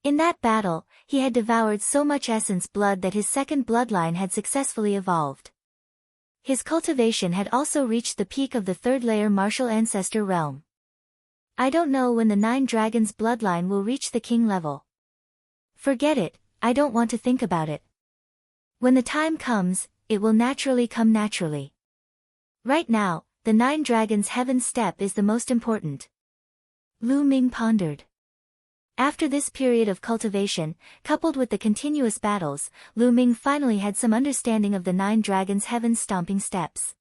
In that battle, he had devoured so much essence blood that his second bloodline had successfully evolved. His cultivation had also reached the peak of the 3rd layer martial ancestor realm. I don't know when the 9 dragons bloodline will reach the king level. Forget it, I don't want to think about it. When the time comes, it will naturally come naturally. Right now, the 9 dragons heaven step is the most important. Lu Ming pondered. After this period of cultivation, coupled with the continuous battles, Lu Ming finally had some understanding of the 9 dragons heaven stomping steps.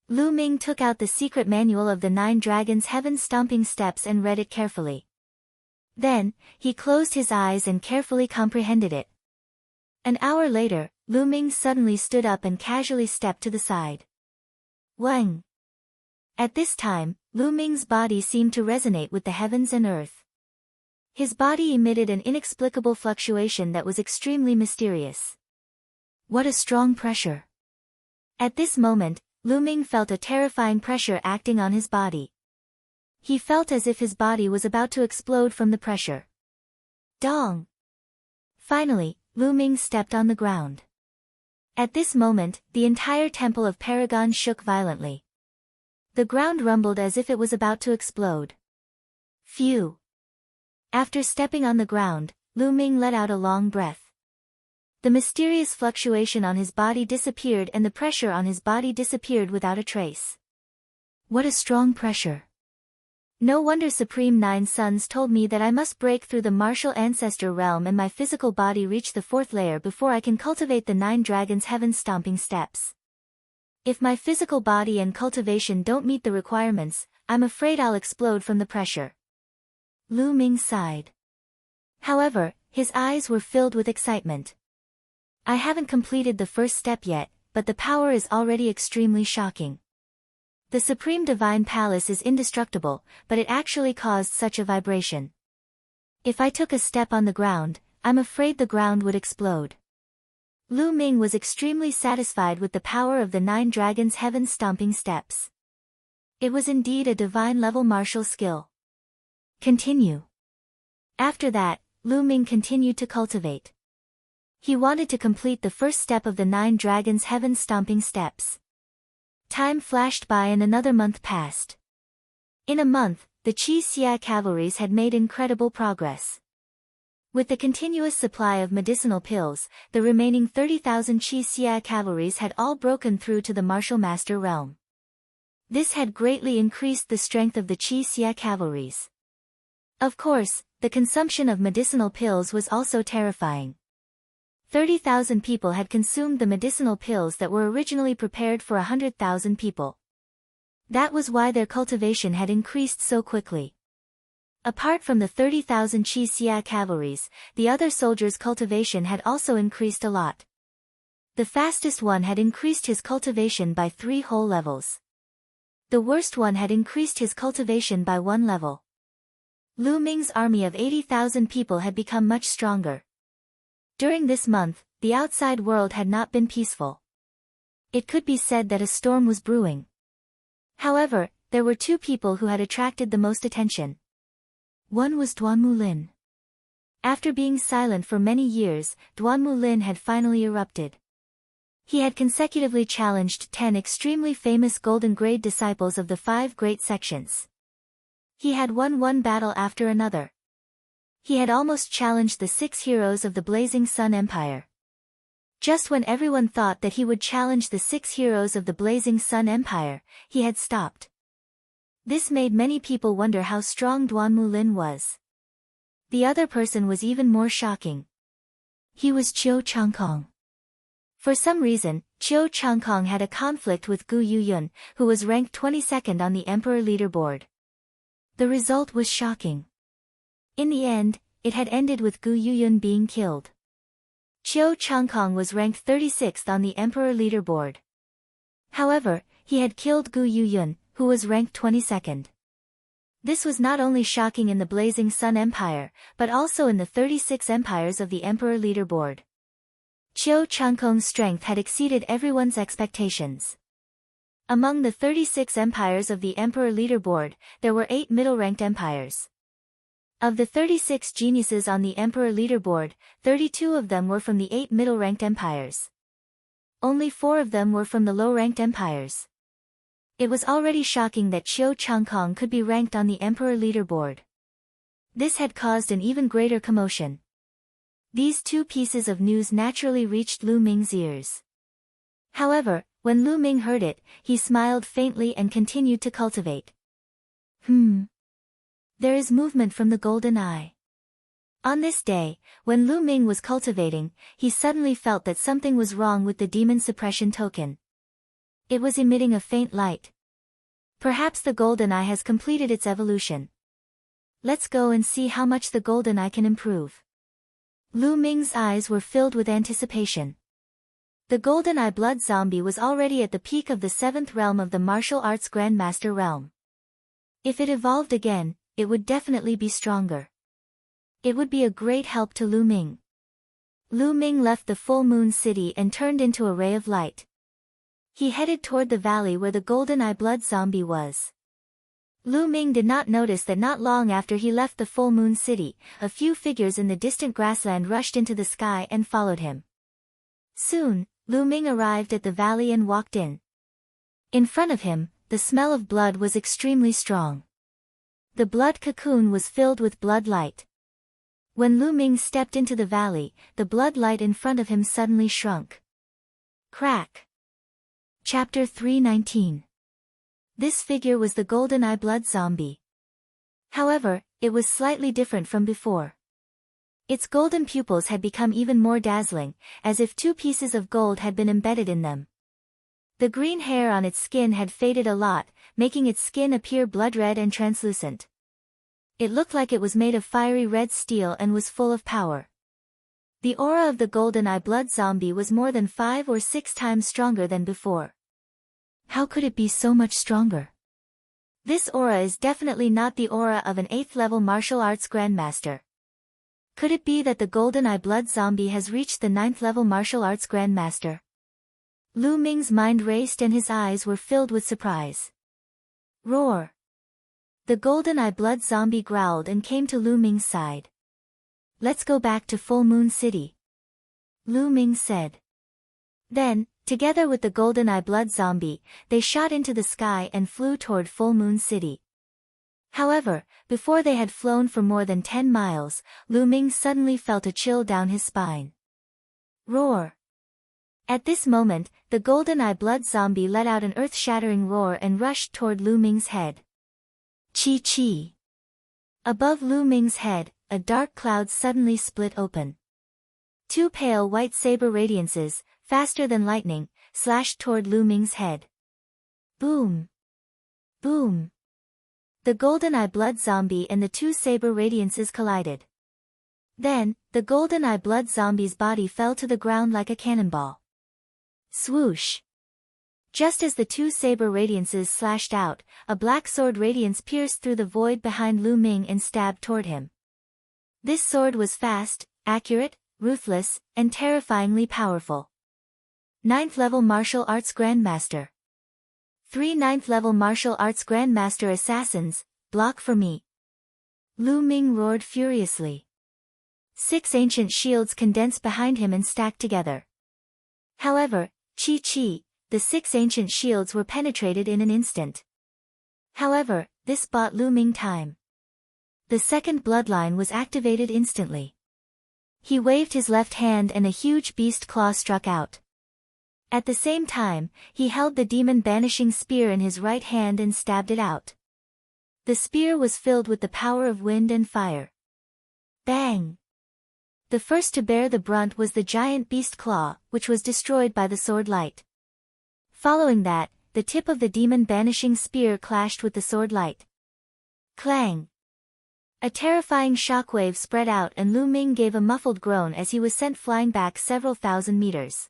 Lu Ming took out the secret manual of the 9 dragons heaven stomping steps and read it carefully. Then, he closed his eyes and carefully comprehended it. An hour later, Lu Ming suddenly stood up and casually stepped to the side. Wang! At this time, Lu Ming's body seemed to resonate with the heavens and earth. His body emitted an inexplicable fluctuation that was extremely mysterious. What a strong pressure! At this moment, Lu Ming felt a terrifying pressure acting on his body. He felt as if his body was about to explode from the pressure. Dong! Finally, Lu Ming stepped on the ground. At this moment, the entire Temple of Paragon shook violently. The ground rumbled as if it was about to explode. Phew! After stepping on the ground, Lu Ming let out a long breath. The mysterious fluctuation on his body disappeared and the pressure on his body disappeared without a trace. What a strong pressure! No wonder Supreme 9 Suns told me that I must break through the martial ancestor realm and my physical body reach the 4th layer before I can cultivate the 9 dragons heaven stomping steps. If my physical body and cultivation don't meet the requirements, I'm afraid I'll explode from the pressure. Lu Ming sighed. However, his eyes were filled with excitement. I haven't completed the first step yet, but the power is already extremely shocking. The Supreme Divine Palace is indestructible, but it actually caused such a vibration. If I took a step on the ground, I'm afraid the ground would explode. Lu Ming was extremely satisfied with the power of the 9 dragons heaven stomping steps. It was indeed a divine level martial skill. Continue. After that, Lu Ming continued to cultivate. He wanted to complete the first step of the 9 dragons' heaven-stomping steps. Time flashed by and another month passed. In a month, the Qi Xia cavalries had made incredible progress. With the continuous supply of medicinal pills, the remaining 30,000 Qi Xia cavalries had all broken through to the martial master realm. This had greatly increased the strength of the Qi Xia cavalries. Of course, the consumption of medicinal pills was also terrifying. 30,000 people had consumed the medicinal pills that were originally prepared for 100,000 people. That was why their cultivation had increased so quickly. Apart from the 30,000 Qi Xia cavalries, the other soldiers' cultivation had also increased a lot. The fastest one had increased his cultivation by 3 whole levels. The worst one had increased his cultivation by 1 level. Lu Ming's army of 80,000 people had become much stronger. During this month, the outside world had not been peaceful. It could be said that a storm was brewing. However, there were 2 people who had attracted the most attention. One was Duan Mulin. After being silent for many years, Duan Mulin had finally erupted. He had consecutively challenged 10 extremely famous golden grade disciples of the 5 great sections. He had won one battle after another. He had almost challenged the 6 heroes of the Blazing Sun Empire. Just when everyone thought that he would challenge the 6 heroes of the Blazing Sun Empire, he had stopped. This made many people wonder how strong Duan Mulin was. The other person was even more shocking. He was Qiu Changkong. For some reason, Qiu Changkong had a conflict with Gu Yuyun, who was ranked 22nd on the Emperor leaderboard. The result was shocking. In the end, it had ended with Gu Yuyun being killed. Qiu Changkong was ranked 36th on the Emperor leaderboard. However, he had killed Gu Yuyun, who was ranked 22nd. This was not only shocking in the Blazing Sun Empire, but also in the 36 empires of the Emperor leaderboard. Qiu Changkong's strength had exceeded everyone's expectations. Among the 36 empires of the Emperor leaderboard, there were 8 middle-ranked empires. Of the 36 geniuses on the Emperor leaderboard, 32 of them were from the 8 middle-ranked empires. Only 4 of them were from the low-ranked empires. It was already shocking that Qiu Changkong could be ranked on the Emperor leaderboard. This had caused an even greater commotion. These 2 pieces of news naturally reached Lu Ming's ears. However, when Lu Ming heard it, he smiled faintly and continued to cultivate. There is movement from the golden eye. On this day, when Lu Ming was cultivating, he suddenly felt that something was wrong with the demon suppression token. It was emitting a faint light. Perhaps the golden eye has completed its evolution. Let's go and see how much the golden eye can improve. Lu Ming's eyes were filled with anticipation. The golden eye blood zombie was already at the peak of the 7th realm of the martial arts grandmaster realm. If it evolved again, it would definitely be stronger. It would be a great help to Lu Ming. Lu Ming left the full moon city and turned into a ray of light. He headed toward the valley where the golden eye blood zombie was. Lu Ming did not notice that not long after he left the full moon city, a few figures in the distant grassland rushed into the sky and followed him. Soon, Lu Ming arrived at the valley and walked in. In front of him, the smell of blood was extremely strong. The blood cocoon was filled with blood light. When Lu Ming stepped into the valley, the blood light in front of him suddenly shrunk. Crack. Chapter 319. This figure was the golden eye blood zombie. However, it was slightly different from before. Its golden pupils had become even more dazzling, as if 2 pieces of gold had been embedded in them. The green hair on its skin had faded a lot, making its skin appear blood red and translucent. It looked like it was made of fiery red steel and was full of power. The aura of the golden eye blood zombie was more than 5 or 6 times stronger than before. How could it be so much stronger? This aura is definitely not the aura of an 8th level martial arts grandmaster. Could it be that the golden eye blood zombie has reached the 9th level martial arts grandmaster? Lu Ming's mind raced and his eyes were filled with surprise. Roar! The golden eye blood zombie growled and came to Lu Ming's side. Let's go back to Full Moon City. Lu Ming said. Then, together with the GoldenEye blood zombie, they shot into the sky and flew toward Full Moon City. However, before they had flown for more than 10 miles, Lu Ming suddenly felt a chill down his spine. Roar! At this moment, the GoldenEye blood zombie let out an earth-shattering roar and rushed toward Lu Ming's head. Chi-chi! Above Lu Ming's head, a dark cloud suddenly split open. Two pale white saber radiances, faster than lightning, slashed toward Lu Ming's head. Boom! Boom! The GoldenEye blood zombie and the two saber radiances collided. Then, the GoldenEye blood zombie's body fell to the ground like a cannonball. Swoosh! Just as the two saber radiances slashed out, a black sword radiance pierced through the void behind Lu Ming and stabbed toward him. This sword was fast, accurate, ruthless, and terrifyingly powerful. 9th level martial arts grandmaster. 3 9th level martial arts grandmaster assassins, block for me. Lu Ming roared furiously. 6 ancient shields condensed behind him and stacked together. However, Chi-chi, the 6 ancient shields were penetrated in an instant. However, this bought Lu Ming time. The second bloodline was activated instantly. He waved his left hand and a huge beast claw struck out. At the same time, he held the demon-banishing spear in his right hand and stabbed it out. The spear was filled with the power of wind and fire. Bang! The first to bear the brunt was the giant beast claw, which was destroyed by the sword light. Following that, the tip of the demon-banishing spear clashed with the sword light. Clang! A terrifying shockwave spread out and Lu Ming gave a muffled groan as he was sent flying back several thousand meters.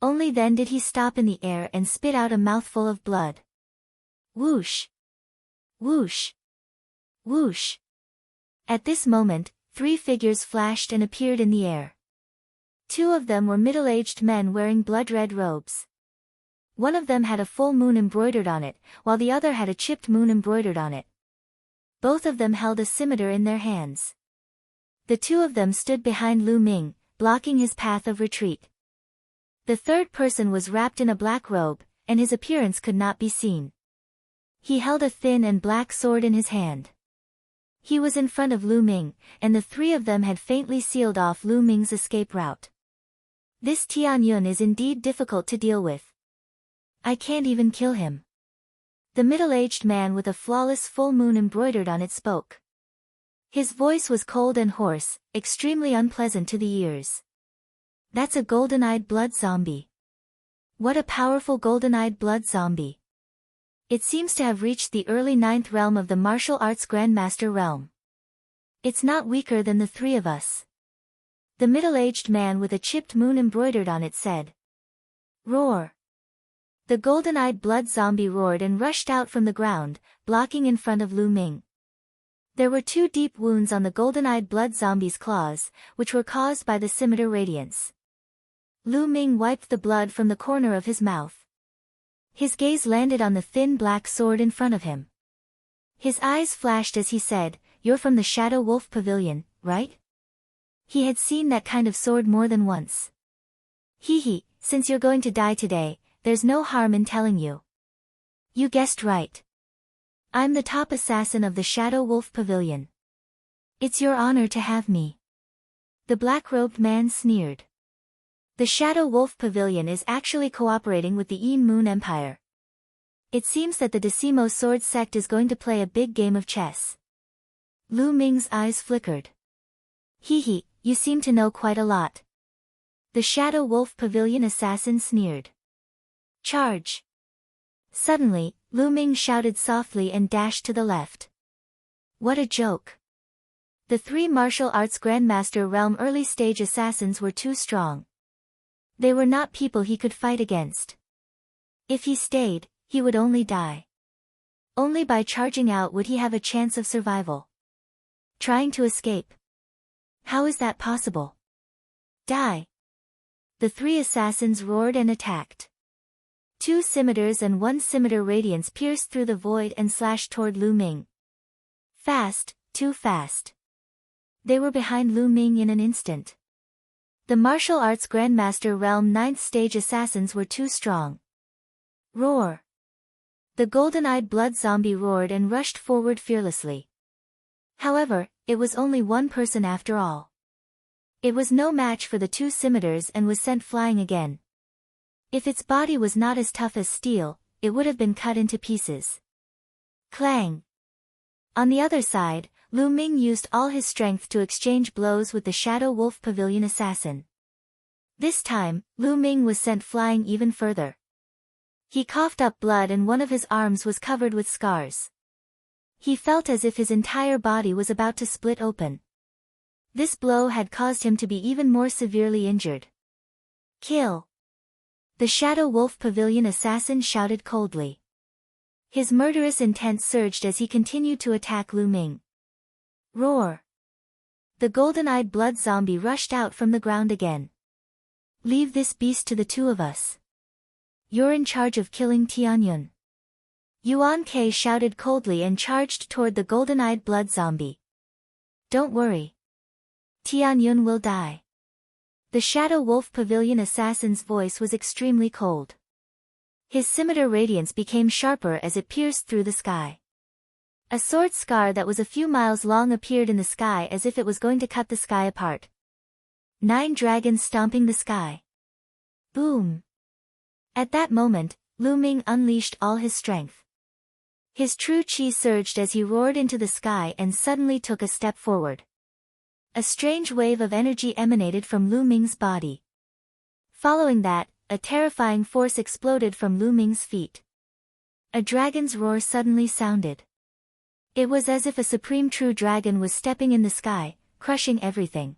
Only then did he stop in the air and spit out a mouthful of blood. Whoosh! Whoosh! Whoosh! At this moment, 3 figures flashed and appeared in the air. 2 of them were middle-aged men wearing blood-red robes. One of them had a full moon embroidered on it, while the other had a chipped moon embroidered on it. Both of them held a scimitar in their hands. The 2 of them stood behind Lu Ming, blocking his path of retreat. The third person was wrapped in a black robe, and his appearance could not be seen. He held a thin and black sword in his hand. He was in front of Lu Ming, and the 3 of them had faintly sealed off Lu Ming's escape route. This Tianyun is indeed difficult to deal with. I can't even kill him. The middle-aged man with a flawless full moon embroidered on it spoke. His voice was cold and hoarse, extremely unpleasant to the ears. That's a golden-eyed blood zombie. What a powerful golden-eyed blood zombie. It seems to have reached the early 9th realm of the martial arts grandmaster realm. It's not weaker than the 3 of us. The middle-aged man with a chipped moon embroidered on it said. Roar! The golden-eyed blood zombie roared and rushed out from the ground, blocking in front of Lu Ming. There were 2 deep wounds on the golden-eyed blood zombie's claws, which were caused by the scimitar radiance. Lu Ming wiped the blood from the corner of his mouth. His gaze landed on the thin black sword in front of him. His eyes flashed as he said, "You're from the Shadow Wolf Pavilion, right?" He had seen that kind of sword more than once. Hee, since you're going to die today, there's no harm in telling you. You guessed right. I'm the top assassin of the Shadow Wolf Pavilion. It's your honor to have me. The black-robed man sneered. The Shadow Wolf Pavilion is actually cooperating with the Een Moon Empire. It seems that the Decimo Sword Sect is going to play a big game of chess. Lu Ming's eyes flickered. Hee, you seem to know quite a lot. The Shadow Wolf Pavilion assassin sneered. Charge! Suddenly, Lu Ming shouted softly and dashed to the left. What a joke. The 3 martial arts grandmaster realm early-stage assassins were too strong. They were not people he could fight against. If he stayed, he would only die. Only by charging out would he have a chance of survival. Trying to escape. How is that possible? Die! The 3 assassins roared and attacked. 2 scimitars and 1 scimitar radiance pierced through the void and slashed toward Lu Ming. Fast, too fast. They were behind Lu Ming in an instant. The martial arts Grandmaster Realm 9th stage assassins were too strong. Roar! The golden-eyed blood zombie roared and rushed forward fearlessly. However, it was only one person after all. It was no match for the two scimitars and was sent flying again. If its body was not as tough as steel, it would have been cut into pieces. Clang! On the other side, Lu Ming used all his strength to exchange blows with the Shadow Wolf Pavilion assassin. This time, Lu Ming was sent flying even further. He coughed up blood and one of his arms was covered with scars. He felt as if his entire body was about to split open. This blow had caused him to be even more severely injured. Kill! The Shadow Wolf Pavilion assassin shouted coldly. His murderous intent surged as he continued to attack Lu Ming. Roar! The golden-eyed blood zombie rushed out from the ground again. Leave this beast to the two of us. You're in charge of killing Tianyun. Yuan Ke shouted coldly and charged toward the golden-eyed blood zombie. Don't worry. Tianyun will die. The Shadow Wolf Pavilion assassin's voice was extremely cold. His scimitar radiance became sharper as it pierced through the sky. A sword scar that was a few miles long appeared in the sky as if it was going to cut the sky apart. 9 dragons stomping the sky. Boom! At that moment, Lu Ming unleashed all his strength. His true chi surged as he roared into the sky and suddenly took a step forward. A strange wave of energy emanated from Lu Ming's body. Following that, a terrifying force exploded from Lu Ming's feet. A dragon's roar suddenly sounded. It was as if a supreme true dragon was stepping in the sky, crushing everything.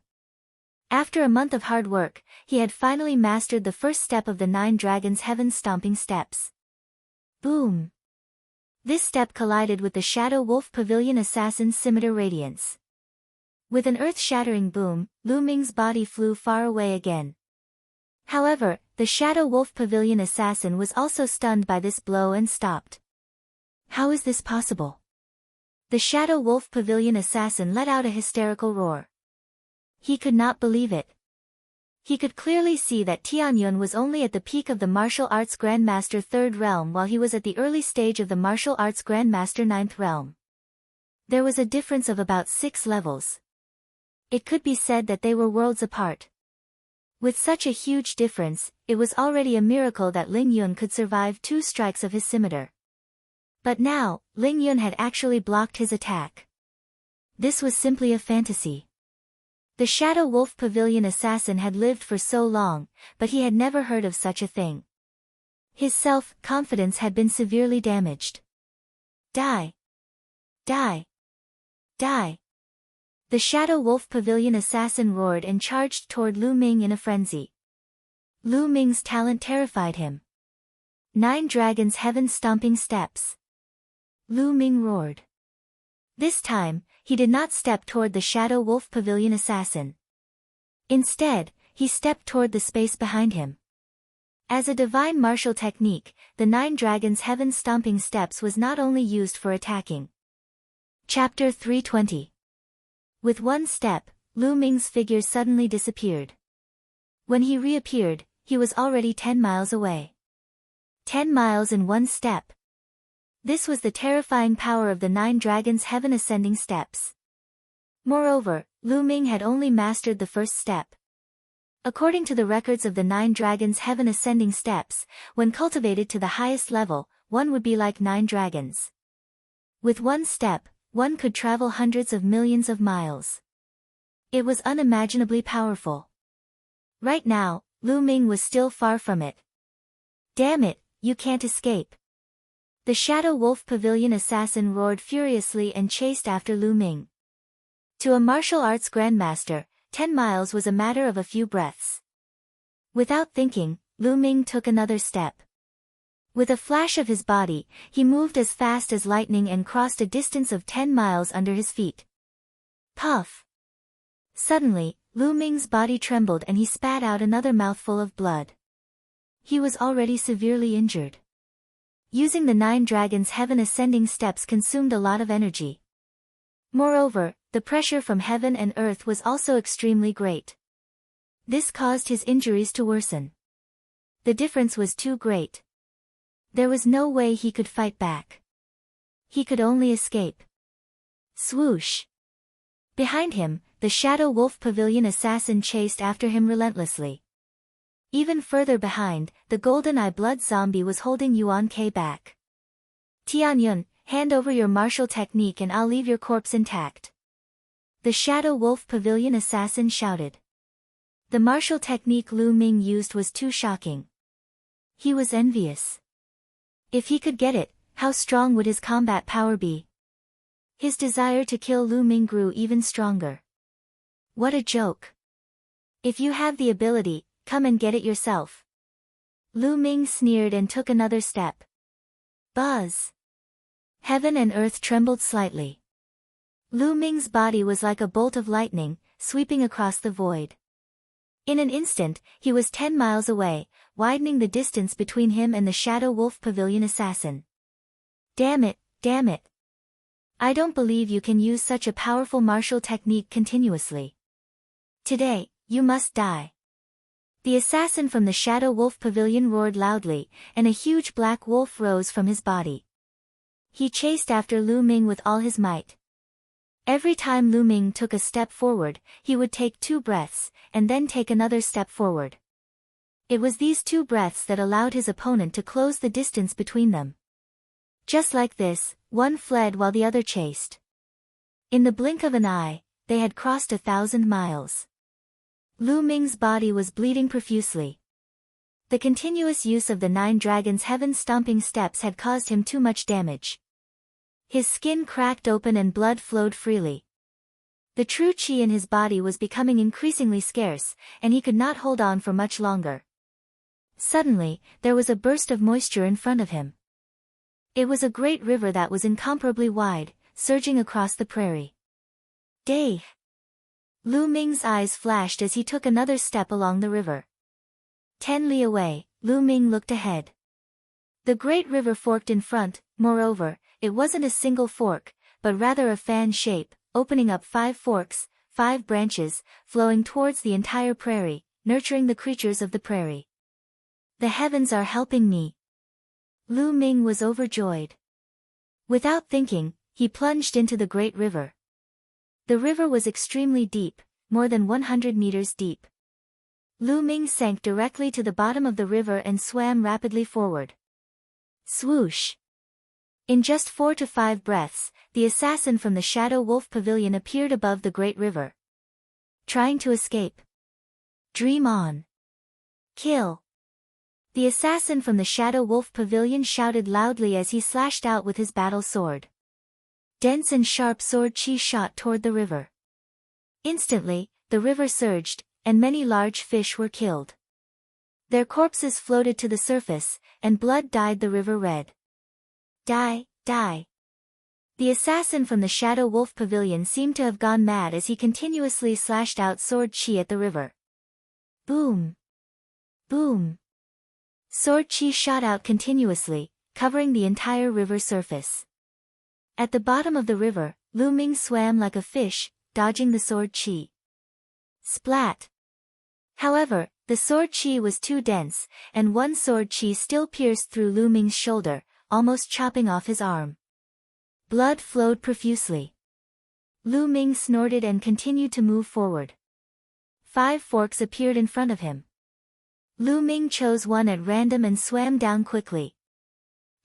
After a month of hard work, he had finally mastered the first step of the 9 dragons' heaven-stomping steps. Boom! This step collided with the Shadow Wolf Pavilion assassin's scimitar radiance. With an earth-shattering boom, Lu Ming's body flew far away again. However, the Shadow Wolf Pavilion assassin was also stunned by this blow and stopped. How is this possible? The Shadow Wolf Pavilion assassin let out a hysterical roar. He could not believe it. He could clearly see that Tianyun was only at the peak of the martial arts Grandmaster 3rd realm while he was at the early stage of the martial arts Grandmaster 9th realm. There was a difference of about 6 levels. It could be said that they were worlds apart. With such a huge difference, it was already a miracle that Ling Yun could survive 2 strikes of his scimitar. But now, Ling Yun had actually blocked his attack. This was simply a fantasy. The Shadow Wolf Pavilion assassin had lived for so long, but he had never heard of such a thing. His self-confidence had been severely damaged. Die! Die! Die! The Shadow Wolf Pavilion assassin roared and charged toward Lu Ming in a frenzy. Lu Ming's talent terrified him. 9 dragons' heaven-stomping steps. Lu Ming roared. This time, he did not step toward the Shadow Wolf Pavilion assassin. Instead, he stepped toward the space behind him. As a divine martial technique, the 9 dragons' heaven-stomping steps was not only used for attacking. Chapter 320. With one step, Lu Ming's figure suddenly disappeared. When he reappeared, he was already 10 miles away. 10 miles in one step. This was the terrifying power of the 9 dragons' heaven-ascending steps. Moreover, Lu Ming had only mastered the first step. According to the records of the 9 dragons' heaven-ascending steps, when cultivated to the highest level, one would be like 9 dragons. With one step, one could travel hundreds of millions of miles. It was unimaginably powerful. Right now, Lu Ming was still far from it. Damn it, you can't escape. The Shadow Wolf Pavilion assassin roared furiously and chased after Lu Ming. To a martial arts grandmaster, 10 miles was a matter of a few breaths. Without thinking, Lu Ming took another step. With a flash of his body, he moved as fast as lightning and crossed a distance of 10 miles under his feet. Puff! Suddenly, Lu Ming's body trembled and he spat out another mouthful of blood. He was already severely injured. Using the 9 dragons' heaven-ascending steps consumed a lot of energy. Moreover, the pressure from heaven and earth was also extremely great. This caused his injuries to worsen. The difference was too great. There was no way he could fight back. He could only escape. Swoosh! Behind him, the Shadow Wolf Pavilion assassin chased after him relentlessly. Even further behind, the Golden Eye Blood Zombie was holding Yuan Ke back. Tianyun, hand over your martial technique and I'll leave your corpse intact. The Shadow Wolf Pavilion assassin shouted. The martial technique Lu Ming used was too shocking. He was envious. If he could get it, how strong would his combat power be? His desire to kill Lu Ming grew even stronger. What a joke. If you have the ability, come and get it yourself. Lu Ming sneered and took another step. Buzz! Heaven and earth trembled slightly. Lu Ming's body was like a bolt of lightning, sweeping across the void. In an instant, he was 10 miles away, widening the distance between him and the Shadow Wolf Pavilion assassin. Damn it, damn it. I don't believe you can use such a powerful martial technique continuously. Today, you must die. The assassin from the Shadow Wolf Pavilion roared loudly, and a huge black wolf rose from his body. He chased after Lu Ming with all his might. Every time Lu Ming took a step forward, he would take 2 breaths, and then take another step forward. It was these 2 breaths that allowed his opponent to close the distance between them. Just like this, one fled while the other chased. In the blink of an eye, they had crossed 1,000 miles. Lu Ming's body was bleeding profusely. The continuous use of the 9 dragons' heaven-stomping steps had caused him too much damage. His skin cracked open and blood flowed freely. The true qi in his body was becoming increasingly scarce, and he could not hold on for much longer. Suddenly, there was a burst of moisture in front of him. It was a great river that was incomparably wide, surging across the prairie. Dave! Lu Ming's eyes flashed as he took another step along the river. 10 li away, Lu Ming looked ahead. The great river forked in front. Moreover, it wasn't a single fork, but rather a fan shape, opening up 5 forks, 5 branches, flowing towards the entire prairie, nurturing the creatures of the prairie. The heavens are helping me. Lu Ming was overjoyed. Without thinking, he plunged into the great river. The river was extremely deep, more than 100 meters deep. Lu Ming sank directly to the bottom of the river and swam rapidly forward. Swoosh! In just 4 to 5 breaths, the assassin from the Shadow Wolf Pavilion appeared above the great river. Trying to escape. Dream on. Kill. The assassin from the Shadow Wolf Pavilion shouted loudly as he slashed out with his battle sword. Dense and sharp sword qi shot toward the river. Instantly, the river surged, and many large fish were killed. Their corpses floated to the surface, and blood dyed the river red. Die, die. The assassin from the Shadow Wolf Pavilion seemed to have gone mad as he continuously slashed out sword qi at the river. Boom! Boom! Sword qi shot out continuously, covering the entire river surface. At the bottom of the river, Lu Ming swam like a fish, dodging the sword qi. Splat! However, the sword qi was too dense, and one sword qi still pierced through Lu Ming's shoulder, almost chopping off his arm. Blood flowed profusely. Lu Ming snorted and continued to move forward. 5 forks appeared in front of him. Lu Ming chose one at random and swam down quickly.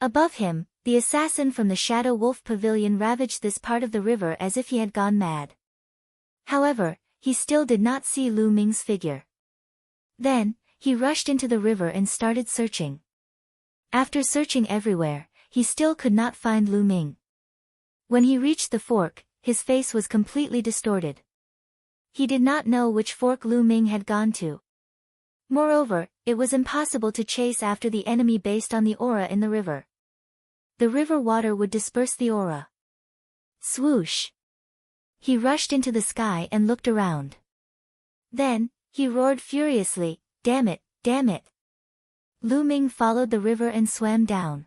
Above him, the assassin from the Shadow Wolf Pavilion ravaged this part of the river as if he had gone mad. However, he still did not see Lu Ming's figure. Then, he rushed into the river and started searching. After searching everywhere, he still could not find Lu Ming. When he reached the fork, his face was completely distorted. He did not know which fork Lu Ming had gone to. Moreover, it was impossible to chase after the enemy based on the aura in the river. The river water would disperse the aura. Swoosh! He rushed into the sky and looked around. Then, he roared furiously, "Damn it, damn it!" Lu Ming followed the river and swam down.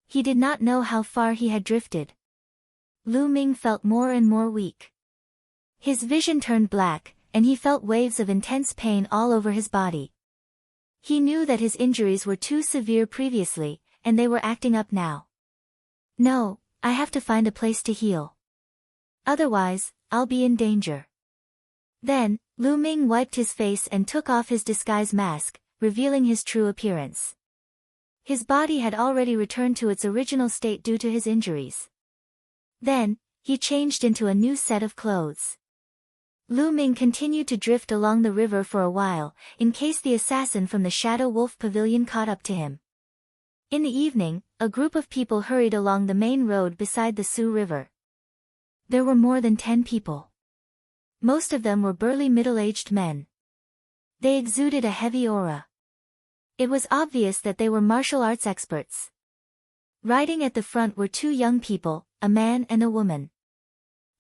He did not know how far he had drifted. Lu Ming felt more and more weak. His vision turned black, and he felt waves of intense pain all over his body. He knew that his injuries were too severe previously, and they were acting up now. No, I have to find a place to heal. Otherwise, I'll be in danger. Then, Lu Ming wiped his face and took off his disguise mask, revealing his true appearance. His body had already returned to its original state due to his injuries. Then, he changed into a new set of clothes. Lu Ming continued to drift along the river for a while, in case the assassin from the Shadow Wolf Pavilion caught up to him. In the evening, a group of people hurried along the main road beside the Sioux River. There were more than 10 people. Most of them were burly middle-aged men. They exuded a heavy aura. It was obvious that they were martial arts experts. Riding at the front were 2 young people, a man and a woman.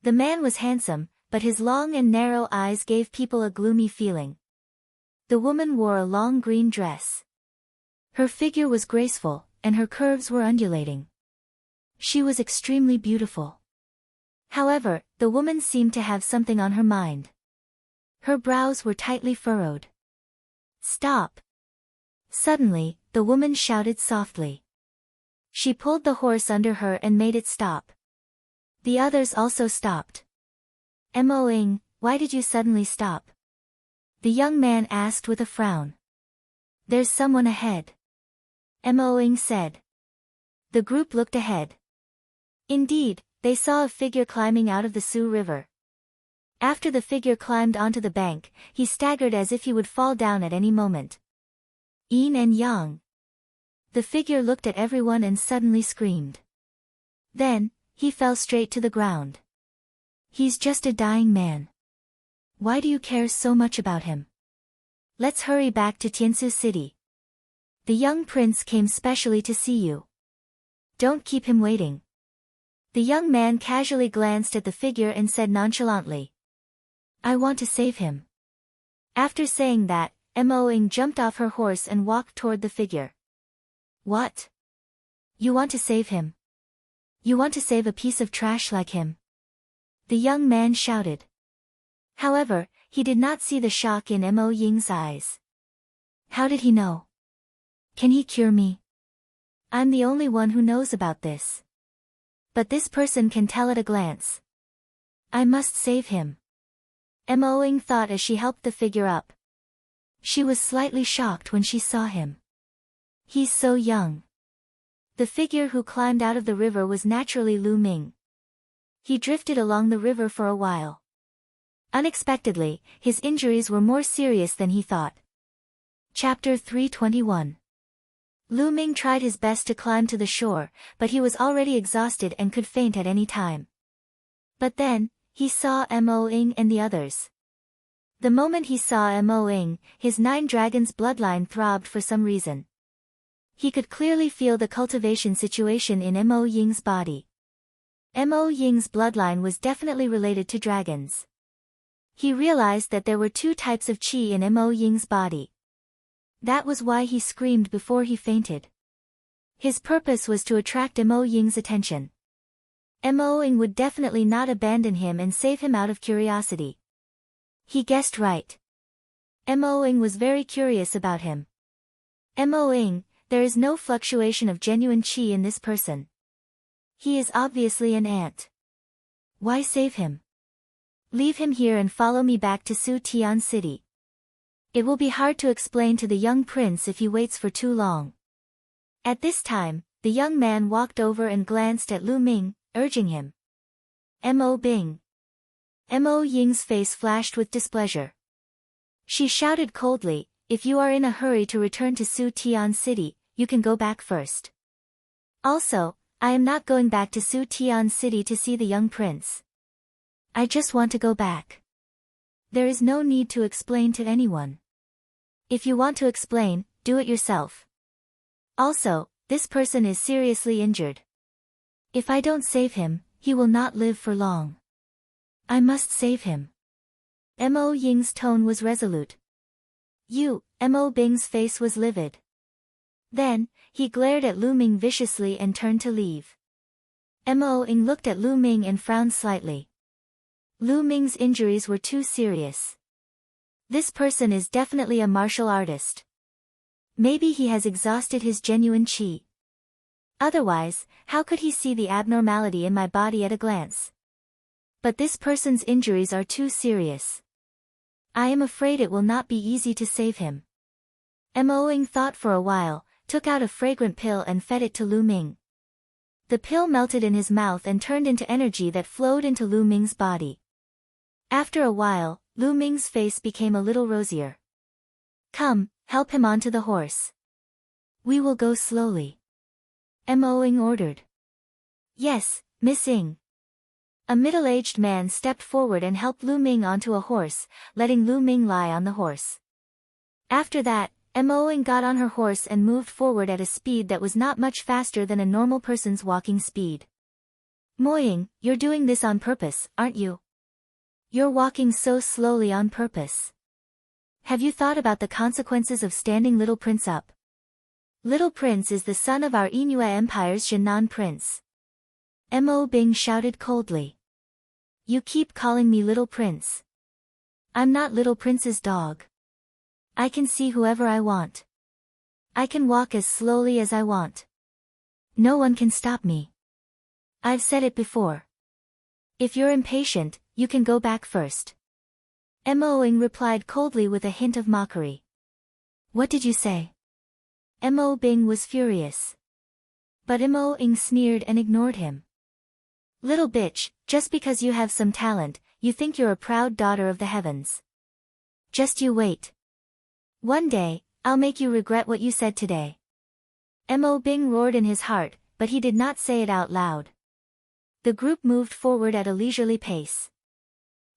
The man was handsome, but his long and narrow eyes gave people a gloomy feeling. The woman wore a long green dress. Her figure was graceful, and her curves were undulating. She was extremely beautiful. However, the woman seemed to have something on her mind. Her brows were tightly furrowed. "Stop!" Suddenly, the woman shouted softly. She pulled the horse under her and made it stop. The others also stopped. "Mo-ing, why did you suddenly stop?" the young man asked with a frown. "There's someone ahead," Mo-ing said. The group looked ahead. Indeed, they saw a figure climbing out of the Sioux River. After the figure climbed onto the bank, he staggered as if he would fall down at any moment. "Yin and Yang." The figure looked at everyone and suddenly screamed. Then, he fell straight to the ground. "He's just a dying man. Why do you care so much about him? Let's hurry back to Tiansu City. The young prince came specially to see you. Don't keep him waiting." The young man casually glanced at the figure and said nonchalantly, "I want to save him." After saying that, Mo-ing jumped off her horse and walked toward the figure. "What? You want to save him? You want to save a piece of trash like him?" the young man shouted. However, he did not see the shock in Mo-ying's eyes. How did he know? Can he cure me? I'm the only one who knows about this. But this person can tell at a glance. I must save him. Mo-ing thought as she helped the figure up. She was slightly shocked when she saw him. He's so young. The figure who climbed out of the river was naturally Lu Ming. He drifted along the river for a while. Unexpectedly, his injuries were more serious than he thought. Chapter 321. Lu Ming tried his best to climb to the shore, but he was already exhausted and could faint at any time. But then, he saw Mo-ing and the others. The moment he saw Mo-ing, his 9 dragons bloodline throbbed for some reason. He could clearly feel the cultivation situation in Mo-ying's body. Mo-ying's bloodline was definitely related to dragons. He realized that there were 2 types of qi in Mo-ying's body. That was why he screamed before he fainted. His purpose was to attract Mo-ying's attention. Mo-ing would definitely not abandon him and save him out of curiosity. He guessed right. Mo-ing was very curious about him. Mo-ing, there is no fluctuation of genuine qi in this person. He is obviously an ant. Why save him? Leave him here and follow me back to Su Tian City. It will be hard to explain to the young prince if he waits for too long. At this time, the young man walked over and glanced at Lu Ming, urging him. Mo-bing. Mo-ying's face flashed with displeasure. She shouted coldly, if you are in a hurry to return to Su Tian City, you can go back first. Also, I am not going back to Su Tian City to see the young prince. I just want to go back. There is no need to explain to anyone. If you want to explain, do it yourself. Also, this person is seriously injured. If I don't save him, he will not live for long. I must save him. Mo-ying's tone was resolute. Mo-bing's face was livid. Then, he glared at Lu Ming viciously and turned to leave. Mo-ing looked at Lu Ming and frowned slightly. Lu Ming's injuries were too serious. This person is definitely a martial artist. Maybe he has exhausted his genuine chi. Otherwise, how could he see the abnormality in my body at a glance? But this person's injuries are too serious. I am afraid it will not be easy to save him. Moing thought for a while, took out a fragrant pill and fed it to Lu Ming. The pill melted in his mouth and turned into energy that flowed into Lu Ming's body. After a while, Lu Ming's face became a little rosier. Come, help him onto the horse. We will go slowly. Moing ordered. Yes, Miss Ing. A middle-aged man stepped forward and helped Lu Ming onto a horse, letting Lu Ming lie on the horse. After that, Moing got on her horse and moved forward at a speed that was not much faster than a normal person's walking speed. Moing, you're doing this on purpose, aren't you? You're walking so slowly on purpose. Have you thought about the consequences of standing Little Prince up? Little Prince is the son of our Inua Empire's Jinan Prince. Mo Bing shouted coldly. You keep calling me Little Prince. I'm not Little Prince's dog. I can see whoever I want. I can walk as slowly as I want. No one can stop me. I've said it before. If you're impatient, you can go back first. Moing replied coldly with a hint of mockery. What did you say? Mo Bing was furious. But Moing sneered and ignored him. Little bitch, just because you have some talent, you think you're a proud daughter of the heavens. Just you wait. One day, I'll make you regret what you said today. Mo Bing roared in his heart, but he did not say it out loud. The group moved forward at a leisurely pace.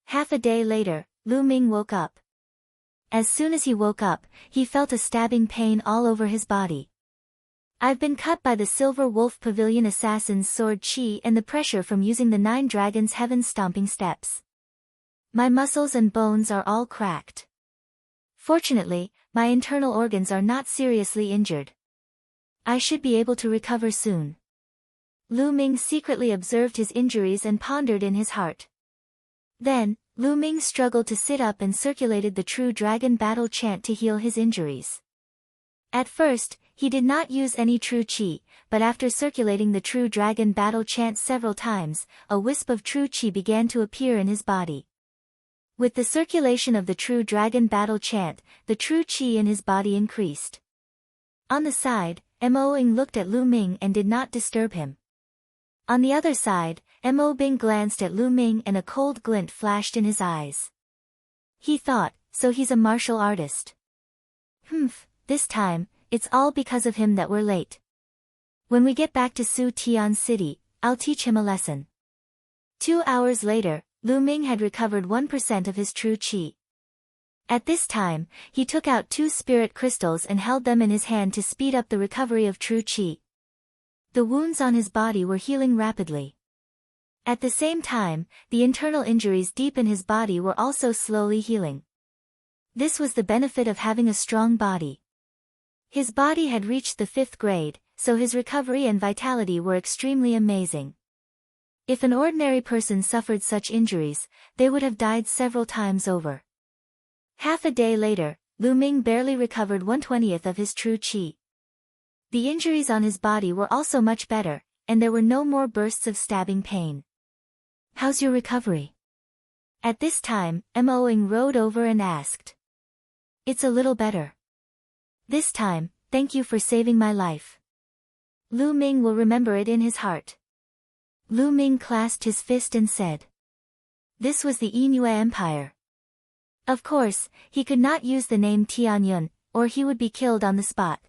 Half a day later, Lu Ming woke up. As soon as he woke up, he felt a stabbing pain all over his body. I've been cut by the Silver Wolf Pavilion assassin's sword chi and the pressure from using the 9 dragons' heaven stomping steps. My muscles and bones are all cracked. Fortunately, my internal organs are not seriously injured. I should be able to recover soon. Lu Ming secretly observed his injuries and pondered in his heart. Then, Lu Ming struggled to sit up and circulated the True Dragon Battle chant to heal his injuries. At first, he did not use any true chi, but after circulating the True Dragon Battle chant several times, a wisp of true chi began to appear in his body. With the circulation of the True Dragon Battle chant, the true chi in his body increased. On the side, Moing looked at Lu Ming and did not disturb him. On the other side, Mo Bing glanced at Lu Ming and a cold glint flashed in his eyes. He thought, so he's a martial artist. This time, it's all because of him that we're late. When we get back to Su Tian City, I'll teach him a lesson. 2 hours later, Lu Ming had recovered 1% of his true chi. At this time, he took out 2 spirit crystals and held them in his hand to speed up the recovery of true chi. The wounds on his body were healing rapidly. At the same time, the internal injuries deep in his body were also slowly healing. This was the benefit of having a strong body. His body had reached the 5th grade, so his recovery and vitality were extremely amazing. If an ordinary person suffered such injuries, they would have died several times over. Half a day later, Lu Ming barely recovered 1/20th of his true chi. The injuries on his body were also much better, and there were no more bursts of stabbing pain. How's your recovery? At this time, Moing rode over and asked. It's a little better. This time, thank you for saving my life. Lu Ming will remember it in his heart. Lu Ming clasped his fist and said. This was the Inua Empire. Of course, he could not use the name Tianyun, or he would be killed on the spot.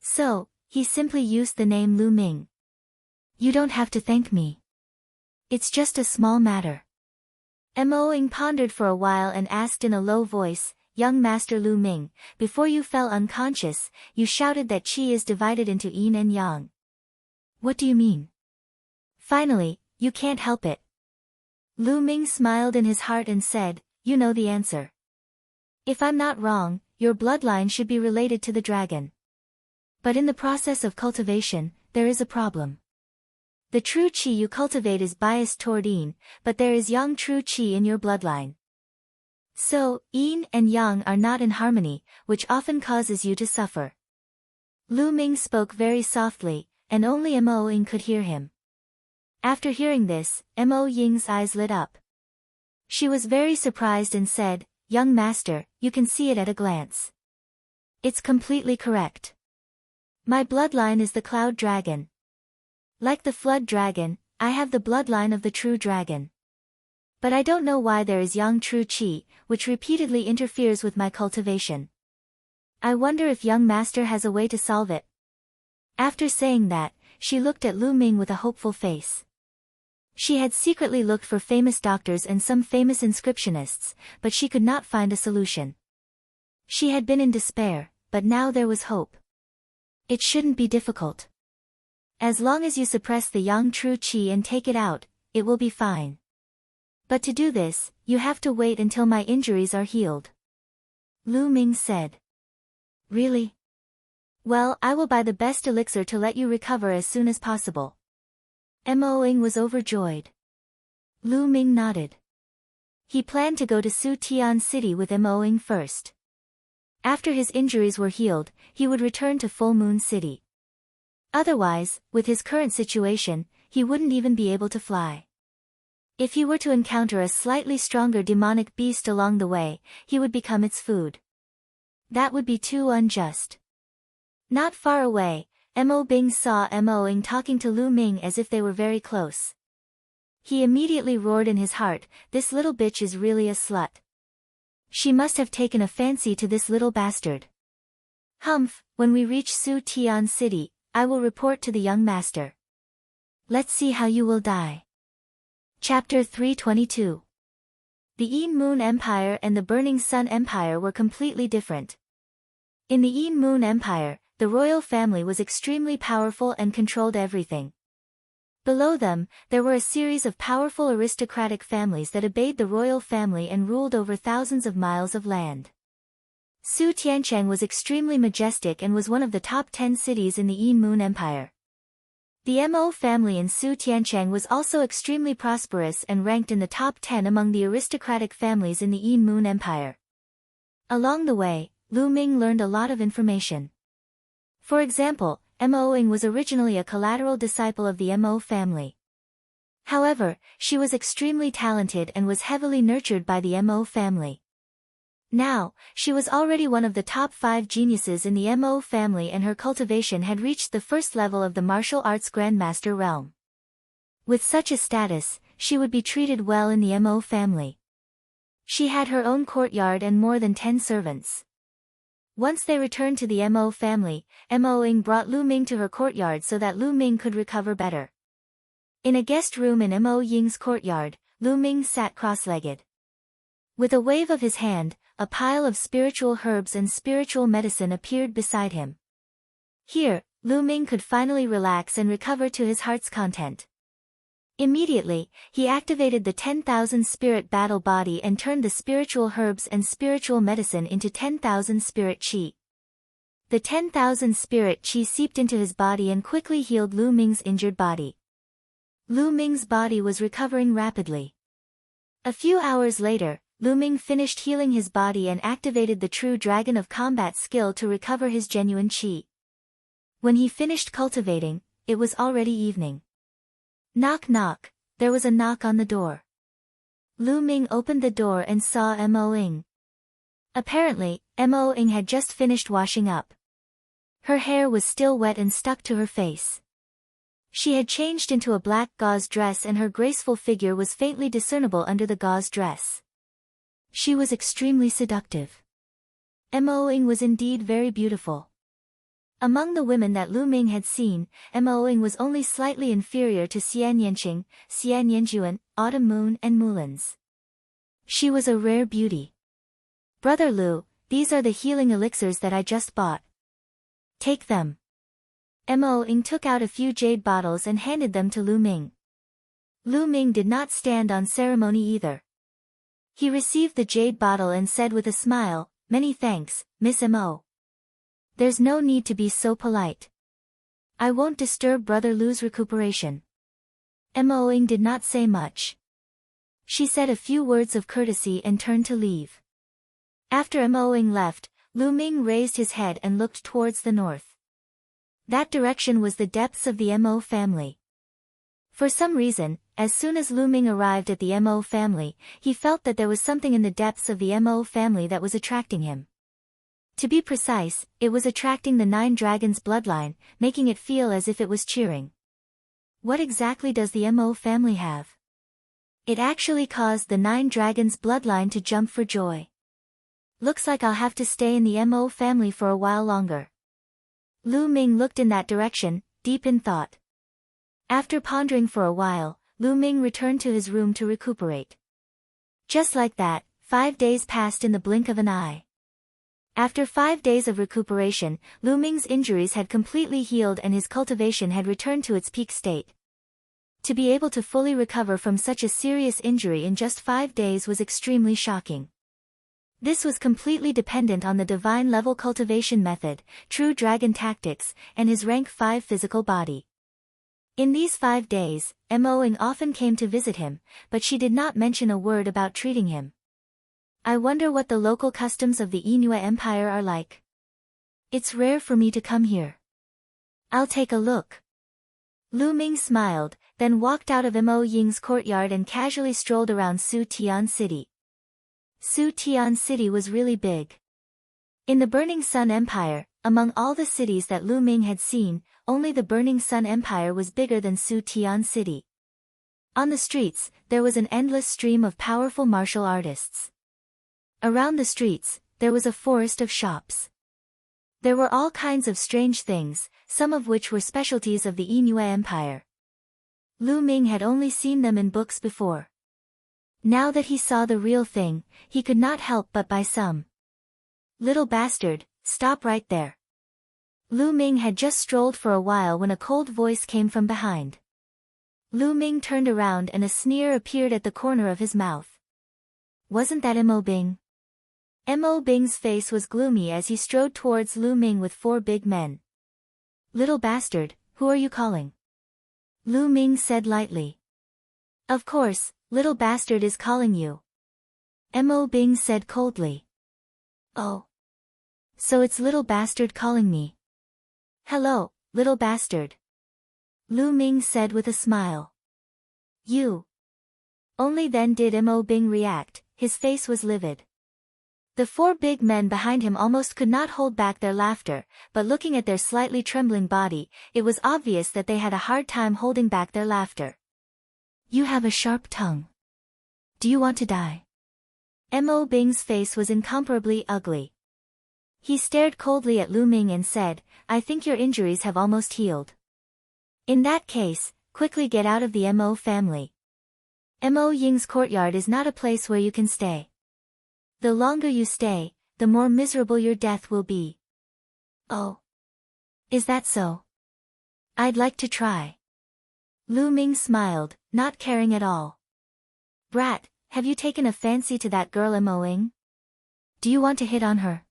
So, he simply used the name Lu Ming. You don't have to thank me. It's just a small matter. Moing pondered for a while and asked in a low voice, Young Master Lu Ming, before you fell unconscious, you shouted that qi is divided into yin and yang. What do you mean? Finally, you can't help it. Lu Ming smiled in his heart and said, you know the answer. If I'm not wrong, your bloodline should be related to the dragon. But in the process of cultivation, there is a problem. The true qi you cultivate is biased toward yin, but there is yang true qi in your bloodline. So, yin and yang are not in harmony, which often causes you to suffer. Lu Ming spoke very softly, and only Mo Ying could hear him. After hearing this, Mo Ying's eyes lit up. She was very surprised and said, "Young master, you can see it at a glance. It's completely correct. My bloodline is the cloud dragon. Like the flood dragon, I have the bloodline of the true dragon. But I don't know why there is yang true qi, which repeatedly interferes with my cultivation. I wonder if young master has a way to solve it." After saying that, she looked at Lu Ming with a hopeful face. She had secretly looked for famous doctors and some famous inscriptionists, but she could not find a solution. She had been in despair, but now there was hope. It shouldn't be difficult. As long as you suppress the yang true qi and take it out, it will be fine. But to do this, you have to wait until my injuries are healed. Lu Ming said. Really? Well, I will buy the best elixir to let you recover as soon as possible. Mo Ying was overjoyed. Lu Ming nodded. He planned to go to Su Tian City with Mo Ying first. After his injuries were healed, he would return to Full Moon City. Otherwise, with his current situation, he wouldn't even be able to fly. If he were to encounter a slightly stronger demonic beast along the way, he would become its food. That would be too unjust. Not far away, Mo Bing saw Mo Ying talking to Lu Ming as if they were very close. He immediately roared in his heart, "This little bitch is really a slut. She must have taken a fancy to this little bastard. Humph, when we reach Su Tian City, I will report to the young master. Let's see how you will die." Chapter 322. The Yin Moon Empire and the Burning Sun Empire were completely different. In the Yin Moon Empire, the royal family was extremely powerful and controlled everything. Below them, there were a series of powerful aristocratic families that obeyed the royal family and ruled over thousands of miles of land. Su Tiancheng was extremely majestic and was one of the top 10 cities in the Yin Moon Empire. The Mo family in Su Tiancheng was also extremely prosperous and ranked in the top 10 among the aristocratic families in the Yin Moon Empire. Along the way, Lu Ming learned a lot of information. For example, Mo Ying was originally a collateral disciple of the Mo family. However, she was extremely talented and was heavily nurtured by the Mo family. Now, she was already one of the top 5 geniuses in the Mo family and her cultivation had reached the first level of the martial arts grandmaster realm. With such a status, she would be treated well in the Mo family. She had her own courtyard and more than 10 servants. Once they returned to the Mo family, Mo Ying brought Lu Ming to her courtyard so that Lu Ming could recover better. In a guest room in Mo Ying's courtyard, Lu Ming sat cross-legged. With a wave of his hand, a pile of spiritual herbs and spiritual medicine appeared beside him. Here, Lu Ming could finally relax and recover to his heart's content. Immediately, he activated the 10,000 spirit battle body and turned the spiritual herbs and spiritual medicine into 10,000 spirit qi. The 10,000 spirit qi seeped into his body and quickly healed Lu Ming's injured body. Lu Ming's body was recovering rapidly. A few hours later, Lu Ming finished healing his body and activated the true Dragon of Combat skill to recover his genuine qi. When he finished cultivating, it was already evening. Knock knock, there was a knock on the door. Lu Ming opened the door and saw Mo Ying. Apparently, Mo Ying had just finished washing up. Her hair was still wet and stuck to her face. She had changed into a black gauze dress and her graceful figure was faintly discernible under the gauze dress. She was extremely seductive. Mo Ying was indeed very beautiful. Among the women that Lu Ming had seen, Mo Ying was only slightly inferior to Xian Yanqing, Xian Yanjuan, Autumn Moon and Mulans. She was a rare beauty. Brother Lu, these are the healing elixirs that I just bought. Take them. Mo Ying took out a few jade bottles and handed them to Lu Ming. Lu Ming did not stand on ceremony either. He received the jade bottle and said with a smile, "Many thanks, Miss Mo. There's no need to be so polite. I won't disturb Brother Lu's recuperation." Mo Ying did not say much. She said a few words of courtesy and turned to leave. After Mo-ing left, Lu Ming raised his head and looked towards the north. That direction was the depths of the Mo family. For some reason, as soon as Lu Ming arrived at the Mo family, he felt that there was something in the depths of the Mo family that was attracting him. To be precise, it was attracting the 9 dragons bloodline, making it feel as if it was cheering. What exactly does the Mo family have? It actually caused the 9 dragons bloodline to jump for joy. Looks like I'll have to stay in the Mo family for a while longer. Lu Ming looked in that direction, deep in thought. After pondering for a while, Lu Ming returned to his room to recuperate. Just like that, 5 days passed in the blink of an eye. After 5 days of recuperation, Lu Ming's injuries had completely healed and his cultivation had returned to its peak state. To be able to fully recover from such a serious injury in just 5 days was extremely shocking. This was completely dependent on the divine level cultivation method, true dragon tactics, and his rank 5 physical body. In these 5 days, Mo-ing often came to visit him, but she did not mention a word about treating him. I wonder what the local customs of the Inua Empire are like. It's rare for me to come here. I'll take a look. Lu Ming smiled, then walked out of Mo Ying's courtyard and casually strolled around Su Tian City. Su Tian City was really big. In the Burning Sun Empire, among all the cities that Lu Ming had seen, only the Burning Sun Empire was bigger than Su Tian City. On the streets, there was an endless stream of powerful martial artists. Around the streets, there was a forest of shops. There were all kinds of strange things, some of which were specialties of the Inua Empire. Lu Ming had only seen them in books before. Now that he saw the real thing, he could not help but buy some. Little bastard, stop right there. Lu Ming had just strolled for a while when a cold voice came from behind. Lu Ming turned around and a sneer appeared at the corner of his mouth. Wasn't that Mo Bing? Mo Bing's face was gloomy as he strode towards Lu Ming with 4 big men. Little bastard, who are you calling? Lu Ming said lightly. Of course, little bastard is calling you. Mo Bing said coldly. Oh. So it's little bastard calling me. Hello, little bastard. Lu Ming said with a smile. You. Only then did Mo Bing react, his face was livid. The 4 big men behind him almost could not hold back their laughter, but looking at their slightly trembling body, it was obvious that they had a hard time holding back their laughter. You have a sharp tongue. Do you want to die? Mo Bing's face was incomparably ugly. He stared coldly at Lu Ming and said, I think your injuries have almost healed. In that case, quickly get out of the Mo family. Mo Ying's courtyard is not a place where you can stay. The longer you stay, the more miserable your death will be. Oh. Is that so? I'd like to try. Lu Ming smiled, not caring at all. Brat, have you taken a fancy to that girl Mo-ing? Do you want to hit on her?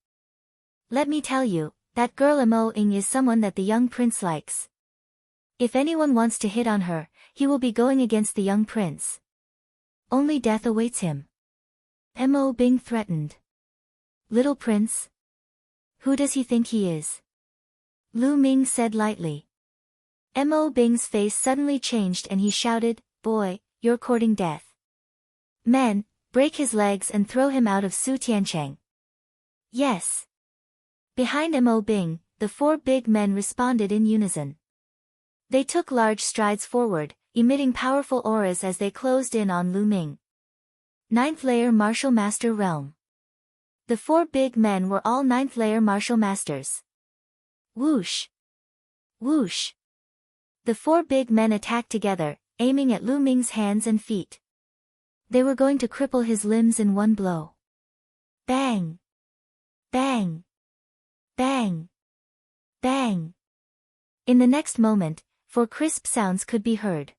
Let me tell you, that girl Mo-ing is someone that the young prince likes. If anyone wants to hit on her, he will be going against the young prince. Only death awaits him. Mo Bing threatened. Little prince? Who does he think he is? Lu Ming said lightly. Mo Bing's face suddenly changed and he shouted, Boy, you're courting death. Men, break his legs and throw him out of Su Tiancheng. Yes. Behind Mo Bing, the 4 big men responded in unison. They took large strides forward, emitting powerful auras as they closed in on Lu Ming. 9th layer martial master realm. The 4 big men were all 9th layer martial masters. Whoosh! Whoosh! The 4 big men attacked together, aiming at Lu Ming's hands and feet. They were going to cripple his limbs in one blow. Bang! Bang! Bang! Bang! In the next moment, 4 crisp sounds could be heard.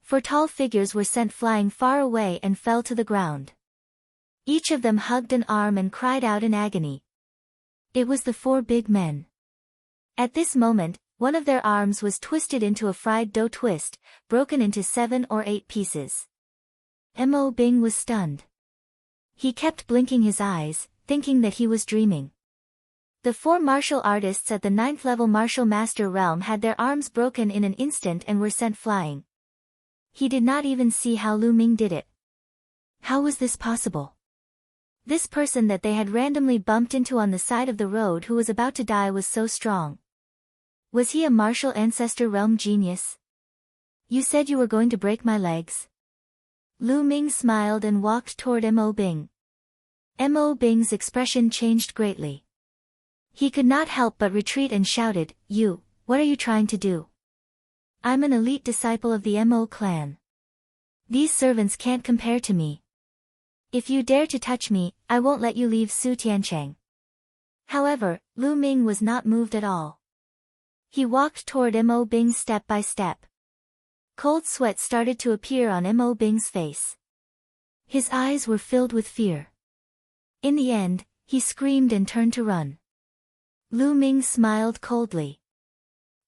4 tall figures were sent flying far away and fell to the ground. Each of them hugged an arm and cried out in agony. It was the 4 big men. At this moment, one of their arms was twisted into a fried dough twist, broken into 7 or 8 pieces. Mo Bing was stunned. He kept blinking his eyes, thinking that he was dreaming. The 4 martial artists at the 9th level martial master realm had their arms broken in an instant and were sent flying. He did not even see how Lu Ming did it. How was this possible? This person that they had randomly bumped into on the side of the road who was about to die was so strong. Was he a martial ancestor realm genius? You said you were going to break my legs. Lu Ming smiled and walked toward Mo Bing. Mo Bing's expression changed greatly. He could not help but retreat and shouted, what are you trying to do? I'm an elite disciple of the Mo clan. These servants can't compare to me. If you dare to touch me, I won't let you leave Su Tiancheng. However, Lu Ming was not moved at all. He walked toward Mo Bing step by step. Cold sweat started to appear on Mo Bing's face. His eyes were filled with fear. In the end, he screamed and turned to run. Lu Ming smiled coldly.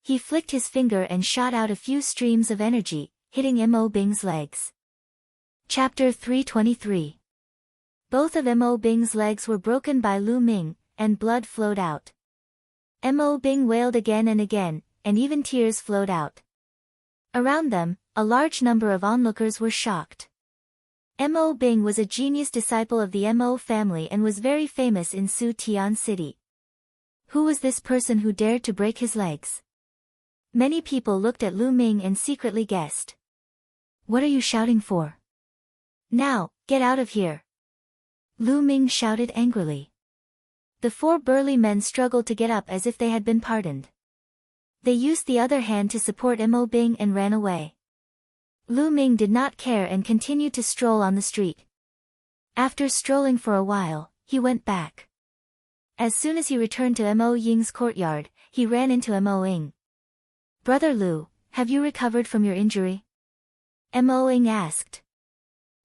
He flicked his finger and shot out a few streams of energy, hitting Mo Bing's legs. Chapter 323. Both of Mo Bing's legs were broken by Lu Ming, and blood flowed out. Mo Bing wailed again, and even tears flowed out. Around them, a large number of onlookers were shocked. Mo Bing was a genius disciple of the Mo family and was very famous in Su Tian City. Who was this person who dared to break his legs? Many people looked at Lu Ming and secretly guessed. What are you shouting for? Now, get out of here! Lu Ming shouted angrily. The 4 burly men struggled to get up as if they had been pardoned. They used the other hand to support Mo Bing and ran away. Lu Ming did not care and continued to stroll on the street. After strolling for a while, he went back. As soon as he returned to Mo Ying's courtyard, he ran into Mo Ying. Brother Lu, have you recovered from your injury? Mo Ying asked.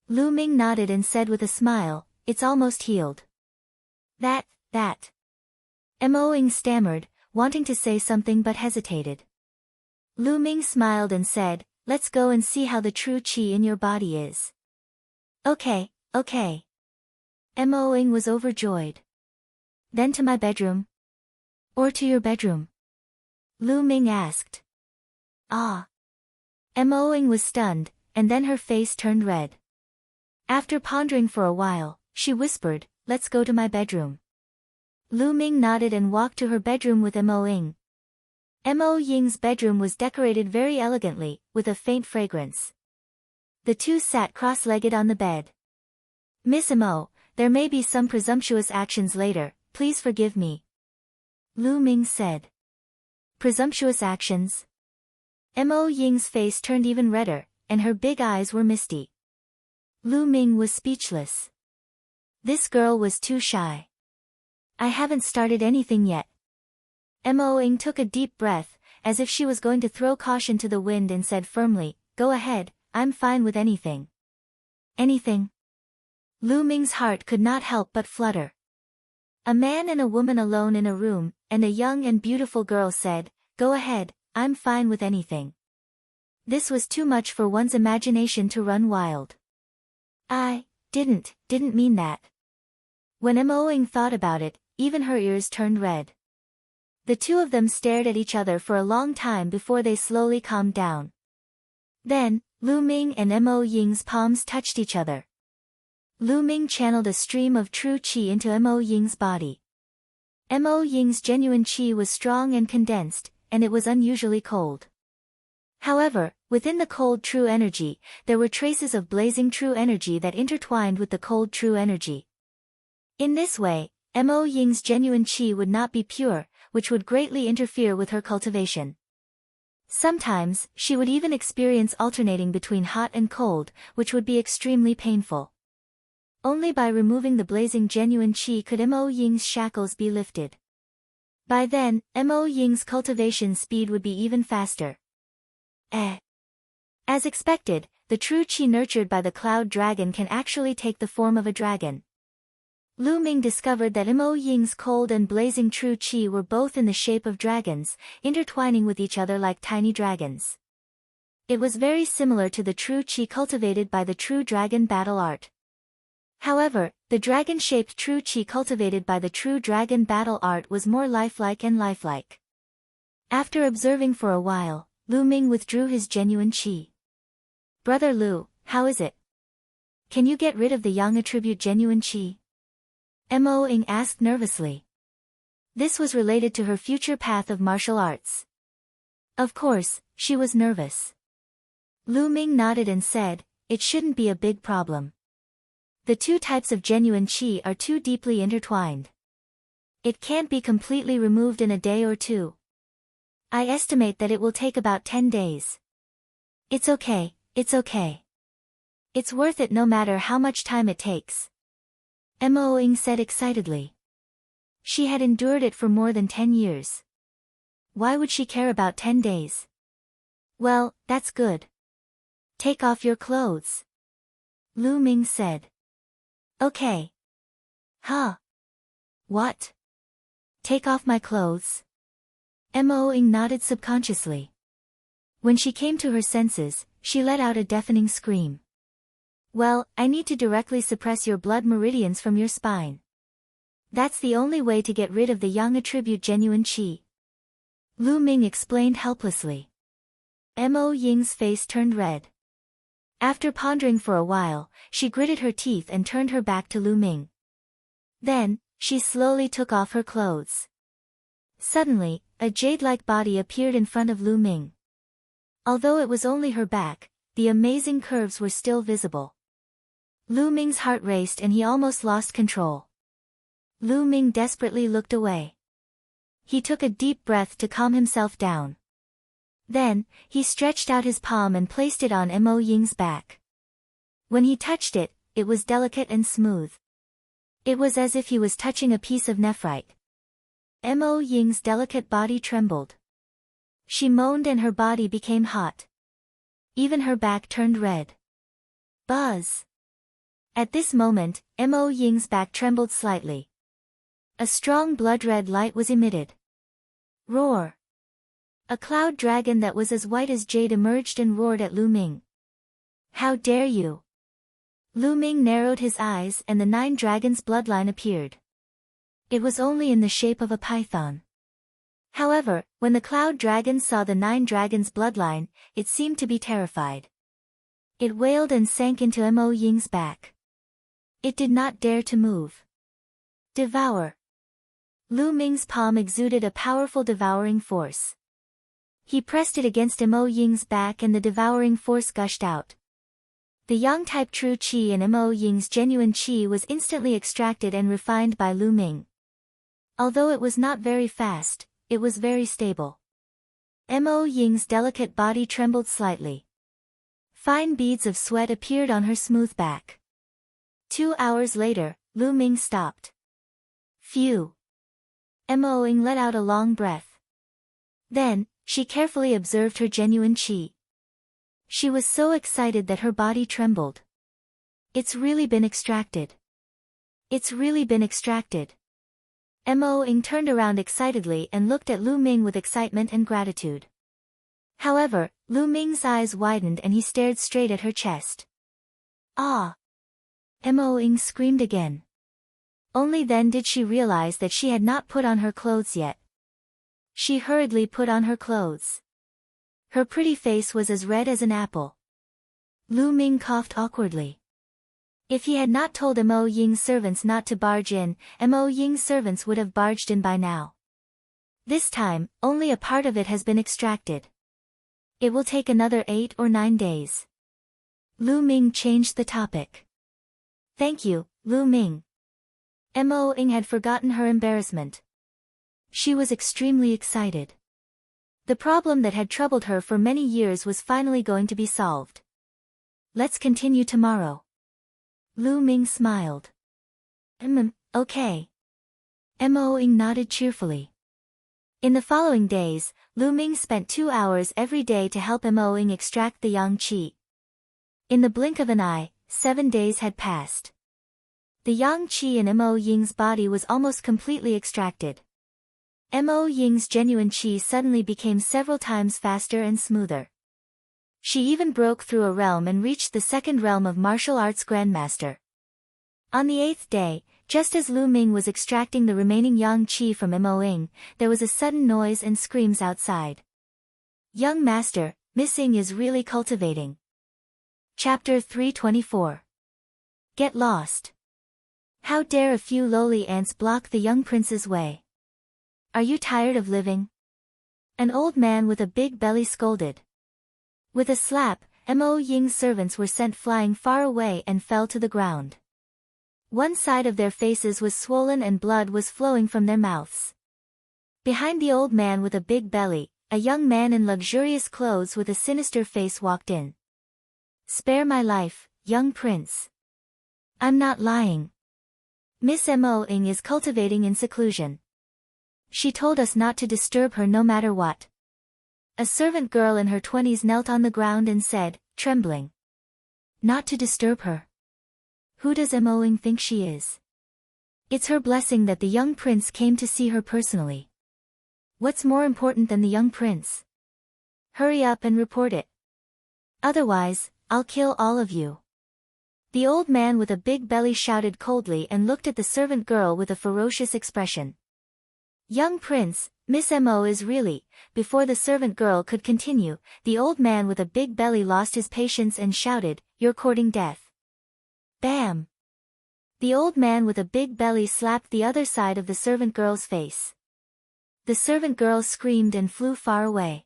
Lu Ming nodded and said with a smile, it's almost healed. That. Mo Ying stammered, wanting to say something but hesitated. Lu Ming smiled and said, let's go and see how the true qi in your body is. Okay. Mo Ying was overjoyed. Then to my bedroom? Or to your bedroom? Lu Ming asked. Ah. Mo Ying was stunned, and then her face turned red. After pondering for a while, she whispered, let's go to my bedroom. Lu Ming nodded and walked to her bedroom with Mo Ying. Mo Ying's bedroom was decorated very elegantly, with a faint fragrance. The two sat cross-legged on the bed. Miss Mo, there may be some presumptuous actions later, please forgive me. Lu Ming said. Presumptuous actions? Mo Ying's face turned even redder, and her big eyes were misty. Lu Ming was speechless. This girl was too shy. I haven't started anything yet. Mo Ying took a deep breath, as if she was going to throw caution to the wind and said firmly, go ahead, I'm fine with anything. Anything? Lu Ming's heart could not help but flutter. A man and a woman alone in a room, and a young and beautiful girl said, go ahead, I'm fine with anything. This was too much for one's imagination to run wild. I didn't mean that. When Mo Ying thought about it, even her ears turned red. The two of them stared at each other for a long time before they slowly calmed down. Then, Lu Ming and Mo Ying's palms touched each other. Lu Ming channeled a stream of true qi into Mo Ying's body. Mo Ying's genuine qi was strong and condensed, and it was unusually cold. However, within the cold true energy, there were traces of blazing true energy that intertwined with the cold true energy. In this way, Mo Ying's genuine qi would not be pure, which would greatly interfere with her cultivation. Sometimes, she would even experience alternating between hot and cold, which would be extremely painful. Only by removing the blazing genuine qi could Mo Ying's shackles be lifted. By then, Mo Ying's cultivation speed would be even faster. As expected, the true qi nurtured by the cloud dragon can actually take the form of a dragon. Lu Ming discovered that Mo Ying's cold and blazing true qi were both in the shape of dragons, intertwining with each other like tiny dragons. It was very similar to the true qi cultivated by the true dragon battle art. However, the dragon-shaped true chi cultivated by the true dragon battle art was more lifelike and lifelike. After observing for a while, Lu Ming withdrew his genuine chi. "Brother Lu, how is it? Can you get rid of the yang attribute genuine chi?" Mo Ying asked nervously. This was related to her future path of martial arts. Of course, she was nervous. Lu Ming nodded and said, "It shouldn't be a big problem. The two types of genuine chi are too deeply intertwined. It can't be completely removed in a day or two. I estimate that it will take about 10 days. It's okay, it's okay. It's worth it no matter how much time it takes." Mo Ying said excitedly. She had endured it for more than 10 years. Why would she care about 10 days? "Well, that's good. Take off your clothes," Lu Ming said. "Okay." "Huh? What? Take off my clothes?" Mo Ying nodded subconsciously. When she came to her senses, she let out a deafening scream. "Well, I need to directly suppress your blood meridians from your spine. That's the only way to get rid of the yang attribute genuine chi," Lu Ming explained helplessly. Mo Ying's face turned red. After pondering for a while, she gritted her teeth and turned her back to Lu Ming. Then, she slowly took off her clothes. Suddenly, a jade-like body appeared in front of Lu Ming. Although it was only her back, the amazing curves were still visible. Lu Ming's heart raced and he almost lost control. Lu Ming desperately looked away. He took a deep breath to calm himself down. Then, he stretched out his palm and placed it on Mo Ying's back. When he touched it, it was delicate and smooth. It was as if he was touching a piece of nephrite. Mo Ying's delicate body trembled. She moaned and her body became hot. Even her back turned red. Buzz! At this moment, Mo Ying's back trembled slightly. A strong blood-red light was emitted. Roar! A cloud dragon that was as white as jade emerged and roared at Lu Ming. "How dare you!" Lu Ming narrowed his eyes and the 9 dragons' bloodline appeared. It was only in the shape of a python. However, when the cloud dragon saw the 9 dragons' bloodline, it seemed to be terrified. It wailed and sank into Mo Ying's back. It did not dare to move. Devour! Lu Ming's palm exuded a powerful devouring force. He pressed it against Mo Ying's back and the devouring force gushed out. The yang-type true chi in Mo Ying's genuine chi was instantly extracted and refined by Lu Ming. Although it was not very fast, it was very stable. Mo Ying's delicate body trembled slightly. Fine beads of sweat appeared on her smooth back. 2 hours later, Lu Ming stopped. Phew! Mo Ying let out a long breath. Then, she carefully observed her genuine chi. She was so excited that her body trembled. It's really been extracted. It's really been extracted. Mo Ying turned around excitedly and looked at Lu Ming with excitement and gratitude. However, Lu Ming's eyes widened and he stared straight at her chest. Ah! Mo Ying screamed again. Only then did she realize that she had not put on her clothes yet. She hurriedly put on her clothes. Her pretty face was as red as an apple. Lu Ming coughed awkwardly. If he had not told Mo Ying's servants not to barge in, Mo Ying's servants would have barged in by now. This time, only a part of it has been extracted. It will take another 8 or 9 days. Lu Ming changed the topic. Thank you, Lu Ming. Mo Ying had forgotten her embarrassment. She was extremely excited. The problem that had troubled her for many years was finally going to be solved. Let's continue tomorrow. Lu Ming smiled. Okay. Mo Ying nodded cheerfully. In the following days, Lu Ming spent 2 hours every day to help Mo Ying extract the yang qi. In the blink of an eye, 7 days had passed. The yang qi in Mo Ying's body was almost completely extracted. Mo Ying's genuine qi suddenly became several times faster and smoother. She even broke through a realm and reached the 2nd realm of martial arts grandmaster. On the 8th day, just as Lu Ming was extracting the remaining yang qi from Mo Ying, there was a sudden noise and screams outside. Young master, Miss Ying is really cultivating. Chapter 324. Get lost. How dare a few lowly ants block the young prince's way? Are you tired of living? An old man with a big belly scolded. With a slap, Mo Ying's servants were sent flying far away and fell to the ground. One side of their faces was swollen and blood was flowing from their mouths. Behind the old man with a big belly, a young man in luxurious clothes with a sinister face walked in. Spare my life, young prince. I'm not lying. Miss Mo Ying is cultivating in seclusion. She told us not to disturb her no matter what. A servant girl in her 20s knelt on the ground and said, trembling. Not to disturb her. Who does Mo Ying think she is? It's her blessing that the young prince came to see her personally. What's more important than the young prince? Hurry up and report it. Otherwise, I'll kill all of you. The old man with a big belly shouted coldly and looked at the servant girl with a ferocious expression. Young prince, Miss Mo is really. Before the servant girl could continue, the old man with a big belly lost his patience and shouted, you're courting death. Bam! The old man with a big belly slapped the other side of the servant girl's face. The servant girl screamed and flew far away.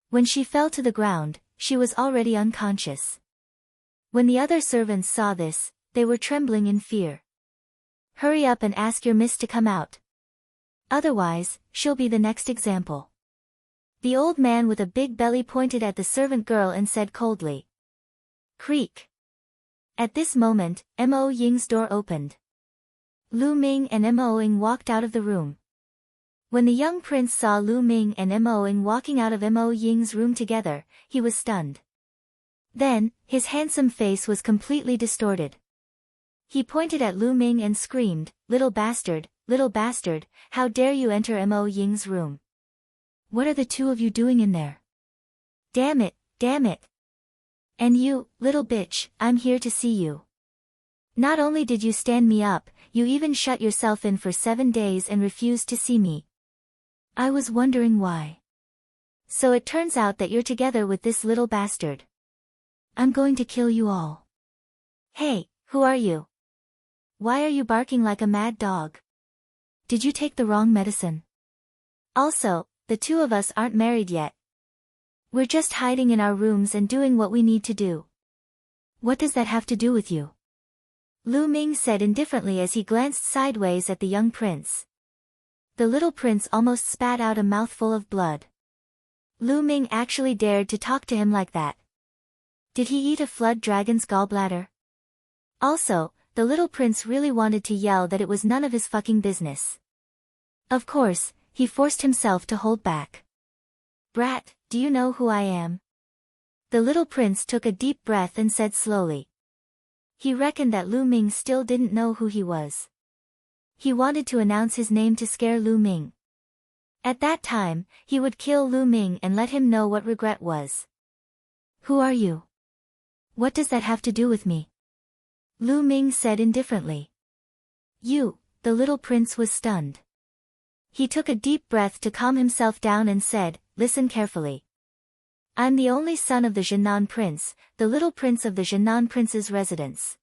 When she fell to the ground, she was already unconscious. When the other servants saw this, they were trembling in fear. Hurry up and ask your miss to come out. Otherwise, she'll be the next example. The old man with a big belly pointed at the servant girl and said coldly. Creak. At this moment, Mo Ying's door opened. Lu Ming and Mo Ying walked out of the room. When the young prince saw Lu Ming and Mo Ying walking out of Mo Ying's room together, he was stunned. Then, his handsome face was completely distorted. He pointed at Lu Ming and screamed, little bastard, how dare you enter Mo Ying's room? What are the two of you doing in there? Damn it. And you, little bitch, I'm here to see you. Not only did you stand me up, you even shut yourself in for 7 days and refused to see me. I was wondering why. So it turns out that you're together with this little bastard. I'm going to kill you all. Hey, who are you? Why are you barking like a mad dog? Did you take the wrong medicine? Also, the two of us aren't married yet. We're just hiding in our rooms and doing what we need to do. What does that have to do with you? Lu Ming said indifferently as he glanced sideways at the young prince. The little prince almost spat out a mouthful of blood. Lu Ming actually dared to talk to him like that. Did he eat a flood dragon's gallbladder? Also, the little prince really wanted to yell that it was none of his fucking business. Of course, he forced himself to hold back. Brat, do you know who I am? The little prince took a deep breath and said slowly. He reckoned that Lu Ming still didn't know who he was. He wanted to announce his name to scare Lu Ming. At that time, he would kill Lu Ming and let him know what regret was. Who are you? What does that have to do with me? Lu Ming said indifferently. You, the little prince was stunned. He took a deep breath to calm himself down and said, listen carefully. I'm the only son of the Jinan prince, the little prince of the Jinan prince's residence.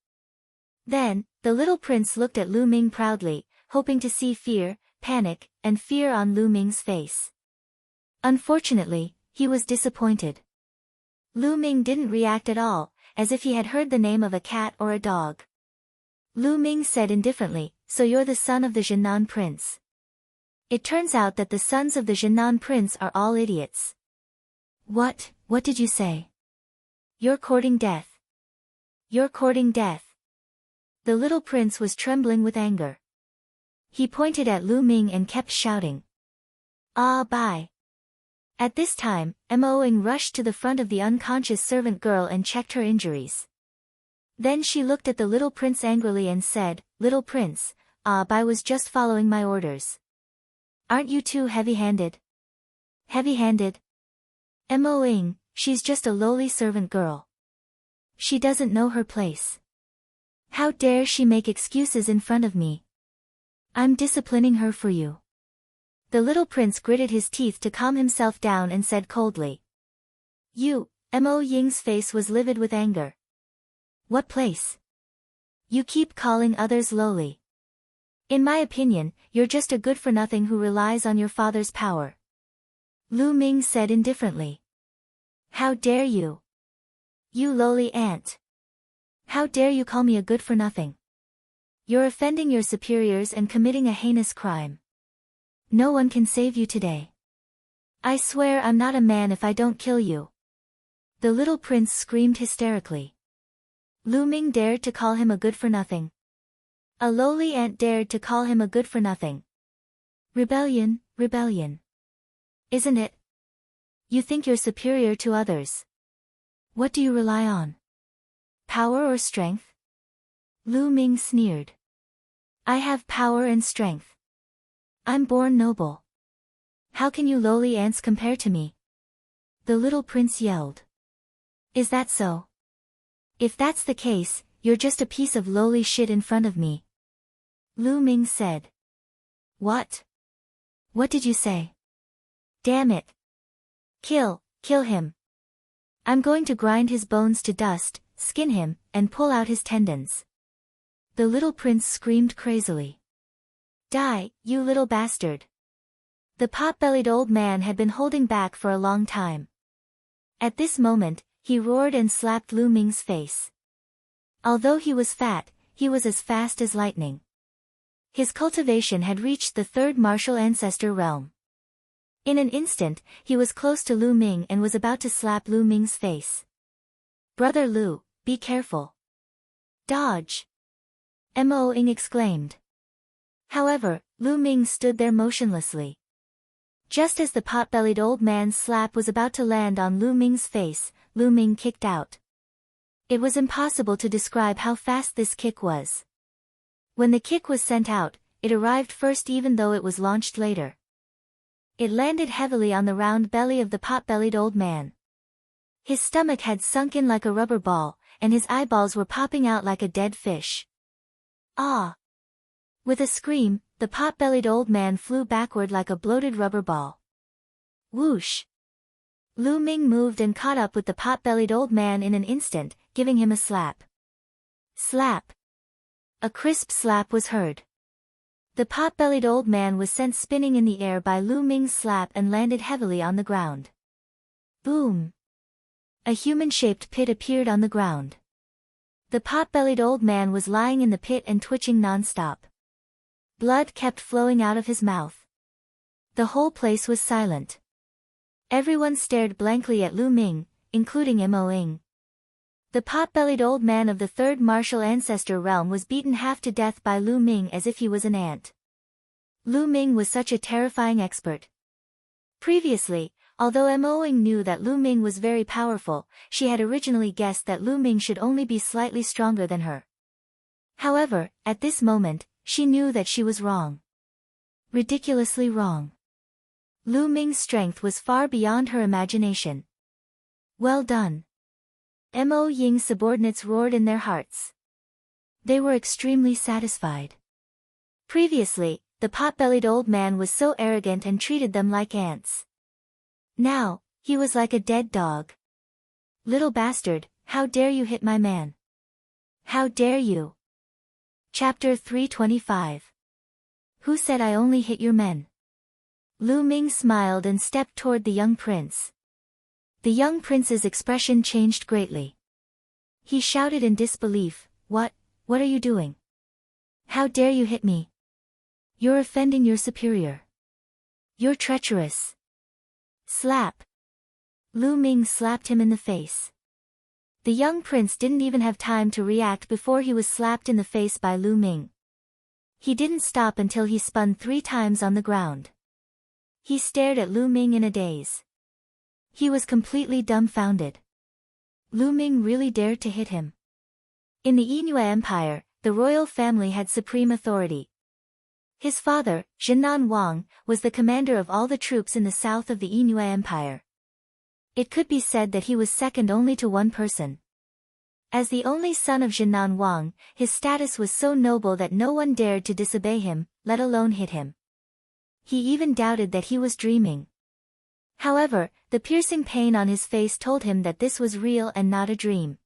Then, the little prince looked at Lu Ming proudly, hoping to see fear, panic, and fear on Lu Ming's face. Unfortunately, he was disappointed. Lu Ming didn't react at all, as if he had heard the name of a cat or a dog. Lu Ming said indifferently, so you're the son of the Jinan prince. It turns out that the sons of the Jinan prince are all idiots. What did you say? You're courting death. You're courting death. The little prince was trembling with anger. He pointed at Lu Ming and kept shouting. Ah, bye. At this time, Mo Ying rushed to the front of the unconscious servant girl and checked her injuries. Then she looked at the little prince angrily and said, Little prince, I was just following my orders. Aren't you too heavy-handed? Heavy-handed? Mo Ying, she's just a lowly servant girl. She doesn't know her place. How dare she make excuses in front of me? I'm disciplining her for you. The little prince gritted his teeth to calm himself down and said coldly. You, Mo Ying's face was livid with anger. What place? You keep calling others lowly. In my opinion, you're just a good-for-nothing who relies on your father's power. Lu Ming said indifferently. How dare you? You lowly ant. How dare you call me a good-for-nothing? You're offending your superiors and committing a heinous crime. No one can save you today. I swear I'm not a man if I don't kill you. The little prince screamed hysterically. Lu Ming dared to call him a good-for-nothing. A lowly ant dared to call him a good-for-nothing. Rebellion, rebellion. Isn't it? You think you're superior to others. What do you rely on? Power or strength? Lu Ming sneered. I have power and strength. I'm born noble. How can you lowly ants compare to me? The little prince yelled. Is that so? If that's the case, you're just a piece of lowly shit in front of me. Lu Ming said. What? What did you say? Damn it. Kill him. I'm going to grind his bones to dust, skin him, and pull out his tendons. The little prince screamed crazily. Die, you little bastard. The pot-bellied old man had been holding back for a long time. At this moment, he roared and slapped Lu Ming's face. Although he was fat, he was as fast as lightning. His cultivation had reached the third martial ancestor realm. In an instant, he was close to Lu Ming and was about to slap Lu Ming's face. Brother Lu, be careful. Dodge! Mo Ying exclaimed. However, Lu Ming stood there motionlessly. Just as the pot-bellied old man's slap was about to land on Lu Ming's face, Lu Ming kicked out. It was impossible to describe how fast this kick was. When the kick was sent out, it arrived first even though it was launched later. It landed heavily on the round belly of the pot-bellied old man. His stomach had sunk in like a rubber ball, and his eyeballs were popping out like a dead fish. Ah! With a scream, the pot-bellied old man flew backward like a bloated rubber ball. Whoosh! Lu Ming moved and caught up with the pot-bellied old man in an instant, giving him a slap. Slap! A crisp slap was heard. The pot-bellied old man was sent spinning in the air by Lu Ming's slap and landed heavily on the ground. Boom! A human-shaped pit appeared on the ground. The pot-bellied old man was lying in the pit and twitching non-stop. Blood kept flowing out of his mouth. The whole place was silent. Everyone stared blankly at Lu Ming, including Mo Ying. The pot-bellied old man of the third martial ancestor realm was beaten half to death by Lu Ming as if he was an ant. Lu Ming was such a terrifying expert. Previously, although Mo Ying knew that Lu Ming was very powerful, she had originally guessed that Lu Ming should only be slightly stronger than her. However, at this moment, she knew that she was wrong. Ridiculously wrong. Lu Ming's strength was far beyond her imagination. Well done. Mo Ying's subordinates roared in their hearts. They were extremely satisfied. Previously, the pot-bellied old man was so arrogant and treated them like ants. Now, he was like a dead dog. Little bastard, how dare you hit my man? How dare you? Chapter 325. Who said I only hit your men? Lu Ming smiled and stepped toward the young prince. The young prince's expression changed greatly. He shouted in disbelief, What are you doing? How dare you hit me? You're offending your superior. You're treacherous. Slap. Lu Ming slapped him in the face. The young prince didn't even have time to react before he was slapped in the face by Lu Ming. He didn't stop until he spun 3 times on the ground. He stared at Lu Ming in a daze. He was completely dumbfounded. Lu Ming really dared to hit him. In the Yinhua Empire, the royal family had supreme authority. His father, Zhennan Wang, was the commander of all the troops in the south of the Yinhua Empire. It could be said that he was second only to one person. As the only son of Jinan Wang, his status was so noble that no one dared to disobey him, let alone hit him. He even doubted that he was dreaming. However, the piercing pain on his face told him that this was real and not a dream.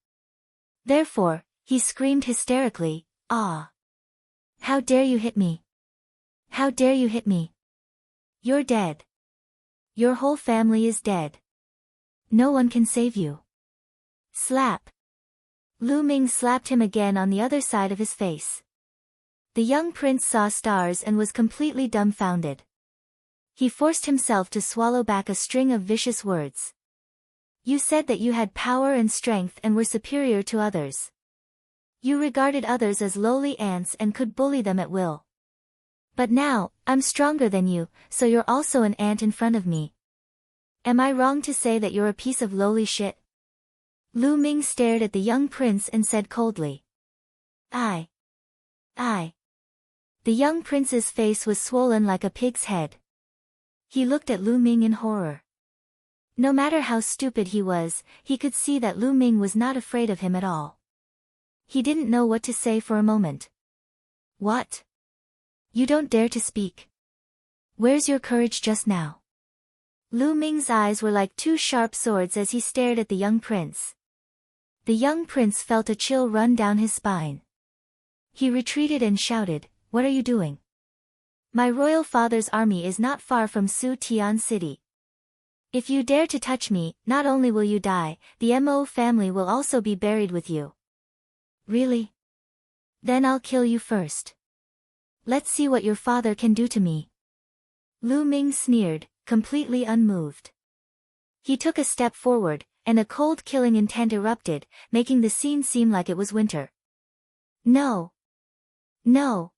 Therefore, he screamed hysterically, "Ah! How dare you hit me? How dare you hit me? You're dead. Your whole family is dead. No one can save you." Slap. Lu Ming slapped him again on the other side of his face. The young prince saw stars and was completely dumbfounded. He forced himself to swallow back a string of vicious words. "You said that you had power and strength and were superior to others. You regarded others as lowly ants and could bully them at will. But now, I'm stronger than you, so you're also an ant in front of me. Am I wrong to say that you're a piece of lowly shit?" Lu Ming stared at the young prince and said coldly. I. The young prince's face was swollen like a pig's head. He looked at Lu Ming in horror. No matter how stupid he was, he could see that Lu Ming was not afraid of him at all. He didn't know what to say for a moment. "What? You don't dare to speak? Where's your courage just now?" Lu Ming's eyes were like two sharp swords as he stared at the young prince. The young prince felt a chill run down his spine. He retreated and shouted, "What are you doing? My royal father's army is not far from Su Tian City. If you dare to touch me, not only will you die, the Mo family will also be buried with you." "Really? Then I'll kill you first. Let's see what your father can do to me." Lu Ming sneered, completely unmoved. He took a step forward, and a cold killing intent erupted, making the scene seem like it was winter. "No! No!"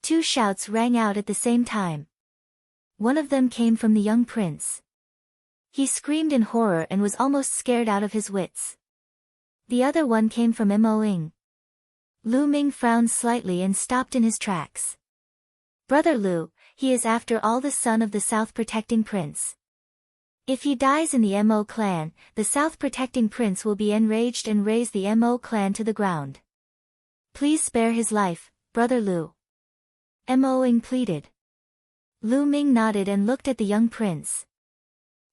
Two shouts rang out at the same time. One of them came from the young prince. He screamed in horror and was almost scared out of his wits. The other one came from Mo Ying. Lu Ming frowned slightly and stopped in his tracks. "Brother Lu, he is after all the son of the South Protecting Prince. If he dies in the Mo clan, the South Protecting Prince will be enraged and raze the Mo clan to the ground. Please spare his life, Brother Lu." Mo Ying pleaded. Lu Ming nodded and looked at the young prince.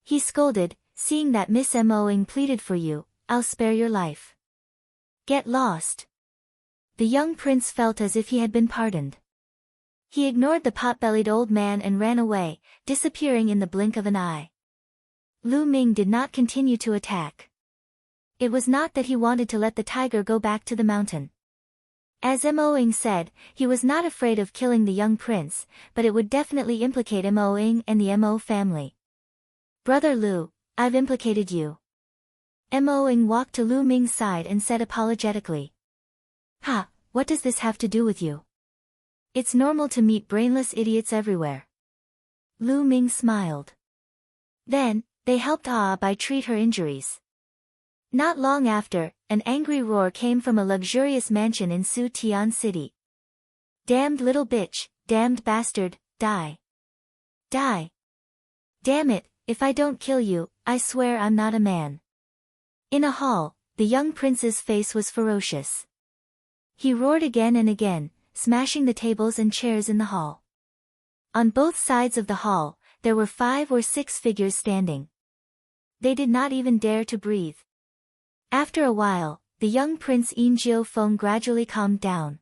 He scolded, "Seeing that Miss Mo Ying pleaded for you, I'll spare your life. Get lost." The young prince felt as if he had been pardoned. He ignored the pot-bellied old man and ran away, disappearing in the blink of an eye. Lu Ming did not continue to attack. It was not that he wanted to let the tiger go back to the mountain. As Mo Ying said, he was not afraid of killing the young prince, but it would definitely implicate Mo Ying and the Mo family. "Brother Lu, I've implicated you." Mo Ying walked to Lu Ming's side and said apologetically. "Ha, what does this have to do with you? It's normal to meet brainless idiots everywhere." Lu Ming smiled. Then, they helped Bai treat her injuries. Not long after, an angry roar came from a luxurious mansion in Su Tian City. "Damned little bitch, damned bastard, die. Die. Damn it, if I don't kill you, I swear I'm not a man." In a hall, the young prince's face was ferocious. He roared again and again, smashing the tables and chairs in the hall. On both sides of the hall, there were 5 or 6 figures standing. They did not even dare to breathe. After a while, the young prince Yin Jiufeng gradually calmed down.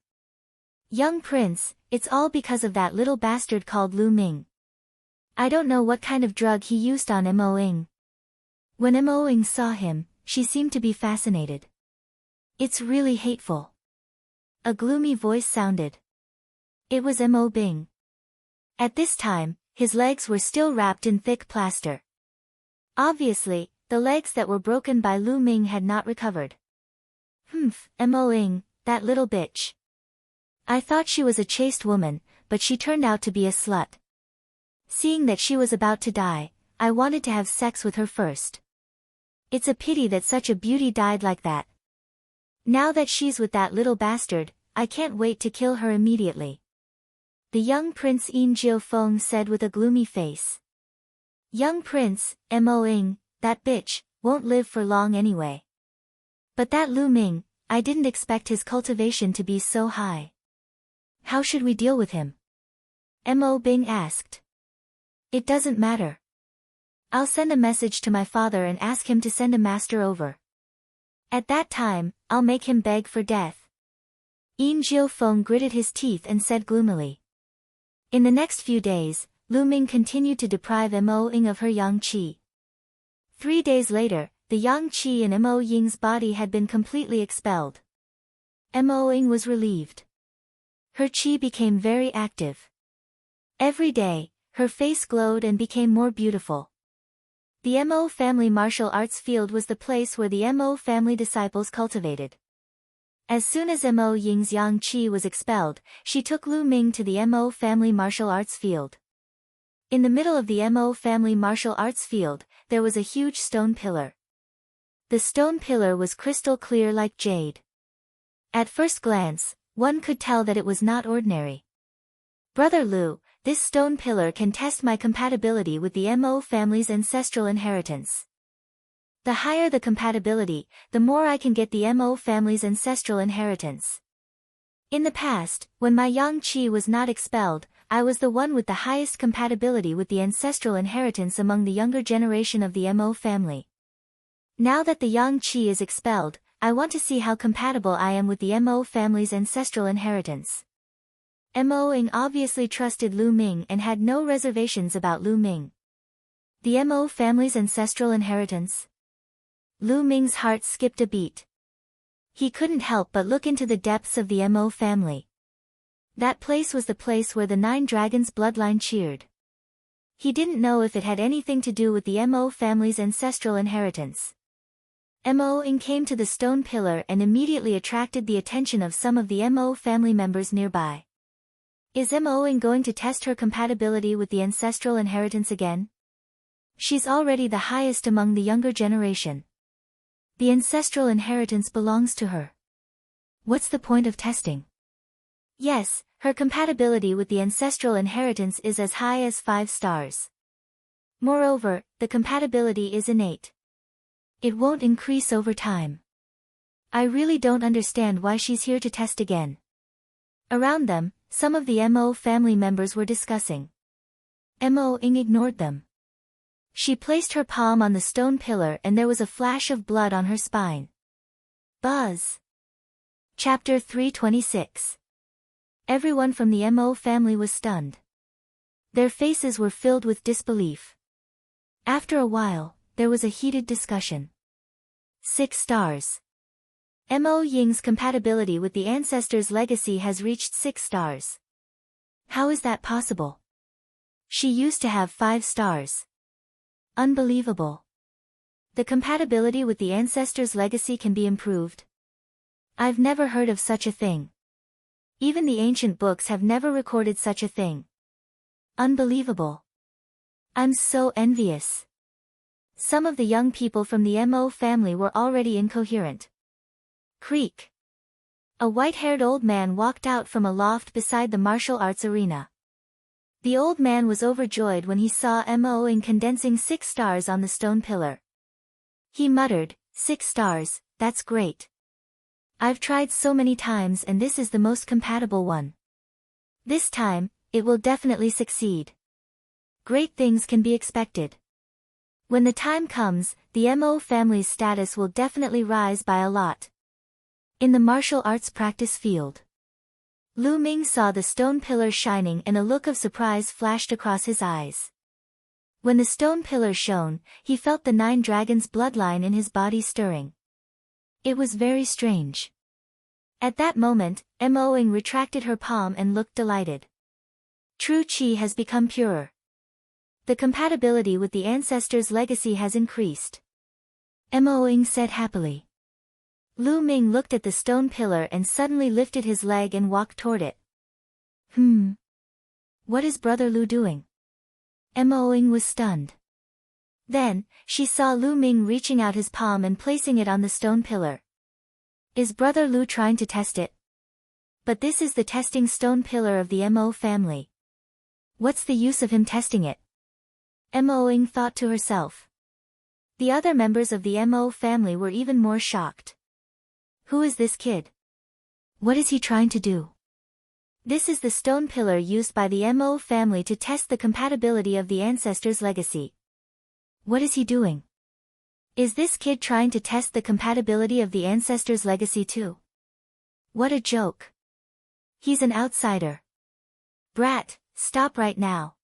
"Young prince, it's all because of that little bastard called Lu Ming. I don't know what kind of drug he used on Mo Ying." When Mo Ying saw him, she seemed to be fascinated. "It's really hateful." A gloomy voice sounded. It was Mo Bing. At this time, his legs were still wrapped in thick plaster. Obviously, the legs that were broken by Lu Ming had not recovered. Mo Ying, that little bitch. I thought she was a chaste woman, but she turned out to be a slut. Seeing that she was about to die, I wanted to have sex with her first. It's a pity that such a beauty died like that. Now that she's with that little bastard, I can't wait to kill her immediately." The young prince Yin Jiufeng said with a gloomy face. "Young prince, Mo Ying, that bitch, won't live for long anyway. But that Lu Ming, I didn't expect his cultivation to be so high. How should we deal with him? Mo Bing asked. It doesn't matter. I'll send a message to my father and ask him to send a master over. At that time, I'll make him beg for death. Yin Jiufeng gritted his teeth and said gloomily. In the next few days, Lu Ming continued to deprive Mo Ying of her yang qi. 3 days later, the yang qi in Mo Ying's body had been completely expelled. Mo Ying was relieved. Her qi became very active. Every day, her face glowed and became more beautiful. The Mo family martial arts field was the place where the Mo family disciples cultivated. As soon as Mo Ying's yang qi was expelled, she took Lu Ming to the Mo family martial arts field. In the middle of the Mo family martial arts field, there was a huge stone pillar. The stone pillar was crystal clear like jade. At first glance, one could tell that it was not ordinary. Brother Lu, this stone pillar can test my compatibility with the Mo family's ancestral inheritance. The higher the compatibility, the more I can get the Mo family's ancestral inheritance. In the past, when my yang qi was not expelled, I was the one with the highest compatibility with the ancestral inheritance among the younger generation of the Mo family. Now that the yang qi is expelled, I want to see how compatible I am with the Mo family's ancestral inheritance. Mo Ying obviously trusted Lu Ming and had no reservations about Lu Ming. The Mo family's ancestral inheritance? Lu Ming's heart skipped a beat. He couldn't help but look into the depths of the Mo family. That place was the place where the 9 dragons' bloodline cheered. He didn't know if it had anything to do with the Mo family's ancestral inheritance. Mo Ying came to the stone pillar and immediately attracted the attention of some of the Mo family members nearby. Is Mo Ying going to test her compatibility with the ancestral inheritance again? She's already the highest among the younger generation. The ancestral inheritance belongs to her. What's the point of testing? Yes, her compatibility with the ancestral inheritance is as high as 5 stars. Moreover, the compatibility is innate. It won't increase over time. I really don't understand why she's here to test again. Around them, some of the Mo family members were discussing. Mo Ying ignored them. She placed her palm on the stone pillar and there was a flash of blood on her spine. Buzz. Chapter 326. Everyone from the Mo family was stunned. Their faces were filled with disbelief. After a while, there was a heated discussion. 6 stars. Mo Ying's compatibility with the ancestors' legacy has reached 6 stars. How is that possible? She used to have 5 stars. Unbelievable. The compatibility with the ancestors' legacy can be improved. I've never heard of such a thing. Even the ancient books have never recorded such a thing. Unbelievable. I'm so envious. Some of the young people from the Mo family were already incoherent. Creak. A white-haired old man walked out from a loft beside the martial arts arena. The old man was overjoyed when he saw Mo Ying condensing 6 stars on the stone pillar. He muttered, 6 stars, that's great. I've tried so many times and this is the most compatible one. This time, it will definitely succeed. Great things can be expected. When the time comes, the Mo family's status will definitely rise by a lot. In the martial arts practice field. Lu Ming saw the stone pillar shining and a look of surprise flashed across his eyes. When the stone pillar shone, he felt the 9 dragons' bloodline in his body stirring. It was very strange. At that moment, Mo Ying retracted her palm and looked delighted. True qi has become purer. The compatibility with the ancestors' legacy has increased. Mo Ying said happily. Lu Ming looked at the stone pillar and suddenly lifted his leg and walked toward it. What is Brother Lu doing? Mo Ying was stunned. Then, she saw Lu Ming reaching out his palm and placing it on the stone pillar. Is Brother Lu trying to test it? But this is the testing stone pillar of the Mo family. What's the use of him testing it? Mo Ying thought to herself. The other members of the Mo family were even more shocked. Who is this kid? What is he trying to do? This is the stone pillar used by the Mo family to test the compatibility of the ancestors' legacy. What is he doing? Is this kid trying to test the compatibility of the ancestors' legacy too? What a joke. He's an outsider. Brat, stop right now.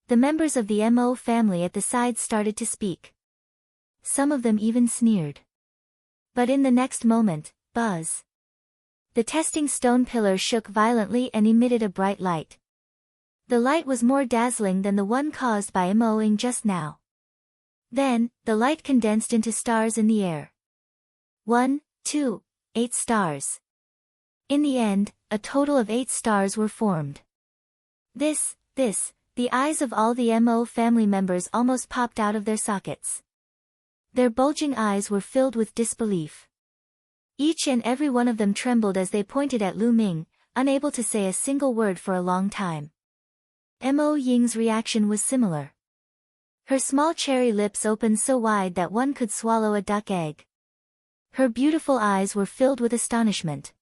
The members of the Mo family at the side started to speak. Some of them even sneered. But in the next moment, buzz. The testing stone pillar shook violently and emitted a bright light. The light was more dazzling than the one caused by Moing just now. Then, the light condensed into stars in the air. 1, 2, 8 stars. In the end, a total of 8 stars were formed. The eyes of all the Mo family members almost popped out of their sockets. Their bulging eyes were filled with disbelief. Each and every one of them trembled as they pointed at Lu Ming, unable to say a single word for a long time. Mo Ying's reaction was similar. Her small cherry lips opened so wide that one could swallow a duck egg. Her beautiful eyes were filled with astonishment.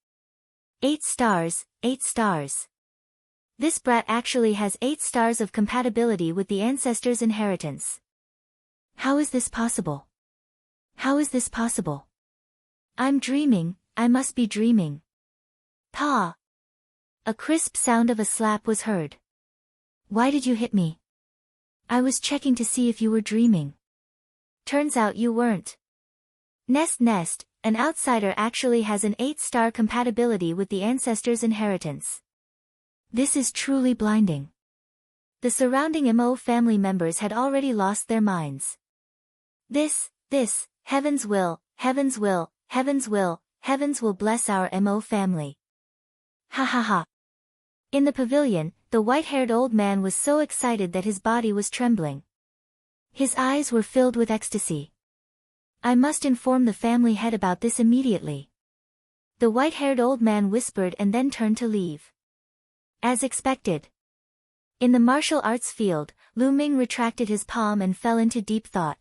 8 stars, 8 stars. This brat actually has 8 stars of compatibility with the ancestors' inheritance. How is this possible? How is this possible? I'm dreaming, I must be dreaming. Pa! A crisp sound of a slap was heard. Why did you hit me? I was checking to see if you were dreaming. Turns out you weren't. Nest, an outsider actually has an 8-star compatibility with the ancestors' inheritance. This is truly blinding. The surrounding Mo family members had already lost their minds. This, heavens will bless our Mo family. Ha ha ha. In the pavilion, the white-haired old man was so excited that his body was trembling. His eyes were filled with ecstasy. I must inform the family head about this immediately. The white-haired old man whispered and then turned to leave. As expected. In the martial arts field, Lu Ming retracted his palm and fell into deep thought.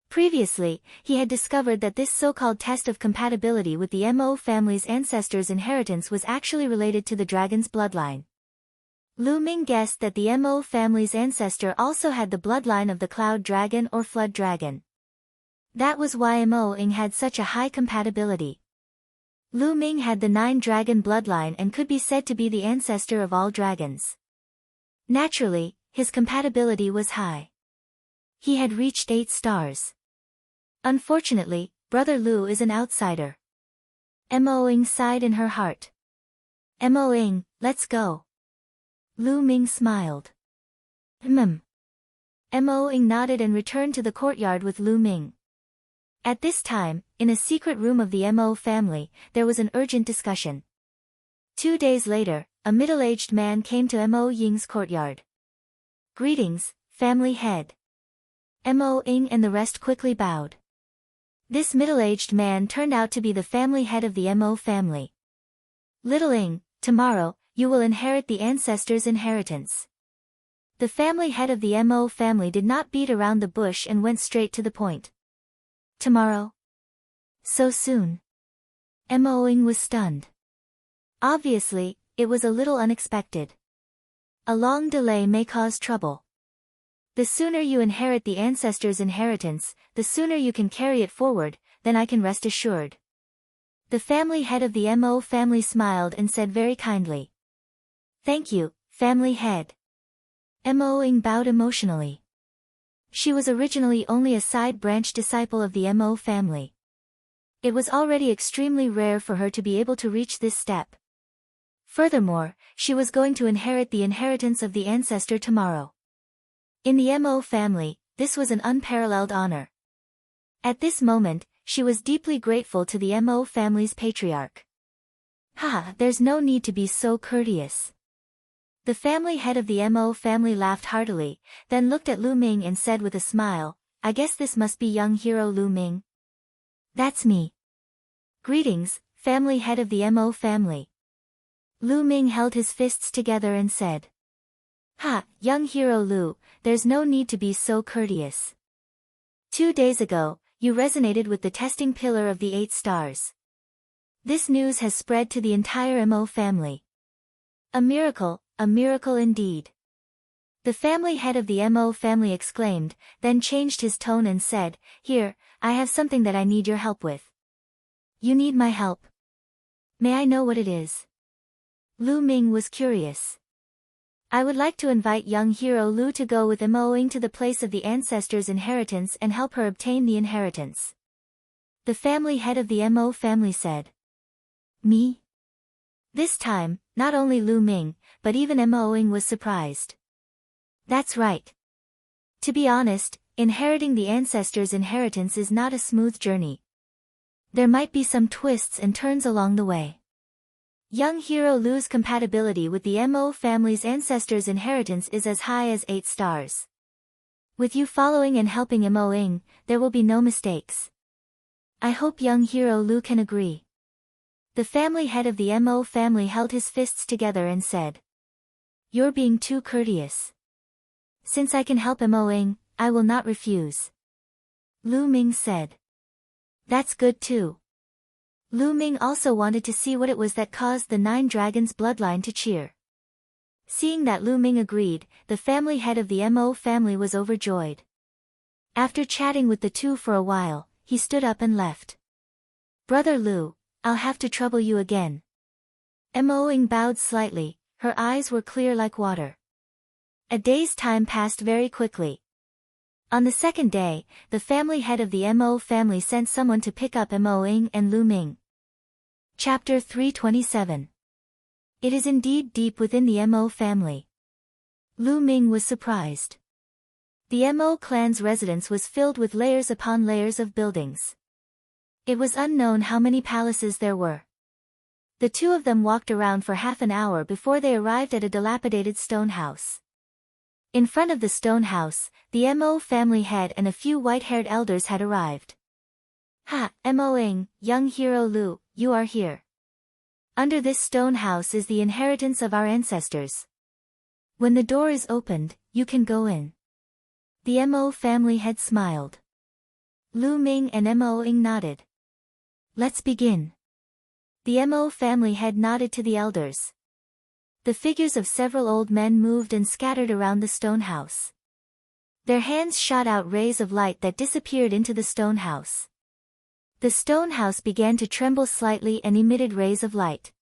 Previously, he had discovered that this so-called test of compatibility with the Mo family's ancestors' inheritance was actually related to the dragon's bloodline. Lu Ming guessed that the Mo family's ancestor also had the bloodline of the cloud dragon or flood dragon. That was why Mo Ying had such a high compatibility. Lu Ming had the 9-dragon bloodline and could be said to be the ancestor of all dragons. Naturally, his compatibility was high. He had reached 8 stars. Unfortunately, Brother Lu is an outsider. Mo Ying sighed in her heart. Mo Ying, let's go. Lu Ming smiled. Mo Ying nodded and returned to the courtyard with Lu Ming. At this time, in a secret room of the Mo family, there was an urgent discussion. 2 days later, a middle-aged man came to Mo Ying's courtyard. Greetings, family head. Mo Ying and the rest quickly bowed. This middle-aged man turned out to be the family head of the Mo family. Little Ying, tomorrow, you will inherit the ancestors' inheritance. The family head of the Mo family did not beat around the bush and went straight to the point. Tomorrow? So soon? Mo Ying was stunned. Obviously, it was a little unexpected. A long delay may cause trouble. The sooner you inherit the ancestors' inheritance, the sooner you can carry it forward, then I can rest assured. The family head of the Mo family smiled and said very kindly. Thank you, family head. Mo Ying bowed emotionally. She was originally only a side-branch disciple of the Mo family. It was already extremely rare for her to be able to reach this step. Furthermore, she was going to inherit the inheritance of the ancestor tomorrow. In the Mo family, this was an unparalleled honor. At this moment, she was deeply grateful to the Mo family's patriarch. There's no need to be so courteous. The family head of the Mo family laughed heartily, then looked at Lu Ming and said with a smile, I guess this must be young hero Lu Ming. That's me. Greetings, family head of the Mo family. Lu Ming held his fists together and said. Young hero Lu, there's no need to be so courteous. 2 days ago, you resonated with the testing pillar of the 8 stars. This news has spread to the entire Mo family. A miracle indeed. The family head of the Mo family exclaimed, then changed his tone and said, "Here, I have something that I need your help with." "You need my help? May I know what it is?" Lu Ming was curious. "I would like to invite young hero Lu to go with Mo Ying to the place of the ancestors' inheritance and help her obtain the inheritance," the family head of the Mo family said. "Me?" This time, not only Lu Ming, but even Mo Ying was surprised. "That's right. To be honest, inheriting the ancestors' inheritance is not a smooth journey. There might be some twists and turns along the way. Young hero Lu's compatibility with the Mo family's ancestors' inheritance is as high as 8 stars. With you following and helping Mo Ying, there will be no mistakes. I hope young hero Lu can agree." The family head of the Mo family held his fists together and said, "You're being too courteous. Since I can help Mo Ying, I will not refuse." Lu Ming said. "That's good too." Lu Ming also wanted to see what it was that caused the 9 dragons bloodline to cheer. Seeing that Lu Ming agreed, the family head of the Mo family was overjoyed. After chatting with the two for a while, he stood up and left. "Brother Lu, I'll have to trouble you again." Mo Ying bowed slightly, her eyes were clear like water. A day's time passed very quickly. On the second day, the family head of the Mo family sent someone to pick up Mo Ying and Lu Ming. Chapter 327. It is indeed deep within the Mo family. Lu Ming was surprised. The Mo clan's residence was filled with layers upon layers of buildings. It was unknown how many palaces there were. The two of them walked around for half an hour before they arrived at a dilapidated stone house. In front of the stone house, the Mo family head and a few white-haired elders had arrived. "Ha, Mo Ying, young hero Lu, you are here. Under this stone house is the inheritance of our ancestors. When the door is opened, you can go in." The Mo family head smiled. Lu Ming and Mo Ying nodded. "Let's begin." The Mo family head nodded to the elders. The figures of several old men moved and scattered around the stone house. Their hands shot out rays of light that disappeared into the stone house. The stone house began to tremble slightly and emitted rays of light.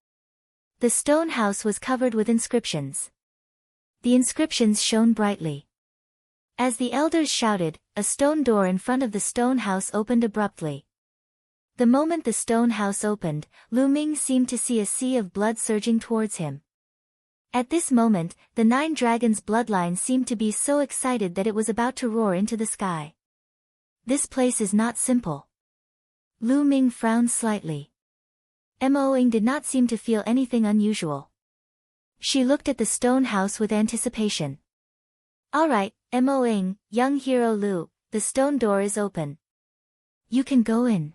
The stone house was covered with inscriptions. The inscriptions shone brightly. As the elders shouted, a stone door in front of the stone house opened abruptly. The moment the stone house opened, Lu Ming seemed to see a sea of blood surging towards him. At this moment, the 9 dragons bloodline seemed to be so excited that it was about to roar into the sky. "This place is not simple." Lu Ming frowned slightly. Mo Ying did not seem to feel anything unusual. She looked at the stone house with anticipation. "All right, Mo Ying, young hero Lu, the stone door is open. You can go in,"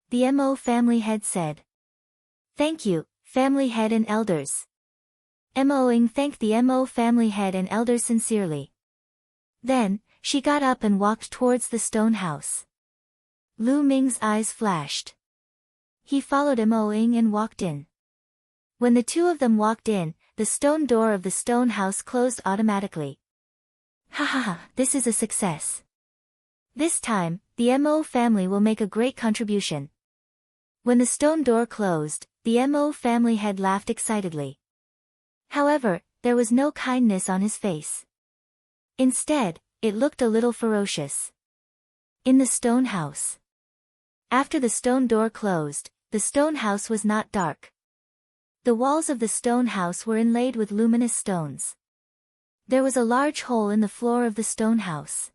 the Mo family head said. "Thank you, family head and elders." Mo Ying thanked the Mo family head and elders sincerely. Then, she got up and walked towards the stone house. Lu Ming's eyes flashed. He followed Mo Ying and walked in. When the two of them walked in, the stone door of the stone house closed automatically. "Ha ha ha, this is a success. This time, the Mo family will make a great contribution." When the stone door closed, the Mo family head laughed excitedly. However, there was no kindness on his face. Instead, it looked a little ferocious. In the stone house. After the stone door closed, the stone house was not dark. The walls of the stone house were inlaid with luminous stones. There was a large hole in the floor of the stone house.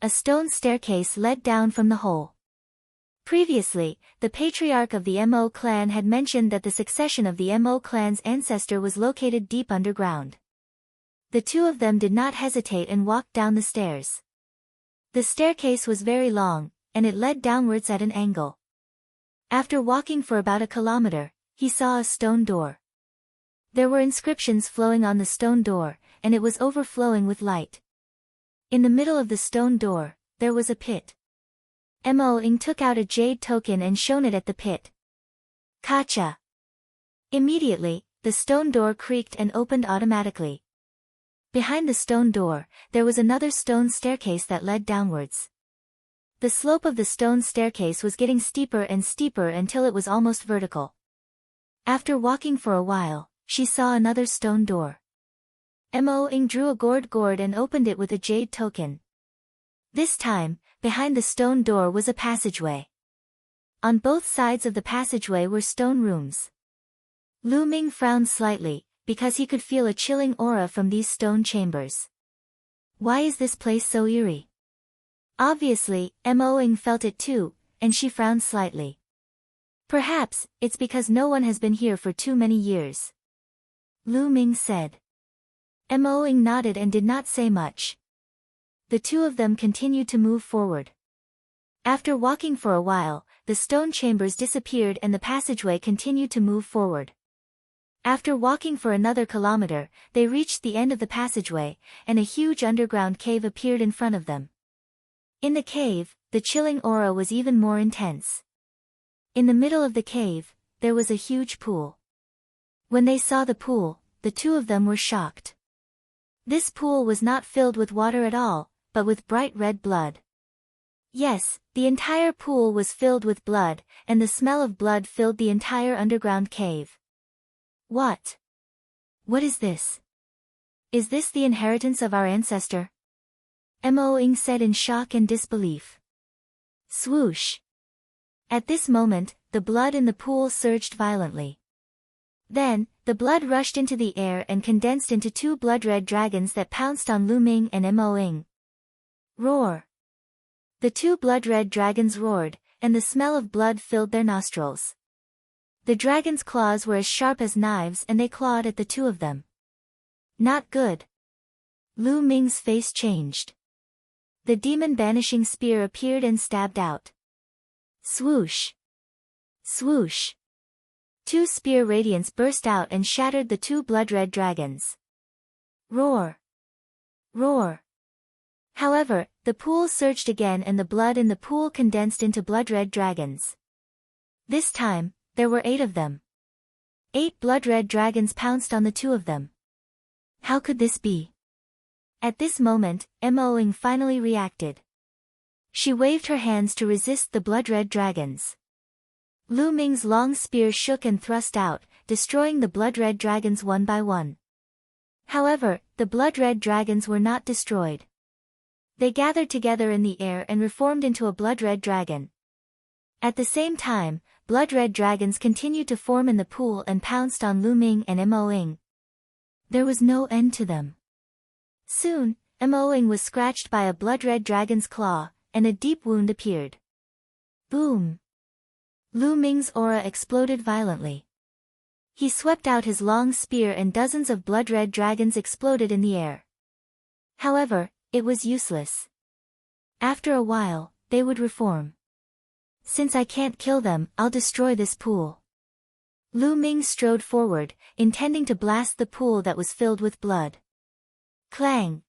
A stone staircase led down from the hole. Previously, the patriarch of the Mo clan had mentioned that the succession of the Mo clan's ancestor was located deep underground. The two of them did not hesitate and walked down the stairs. The staircase was very long, and it led downwards at an angle. After walking for about a kilometer, he saw a stone door. There were inscriptions flowing on the stone door, and it was overflowing with light. In the middle of the stone door, there was a pit. Mo Ying took out a jade token and shone it at the pit. Kacha. Immediately, the stone door creaked and opened automatically. Behind the stone door, there was another stone staircase that led downwards. The slope of the stone staircase was getting steeper and steeper until it was almost vertical. After walking for a while, she saw another stone door. Mo-ing drew a gourd and opened it with a jade token. This time, behind the stone door was a passageway. On both sides of the passageway were stone rooms. Lu Ming frowned slightly, because he could feel a chilling aura from these stone chambers. Why is this place so eerie? Obviously, Mo-ing felt it too, and she frowned slightly. Perhaps, it's because no one has been here for too many years. Lu Ming said. Mo-ing nodded and did not say much. The two of them continued to move forward. After walking for a while, the stone chambers disappeared and the passageway continued to move forward. After walking for another kilometer, they reached the end of the passageway, and a huge underground cave appeared in front of them. In the cave, the chilling aura was even more intense. In the middle of the cave, there was a huge pool. When they saw the pool, the two of them were shocked. This pool was not filled with water at all, but with bright red blood. Yes, the entire pool was filled with blood, and the smell of blood filled the entire underground cave. What? What is this? Is this the inheritance of our ancestor? Mo-ing said in shock and disbelief. Swoosh! At this moment, the blood in the pool surged violently. Then, the blood rushed into the air and condensed into two blood-red dragons that pounced on Lu Ming and Mo-ing. Roar! The two blood-red dragons roared, and the smell of blood filled their nostrils. The dragons' claws were as sharp as knives and they clawed at the two of them. Not good. Lu Ming's face changed. The demon-banishing spear appeared and stabbed out. Swoosh! Swoosh! Two spear radiants burst out and shattered the two blood-red dragons. Roar! Roar! However, the pool surged again and the blood in the pool condensed into blood-red dragons. This time, there were 8 of them. 8 blood-red dragons pounced on the two of them. How could this be? At this moment, Mo-ing finally reacted. She waved her hands to resist the blood-red dragons. Lu Ming's long spear shook and thrust out, destroying the blood-red dragons one by one. However, the blood-red dragons were not destroyed. They gathered together in the air and reformed into a blood-red dragon. At the same time, blood-red dragons continued to form in the pool and pounced on Lu Ming and Mo-ing. There was no end to them. Soon, Mo-ing was scratched by a blood-red dragon's claw, and a deep wound appeared. Boom! Lu Ming's aura exploded violently. He swept out his long spear and dozens of blood-red dragons exploded in the air. However, it was useless. After a while, they would reform. Since I can't kill them, I'll destroy this pool. Lu Ming strode forward, intending to blast the pool that was filled with blood. Clang!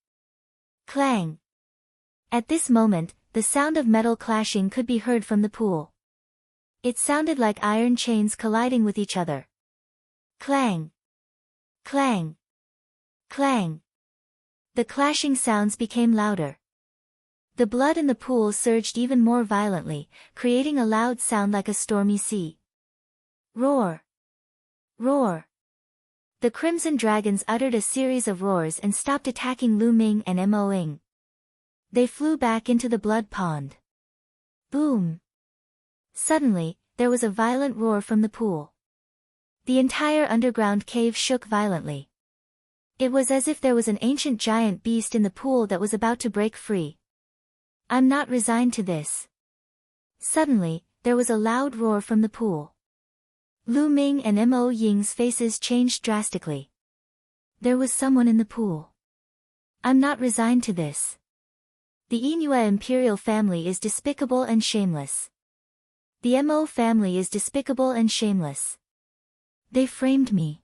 Clang! At this moment, the sound of metal clashing could be heard from the pool. It sounded like iron chains colliding with each other. Clang! Clang! Clang! The clashing sounds became louder. The blood in the pool surged even more violently, creating a loud sound like a stormy sea. Roar! Roar! The crimson dragons uttered a series of roars and stopped attacking Lu Ming and Mo-ing. They flew back into the blood pond. Boom! Suddenly, there was a violent roar from the pool. The entire underground cave shook violently. It was as if there was an ancient giant beast in the pool that was about to break free. I'm not resigned to this. Suddenly, there was a loud roar from the pool. Lu Ming and Mo-ing's faces changed drastically. There was someone in the pool. I'm not resigned to this. The Inua imperial family is despicable and shameless. The Mo family is despicable and shameless. They framed me.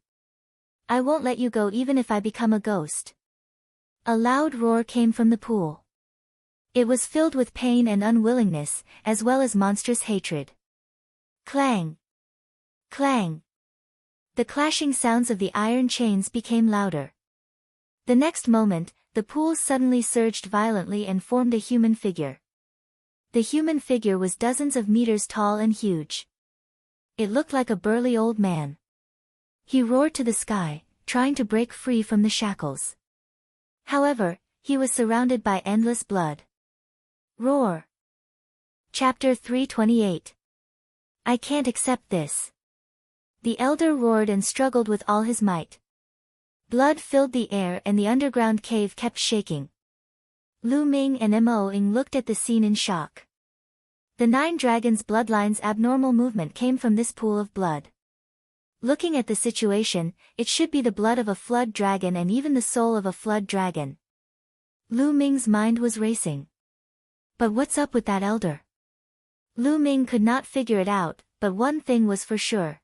I won't let you go even if I become a ghost. A loud roar came from the pool. It was filled with pain and unwillingness, as well as monstrous hatred. Clang! Clang! The clashing sounds of the iron chains became louder. The next moment, the pool suddenly surged violently and formed a human figure. The human figure was dozens of meters tall and huge. It looked like a burly old man. He roared to the sky, trying to break free from the shackles. However, he was surrounded by endless blood. Roar! Chapter 328. I can't accept this. The elder roared and struggled with all his might. Blood filled the air and the underground cave kept shaking. Lu Ming and Mo Ying looked at the scene in shock. The 9 dragons' bloodline's abnormal movement came from this pool of blood. Looking at the situation, it should be the blood of a flood dragon and even the soul of a flood dragon. Lu Ming's mind was racing. But what's up with that elder? Lu Ming could not figure it out, but one thing was for sure.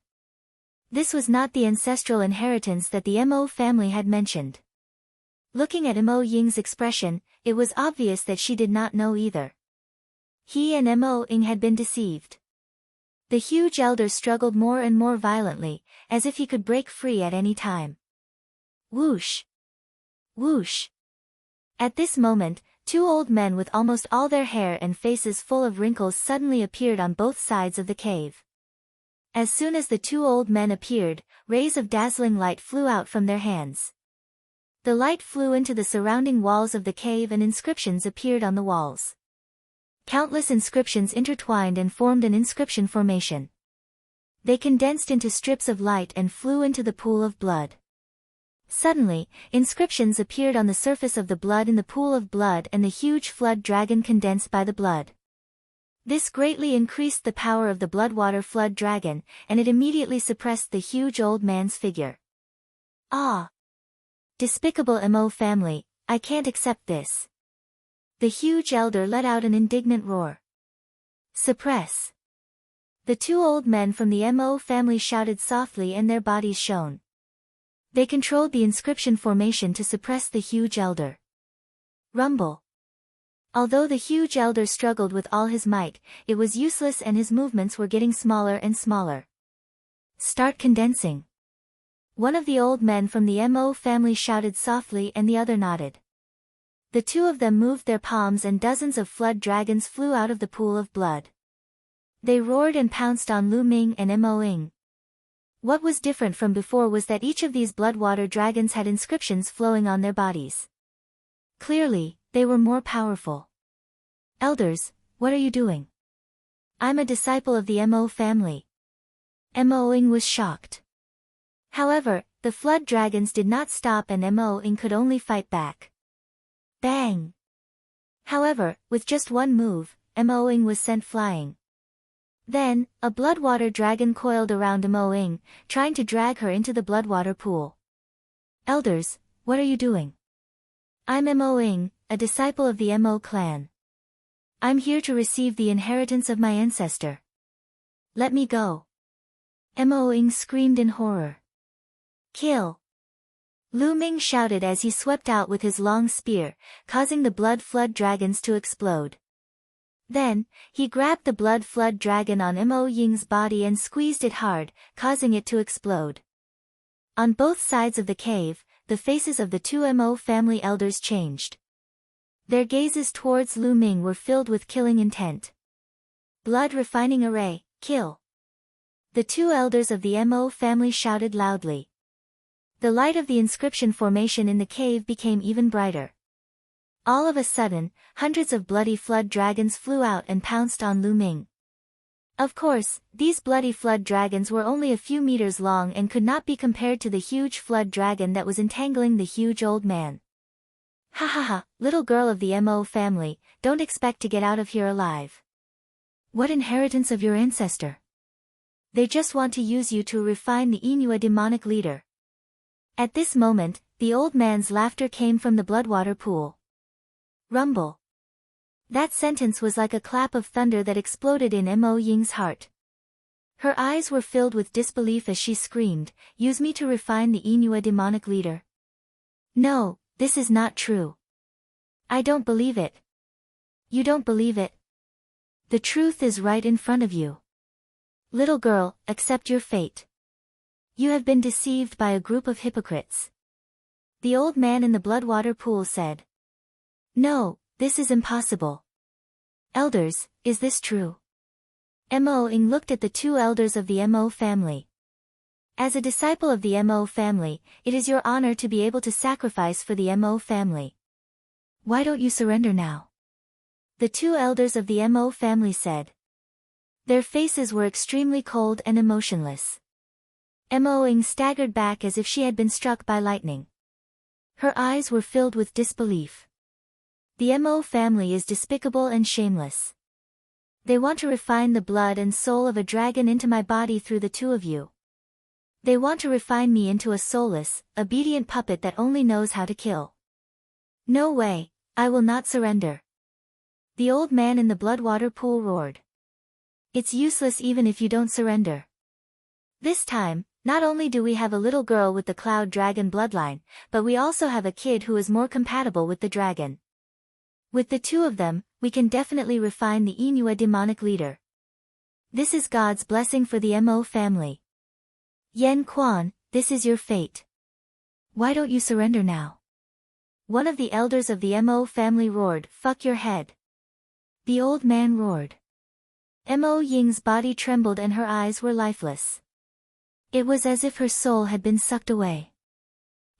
This was not the ancestral inheritance that the Mo family had mentioned. Looking at Mo Ying's expression, it was obvious that she did not know either. He and Mo Ying had been deceived. The huge elder struggled more and more violently, as if he could break free at any time. Whoosh! Whoosh! At this moment, 2 old men with almost all their hair and faces full of wrinkles suddenly appeared on both sides of the cave. As soon as the 2 old men appeared, rays of dazzling light flew out from their hands. The light flew into the surrounding walls of the cave and inscriptions appeared on the walls. Countless inscriptions intertwined and formed an inscription formation. They condensed into strips of light and flew into the pool of blood. Suddenly, inscriptions appeared on the surface of the blood in the pool of blood and the huge flood dragon condensed by the blood. This greatly increased the power of the Bloodwater Flood Dragon, and it immediately suppressed the huge old man's figure. Ah! Despicable Mo family, I can't accept this. The huge elder let out an indignant roar. Suppress! The 2 old men from the Mo family shouted softly and their bodies shone. They controlled the inscription formation to suppress the huge elder. Rumble! Although the huge elder struggled with all his might, it was useless and his movements were getting smaller and smaller. Start condensing. One of the old men from the Mo family shouted softly and the other nodded. The 2 of them moved their palms and dozens of flood dragons flew out of the pool of blood. They roared and pounced on Lu Ming and Mo Ying. What was different from before was that each of these bloodwater dragons had inscriptions flowing on their bodies. Clearly, they were more powerful. Elders, what are you doing? I'm a disciple of the Mo family. Mo Ying was shocked. However, the flood dragons did not stop and Mo Ying could only fight back. Bang! However, with just one move, Mo Ying was sent flying. Then, a bloodwater dragon coiled around Mo Ying, trying to drag her into the bloodwater pool. Elders, what are you doing? I'm Mo Ying, a disciple of the Mo clan. I'm here to receive the inheritance of my ancestor. Let me go. Mo Ying screamed in horror. Kill! Lu Ming shouted as he swept out with his long spear, causing the blood flood dragons to explode. Then, he grabbed the blood flood dragon on Mo Ying's body and squeezed it hard, causing it to explode. On both sides of the cave, the faces of the 2 Mo family elders changed. Their gazes towards Lu Ming were filled with killing intent. Blood refining array, kill! The 2 elders of the Mo family shouted loudly. The light of the inscription formation in the cave became even brighter. All of a sudden, hundreds of bloody flood dragons flew out and pounced on Lu Ming. Of course, these bloody flood dragons were only a few meters long and could not be compared to the huge flood dragon that was entangling the huge old man. Ha ha ha, little girl of the Mo family, don't expect to get out of here alive. What inheritance of your ancestor? They just want to use you to refine the Inua demonic leader. At this moment, the old man's laughter came from the bloodwater pool. Rumble. That sentence was like a clap of thunder that exploded in Mo Ying's heart. Her eyes were filled with disbelief as she screamed, "Use me to refine the Inua demonic leader? No, this is not true. I don't believe it. You don't believe it? The truth is right in front of you. Little girl, accept your fate. You have been deceived by a group of hypocrites. The old man in the bloodwater pool said. No, this is impossible. Elders, is this true? Mo-ing looked at the two elders of the Mo family. As a disciple of the Mo family, it is your honor to be able to sacrifice for the Mo family. Why don't you surrender now? The two elders of the Mo family said. Their faces were extremely cold and emotionless. Mo-ing staggered back as if she had been struck by lightning. Her eyes were filled with disbelief. The Mo family is despicable and shameless. They want to refine the blood and soul of a dragon into my body through the two of you. They want to refine me into a soulless, obedient puppet that only knows how to kill. No way, I will not surrender. The old man in the bloodwater pool roared. It's useless even if you don't surrender. This time, not only do we have a little girl with the cloud dragon bloodline, but we also have a kid who is more compatible with the dragon. With the two of them, we can definitely refine the Inua demonic leader. This is God's blessing for the Mo family. Yen Quan, this is your fate. Why don't you surrender now? One of the elders of the Mo family roared, fuck your head. The old man roared. Mo Ying's body trembled and her eyes were lifeless. It was as if her soul had been sucked away.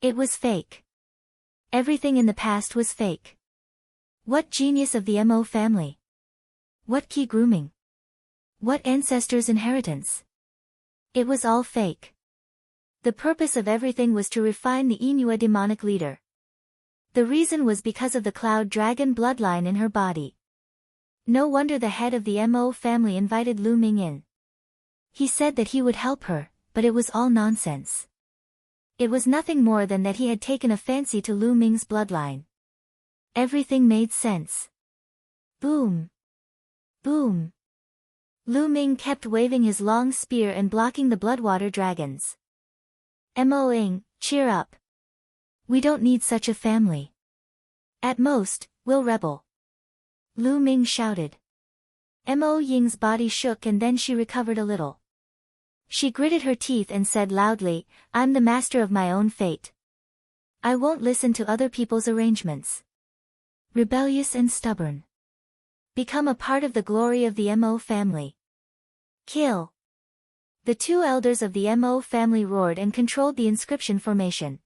It was fake. Everything in the past was fake. What genius of the Mo family? What key grooming? What ancestors' inheritance? It was all fake. The purpose of everything was to refine the Inua demonic leader. The reason was because of the cloud dragon bloodline in her body. No wonder the head of the Mo family invited Lu Ming in. He said that he would help her, but it was all nonsense. It was nothing more than that he had taken a fancy to Lu Ming's bloodline. Everything made sense. Boom. Boom. Lu Ming kept waving his long spear and blocking the bloodwater dragons. Mo-ing, cheer up. We don't need such a family. At most, we'll rebel. Lu Ming shouted. Mo-ying's body shook and then she recovered a little. She gritted her teeth and said loudly, I'm the master of my own fate. I won't listen to other people's arrangements. Rebellious and stubborn. Become a part of the glory of the Mo family. Kill. The two elders of the Mo family roared and controlled the inscription formation.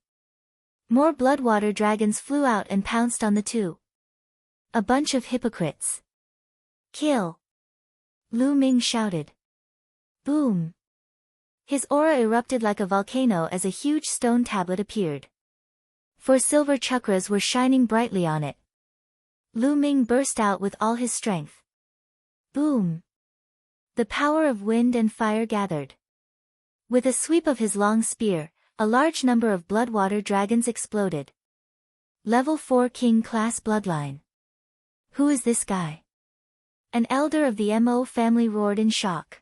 More bloodwater dragons flew out and pounced on the two. A bunch of hypocrites. Kill. Lu Ming shouted. Boom. His aura erupted like a volcano as a huge stone tablet appeared. 4 silver chakras were shining brightly on it. Lu Ming burst out with all his strength. Boom. The power of wind and fire gathered. With a sweep of his long spear, a large number of bloodwater dragons exploded. Level 4 King class bloodline. Who is this guy? An elder of the Mo family roared in shock.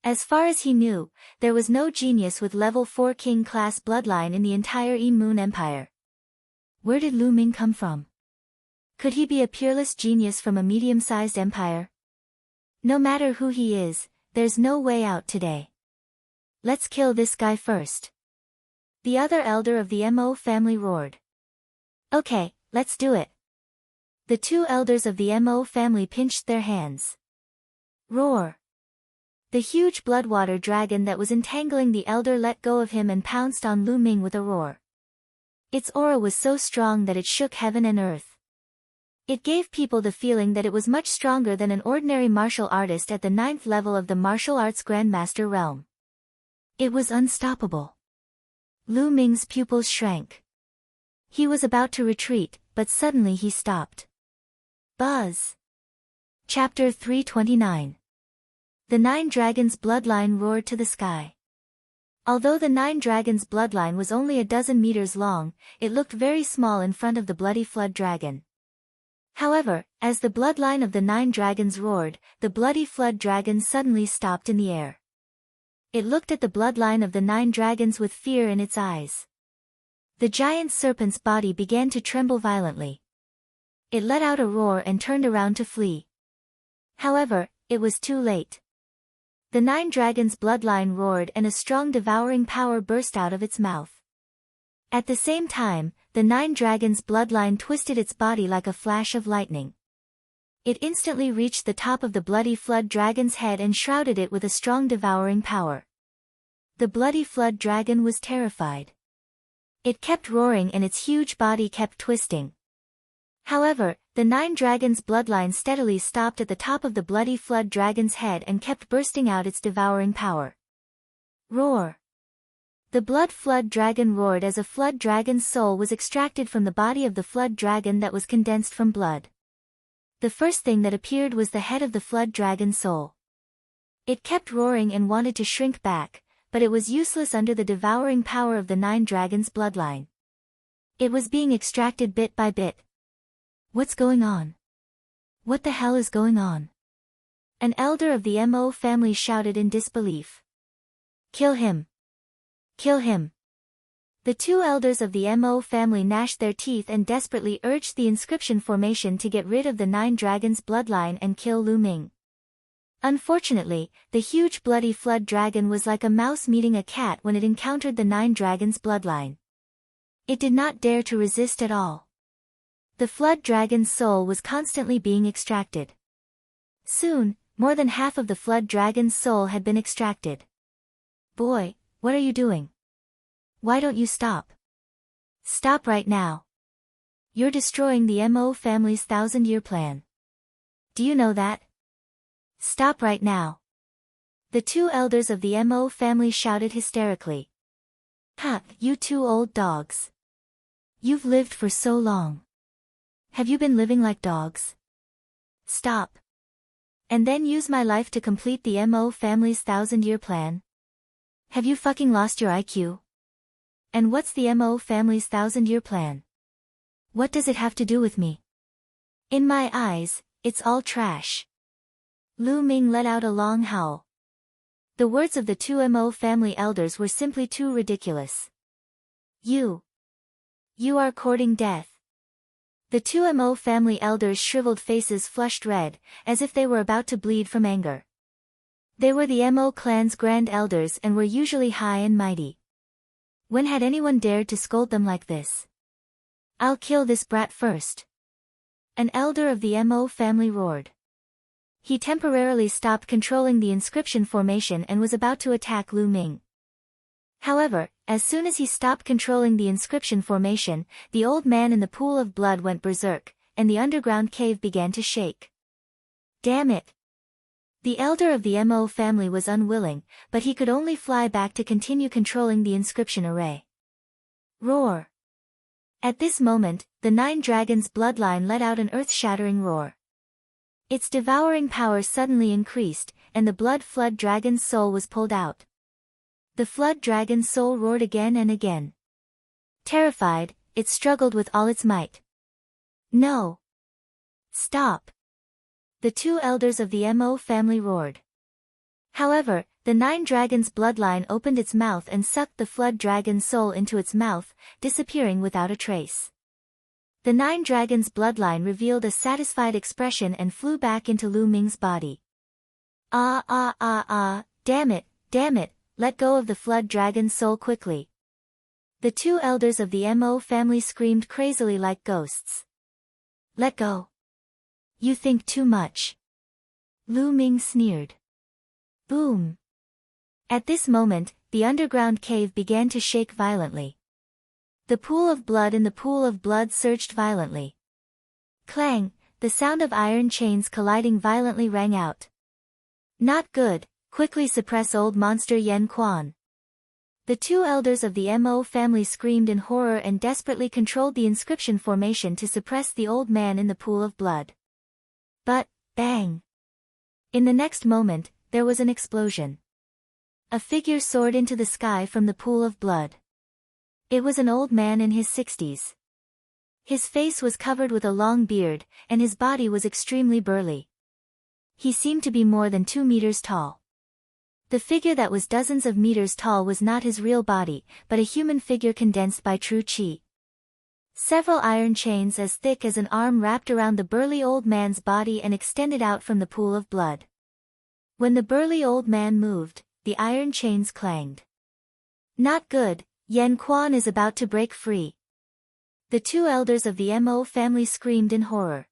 As far as he knew, there was no genius with level 4 King class bloodline in the entire Moon Empire. Where did Lu Ming come from? Could he be a peerless genius from a medium-sized empire? No matter who he is, there's no way out today. Let's kill this guy first. The other elder of the Mo family roared. Okay, let's do it. The two elders of the Mo family pinched their hands. Roar. The huge bloodwater dragon that was entangling the elder let go of him and pounced on Lu Ming with a roar. Its aura was so strong that it shook heaven and earth. It gave people the feeling that it was much stronger than an ordinary martial artist at the 9th level of the martial arts grandmaster realm. It was unstoppable. Lu Ming's pupils shrank. He was about to retreat, but suddenly he stopped. Buzz. Chapter 329. The 9 Dragons' bloodline roared to the sky. Although the 9 Dragons' bloodline was only a dozen meters long, it looked very small in front of the bloody flood dragon. However, as the bloodline of the 9 dragons roared, the bloody flood dragon suddenly stopped in the air. It looked at the bloodline of the 9 dragons with fear in its eyes. The giant serpent's body began to tremble violently. It let out a roar and turned around to flee. However, it was too late. The 9 dragons' bloodline roared and a strong devouring power burst out of its mouth. At the same time, the 9 dragons' bloodline twisted its body like a flash of lightning. It instantly reached the top of the bloody flood dragon's head and shrouded it with a strong devouring power. The bloody flood dragon was terrified. It kept roaring and its huge body kept twisting. However, the 9 dragons' bloodline steadily stopped at the top of the bloody flood dragon's head and kept bursting out its devouring power. Roar! The blood flood dragon roared as a flood dragon's soul was extracted from the body of the flood dragon that was condensed from blood. The first thing that appeared was the head of the flood dragon's soul. It kept roaring and wanted to shrink back, but it was useless under the devouring power of the 9 dragons' bloodline. It was being extracted bit by bit. What's going on? What the hell is going on? An elder of the Mo family shouted in disbelief. Kill him! Kill him! The 2 elders of the Mo family gnashed their teeth and desperately urged the inscription formation to get rid of the 9 dragons' bloodline and kill Lu Ming. Unfortunately, the huge bloody flood dragon was like a mouse meeting a cat when it encountered the 9 dragons' bloodline. It did not dare to resist at all. The flood dragon's soul was constantly being extracted. Soon, more than half of the flood dragon's soul had been extracted. Boy, what are you doing? Why don't you stop? Stop right now. You're destroying the Mo family's 1,000-year plan. Do you know that? Stop right now. The 2 elders of the Mo family shouted hysterically. Ha, you 2 old dogs. You've lived for so long. Have you been living like dogs? Stop. And then use my life to complete the Mo family's 1,000-year plan? Have you fucking lost your IQ? And what's the Mo family's 1,000-year plan? What does it have to do with me? In my eyes, it's all trash. Lu Ming let out a long howl. The words of the 2 Mo family elders were simply too ridiculous. You are courting death. The 2 Mo family elders' shriveled faces flushed red, as if they were about to bleed from anger. They were the Mo clan's grand elders and were usually high and mighty. When had anyone dared to scold them like this? I'll kill this brat first. An elder of the Mo family roared. He temporarily stopped controlling the inscription formation and was about to attack Lu Ming. However, as soon as he stopped controlling the inscription formation, the old man in the pool of blood went berserk, and the underground cave began to shake. Damn it! The elder of the Mo family was unwilling, but he could only fly back to continue controlling the inscription array. Roar! At this moment, the 9 dragons' bloodline let out an earth-shattering roar. Its devouring power suddenly increased, and the blood flood dragon's soul was pulled out. The flood dragon's soul roared again and again. Terrified, it struggled with all its might. No! Stop! The 2 elders of the Mo family roared. However, the 9 dragons' bloodline opened its mouth and sucked the flood dragon's soul into its mouth, disappearing without a trace. The 9 dragons' bloodline revealed a satisfied expression and flew back into Lu Ming's body. Damn it, let go of the flood dragon's soul quickly. The 2 elders of the Mo family screamed crazily like ghosts. Let go. You think too much. Lu Ming sneered. Boom. At this moment, the underground cave began to shake violently. The pool of blood in the pool of blood surged violently. Clang, the sound of iron chains colliding violently rang out. Not good, quickly suppress old monster Yen Quan. The 2 elders of the Mo family screamed in horror and desperately controlled the inscription formation to suppress the old man in the pool of blood. But, bang! In the next moment, there was an explosion. A figure soared into the sky from the pool of blood. It was an old man in his 60s. His face was covered with a long beard, and his body was extremely burly. He seemed to be more than 2 meters tall. The figure that was dozens of meters tall was not his real body, but a human figure condensed by true chi. Several iron chains as thick as an arm wrapped around the burly old man's body and extended out from the pool of blood. When the burly old man moved, the iron chains clanged. Not good, Yan Quan is about to break free. The two elders of the Mo family screamed in horror.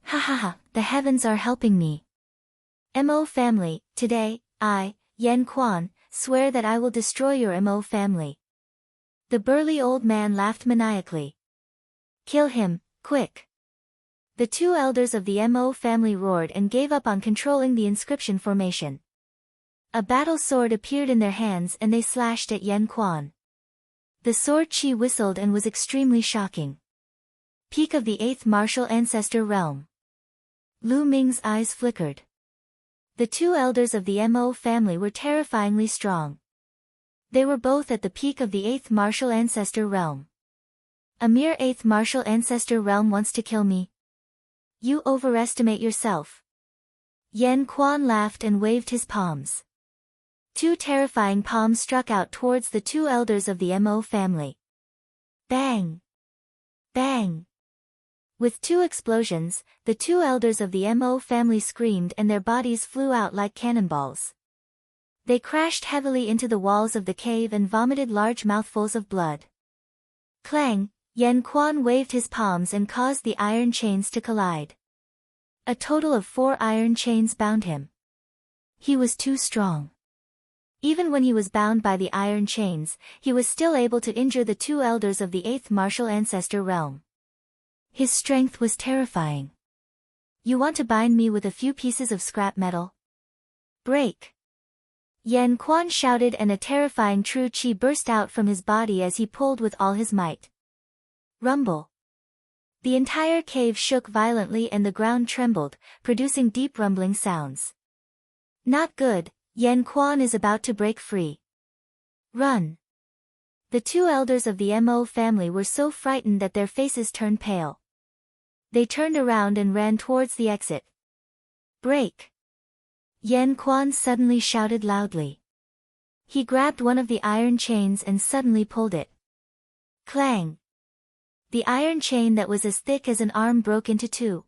Ha ha ha, the heavens are helping me. Mo family, today, I, Yan Quan, swear that I will destroy your Mo family. The burly old man laughed maniacally. Kill him, quick. The two elders of the Mo family roared and gave up on controlling the inscription formation. A battle sword appeared in their hands and they slashed at Yan Quan. The sword chi whistled and was extremely shocking. Peak of the 8th martial ancestor realm. Lu Ming's eyes flickered. The two elders of the Mo family were terrifyingly strong. They were both at the peak of the 8th martial ancestor realm. A mere 8th martial ancestor realm wants to kill me? You overestimate yourself. Yan Quan laughed and waved his palms. Two terrifying palms struck out towards the two elders of the Mo family. Bang! Bang! With two explosions, the two elders of the Mo family screamed and their bodies flew out like cannonballs. They crashed heavily into the walls of the cave and vomited large mouthfuls of blood. Clang! Yan Quan waved his palms and caused the iron chains to collide. A total of 4 iron chains bound him. He was too strong. Even when he was bound by the iron chains, he was still able to injure the two elders of the 8th martial ancestor realm. His strength was terrifying. You want to bind me with a few pieces of scrap metal? Break! Yan Quan shouted and a terrifying true chi burst out from his body as he pulled with all his might. Rumble! The entire cave shook violently and the ground trembled, producing deep rumbling sounds. Not good, Yan Quan is about to break free. Run! The two elders of the Mo family were so frightened that their faces turned pale. They turned around and ran towards the exit. Break! Yan Quan suddenly shouted loudly. He grabbed one of the iron chains and suddenly pulled it. Clang! The iron chain that was as thick as an arm broke into two.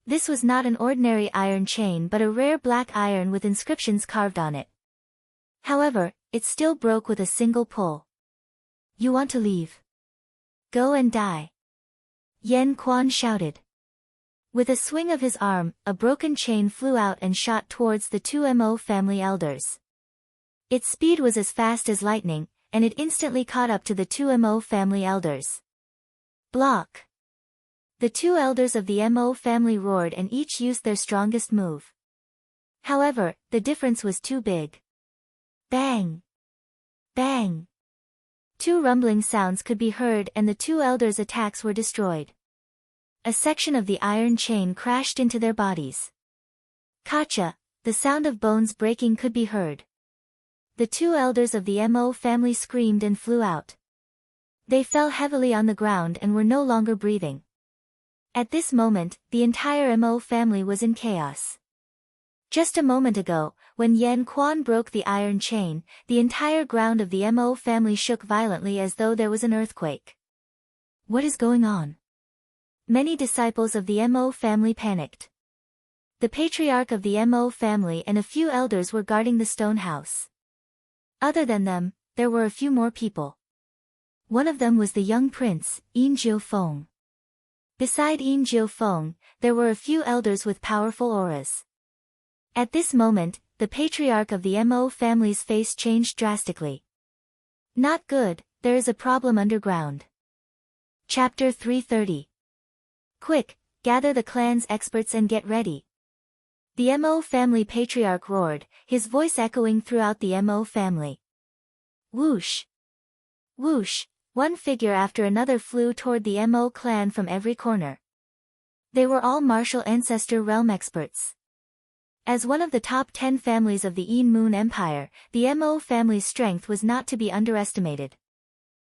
This was not an ordinary iron chain but a rare black iron with inscriptions carved on it. However, it still broke with a single pull. You want to leave? Go and die! Yan Quan shouted. With a swing of his arm, a broken chain flew out and shot towards the two Mo family elders. Its speed was as fast as lightning, and it instantly caught up to the two Mo family elders. Block! The two elders of the Mo family roared and each used their strongest move. However, the difference was too big. Bang! Bang! Two rumbling sounds could be heard and the two elders' attacks were destroyed. A section of the iron chain crashed into their bodies. Kacha! The sound of bones breaking could be heard. The two elders of the Mo family screamed and flew out. They fell heavily on the ground and were no longer breathing. At this moment, the entire Mo family was in chaos. Just a moment ago, when Yan Quan broke the iron chain, the entire ground of the Mo family shook violently as though there was an earthquake. What is going on? Many disciples of the Mo family panicked. The patriarch of the Mo family and a few elders were guarding the stone house. Other than them, there were a few more people. One of them was the young prince, Yin Jiufeng. Beside Yin Jiufeng, there were a few elders with powerful auras. At this moment, the patriarch of the Mo family's face changed drastically. Not good, there is a problem underground. Chapter 330. Quick, gather the clan's experts and get ready. The Mo family patriarch roared, his voice echoing throughout the Mo family. Whoosh! Whoosh! One figure after another flew toward the Mo clan from every corner. They were all martial ancestor realm experts. As one of the top 10 families of the Yin Moon Empire, the Mo family's strength was not to be underestimated.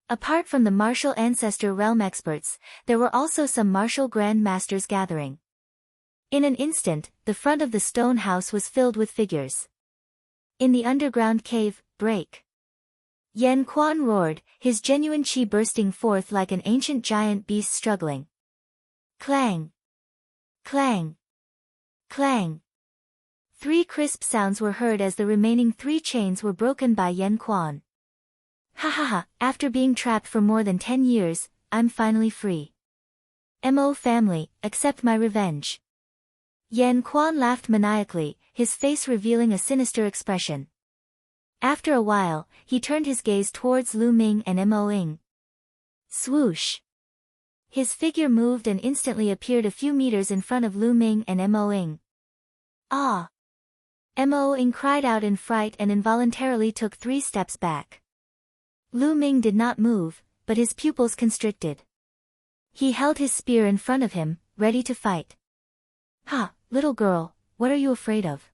Apart from the martial ancestor realm experts, there were also some martial grand masters gathering. In an instant, the front of the stone house was filled with figures. In the underground cave, break! Yan Quan roared, his genuine chi bursting forth like an ancient giant beast struggling. Clang! Clang! Clang! 3 crisp sounds were heard as the remaining 3 chains were broken by Yen Quan. Ha ha ha, after being trapped for more than 10 years, I'm finally free. Mo family, accept my revenge. Yen Quan laughed maniacally, his face revealing a sinister expression. After a while, he turned his gaze towards Lu Ming and Mo Ying. Swoosh! His figure moved and instantly appeared a few meters in front of Lu Ming and Mo Ying. Ah! Mo Ying cried out in fright and involuntarily took 3 steps back. Lu Ming did not move, but his pupils constricted. He held his spear in front of him, ready to fight. Ha, little girl, what are you afraid of?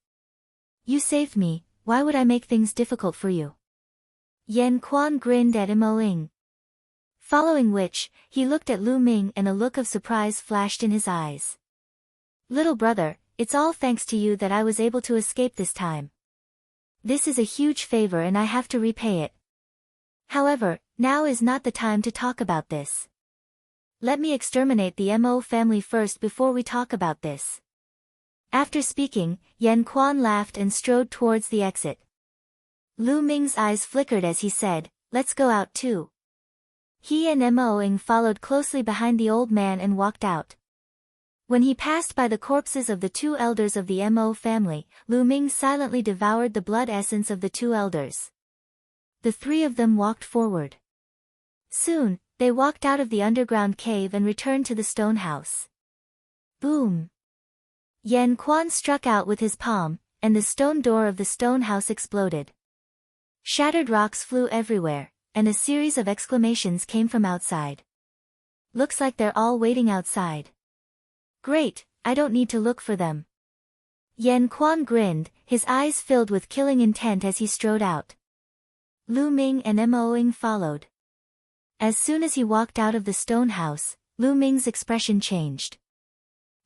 You saved me, why would I make things difficult for you? Yen Quan grinned at Mo Ying. Following which, he looked at Lu Ming and a look of surprise flashed in his eyes. Little brother, it's all thanks to you that I was able to escape this time. This is a huge favor and I have to repay it. However, now is not the time to talk about this. Let me exterminate the Mo family first before we talk about this. After speaking, Yen Quan laughed and strode towards the exit. Lu Ming's eyes flickered as he said, let's go out too. He and Mo Ying followed closely behind the old man and walked out. When he passed by the corpses of the 2 elders of the Mo family, Lu Ming silently devoured the blood essence of the 2 elders. The 3 of them walked forward. Soon, they walked out of the underground cave and returned to the stone house. Boom! Yen Quan struck out with his palm, and the stone door of the stone house exploded. Shattered rocks flew everywhere, and a series of exclamations came from outside. Looks like they're all waiting outside. Great, I don't need to look for them. Yen Quan grinned, his eyes filled with killing intent as he strode out. Lu Ming and Mo Ying followed. As soon as he walked out of the stone house, Lu Ming's expression changed.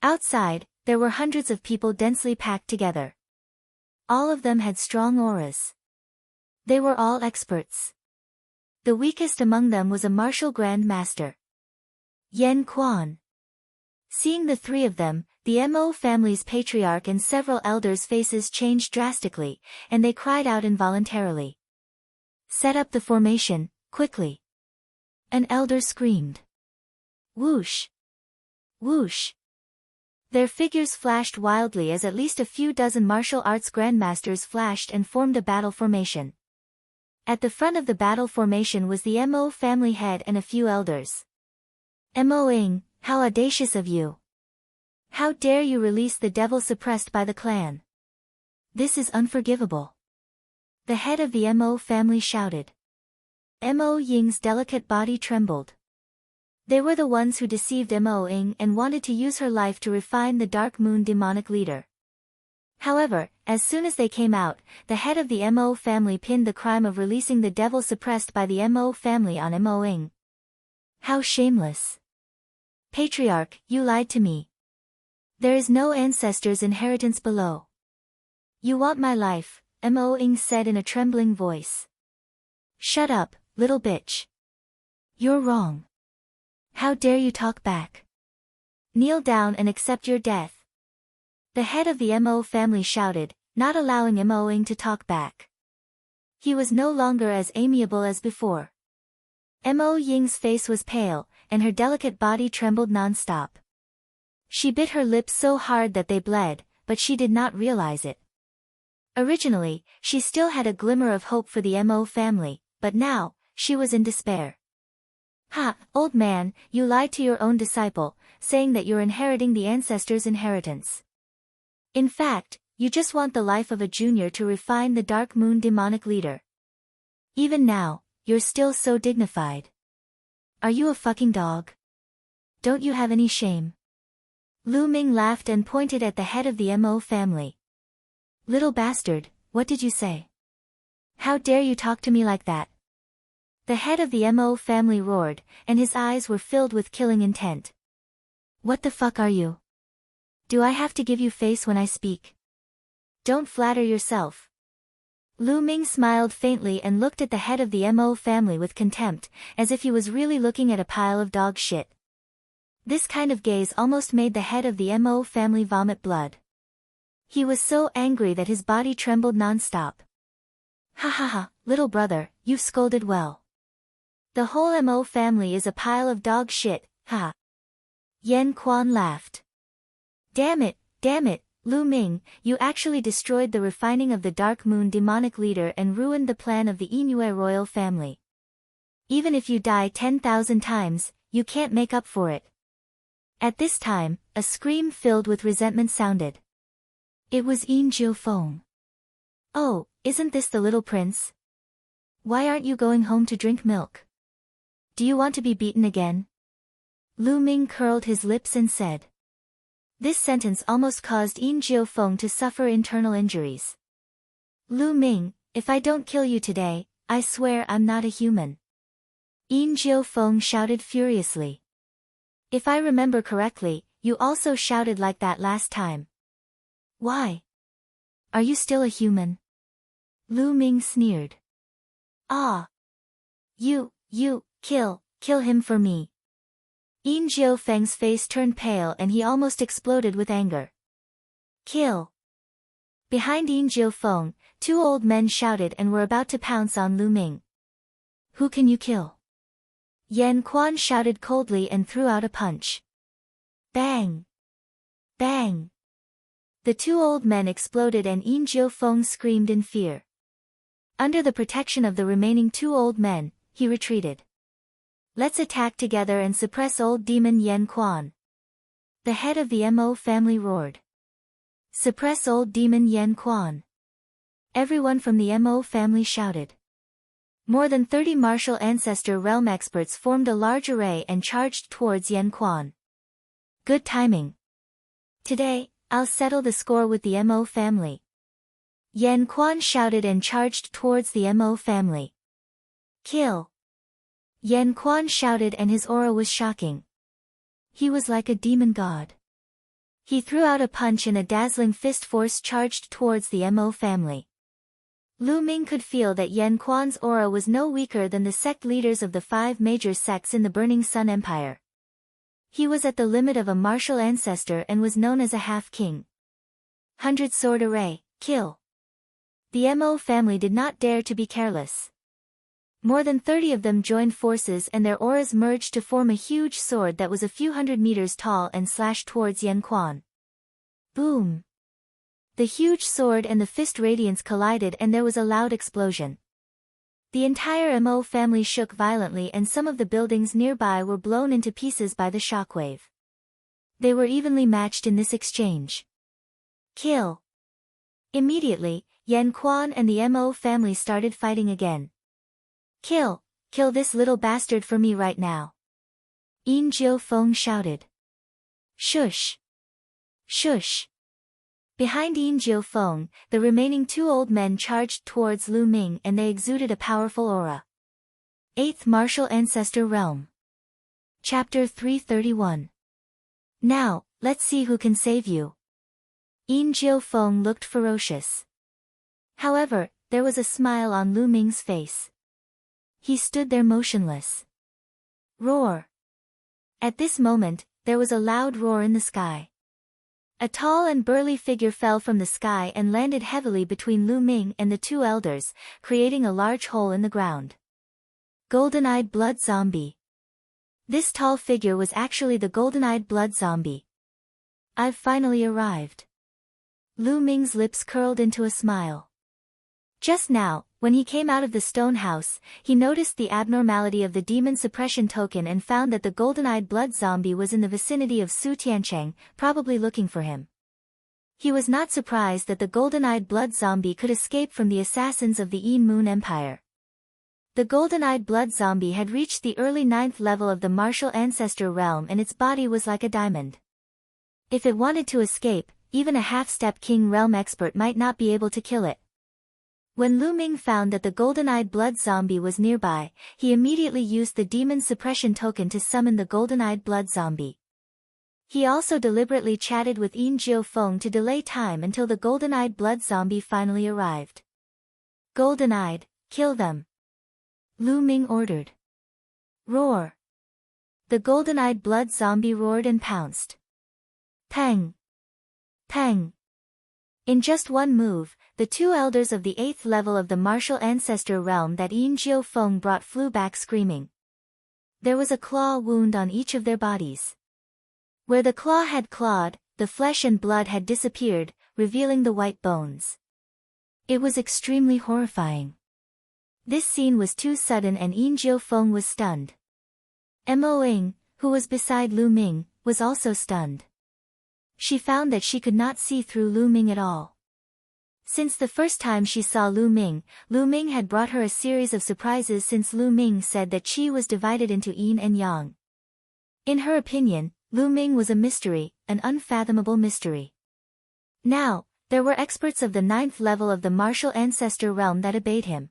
Outside, there were hundreds of people densely packed together. All of them had strong auras. They were all experts. The weakest among them was a martial grand master. Yen Quan. Seeing the 3 of them, the Mo family's patriarch and several elders' faces changed drastically, and they cried out involuntarily. Set up the formation, quickly. An elder screamed. Whoosh! Whoosh! Their figures flashed wildly as at least a few dozen martial arts grandmasters flashed and formed a battle formation. At the front of the battle formation was the Mo family head and a few elders. Mo Ying, how audacious of you! How dare you release the devil suppressed by the clan? This is unforgivable. The head of the Mo family shouted. Mo Ying's delicate body trembled. They were the ones who deceived Mo Ying and wanted to use her life to refine the Dark Moon demonic leader. However, as soon as they came out, the head of the Mo family pinned the crime of releasing the devil suppressed by the Mo family on Mo Ying. How shameless! Patriarch, you lied to me. There is no ancestors' inheritance below. You want my life, Mo Ying said in a trembling voice. Shut up, little bitch. You're wrong. How dare you talk back? Kneel down and accept your death. The head of the Mo family shouted, not allowing Mo Ying to talk back. He was no longer as amiable as before. Mo Ying's face was pale, and her delicate body trembled non-stop. She bit her lips so hard that they bled, but she did not realize it. Originally, she still had a glimmer of hope for the Mo family, but now, she was in despair. Ha, old man, you lied to your own disciple, saying that you're inheriting the ancestors' inheritance. In fact, you just want the life of a junior to refine the Dark Moon demonic leader. Even now, you're still so dignified. Are you a fucking dog? Don't you have any shame? Lu Ming laughed and pointed at the head of the Mo family. Little bastard, what did you say? How dare you talk to me like that? The head of the Mo family roared, and his eyes were filled with killing intent. What the fuck are you? Do I have to give you face when I speak? Don't flatter yourself. Lu Ming smiled faintly and looked at the head of the Mo family with contempt, as if he was really looking at a pile of dog shit. This kind of gaze almost made the head of the Mo family vomit blood. He was so angry that his body trembled non-stop. Ha ha ha, little brother, you've scolded well. The whole Mo family is a pile of dog shit, ha. Yan Quan laughed. Damn it, Lu Ming, you actually destroyed the refining of the Dark Moon demonic leader and ruined the plan of the Inue royal family. Even if you die 10,000 times, you can't make up for it. At this time, a scream filled with resentment sounded. It was Yin Jiufeng. Oh, isn't this the little prince? Why aren't you going home to drink milk? Do you want to be beaten again? Lu Ming curled his lips and said. This sentence almost caused Yin Jiufeng to suffer internal injuries. Lu Ming, if I don't kill you today, I swear I'm not a human. Yin Jiufeng shouted furiously. If I remember correctly, you also shouted like that last time. Why? Are you still a human? Lu Ming sneered. Ah. You, kill him for me. Yin Jiufeng's face turned pale and he almost exploded with anger. Kill. Behind Yin Jiufeng, two old men shouted and were about to pounce on Lu Ming. Who can you kill? Yan Quan shouted coldly and threw out a punch. Bang! Bang! The two old men exploded and Yin Jiufeng screamed in fear. Under the protection of the remaining two old men, he retreated. Let's attack together and suppress old demon Yan Quan. The head of the Mo family roared. Suppress old demon Yan Quan. Everyone from the Mo family shouted. More than 30 martial ancestor realm experts formed a large array and charged towards Yan Quan. Good timing. Today, I'll settle the score with the Mo family. Yan Quan shouted and charged towards the Mo family. Kill. Yan Quan shouted and his aura was shocking. He was like a demon god. He threw out a punch and a dazzling fist force charged towards the Mo family. Lu Ming could feel that Yan Quan's aura was no weaker than the sect leaders of the 5 major sects in the Burning Sun Empire. He was at the limit of a martial ancestor and was known as a half-king. 100 Sword Array, kill. The Mo family did not dare to be careless. More than 30 of them joined forces and their auras merged to form a huge sword that was a few hundred meters tall and slashed towards Yan Quan. Boom! The huge sword and the fist radiance collided and there was a loud explosion. The entire Mo family shook violently and some of the buildings nearby were blown into pieces by the shockwave. They were evenly matched in this exchange. Kill! Immediately, Yan Quan and the Mo family started fighting again. Kill this little bastard for me right now. Yin Jiufeng shouted. Shush! Shush! Behind Yin Jiufeng, the remaining two old men charged towards Lu Ming and they exuded a powerful aura. 8th Martial Ancestor Realm. Chapter 331. Now, let's see who can save you. Yin Jiufeng looked ferocious. However, there was a smile on Lu Ming's face. He stood there motionless. Roar! At this moment, there was a loud roar in the sky. A tall and burly figure fell from the sky and landed heavily between Lu Ming and the two elders, creating a large hole in the ground. Golden-eyed blood zombie. This tall figure was actually the golden-eyed blood zombie. I've finally arrived. Lu Ming's lips curled into a smile. Just now, when he came out of the stone house, he noticed the abnormality of the demon suppression token and found that the golden-eyed blood zombie was in the vicinity of Su Tiancheng, probably looking for him. He was not surprised that the golden-eyed blood zombie could escape from the assassins of the Yin Moon Empire. The golden-eyed blood zombie had reached the early 9th level of the martial ancestor realm and its body was like a diamond. If it wanted to escape, even a half-step king realm expert might not be able to kill it. When Lu Ming found that the golden-eyed blood zombie was nearby, he immediately used the demon suppression token to summon the golden-eyed blood zombie. He also deliberately chatted with Yin Jiufeng to delay time until the golden-eyed blood zombie finally arrived. Golden-eyed, kill them. Lu Ming ordered. Roar! The golden-eyed blood zombie roared and pounced. Pang! Pang! In just one move, the two elders of the 8th level of the martial ancestor realm that Yin Jiu Feng brought flew back screaming. There was a claw wound on each of their bodies. Where the claw had clawed, the flesh and blood had disappeared, revealing the white bones. It was extremely horrifying. This scene was too sudden and Yin Jiu Feng was stunned. Mo Ying, who was beside Lu Ming, was also stunned. She found that she could not see through Lu Ming at all. Since the first time she saw Lu Ming had brought her a series of surprises since Lu Ming said that Qi was divided into yin and yang. In her opinion, Lu Ming was a mystery, an unfathomable mystery. Now, there were experts of the 9th level of the martial ancestor realm that obeyed him.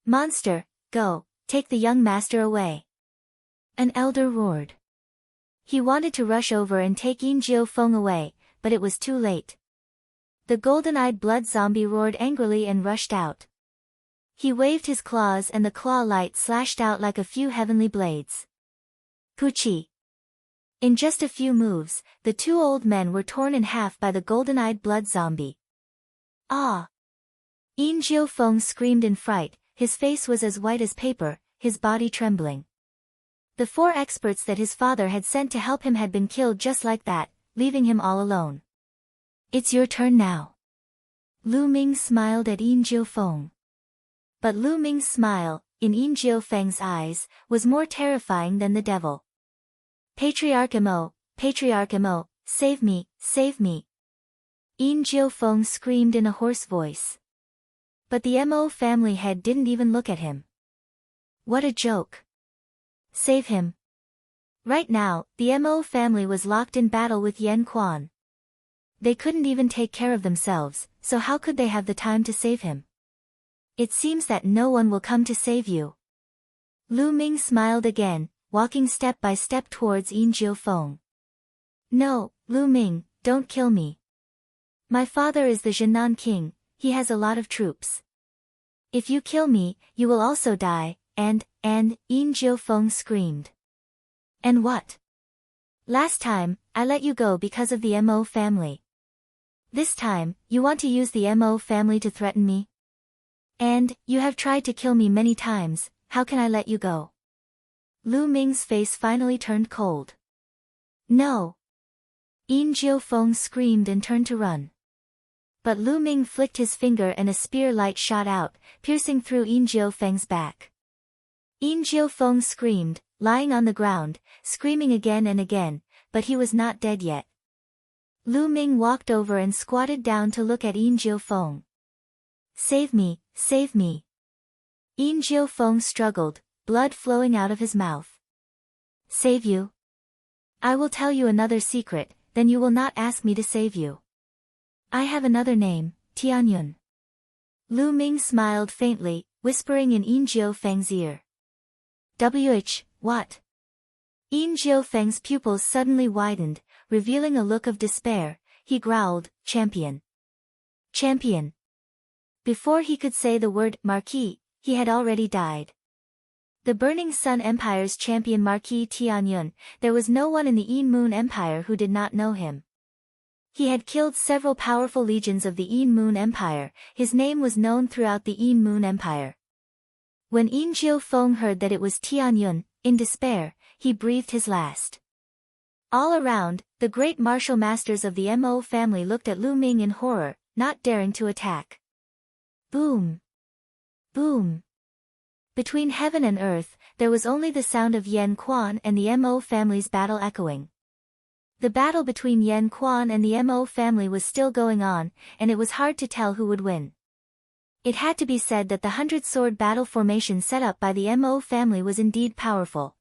Monster, go, take the young master away. An elder roared. He wanted to rush over and take Yin Jiu Feng away, but it was too late. The golden-eyed blood zombie roared angrily and rushed out. He waved his claws and the claw light slashed out like a few heavenly blades. Puchi. In just a few moves, the two old men were torn in half by the golden-eyed blood zombie. Ah! Yin Jiu Feng screamed in fright, his face was as white as paper, his body trembling. The 4 experts that his father had sent to help him had been killed just like that, leaving him all alone. It's your turn now. Lu Ming smiled at Yin Jiu Feng. But Lu Ming's smile, in Yin Jiu Feng's eyes, was more terrifying than the devil. Patriarch Mo, save me, save me. Yin Jiu Feng screamed in a hoarse voice. But the Mo family head didn't even look at him. What a joke. Save him. Right now, the Mo family was locked in battle with Yan Quan. They couldn't even take care of themselves, so how could they have the time to save him? It seems that no one will come to save you. Lu Ming smiled again, walking step by step towards Yin Jiu Feng. No, Lu Ming, don't kill me. My father is the Zhenan king, he has a lot of troops. If you kill me, you will also die, and, Yin Jiu Feng screamed. And what? Last time, I let you go because of the Mo family. This time, you want to use the Mo family to threaten me? And, you have tried to kill me many times, how can I let you go? Lu Ming's face finally turned cold. No! Yin Jiu Feng screamed and turned to run. But Lu Ming flicked his finger and a spear light shot out, piercing through Yin Jiu Feng's back. Yin Jiu Feng screamed, lying on the ground, screaming again and again, but he was not dead yet. Lu Ming walked over and squatted down to look at Yin Jiu Feng. Save me, save me. Yin Jiu Feng struggled, blood flowing out of his mouth. Save you? I will tell you another secret, then you will not ask me to save you. I have another name, Tianyun. Lu Ming smiled faintly, whispering in Yin Jiu Feng's ear. What? Yin Jiu Feng's pupils suddenly widened, revealing a look of despair. He growled, Champion. Champion. Before he could say the word Marquis, he had already died. The Burning Sun Empire's champion Marquis Tianyun, there was no one in the Yin Moon Empire who did not know him. He had killed several powerful legions of the Yin Moon Empire, his name was known throughout the Yin Moon Empire. When Yin Jiu Feng heard that it was Tianyun, in despair, he breathed his last. All around, the great martial masters of the Mo family looked at Lu Ming in horror, not daring to attack. Boom! Boom! Between heaven and earth, there was only the sound of Yan Quan and the Mo family's battle echoing. The battle between Yan Quan and the Mo family was still going on, and it was hard to tell who would win. It had to be said that the 100-sword battle formation set up by the Mo family was indeed powerful.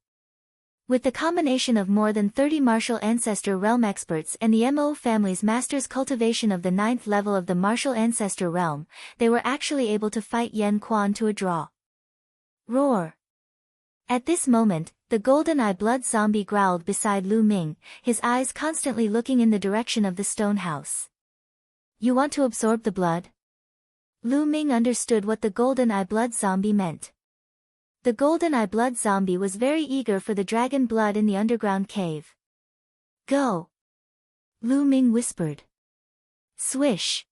With the combination of more than 30 martial ancestor realm experts and the Mo family's master's cultivation of the 9th level of the martial ancestor realm, they were actually able to fight Yan Quan to a draw. Roar! At this moment, the golden-eye blood zombie growled beside Lu Ming, his eyes constantly looking in the direction of the stone house. You want to absorb the blood? Lu Ming understood what the golden-eye blood zombie meant. The golden-eye blood zombie was very eager for the dragon blood in the underground cave. Go! Lu Ming whispered. Swish!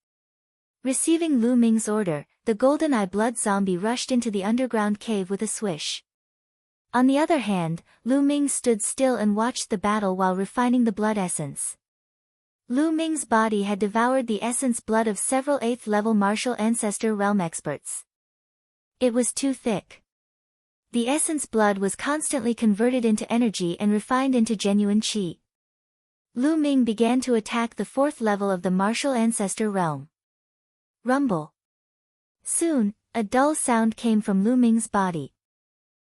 Receiving Lu Ming's order, the golden eye blood zombie rushed into the underground cave with a swish. On the other hand, Lu Ming stood still and watched the battle while refining the blood essence. Lu Ming's body had devoured the essence blood of several 8th-level martial ancestor realm experts. It was too thick. The essence blood was constantly converted into energy and refined into genuine qi. Lu Ming began to attack the 4th level of the martial ancestor realm. Rumble. Soon, a dull sound came from Lu Ming's body.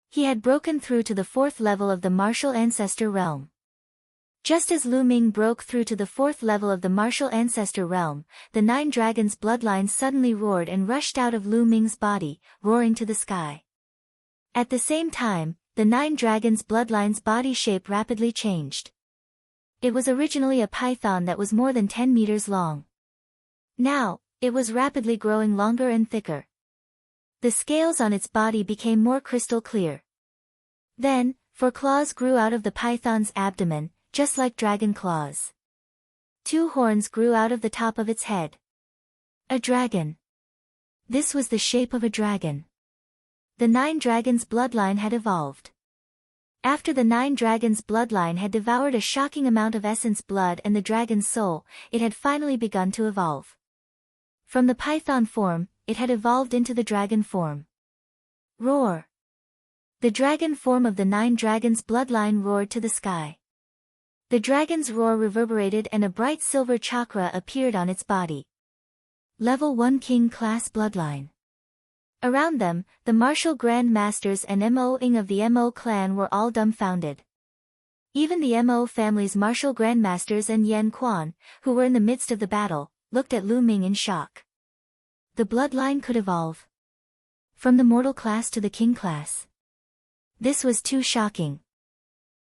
He had broken through to the 4th level of the martial ancestor realm. Just as Lu Ming broke through to the 4th level of the martial ancestor realm, the 9 dragons' bloodline suddenly roared and rushed out of Lu Ming's body, roaring to the sky. At the same time, the 9 dragons' bloodline's body shape rapidly changed. It was originally a python that was more than 10 meters long. Now, it was rapidly growing longer and thicker. The scales on its body became more crystal clear. Then, 4 claws grew out of the python's abdomen, just like dragon claws. 2 horns grew out of the top of its head. A dragon. This was the shape of a dragon. The 9 dragons' bloodline had evolved. After the 9 dragons' bloodline had devoured a shocking amount of essence blood and the dragon's soul, it had finally begun to evolve. From the python form, it had evolved into the dragon form. Roar. The dragon form of the 9 dragons' bloodline roared to the sky. The dragon's roar reverberated and a bright silver chakra appeared on its body. Level 1 King Class Bloodline. Around them, the martial Grand Masters and Mo-ing of the Mo clan were all dumbfounded. Even the Mo family's martial Grand Masters and Yan Quan, who were in the midst of the battle, looked at Lu Ming in shock. The bloodline could evolve from the mortal class to the king class. This was too shocking.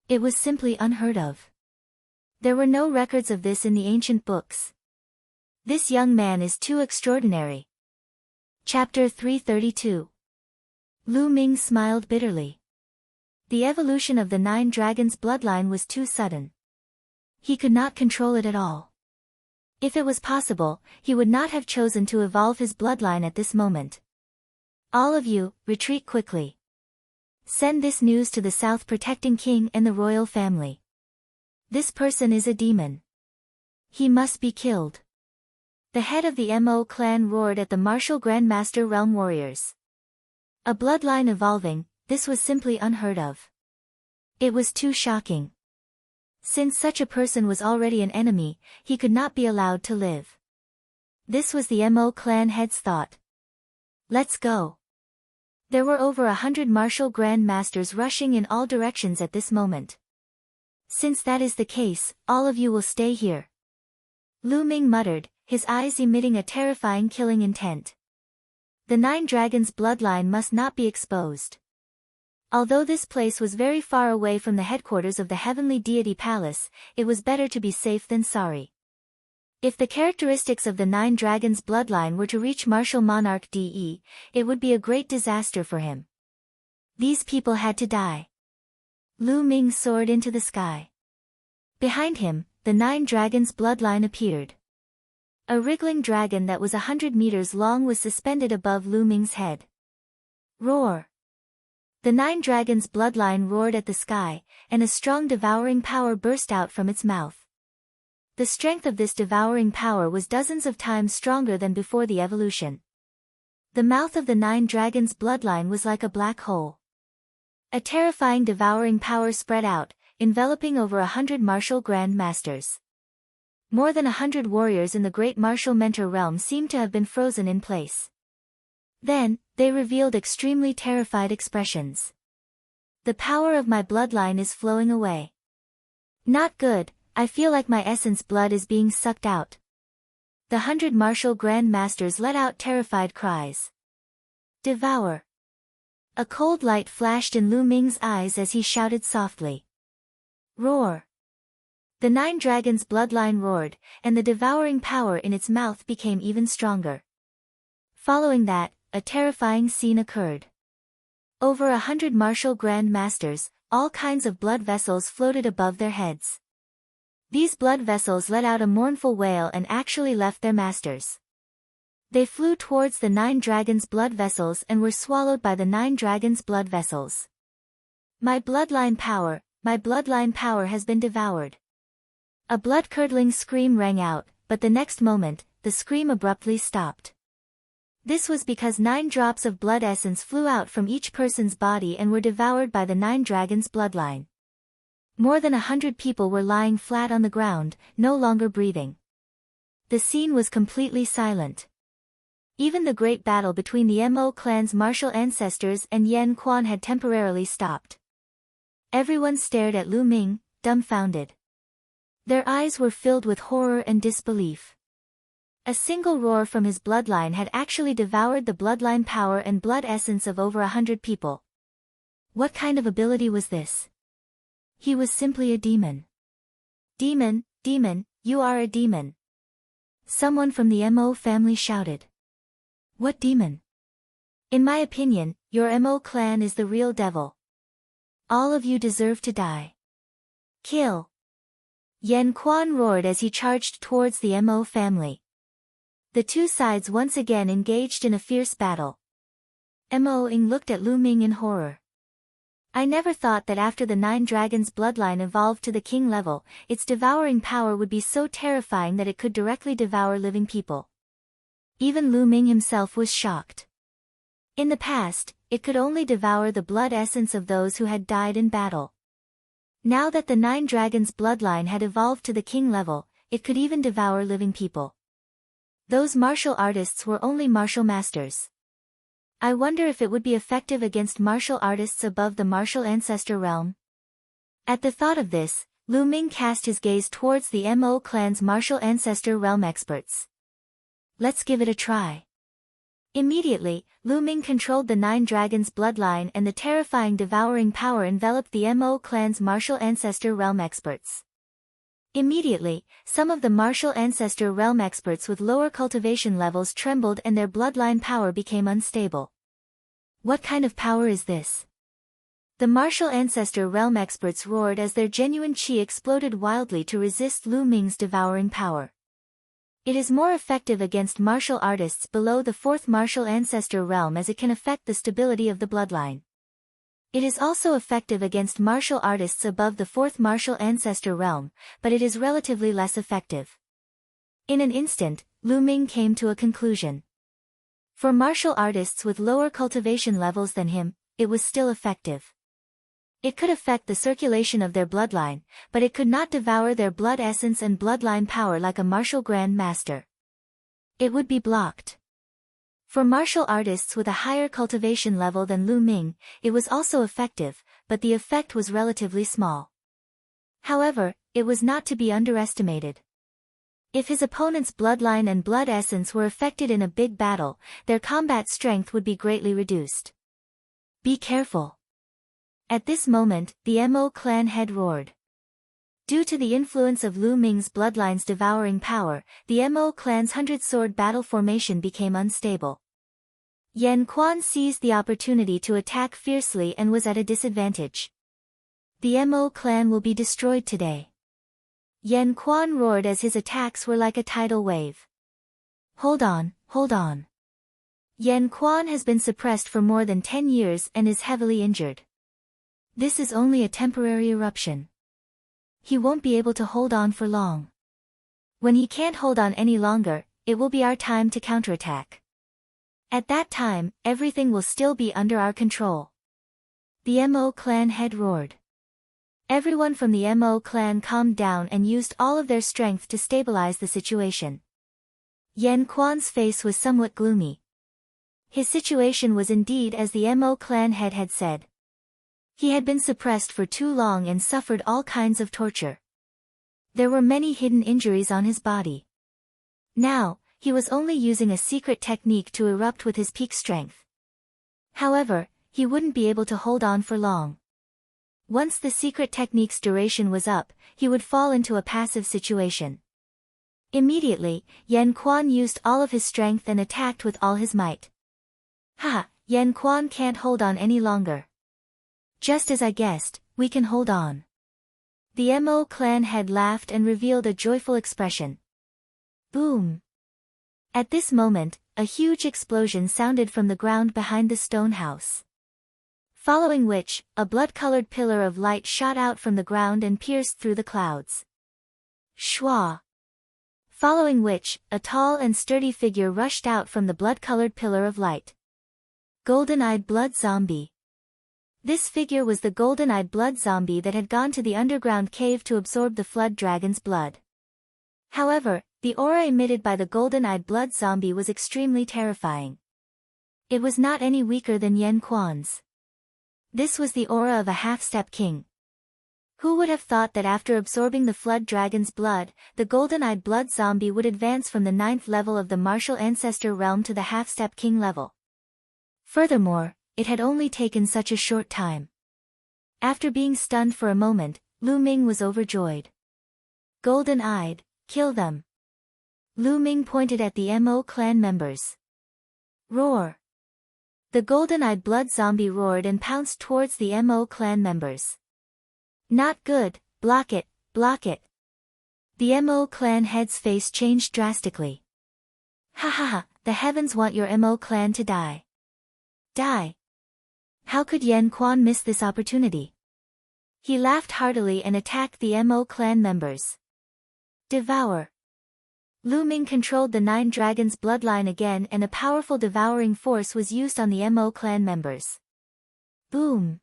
It was simply unheard of. There were no records of this in the ancient books. This young man is too extraordinary. Chapter 332. Lu Ming smiled bitterly. The evolution of the 9 dragons' bloodline was too sudden. He could not control it at all. If it was possible, he would not have chosen to evolve his bloodline at this moment. All of you, retreat quickly. Send this news to the south protecting king and the royal family. This person is a demon. He must be killed. The head of the Mo clan roared at the martial Grandmaster realm warriors. A bloodline evolving, this was simply unheard of. It was too shocking. Since such a person was already an enemy, he could not be allowed to live. This was the Mo clan head's thought. Let's go. There were over 100 martial Grand Masters rushing in all directions at this moment. Since that is the case, all of you will stay here. Lu Ming muttered, his eyes emitting a terrifying killing intent. The 9 dragons' bloodline must not be exposed. Although this place was very far away from the headquarters of the Heavenly Deity Palace, it was better to be safe than sorry. If the characteristics of the 9 dragons' bloodline were to reach Martial Monarch DE, it would be a great disaster for him. These people had to die. Lu Ming soared into the sky. Behind him, the 9 dragons' bloodline appeared. A wriggling dragon that was 100 meters long was suspended above Lu Ming's head. Roar! The 9 dragons' bloodline roared at the sky, and a strong devouring power burst out from its mouth. The strength of this devouring power was dozens of times stronger than before the evolution. The mouth of the 9 dragons' bloodline was like a black hole. A terrifying devouring power spread out, enveloping over 100 martial Grand Masters. More than 100 warriors in the great martial mentor realm seemed to have been frozen in place. Then, they revealed extremely terrified expressions. The power of my bloodline is flowing away. Not good, I feel like my essence blood is being sucked out. The 100 martial Grand Masters let out terrified cries. Devour! A cold light flashed in Lu Ming's eyes as he shouted softly. Roar! The 9 dragons' bloodline roared, and the devouring power in its mouth became even stronger. Following that, a terrifying scene occurred. Over 100 martial Grand Masters, all kinds of blood vessels floated above their heads. These blood vessels let out a mournful wail and actually left their masters. They flew towards the 9 dragons' blood vessels and were swallowed by the 9 dragons' blood vessels. My bloodline power has been devoured. A blood-curdling scream rang out, but the next moment, the scream abruptly stopped. This was because 9 drops of blood essence flew out from each person's body and were devoured by the 9 dragons' bloodline. More than 100 people were lying flat on the ground, no longer breathing. The scene was completely silent. Even the great battle between the Mo clan's martial ancestors and Yan Quan had temporarily stopped. Everyone stared at Lu Ming, dumbfounded. Their eyes were filled with horror and disbelief. A single roar from his bloodline had actually devoured the bloodline power and blood essence of over 100 people. What kind of ability was this? He was simply a demon. Demon, you are a demon. Someone from the Mo family shouted. What demon? In my opinion, your Mo clan is the real devil. All of you deserve to die. Kill! Yan Quan roared as he charged towards the Mo family. The two sides once again engaged in a fierce battle. Mo Ing looked at Lu Ming in horror. I never thought that after the 9 dragons bloodline evolved to the king level, its devouring power would be so terrifying that it could directly devour living people. Even Lu Ming himself was shocked. In the past, it could only devour the blood essence of those who had died in battle. Now that the 9 dragons bloodline had evolved to the king level, it could even devour living people. Those martial artists were only martial masters. I wonder if it would be effective against martial artists above the martial ancestor realm. At the thought of this, Lu Ming cast his gaze towards the Mo clan's martial ancestor realm experts. Let's give it a try. Immediately, Lu Ming controlled the 9 dragons bloodline and the terrifying devouring power enveloped the Mo clan's martial ancestor realm experts. Immediately, some of the martial ancestor realm experts with lower cultivation levels trembled and their bloodline power became unstable. What kind of power is this? The martial ancestor realm experts roared as their genuine chi exploded wildly to resist Lu Ming's devouring power. It is more effective against martial artists below the 4th martial ancestor realm as it can affect the stability of the bloodline. It is also effective against martial artists above the 4th martial ancestor realm, but it is relatively less effective. In an instant, Lu Ming came to a conclusion. For martial artists with lower cultivation levels than him, it was still effective. It could affect the circulation of their bloodline, but it could not devour their blood essence and bloodline power like a martial grand master. It would be blocked. For martial artists with a higher cultivation level than Lu Ming, it was also effective, but the effect was relatively small. However, it was not to be underestimated. If his opponent's bloodline and blood essence were affected in a big battle, their combat strength would be greatly reduced. Be careful. At this moment, the Mo clan head roared. Due to the influence of Lu Ming's bloodline's devouring power, the Mo clan's 100-sword battle formation became unstable. Yan Quan seized the opportunity to attack fiercely and was at a disadvantage. The Mo clan will be destroyed today. Yan Quan roared as his attacks were like a tidal wave. Hold on. Yan Quan has been suppressed for more than 10 years and is heavily injured. This is only a temporary eruption. He won't be able to hold on for long. When he can't hold on any longer, it will be our time to counterattack. At that time, everything will still be under our control. The Mo clan head roared. Everyone from the Mo clan calmed down and used all of their strength to stabilize the situation. Yan Quan's face was somewhat gloomy. His situation was indeed as the Mo clan head had said. He had been suppressed for too long and suffered all kinds of torture. There were many hidden injuries on his body. Now, he was only using a secret technique to erupt with his peak strength. However, he wouldn't be able to hold on for long. Once the secret technique's duration was up, he would fall into a passive situation. Immediately, Yan Quan used all of his strength and attacked with all his might. Ha! Yan Quan can't hold on any longer. Just as I guessed, we can hold on. The Mo clan head laughed and revealed a joyful expression. Boom! At this moment, a huge explosion sounded from the ground behind the stone house. Following which, a blood-colored pillar of light shot out from the ground and pierced through the clouds. Shwa! Following which, a tall and sturdy figure rushed out from the blood-colored pillar of light. Golden-eyed blood zombie. This figure was the golden-eyed blood zombie that had gone to the underground cave to absorb the flood dragon's blood. However, the aura emitted by the golden-eyed blood zombie was extremely terrifying. It was not any weaker than Yen Quan's. This was the aura of a half-step king. Who would have thought that after absorbing the flood dragon's blood, the golden-eyed blood zombie would advance from the 9th level of the martial ancestor realm to the half-step king level? Furthermore, it had only taken such a short time. After being stunned for a moment, Lu Ming was overjoyed. Golden-eyed, kill them. Lu Ming pointed at the Mo clan members. Roar! The golden-eyed blood zombie roared and pounced towards the Mo clan members. Not good, block it, block it. The Mo clan head's face changed drastically. Ha ha ha, the heavens want your Mo clan to die. Die. How could Yen Quan miss this opportunity? He laughed heartily and attacked the Mo clan members. Devour. Lu Ming controlled the 9 dragons' bloodline again and a powerful devouring force was used on the Mo clan members. Boom!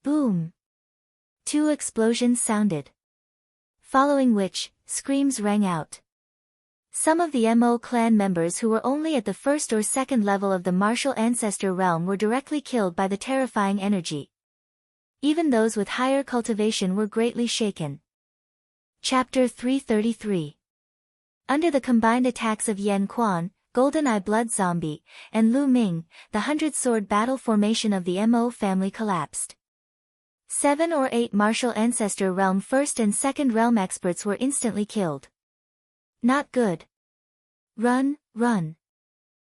Boom! 2 explosions sounded. Following which, screams rang out. Some of the Mo clan members who were only at the 1st or 2nd level of the martial ancestor realm were directly killed by the terrifying energy. Even those with higher cultivation were greatly shaken. Chapter 333. Under the combined attacks of Yen Quan, Golden-Eye Blood Zombie, and Lu Ming, the 100-sword battle formation of the Mo family collapsed. 7 or 8 martial ancestor realm 1st and 2nd realm experts were instantly killed. Not good. Run, run.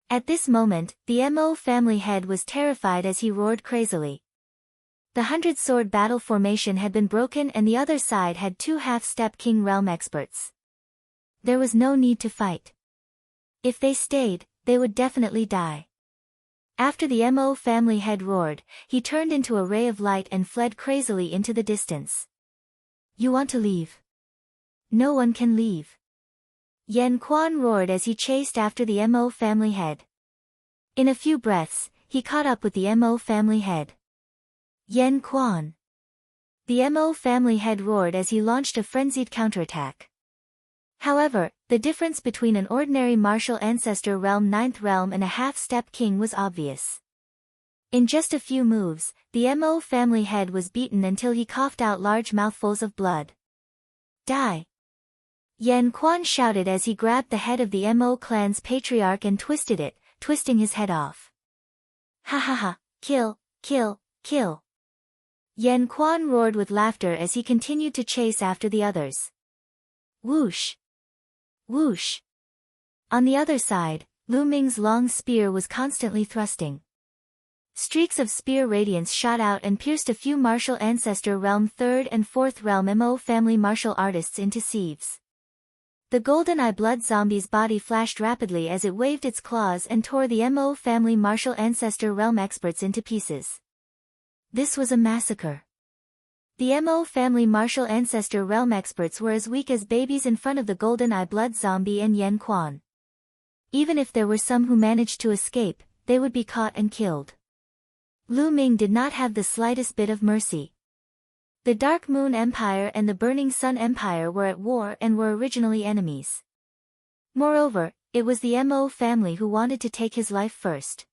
At this moment, the Mo family head was terrified as he roared crazily. The 100-sword battle formation had been broken and the other side had 2 half-step king realm experts. There was no need to fight. If they stayed, they would definitely die. After the Mo family head roared, he turned into a ray of light and fled crazily into the distance. You want to leave? No one can leave. Yen Quan roared as he chased after the Mo family head. In a few breaths, he caught up with the Mo family head. Yen Quan. The Mo family head roared as he launched a frenzied counterattack. However, the difference between an ordinary martial ancestor realm 9th realm and a half-step king was obvious. In just a few moves, the Mo family head was beaten until he coughed out large mouthfuls of blood. Die! Yen Quan shouted as he grabbed the head of the Mo clan's patriarch and twisted it, twisting his head off. Ha ha ha, kill, kill, kill. Yen Quan roared with laughter as he continued to chase after the others. Whoosh! Whoosh! On the other side, Lu Ming's long spear was constantly thrusting. Streaks of spear radiance shot out and pierced a few martial ancestor realm 3rd and 4th realm Mo family martial artists into sieves. The golden-eye blood zombie's body flashed rapidly as it waved its claws and tore the Mo family martial ancestor realm experts into pieces. This was a massacre. The Mo family martial ancestor realm experts were as weak as babies in front of the golden-eye blood zombie and Yen Quan. Even if there were some who managed to escape, they would be caught and killed. Lu Ming did not have the slightest bit of mercy. The Dark Moon Empire and the Burning Sun Empire were at war and were originally enemies. Moreover, it was the Mo family who wanted to take his life first.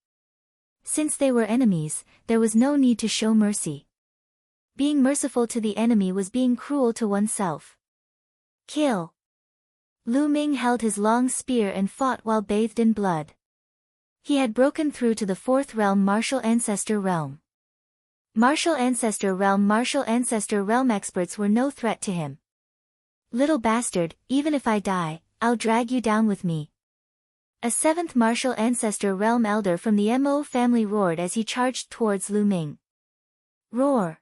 Since they were enemies, there was no need to show mercy. Being merciful to the enemy was being cruel to oneself. Kill! Lu Ming held his long spear and fought while bathed in blood. He had broken through to the 4th realm martial ancestor realm. Martial ancestor realm experts were no threat to him. Little bastard, even if I die, I'll drag you down with me. A 7th martial ancestor realm elder from the Mo family roared as he charged towards Lu Ming. Roar!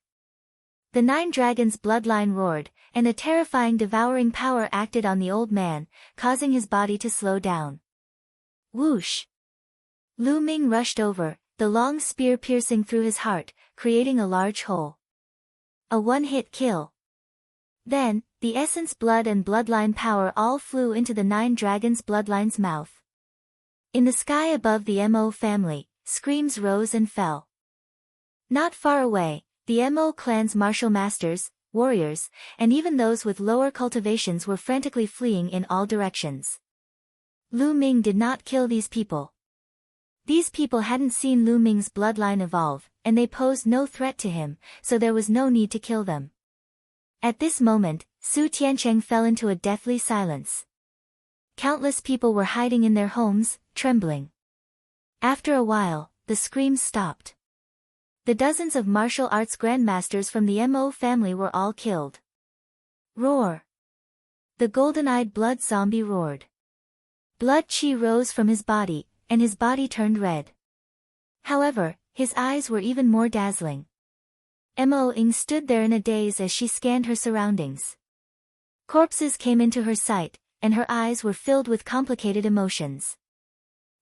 The 9 dragons' bloodline roared, and a terrifying devouring power acted on the old man, causing his body to slow down. Whoosh! Lu Ming rushed over, the long spear piercing through his heart, creating a large hole. A one-hit kill. Then, the essence, blood and bloodline power all flew into the 9 dragons' bloodline's mouth. In the sky above the Mo family, screams rose and fell. Not far away, the Mo clan's martial masters, warriors, and even those with lower cultivations were frantically fleeing in all directions. Lu Ming did not kill these people. These people hadn't seen Lu Ming's bloodline evolve, and they posed no threat to him, so there was no need to kill them. At this moment, Su Tiancheng fell into a deathly silence. Countless people were hiding in their homes, trembling. After a while, the screams stopped. The dozens of martial arts grandmasters from the Mo family were all killed. Roar! The golden-eyed blood zombie roared. Blood chi rose from his body, and his body turned red. However, his eyes were even more dazzling. Mo Ying stood there in a daze as she scanned her surroundings. Corpses came into her sight, and her eyes were filled with complicated emotions.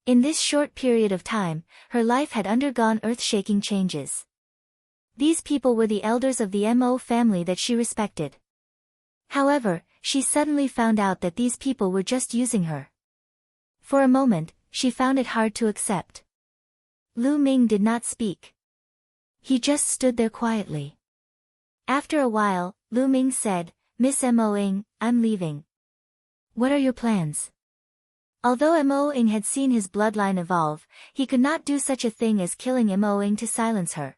In this short period of time, her life had undergone earth-shaking changes. These people were the elders of the Mo family that she respected. However, she suddenly found out that these people were just using her. For a moment, she found it hard to accept. Lu Ming did not speak. He just stood there quietly. After a while, Lu Ming said, "Miss Mo Ying, I'm leaving. What are your plans?" Although Mo Ying had seen his bloodline evolve, he could not do such a thing as killing Mo Ying to silence her.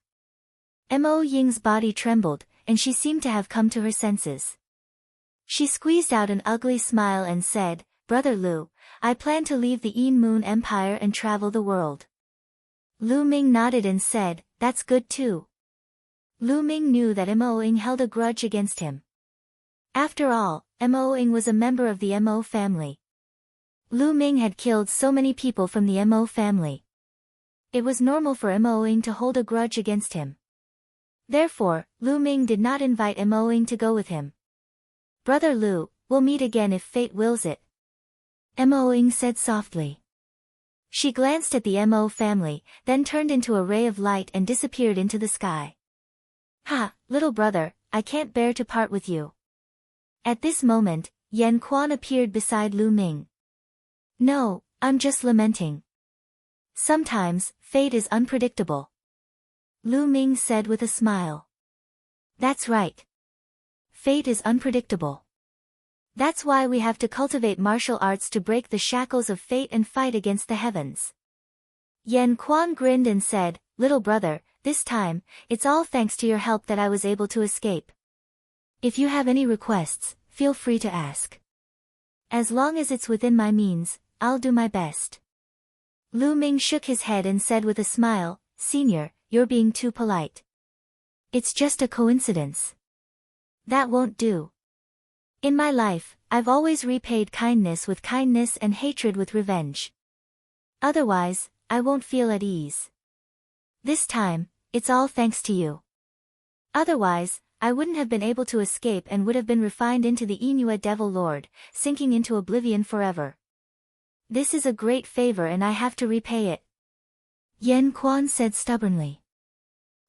Mo Ying's body trembled, and she seemed to have come to her senses. She squeezed out an ugly smile and said, "Brother Lu, I plan to leave the Yin Moon Empire and travel the world." Lu Ming nodded and said, "That's good too." Lu Ming knew that Mo Ying held a grudge against him. After all, Mo Ying was a member of the Mo family. Lu Ming had killed so many people from the Mo family. It was normal for Mo Ying to hold a grudge against him. Therefore, Lu Ming did not invite Mo Ying to go with him. "Brother Lu, we'll meet again if fate wills it," Mo Ying said softly. She glanced at the Mo family, then turned into a ray of light and disappeared into the sky. "Ha, little brother, I can't bear to part with you." At this moment, Yan Quan appeared beside Lu Ming. "No, I'm just lamenting. Sometimes, fate is unpredictable," Lu Ming said with a smile. "That's right. Fate is unpredictable. That's why we have to cultivate martial arts to break the shackles of fate and fight against the heavens." Yan Quan grinned and said, "Little brother, this time, it's all thanks to your help that I was able to escape. If you have any requests, feel free to ask. As long as it's within my means, I'll do my best." Lu Ming shook his head and said with a smile, "Senior, you're being too polite. It's just a coincidence. That won't do. In my life, I've always repaid kindness with kindness and hatred with revenge. Otherwise, I won't feel at ease. This time, it's all thanks to you. Otherwise, I wouldn't have been able to escape and would have been refined into the Inua Devil Lord, sinking into oblivion forever. This is a great favor and I have to repay it," Yan Quan said stubbornly.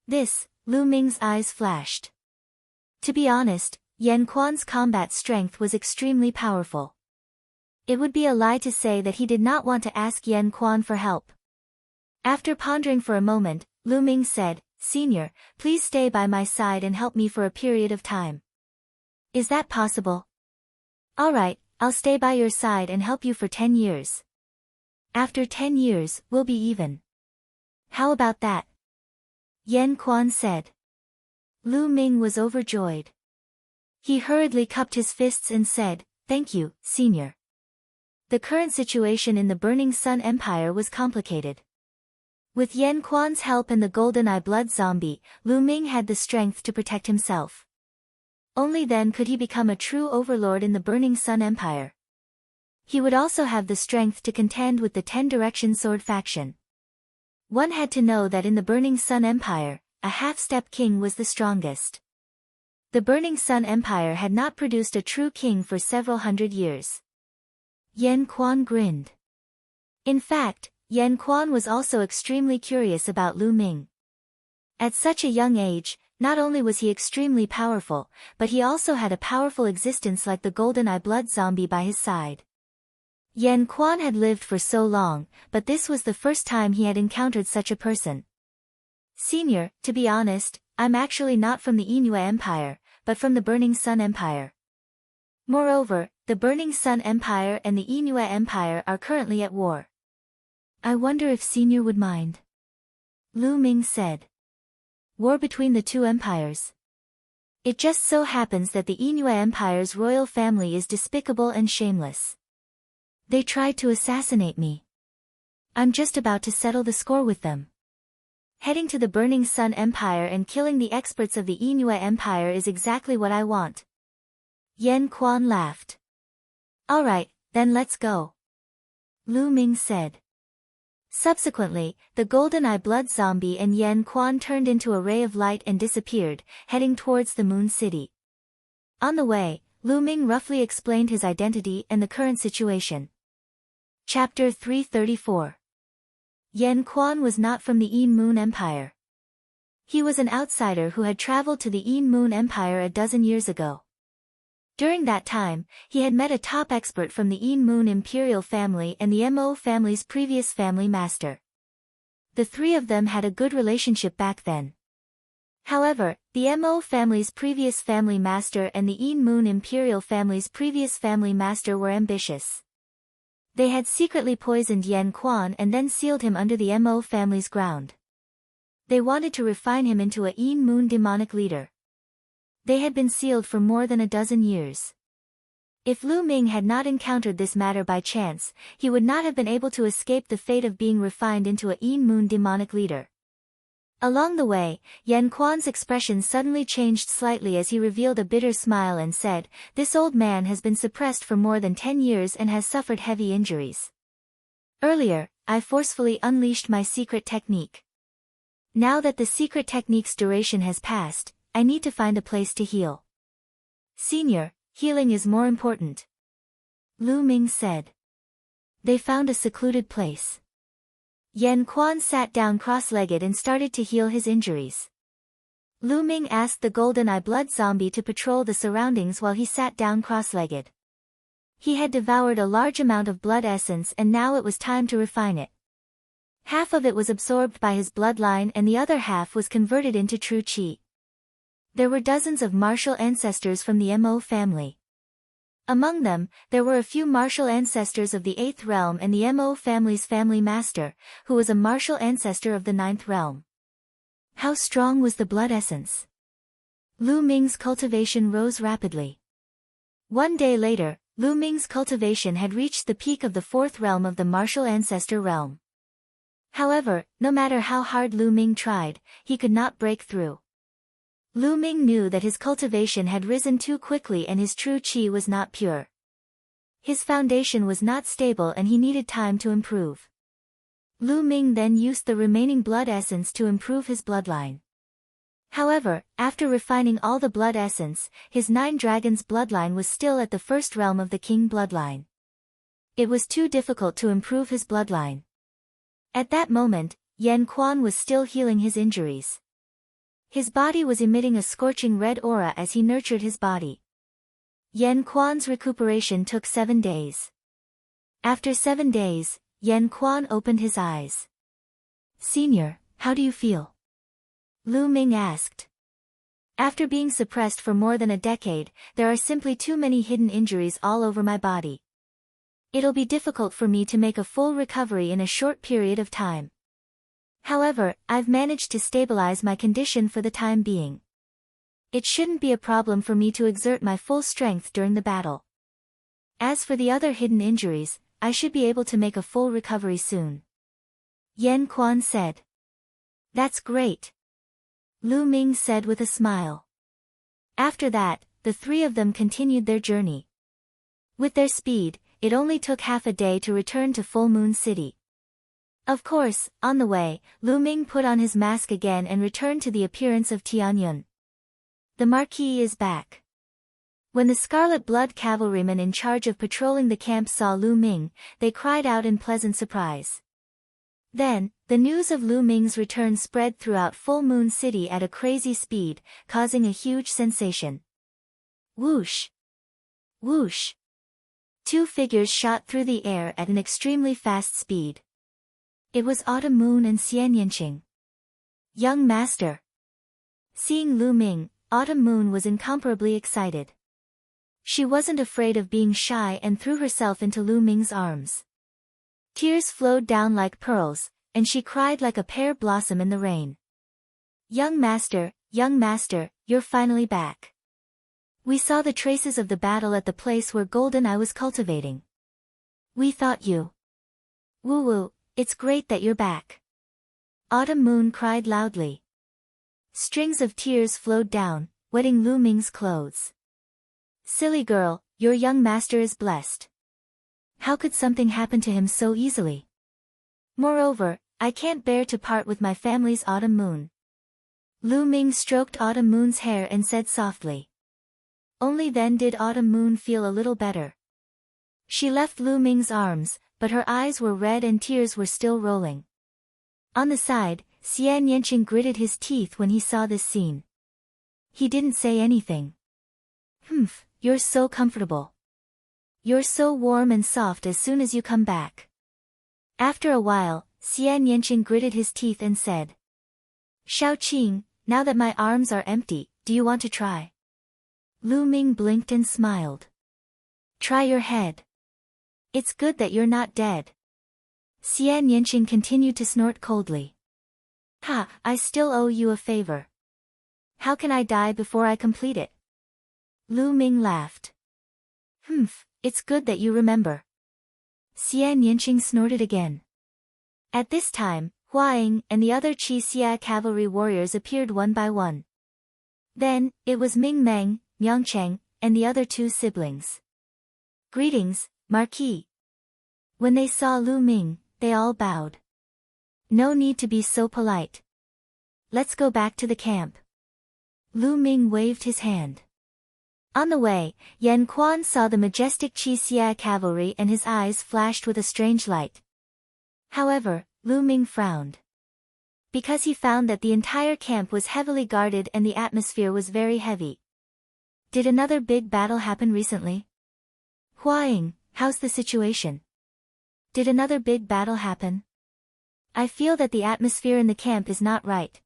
This, Lu Ming's eyes flashed. To be honest, Yan Quan's combat strength was extremely powerful. It would be a lie to say that he did not want to ask Yan Quan for help. After pondering for a moment, Lu Ming said, "Senior, please stay by my side and help me for a period of time." "Is that possible?" "All right, I'll stay by your side and help you for 10 years. After 10 years, we'll be even. How about that?" Yan Quan said. Lu Ming was overjoyed. He hurriedly cupped his fists and said, "Thank you, Senior." The current situation in the Burning Sun Empire was complicated. With Yan Quan's help and the Golden Eye Blood Zombie, Lu Ming had the strength to protect himself. Only then could he become a true overlord in the Burning Sun Empire. He would also have the strength to contend with the 10 Direction Sword faction. One had to know that in the Burning Sun Empire, a half-step king was the strongest. The Burning Sun Empire had not produced a true king for several hundred years. Yan Quan grinned. In fact, Yan Quan was also extremely curious about Lu Ming. At such a young age, not only was he extremely powerful, but he also had a powerful existence like the golden-eye blood zombie by his side. Yan Quan had lived for so long, but this was the first time he had encountered such a person. Senior, to be honest, I'm actually not from the Yinhua Empire, but from the Burning Sun Empire. Moreover, the Burning Sun Empire and the Yinhua Empire are currently at war. I wonder if Senior would mind. Lu Ming said. War between the two empires. It just so happens that the Yinhua Empire's royal family is despicable and shameless. They tried to assassinate me. I'm just about to settle the score with them. Heading to the Burning Sun Empire and killing the experts of the Yinhua Empire is exactly what I want. Yan Quan laughed. Alright, then let's go. Lu Ming said. Subsequently, the golden-eye blood zombie and Yan Quan turned into a ray of light and disappeared, heading towards the Moon City. On the way, Lu Ming roughly explained his identity and the current situation. Chapter 334. Yan Quan was not from the Yin Moon Empire. He was an outsider who had traveled to the Yin Moon Empire a dozen years ago. During that time, he had met a top expert from the Yin Moon Imperial family and the Mo family's previous family master. The three of them had a good relationship back then. However, the Mo family's previous family master and the Yin Moon Imperial family's previous family master were ambitious. They had secretly poisoned Yan Quan and then sealed him under the Mo family's ground. They wanted to refine him into a Yin Moon demonic leader. They had been sealed for more than a dozen years. If Lu Ming had not encountered this matter by chance, he would not have been able to escape the fate of being refined into a Yin Moon demonic leader. Along the way, Yan Quan's expression suddenly changed slightly as he revealed a bitter smile and said, "This old man has been suppressed for more than 10 years and has suffered heavy injuries. Earlier, I forcefully unleashed my secret technique. Now that the secret technique's duration has passed, I need to find a place to heal. Senior, healing is more important," Lu Ming said. They found a secluded place. Yan Quan sat down cross-legged and started to heal his injuries. Lu Ming asked the golden-eye blood zombie to patrol the surroundings while he sat down cross-legged. He had devoured a large amount of blood essence and now it was time to refine it. Half of it was absorbed by his bloodline and the other half was converted into true qi. There were dozens of martial ancestors from the Mo family. Among them, there were a few martial ancestors of the 8th realm and the Mo family's family master, who was a martial ancestor of the 9th realm. How strong was the blood essence? Lu Ming's cultivation rose rapidly. One day later, Lu Ming's cultivation had reached the peak of the 4th realm of the martial ancestor realm. However, no matter how hard Lu Ming tried, he could not break through. Lu Ming knew that his cultivation had risen too quickly and his true qi was not pure. His foundation was not stable and he needed time to improve. Lu Ming then used the remaining blood essence to improve his bloodline. However, after refining all the blood essence, his 9 dragons bloodline was still at the 1st realm of the king bloodline. It was too difficult to improve his bloodline. At that moment, Yan Quan was still healing his injuries. His body was emitting a scorching red aura as he nurtured his body. Yan Quan's recuperation took 7 days. After 7 days, Yan Quan opened his eyes. "Senior, how do you feel?" Lu Ming asked. "After being suppressed for more than a decade, there are simply too many hidden injuries all over my body. It'll be difficult for me to make a full recovery in a short period of time. However, I've managed to stabilize my condition for the time being. It shouldn't be a problem for me to exert my full strength during the battle. As for the other hidden injuries, I should be able to make a full recovery soon," Yan Quan said. "That's great," Lu Ming said with a smile. After that, the three of them continued their journey. With their speed, it only took half a day to return to Full Moon City. Of course, on the way, Lu Ming put on his mask again and returned to the appearance of Tianyun. "The Marquis is back. When the Scarlet Blood cavalrymen in charge of patrolling the camp saw Lu Ming, they cried out in pleasant surprise. Then, the news of Lu Ming's return spread throughout Full Moon City at a crazy speed, causing a huge sensation. Whoosh! Whoosh! Two figures shot through the air at an extremely fast speed. It was Autumn Moon and Xian Yanqing. Young master! Seeing Lu Ming, Autumn Moon was incomparably excited. She wasn't afraid of being shy and threw herself into Lu Ming's arms. Tears flowed down like pearls, and she cried like a pear blossom in the rain. Young master, you're finally back. We saw the traces of the battle at the place where Golden Eye was cultivating. We thought you. Woo-woo, it's great that you're back. Autumn Moon cried loudly. Strings of tears flowed down, wetting Lu Ming's clothes. Silly girl, your young master is blessed. How could something happen to him so easily? Moreover, I can't bear to part with my family's Autumn Moon. Lu Ming stroked Autumn Moon's hair and said softly. Only then did Autumn Moon feel a little better. She left Lu Ming's arms, but her eyes were red and tears were still rolling. On the side, Xian Yanqing gritted his teeth when he saw this scene. He didn't say anything. Humph, you're so comfortable. You're so warm and soft as soon as you come back. After a while, Xian Yanqing gritted his teeth and said. Shaoqing, now that my arms are empty, do you want to try? Lu Ming blinked and smiled. Try your head. It's good that you're not dead. Xian Yanqing continued to snort coldly. Ha, I still owe you a favor. How can I die before I complete it? Lu Ming laughed. Humph, it's good that you remember. Xian Yanqing snorted again. At this time, Huaying and the other Qi Xia cavalry warriors appeared one by one. Then, it was Ming Meng, Miangcheng, and the other two siblings. Greetings, Marquis. When they saw Lu Ming, they all bowed. No need to be so polite. Let's go back to the camp. Lu Ming waved his hand. On the way, Yan Quan saw the majestic Qi Xia cavalry and his eyes flashed with a strange light. However, Lu Ming frowned. Because he found that the entire camp was heavily guarded and the atmosphere was very heavy. Did another big battle happen recently? Huaying, how's the situation? Did another big battle happen? I feel that the atmosphere in the camp is not right.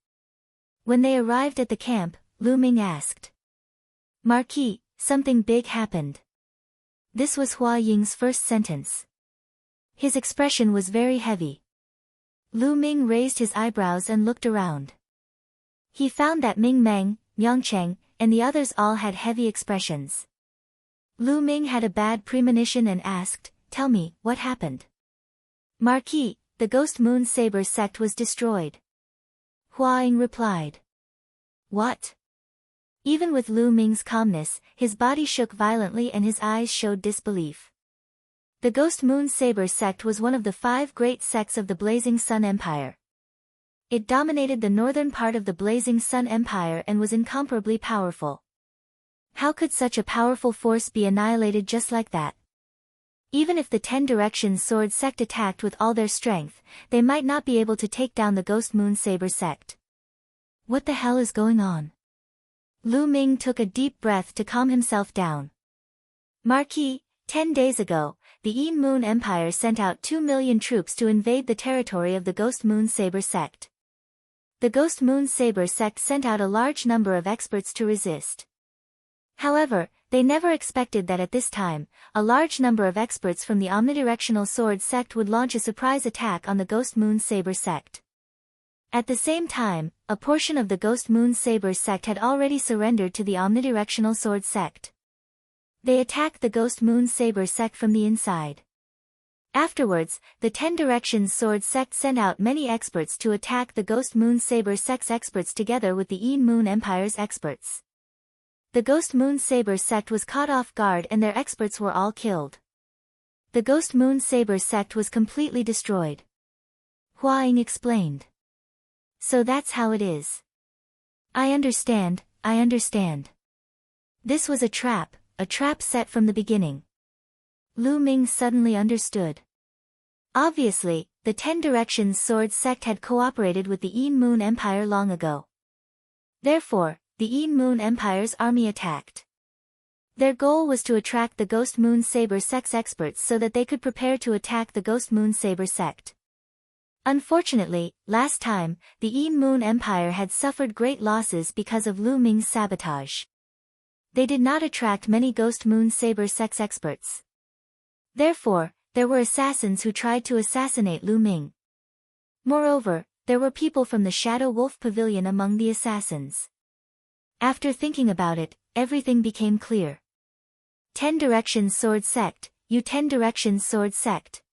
When they arrived at the camp, Lu Ming asked. Marquis, something big happened. This was Huaying's first sentence. His expression was very heavy. Lu Ming raised his eyebrows and looked around. He found that Ming Meng, Miangcheng, and the others all had heavy expressions. Lu Ming had a bad premonition and asked, Tell me, what happened? Marquis, the Ghost Moon Saber sect was destroyed. Huaying replied. What? Even with Lu Ming's calmness, his body shook violently and his eyes showed disbelief. The Ghost Moon Saber sect was one of the 5 great sects of the Blazing Sun Empire. It dominated the northern part of the Blazing Sun Empire and was incomparably powerful. How could such a powerful force be annihilated just like that? Even if the 10 Directions Sword sect attacked with all their strength, they might not be able to take down the Ghost Moon Saber sect. What the hell is going on? Lu Ming took a deep breath to calm himself down. Marquis, 10 days ago, the Yin Moon Empire sent out 2 million troops to invade the territory of the Ghost Moon Saber sect. The Ghost Moon Saber sect sent out a large number of experts to resist. However, they never expected that at this time, a large number of experts from the Omnidirectional Sword sect would launch a surprise attack on the Ghost Moon Saber sect. At the same time, a portion of the Ghost Moon Saber sect had already surrendered to the Omnidirectional Sword sect. They attacked the Ghost Moon Saber sect from the inside. Afterwards, the 10 Directions Sword sect sent out many experts to attack the Ghost Moon Saber sect's experts together with the Yin Moon Empire's experts. The Ghost Moon Saber sect was caught off guard and their experts were all killed. The Ghost Moon Saber sect was completely destroyed. Huaying explained. So that's how it is. I understand. This was a trap, a trap set from the beginning. Lu Ming suddenly understood. Obviously, the 10 Directions Sword sect had cooperated with the Yin Moon Empire long ago. Therefore, the Yin Moon Empire's army attacked. Their goal was to attract the Ghost Moon Saber sect's experts so that they could prepare to attack the Ghost Moon Saber sect. Unfortunately, last time, the Yin Moon Empire had suffered great losses because of Lu Ming's sabotage. They did not attract many Ghost Moon Saber sect's experts. Therefore, there were assassins who tried to assassinate Lu Ming. Moreover, there were people from the Shadow Wolf Pavilion among the assassins. After thinking about it, everything became clear. 10 Directions Sword Sect, you 10 Directions Sword Sect.